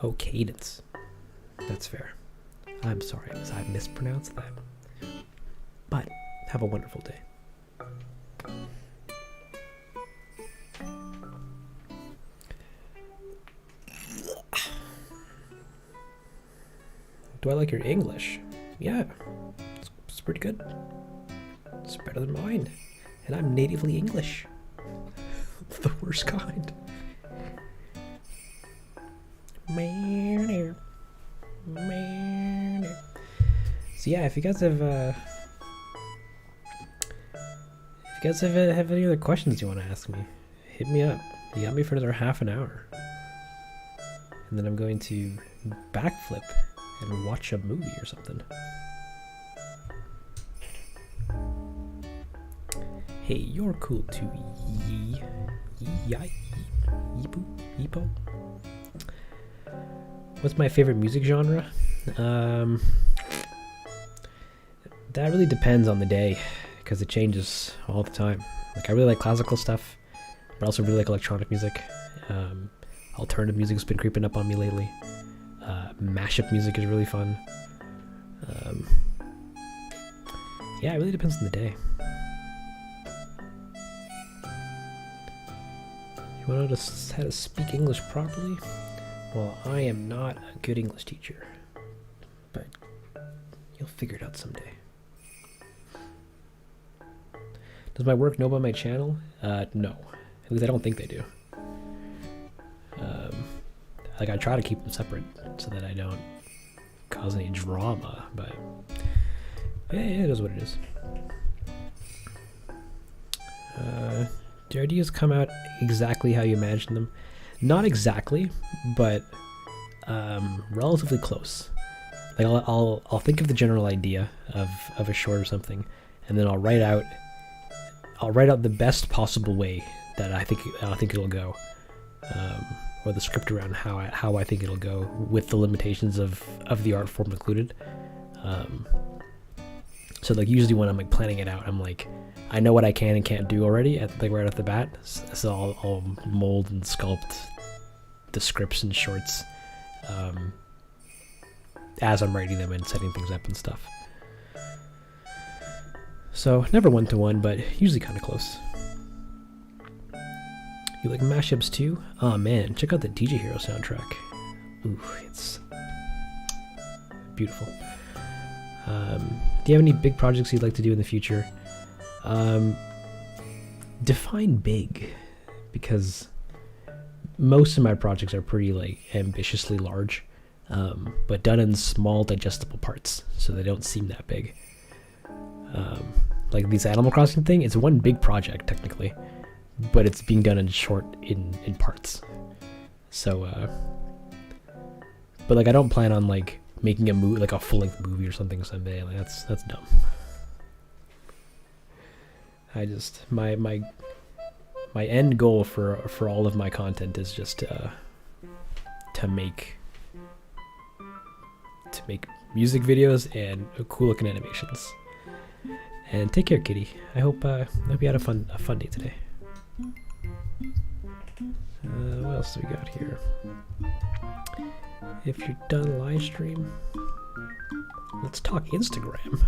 Oh, cadence. That's fair. I'm sorry because I mispronounced that. But have a wonderful day. Do I like your English? Yeah, it's pretty good. It's better than mine. And I'm natively English. The worst kind. So yeah, if you guys have any other questions you want to ask me, hit me up. You got me for another half an hour. And then I'm going to backflip and watch a movie or something. Hey, you're cool too. Yeepo. What's my favorite music genre? That really depends on the day, because it changes all the time. Like I really like classical stuff, but I also really like electronic music. Alternative music has been creeping up on me lately. Mashup music is really fun. Yeah, it really depends on the day. You want to know how to speak English properly? Well, I am not a good English teacher, but you'll figure it out someday. Does my work know about my channel? No. At least I don't think they do. Like I try to keep them separate so that I don't cause any drama, but yeah, it is what it is. Do your ideas come out exactly how you imagine them? Not exactly, but relatively close. Like I'll think of the general idea of a short or something, and then I'll write out I'll write out the best possible way that I think it'll go, or the script around how I think it'll go with the limitations of the art form included. So like usually when I'm like planning it out, I'm like, I know what I can and can't do already right off the bat. So I'll mold and sculpt the scripts and shorts as I'm writing them and setting things up and stuff. So never 1-to-1, but usually kind of close. You like mashups too? Oh man, check out the DJ Hero soundtrack. Ooh, it's beautiful. Do you have any big projects you'd like to do in the future? Define big, because most of my projects are pretty like ambitiously large, but done in small digestible parts, so they don't seem that big. Like this Animal Crossing thing, it's one big project technically, but it's being done in parts. So, but like I don't plan on like making a movie, like a full-length movie or something someday. Like that's dumb. I just my end goal for all of my content is just to make music videos and cool looking animations. And take care, kitty. I hope you had a fun day today. What else do we got here? If you're done live stream, let's talk Instagram.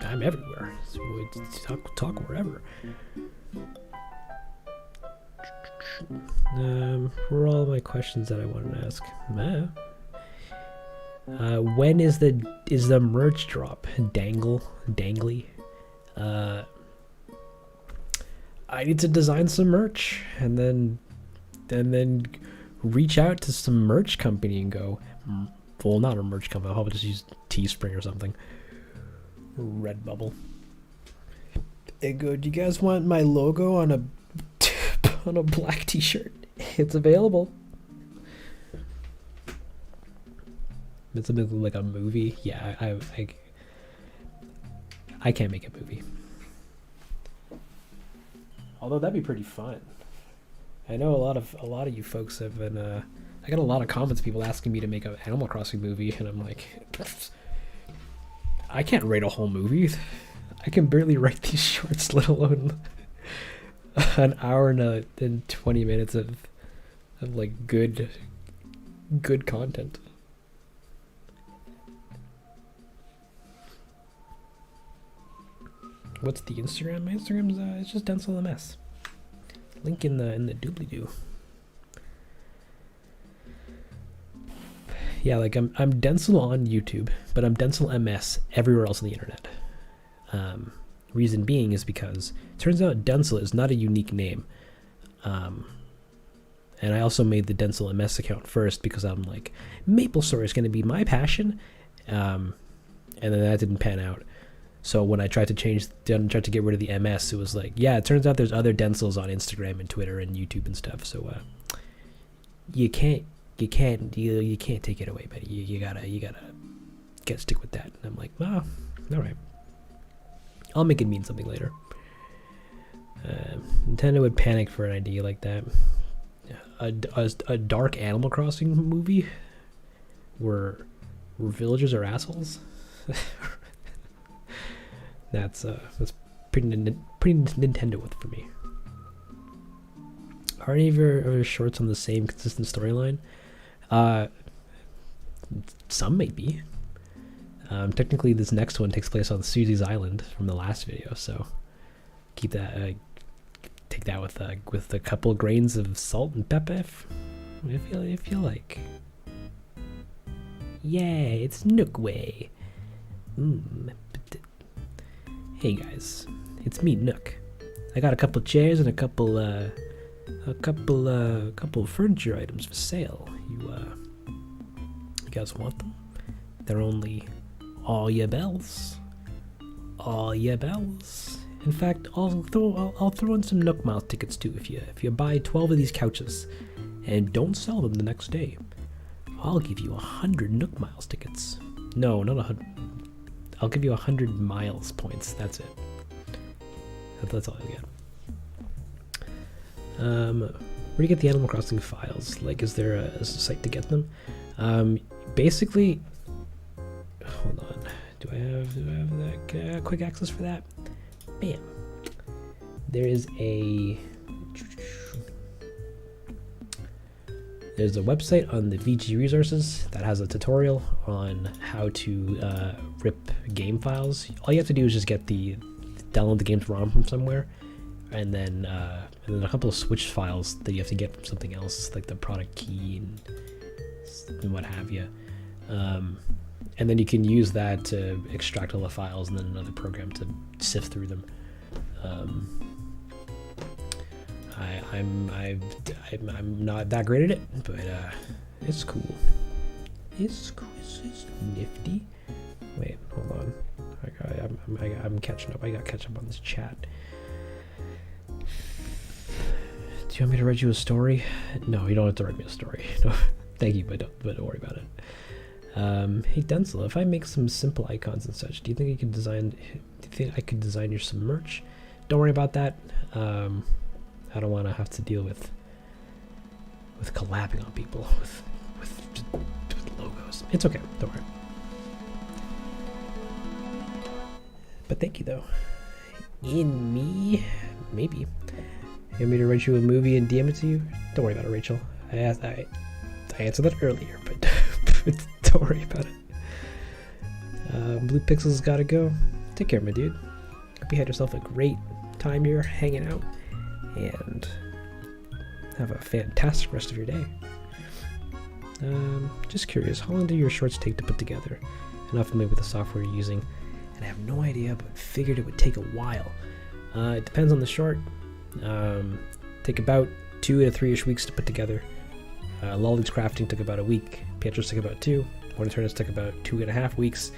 I'm everywhere, so talk wherever. Were all my questions that I wanted to ask. When is the merch drop? Dangly. I need to design some merch and then reach out to some merch company and go, well, not a merch company, I'll probably just use Teespring or something. Redbubble. And go, do you guys want my logo on a black t-shirt? It's available. It's something like a movie. Yeah, I can't make a movie. Although that'd be pretty fun. I know a lot of you folks have been. I got a lot of comments, people asking me to make an Animal Crossing movie, and I'm like, I can't write a whole movie. I can barely write these shorts, let alone an hour and 20 minutes of like good content. What's the Instagram? My Instagram's it's just DenselMS. Link in the doobly-doo. Yeah, like I'm Densel on YouTube, but I'm DenselMS everywhere else on the internet. Reason being is because it turns out Densel is not a unique name. And I also made the DenselMS account first because I'm like, MapleStory is going to be my passion. And then that didn't pan out. So when I tried to get rid of the MS, it was like, yeah, it turns out there's other Densels on Instagram and Twitter and YouTube and stuff. So you can't take it away, buddy. You gotta stick with that. And I'm like, oh, all right. I'll make it mean something later. Nintendo would panic for an idea like that. A dark Animal Crossing movie where villagers are assholes. That's pretty Nintendo with for me. Are any of your shorts on the same consistent storyline? Some may be. Technically, this next one takes place on Susie's Island from the last video, so keep that. Take that with a couple grains of salt and pepper, if you like. Yeah, it's Nook Way. Hey guys, it's me, Nook. I got a couple chairs and a couple furniture items for sale. You guys want them? They're only all your bells. All your bells. In fact, I'll throw in some Nook Miles tickets too if you buy 12 of these couches and don't sell them the next day. I'll give you 100 Nook Miles tickets. No, not 100. I'll give you 100 miles points. That's it. That's all I get. Where do you get the Animal Crossing files? Like, is there a site to get them? Basically, hold on. Do I have that quick access for that? Bam. There's a website on the VG Resources that has a tutorial on how to rip game files. All you have to do is just download the game's ROM from somewhere, and then a couple of switch files that you have to get from something else, like the product key and what have you. And then you can use that to extract all the files, and then another program to sift through them. I'm not that great at it, but it's cool. It's nifty. Wait, hold on. I'm catching up. I got catch up on this chat. Do you want me to write you a story? No, you don't have to write me a story. No, thank you, but don't worry about it. Hey Denzel, if I make some simple icons and such, do you think I could design you some merch? Don't worry about that. I don't want to have to deal with collabing on people with logos. It's okay, don't worry. But thank you though. In me, maybe. You want me to write you a movie and DM it to you? Don't worry about it, Rachel. I answered that earlier, but don't worry about it. Blue Pixel's gotta go. Take care, my dude. Hope you had yourself a great time here hanging out, and have a fantastic rest of your day. Just curious, how long do your shorts take to put together? I'm not familiar with the software you're using, and I have no idea, but figured it would take a while. It depends on the short. Take about 2 to 3-ish weeks to put together. Lolly's Crafting took about a week. Pietro's took about 2. One Eternus took about 2.5 weeks.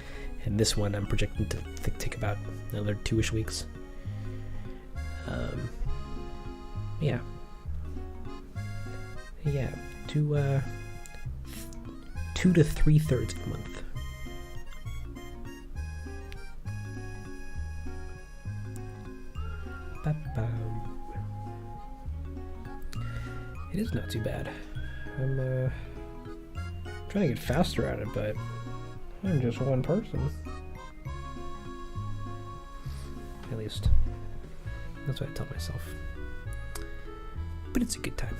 And this one I'm projecting to take about another 2-ish weeks. Yeah. Yeah, 2 to 3/3 of the month. It is not too bad. I'm trying to get faster at it, but I'm just one person. At least that's what I tell myself. But it's a good time.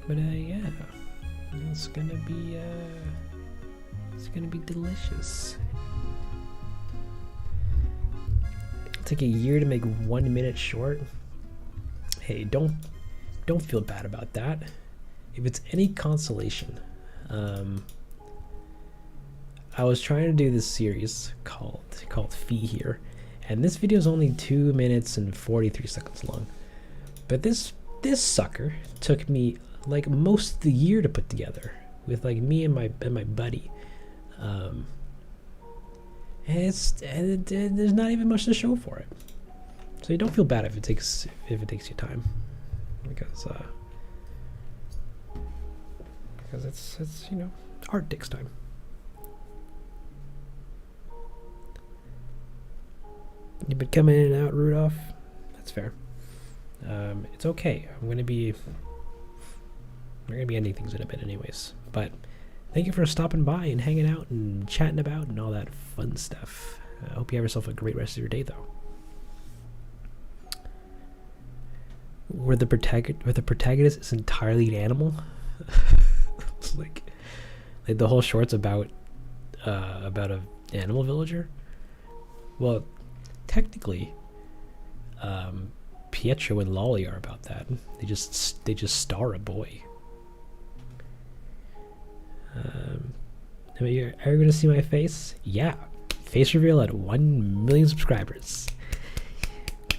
But yeah, it's gonna be delicious. It'll take a year to make 1 minute short. Hey, don't feel bad about that. If it's any consolation, I was trying to do this series called Fee Here, and this video is only 2 minutes and 43 seconds long. But this sucker took me like most of the year to put together with like me and my buddy. And there's not even much to show for it. So you don't feel bad if it takes you time, because it's art takes time. You've been coming in and out, Rudolph. That's fair. It's okay. We're gonna be ending things in a bit, anyways. But thank you for stopping by and hanging out and chatting about and all that fun stuff. I hope you have yourself a great rest of your day, though. Where the protagonist is entirely an animal. It's like the whole short's about a animal villager. Well, technically, Pietro and Lolly are about that. They just star a boy. Are you going to see my face? Yeah, face reveal at 1 million subscribers.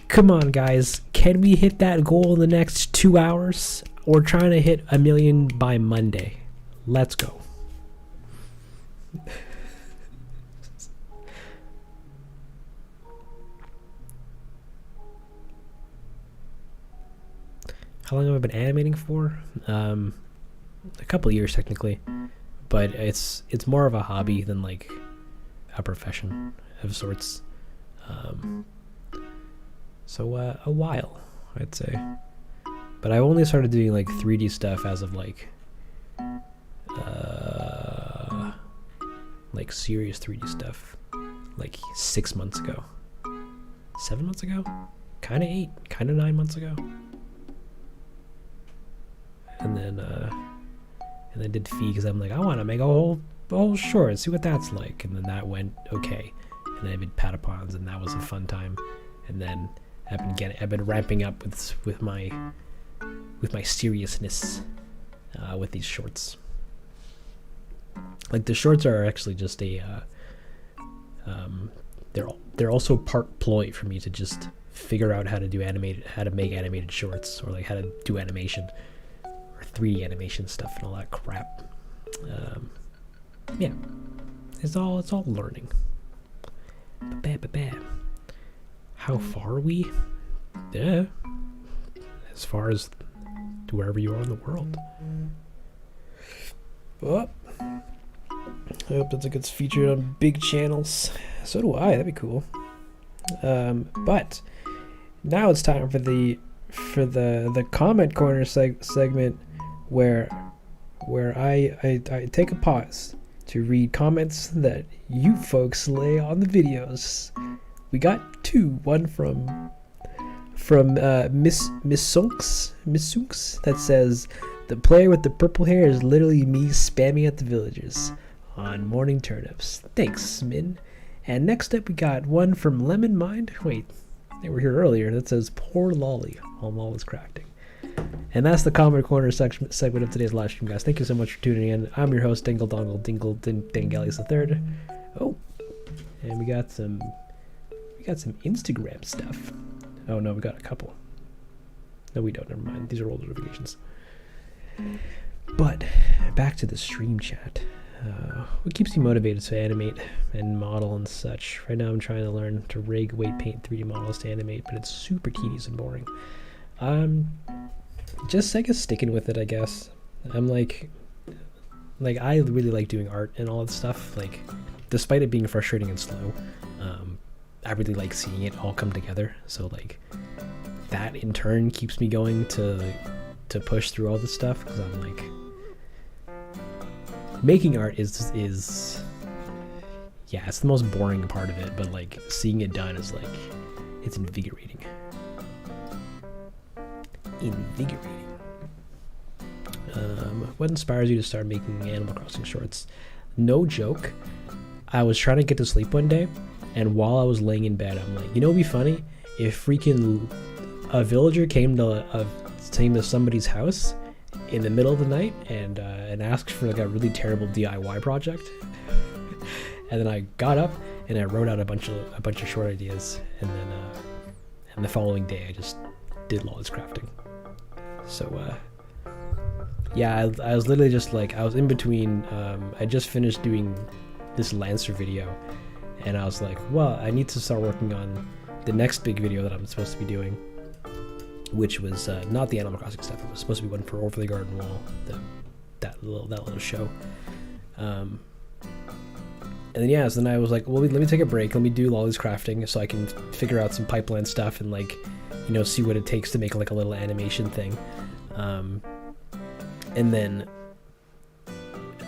Come on, guys. Can we hit that goal in the next 2 hours? We're trying to hit 1 million by Monday. Let's go. How long have I been animating for? A couple years technically, but it's more of a hobby than like a profession of sorts. So a while, I'd say. But I only started doing like 3D stuff as of like serious 3D stuff like 6 months ago, 7 months ago, kind of 8, kind of 9 months ago. And then did Fee because I'm like, I want to make a whole short and see what that's like. And then that went okay. And then I did Patapons, and that was a fun time. And then I've been ramping up with my seriousness with these shorts. Like the shorts are actually just they're also part ploy for me to just figure out how to make animated shorts, or like how to do animation or 3D animation stuff and all that crap. Yeah, it's all learning. How far are we? Yeah, as far as to wherever you are in the world. Oh, I hope that gets featured on big channels. So do I. That'd be cool. But now it's time for the comment corner segment where I take a pause to read comments that you folks lay on the videos. We got 2. One from Miss Sunks that says, "The player with the purple hair is literally me spamming at the villagers on morning turnips. Thanks, Min." And next up we got one from Lemon Mind. Wait, they were here earlier. That says, "Poor Lolly while Lawless crafting." And that's the comment corner segment of today's live stream, guys. Thank you so much for tuning in. I'm your host, Dingle Dongle Dingle Dangalius III. Oh, and we got some Instagram stuff. Oh no, we got a couple. No, we don't. Never mind. These are old notifications. But back to the stream chat. What keeps you motivated to animate and model and such? Right now I'm trying to learn to rig, weight paint 3D models to animate, but it's super tedious and boring. Just I guess sticking with it, I guess. I'm like I really like doing art and all that stuff. Like, despite it being frustrating and slow, I really like seeing it all come together. So like that in turn keeps me going to push through all this stuff, because I'm like, making art is yeah, it's the most boring part of it, but like seeing it done is like, it's invigorating. What inspires you to start making Animal Crossing shorts? No joke, I was trying to get to sleep one day, and while I was laying in bed, I'm like, you know what'd be funny? If freaking a villager came to somebody's house in the middle of the night and asked for like a really terrible DIY project, and then I got up and I wrote out a bunch of short ideas, and then and the following day I just did Lawless crafting. So yeah, I was literally just like, I was in between. I just finished doing this Lancer video, and I was like, well, I need to start working on the next big video that I'm supposed to be doing, which was not the Animal Crossing stuff. It was supposed to be one for Over the Garden Wall, that little show. And then yeah, so then I was like, well, let me take a break. Let me do Lolly's crafting so I can figure out some pipeline stuff and like, you know, see what it takes to make like a little animation thing. And then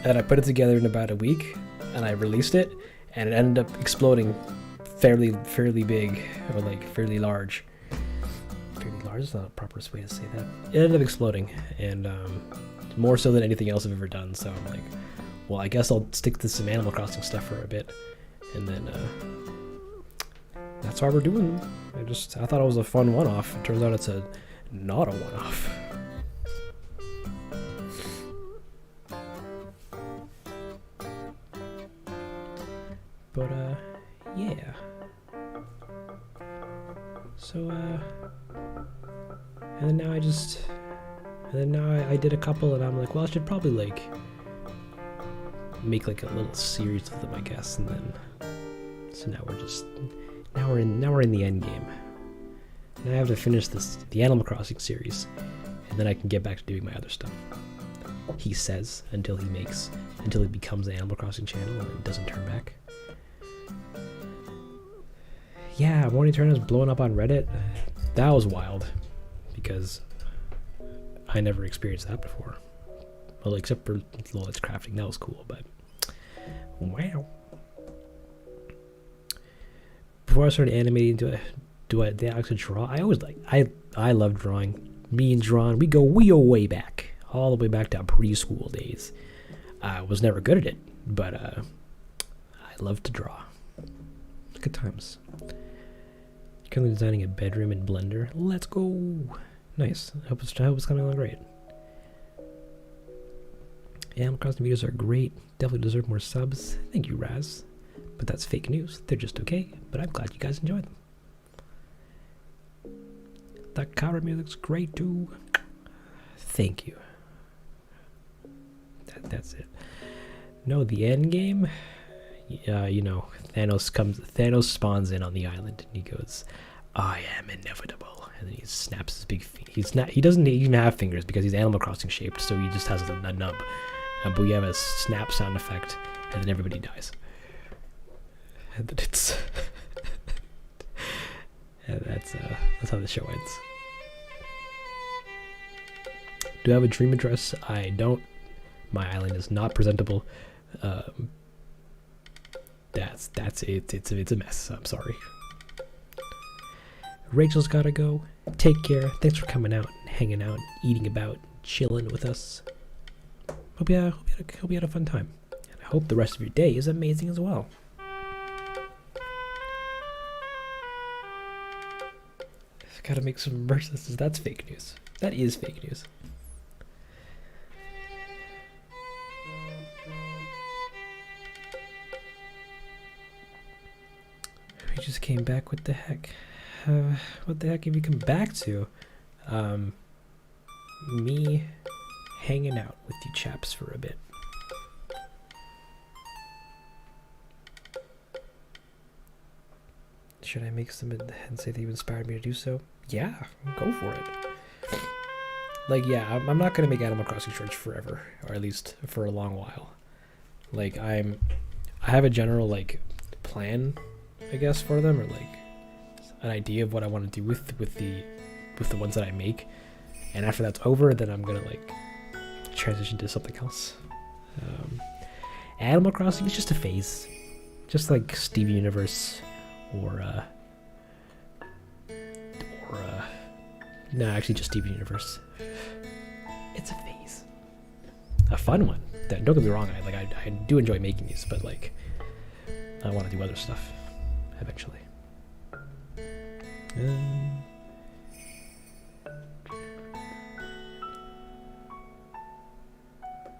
I put it together in about a week, and I released it, and it ended up exploding fairly big, or like fairly large. Fairly large is not a proper way to say that. It ended up exploding, and more so than anything else I've ever done. So I'm like, well, I guess I'll stick to some Animal Crossing stuff for a bit, and then that's why we're doing. I thought it was a fun one-off. It turns out it's not a one-off. But yeah. So and then now I did a couple, and I'm like, well, I should probably like make like a little series of them, I guess. And then so now we're in the end game. Now I have to finish the Animal Crossing series, and then I can get back to doing my other stuff. he says until he becomes the Animal Crossing channel and doesn't turn back. Yeah, Morning Turner's blowing up on Reddit. That was wild because I never experienced that before. Well, except for Lola's crafting, that was cool, but wow. Before I started animating, do I like to draw? I love drawing. Me and drawing, we go way back, all the way back to preschool days. I was never good at it, but I love to draw. Good times. Currently designing a bedroom in Blender. Let's go. Nice. I hope it's coming along great. Animal Crossing videos are great. Definitely deserve more subs. Thank you, Raz. But that's fake news. They're just okay. But I'm glad you guys enjoyed them. That cover music's great too. Thank you. That's it. No, the end game. You know, Thanos spawns in on the island and he goes, "I am inevitable," and then he snaps his big feet. He doesn't even have fingers because he's Animal Crossing shaped, so he just has a nub. But we have a snap sound effect, and then everybody dies. And then it's and that's how the show ends. Do I have a dream address? I don't. My island is not presentable. That's it. It's a mess. I'm sorry. Rachel's gotta go. Take care. Thanks for coming out and hanging out, eating about, chilling with us. Hope you had a fun time. And I hope the rest of your day is amazing as well. I've gotta make some merch. That's fake news. That is fake news. We just came back. What the heck? What the heck have you come back to? Me hanging out with you chaps for a bit. Should I make some and say that you inspired me to do so? Yeah, go for it. Like, yeah, I'm not gonna make Animal Crossing shorts forever, or at least for a long while. Like, I have a general like plan, I guess, for them, or like an idea of what I want to do with the ones that I make. And after that's over, then I'm gonna like transition to something else. Animal Crossing is just a phase, just like Steven Universe, or no, actually just Steven Universe. It's a phase, a fun one. Don't get me wrong. I do enjoy making these, but like I want to do other stuff eventually.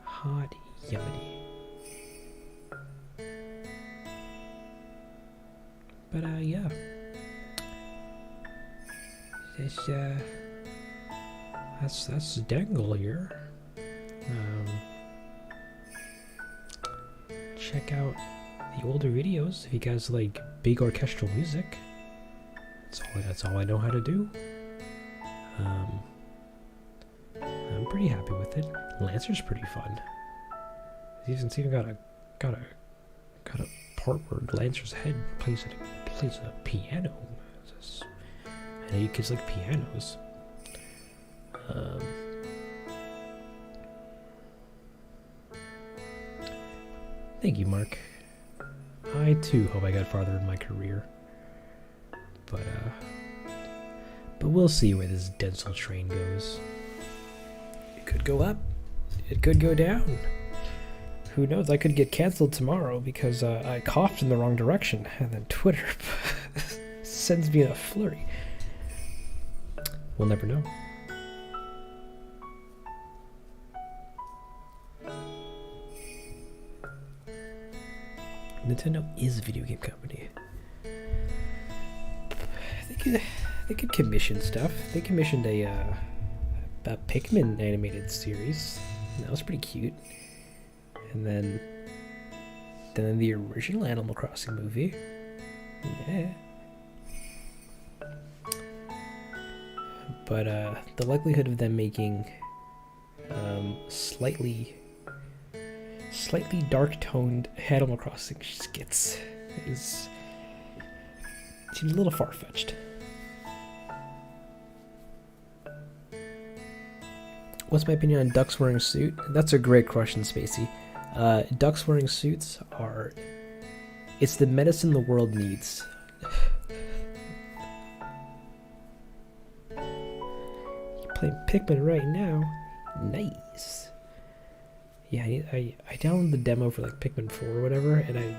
Hot yummy. But yeah. That's Dangle here. Check out the older videos if you guys like big orchestral music. That's all I know how to do. I'm pretty happy with it. Lancer's pretty fun. It's even got a part where Lancer's head plays a piano. I know you kids like pianos. Thank you, Mark. I too hope I got farther in my career. But we'll see where this Denzel train goes. It could go up. It could go down. Who knows? I could get canceled tomorrow because I coughed in the wrong direction, and then Twitter sends me in a flurry. We'll never know. Nintendo is a video game company. They could commission stuff. They commissioned a Pikmin animated series. That was pretty cute. And then the original Animal Crossing movie. Yeah. But the likelihood of them making Slightly dark-toned Animal Crossing skits seems a little far-fetched. What's my opinion on ducks wearing a suit? That's a great question, Spacey. Ducks wearing suits are... It's the medicine the world needs. You're playing Pikmin right now? Nice. Yeah, I downloaded the demo for like Pikmin 4 or whatever, and I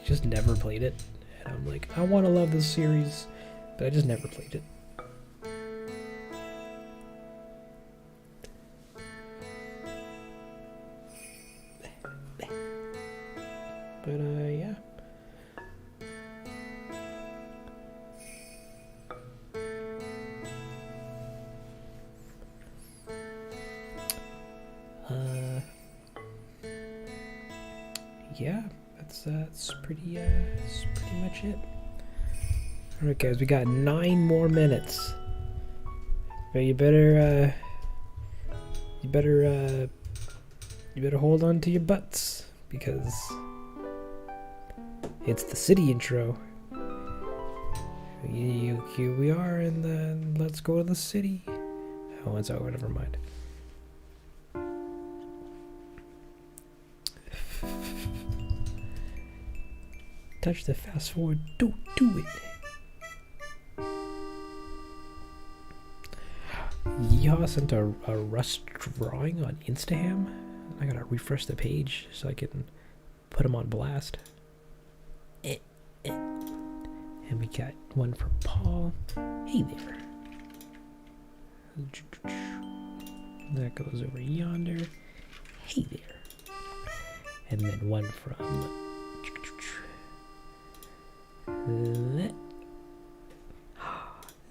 just never played it. And I'm like, I want to love this series, but I just never played it. But yeah. Yeah, that's pretty much it. All right, guys, we got 9 more minutes. But you better hold on to your butts, because it's the city intro. Here we are, and then let's go to the city. Oh, it's over. Never mind. Touch the fast forward. Don't do it. Yeehaw sent a Rust drawing on Instaham. I gotta refresh the page so I can put him on blast. And we got one from Paul. Hey there. That goes over yonder. Hey there. And then one from...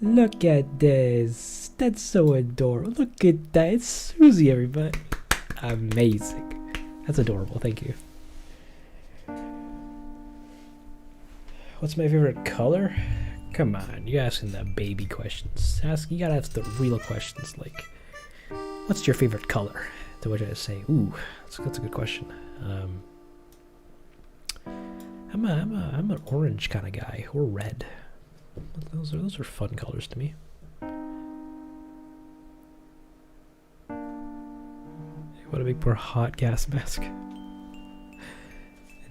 Look at this. That's so adorable. Look at that. It's Susie, everybody. Amazing. That's adorable. Thank you. What's my favorite color? Come on, you're asking the baby questions. You gotta ask the real questions, like, what's your favorite color? To which I say, ooh, that's a good question. I'm an orange kind of guy, or red. Those are fun colors to me. What a big poor hot gas mask.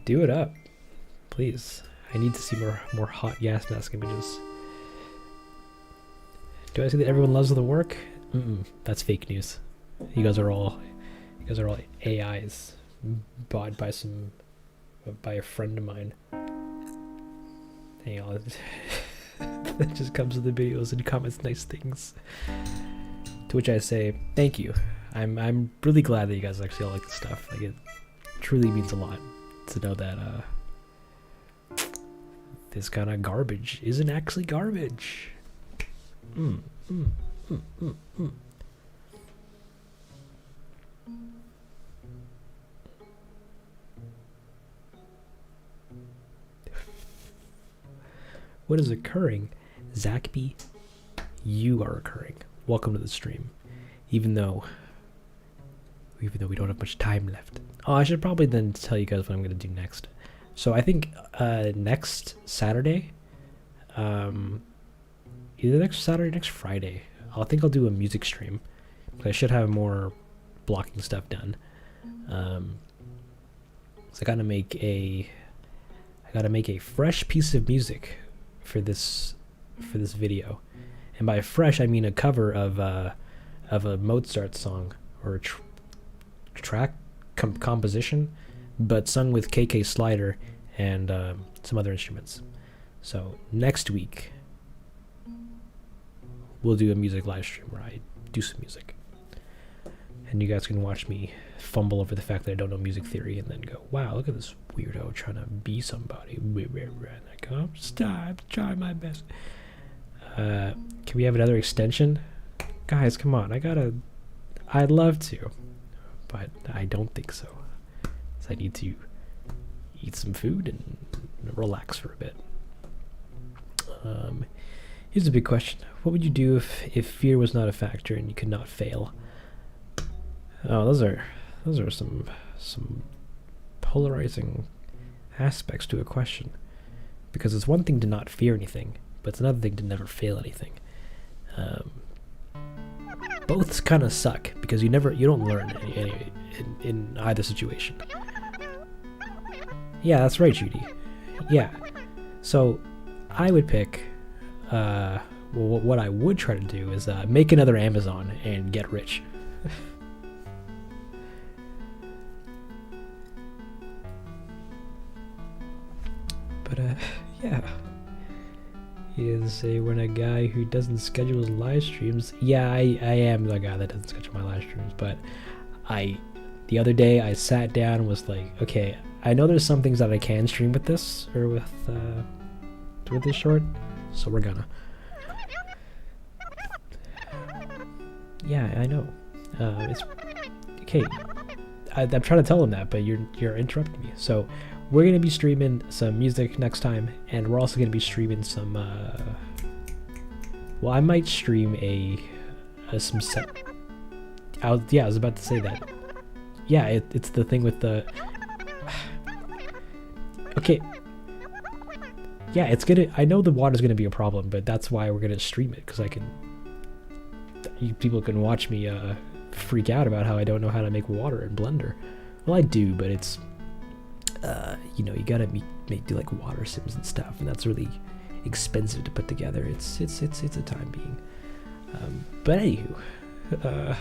Do it up, please. I need to see more hot gas mask images. Do I say that everyone loves the work? That's fake news. You guys are all AIs bought by a friend of mine. Hang on. That just comes with the videos and comments nice things. To which I say, thank you. I'm really glad that you guys actually all like this stuff. Like, it truly means a lot to know that this kind of garbage isn't actually garbage. What is occurring? Zachby, you are occurring. Welcome to the stream. Even though we don't have much time left. Oh, I should probably then tell you guys what I'm going to do next. So I think next Saturday, either next Saturday or next Friday, I think I'll do a music stream. I should have more blocking stuff done. So I gotta make a fresh piece of music for this video, and by fresh I mean a cover of a Mozart song or a track composition, but sung with KK Slider and some other instruments. So next week we'll do a music live stream where I do some music, and you guys can watch me fumble over the fact that I don't know music theory and then go, wow, look at this weirdo trying to be somebody, and I go, stop, try my best. Can we have another extension? Guys, come on, I'd love to, but I don't think so. So I need to eat some food and relax for a bit. Here's a big question. What would you do if fear was not a factor and you could not fail? Oh, those are some polarizing aspects to a question. Because it's one thing to not fear anything, but it's another thing to never fail anything. Both kind of suck because you don't learn in either situation. Yeah, that's right, Judy. Yeah. So I would pick. Well, what I would try to do is make another Amazon and get rich. But yeah. He is say when a guy who doesn't schedule his live streams. Yeah, I am the guy that doesn't schedule my live streams. But the other day I sat down and was like, okay, I know there's some things that I can stream with this or with this short, so we're gonna. Yeah, I know. It's okay. I'm trying to tell him that, but you're interrupting me. So we're gonna be streaming some music next time, and we're also gonna be streaming some. Well, I might stream some set. I was about to say that. Yeah, it's the thing with the. Okay. Yeah, it's gonna. I know the water's gonna be a problem, but that's why we're gonna stream it because I can. People can watch me freak out about how I don't know how to make water in Blender. Well, I do, but it's. You gotta do like water sims and stuff, and that's really expensive to put together. It's a time being. But anywho,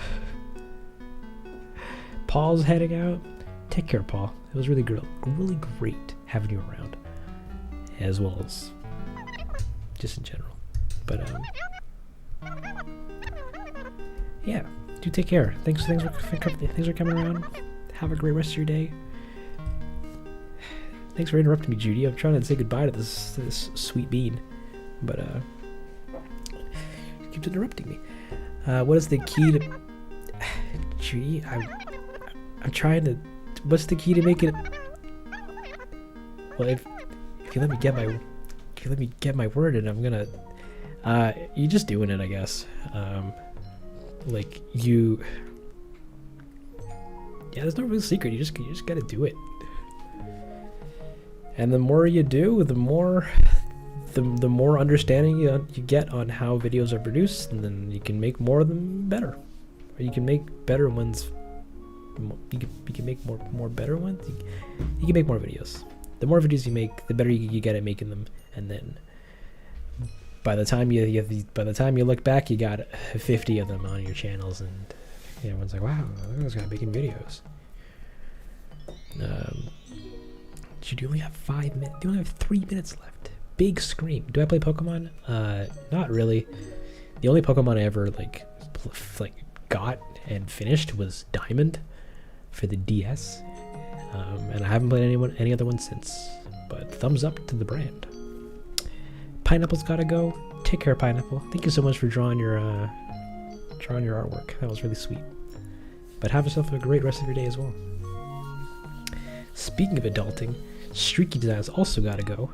Paul's heading out. Take care, Paul. It was really great having you around, as well as just in general. But yeah, do take care. Thanks for coming around. Have a great rest of your day. Thanks for interrupting me, Judy. I'm trying to say goodbye to this sweet bean, but she keeps interrupting me. What is the key to Judy? I'm trying to. What's the key to make it? Well, if you let me get my word in, I'm gonna. You're just doing it, I guess. Like you. Yeah, there's no real secret. You just gotta do it. And the more you do, the more understanding you get on how videos are produced, and then you can make more of them better, or you can make better ones. You can make more better ones. You can make more videos. The more videos you make, the better you get at making them, and then by the time you look back, you got 50 of them on your channels, and everyone's like, "Wow, this guy's making videos." You only have 5 minutes. You only have 3 minutes left. Big scream. Do I play Pokemon? Not really. The only Pokemon I ever got and finished was Diamond for the DS, and I haven't played any other one since. But thumbs up to the brand. Pineapple's gotta go. Take care, Pineapple. Thank you so much for drawing your artwork. That was really sweet. But have yourself a great rest of your day as well. Speaking of adulting, Streaky Design's also gotta go.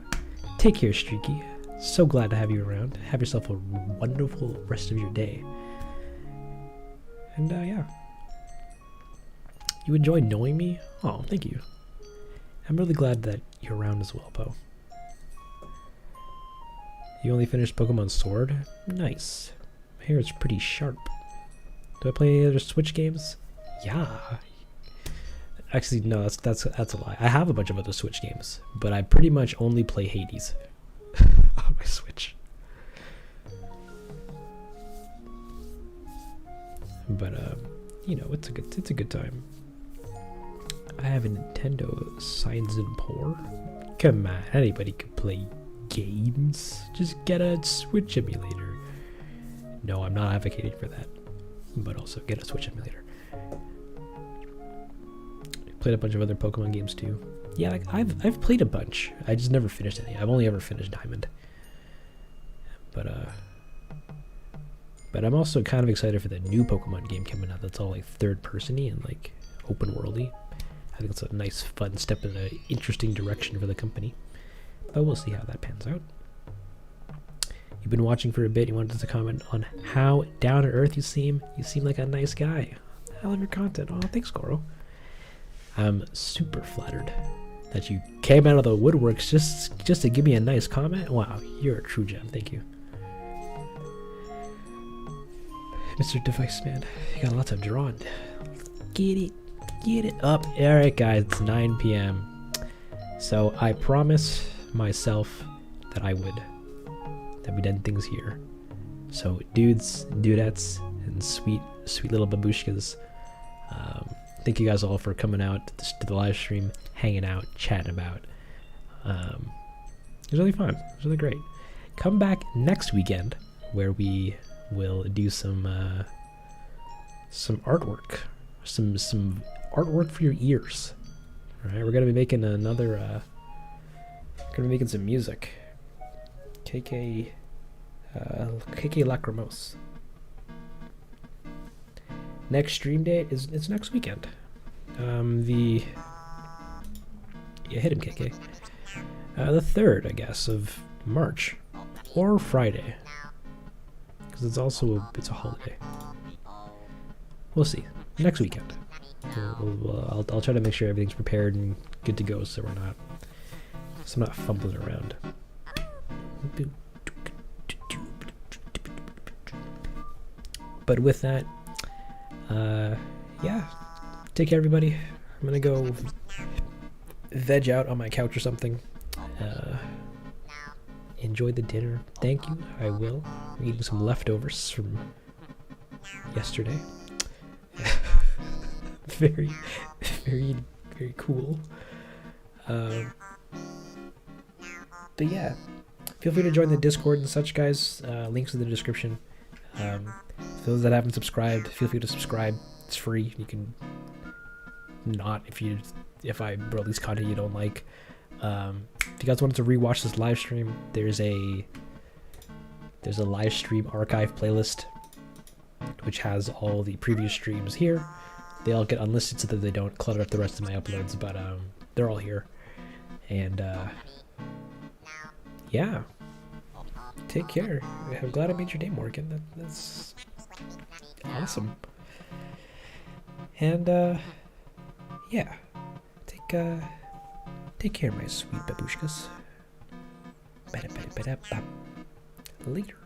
Take care, Streaky. So glad to have you around. Have yourself a wonderful rest of your day. And yeah. You enjoyed knowing me? Oh, thank you. I'm really glad that you're around as well, Poe. You only finished Pokemon Sword? Nice. My hair is pretty sharp. Do I play any other Switch games? Yeah. Actually, no, that's a lie. I have a bunch of other Switch games, but I pretty much only play Hades on my Switch. But it's a good time. I have a Nintendo Signs and Poor. Come on, anybody can play games. Just get a Switch emulator. No, I'm not advocating for that, but also get a Switch emulator. Played a bunch of other Pokemon games too. Yeah, I've played a bunch. I just never finished any. I've only ever finished Diamond. But I'm also kind of excited for the new Pokemon game coming out. That's all like third person-y and like open worldy. I think it's a nice, fun step in an interesting direction for the company. But we'll see how that pans out. You've been watching for a bit. You wanted to comment on how down to earth you seem. You seem like a nice guy. I love your content. Oh, thanks, Goro. I'm super flattered that you came out of the woodworks just to give me a nice comment. Wow, you're a true gem. Thank you. Mr. Device Man, you got lots of drawing. Get it up. Alright guys, it's 9 p.m. So I promise myself that we'd end things here. So dudes, dudettes, and sweet little babushkas, thank you guys all for coming out to the live stream, hanging out, chatting about. It was really fun. It was really great. Come back next weekend where we will do some artwork, some artwork for your ears. All right, we're gonna be making another. Gonna be making some music. KK Lacrimose. Next stream date it's next weekend. Yeah, hit him, KK. The 3rd, I guess, of March, or Friday, because it's also it's a holiday. We'll see. Next weekend. I'll try to make sure everything's prepared and good to go, so I'm not fumbling around. But with that, yeah, take care, everybody. I'm gonna go veg out on my couch or something. Enjoy the dinner. Thank you. I will. I'm eating some leftovers from yesterday. Very, very, very cool. But yeah, feel free to join the Discord and such, guys. Links in the description. For those that haven't subscribed, feel free to subscribe. It's free. You can not if I release content you don't like. If you guys wanted to rewatch this live stream, there's a live stream archive playlist which has all the previous streams here. They all get unlisted so that they don't clutter up the rest of my uploads, but they're all here. And yeah, take care. I'm glad I made your day, Morgan. That's awesome. And yeah, take care, my sweet babushkas. Later.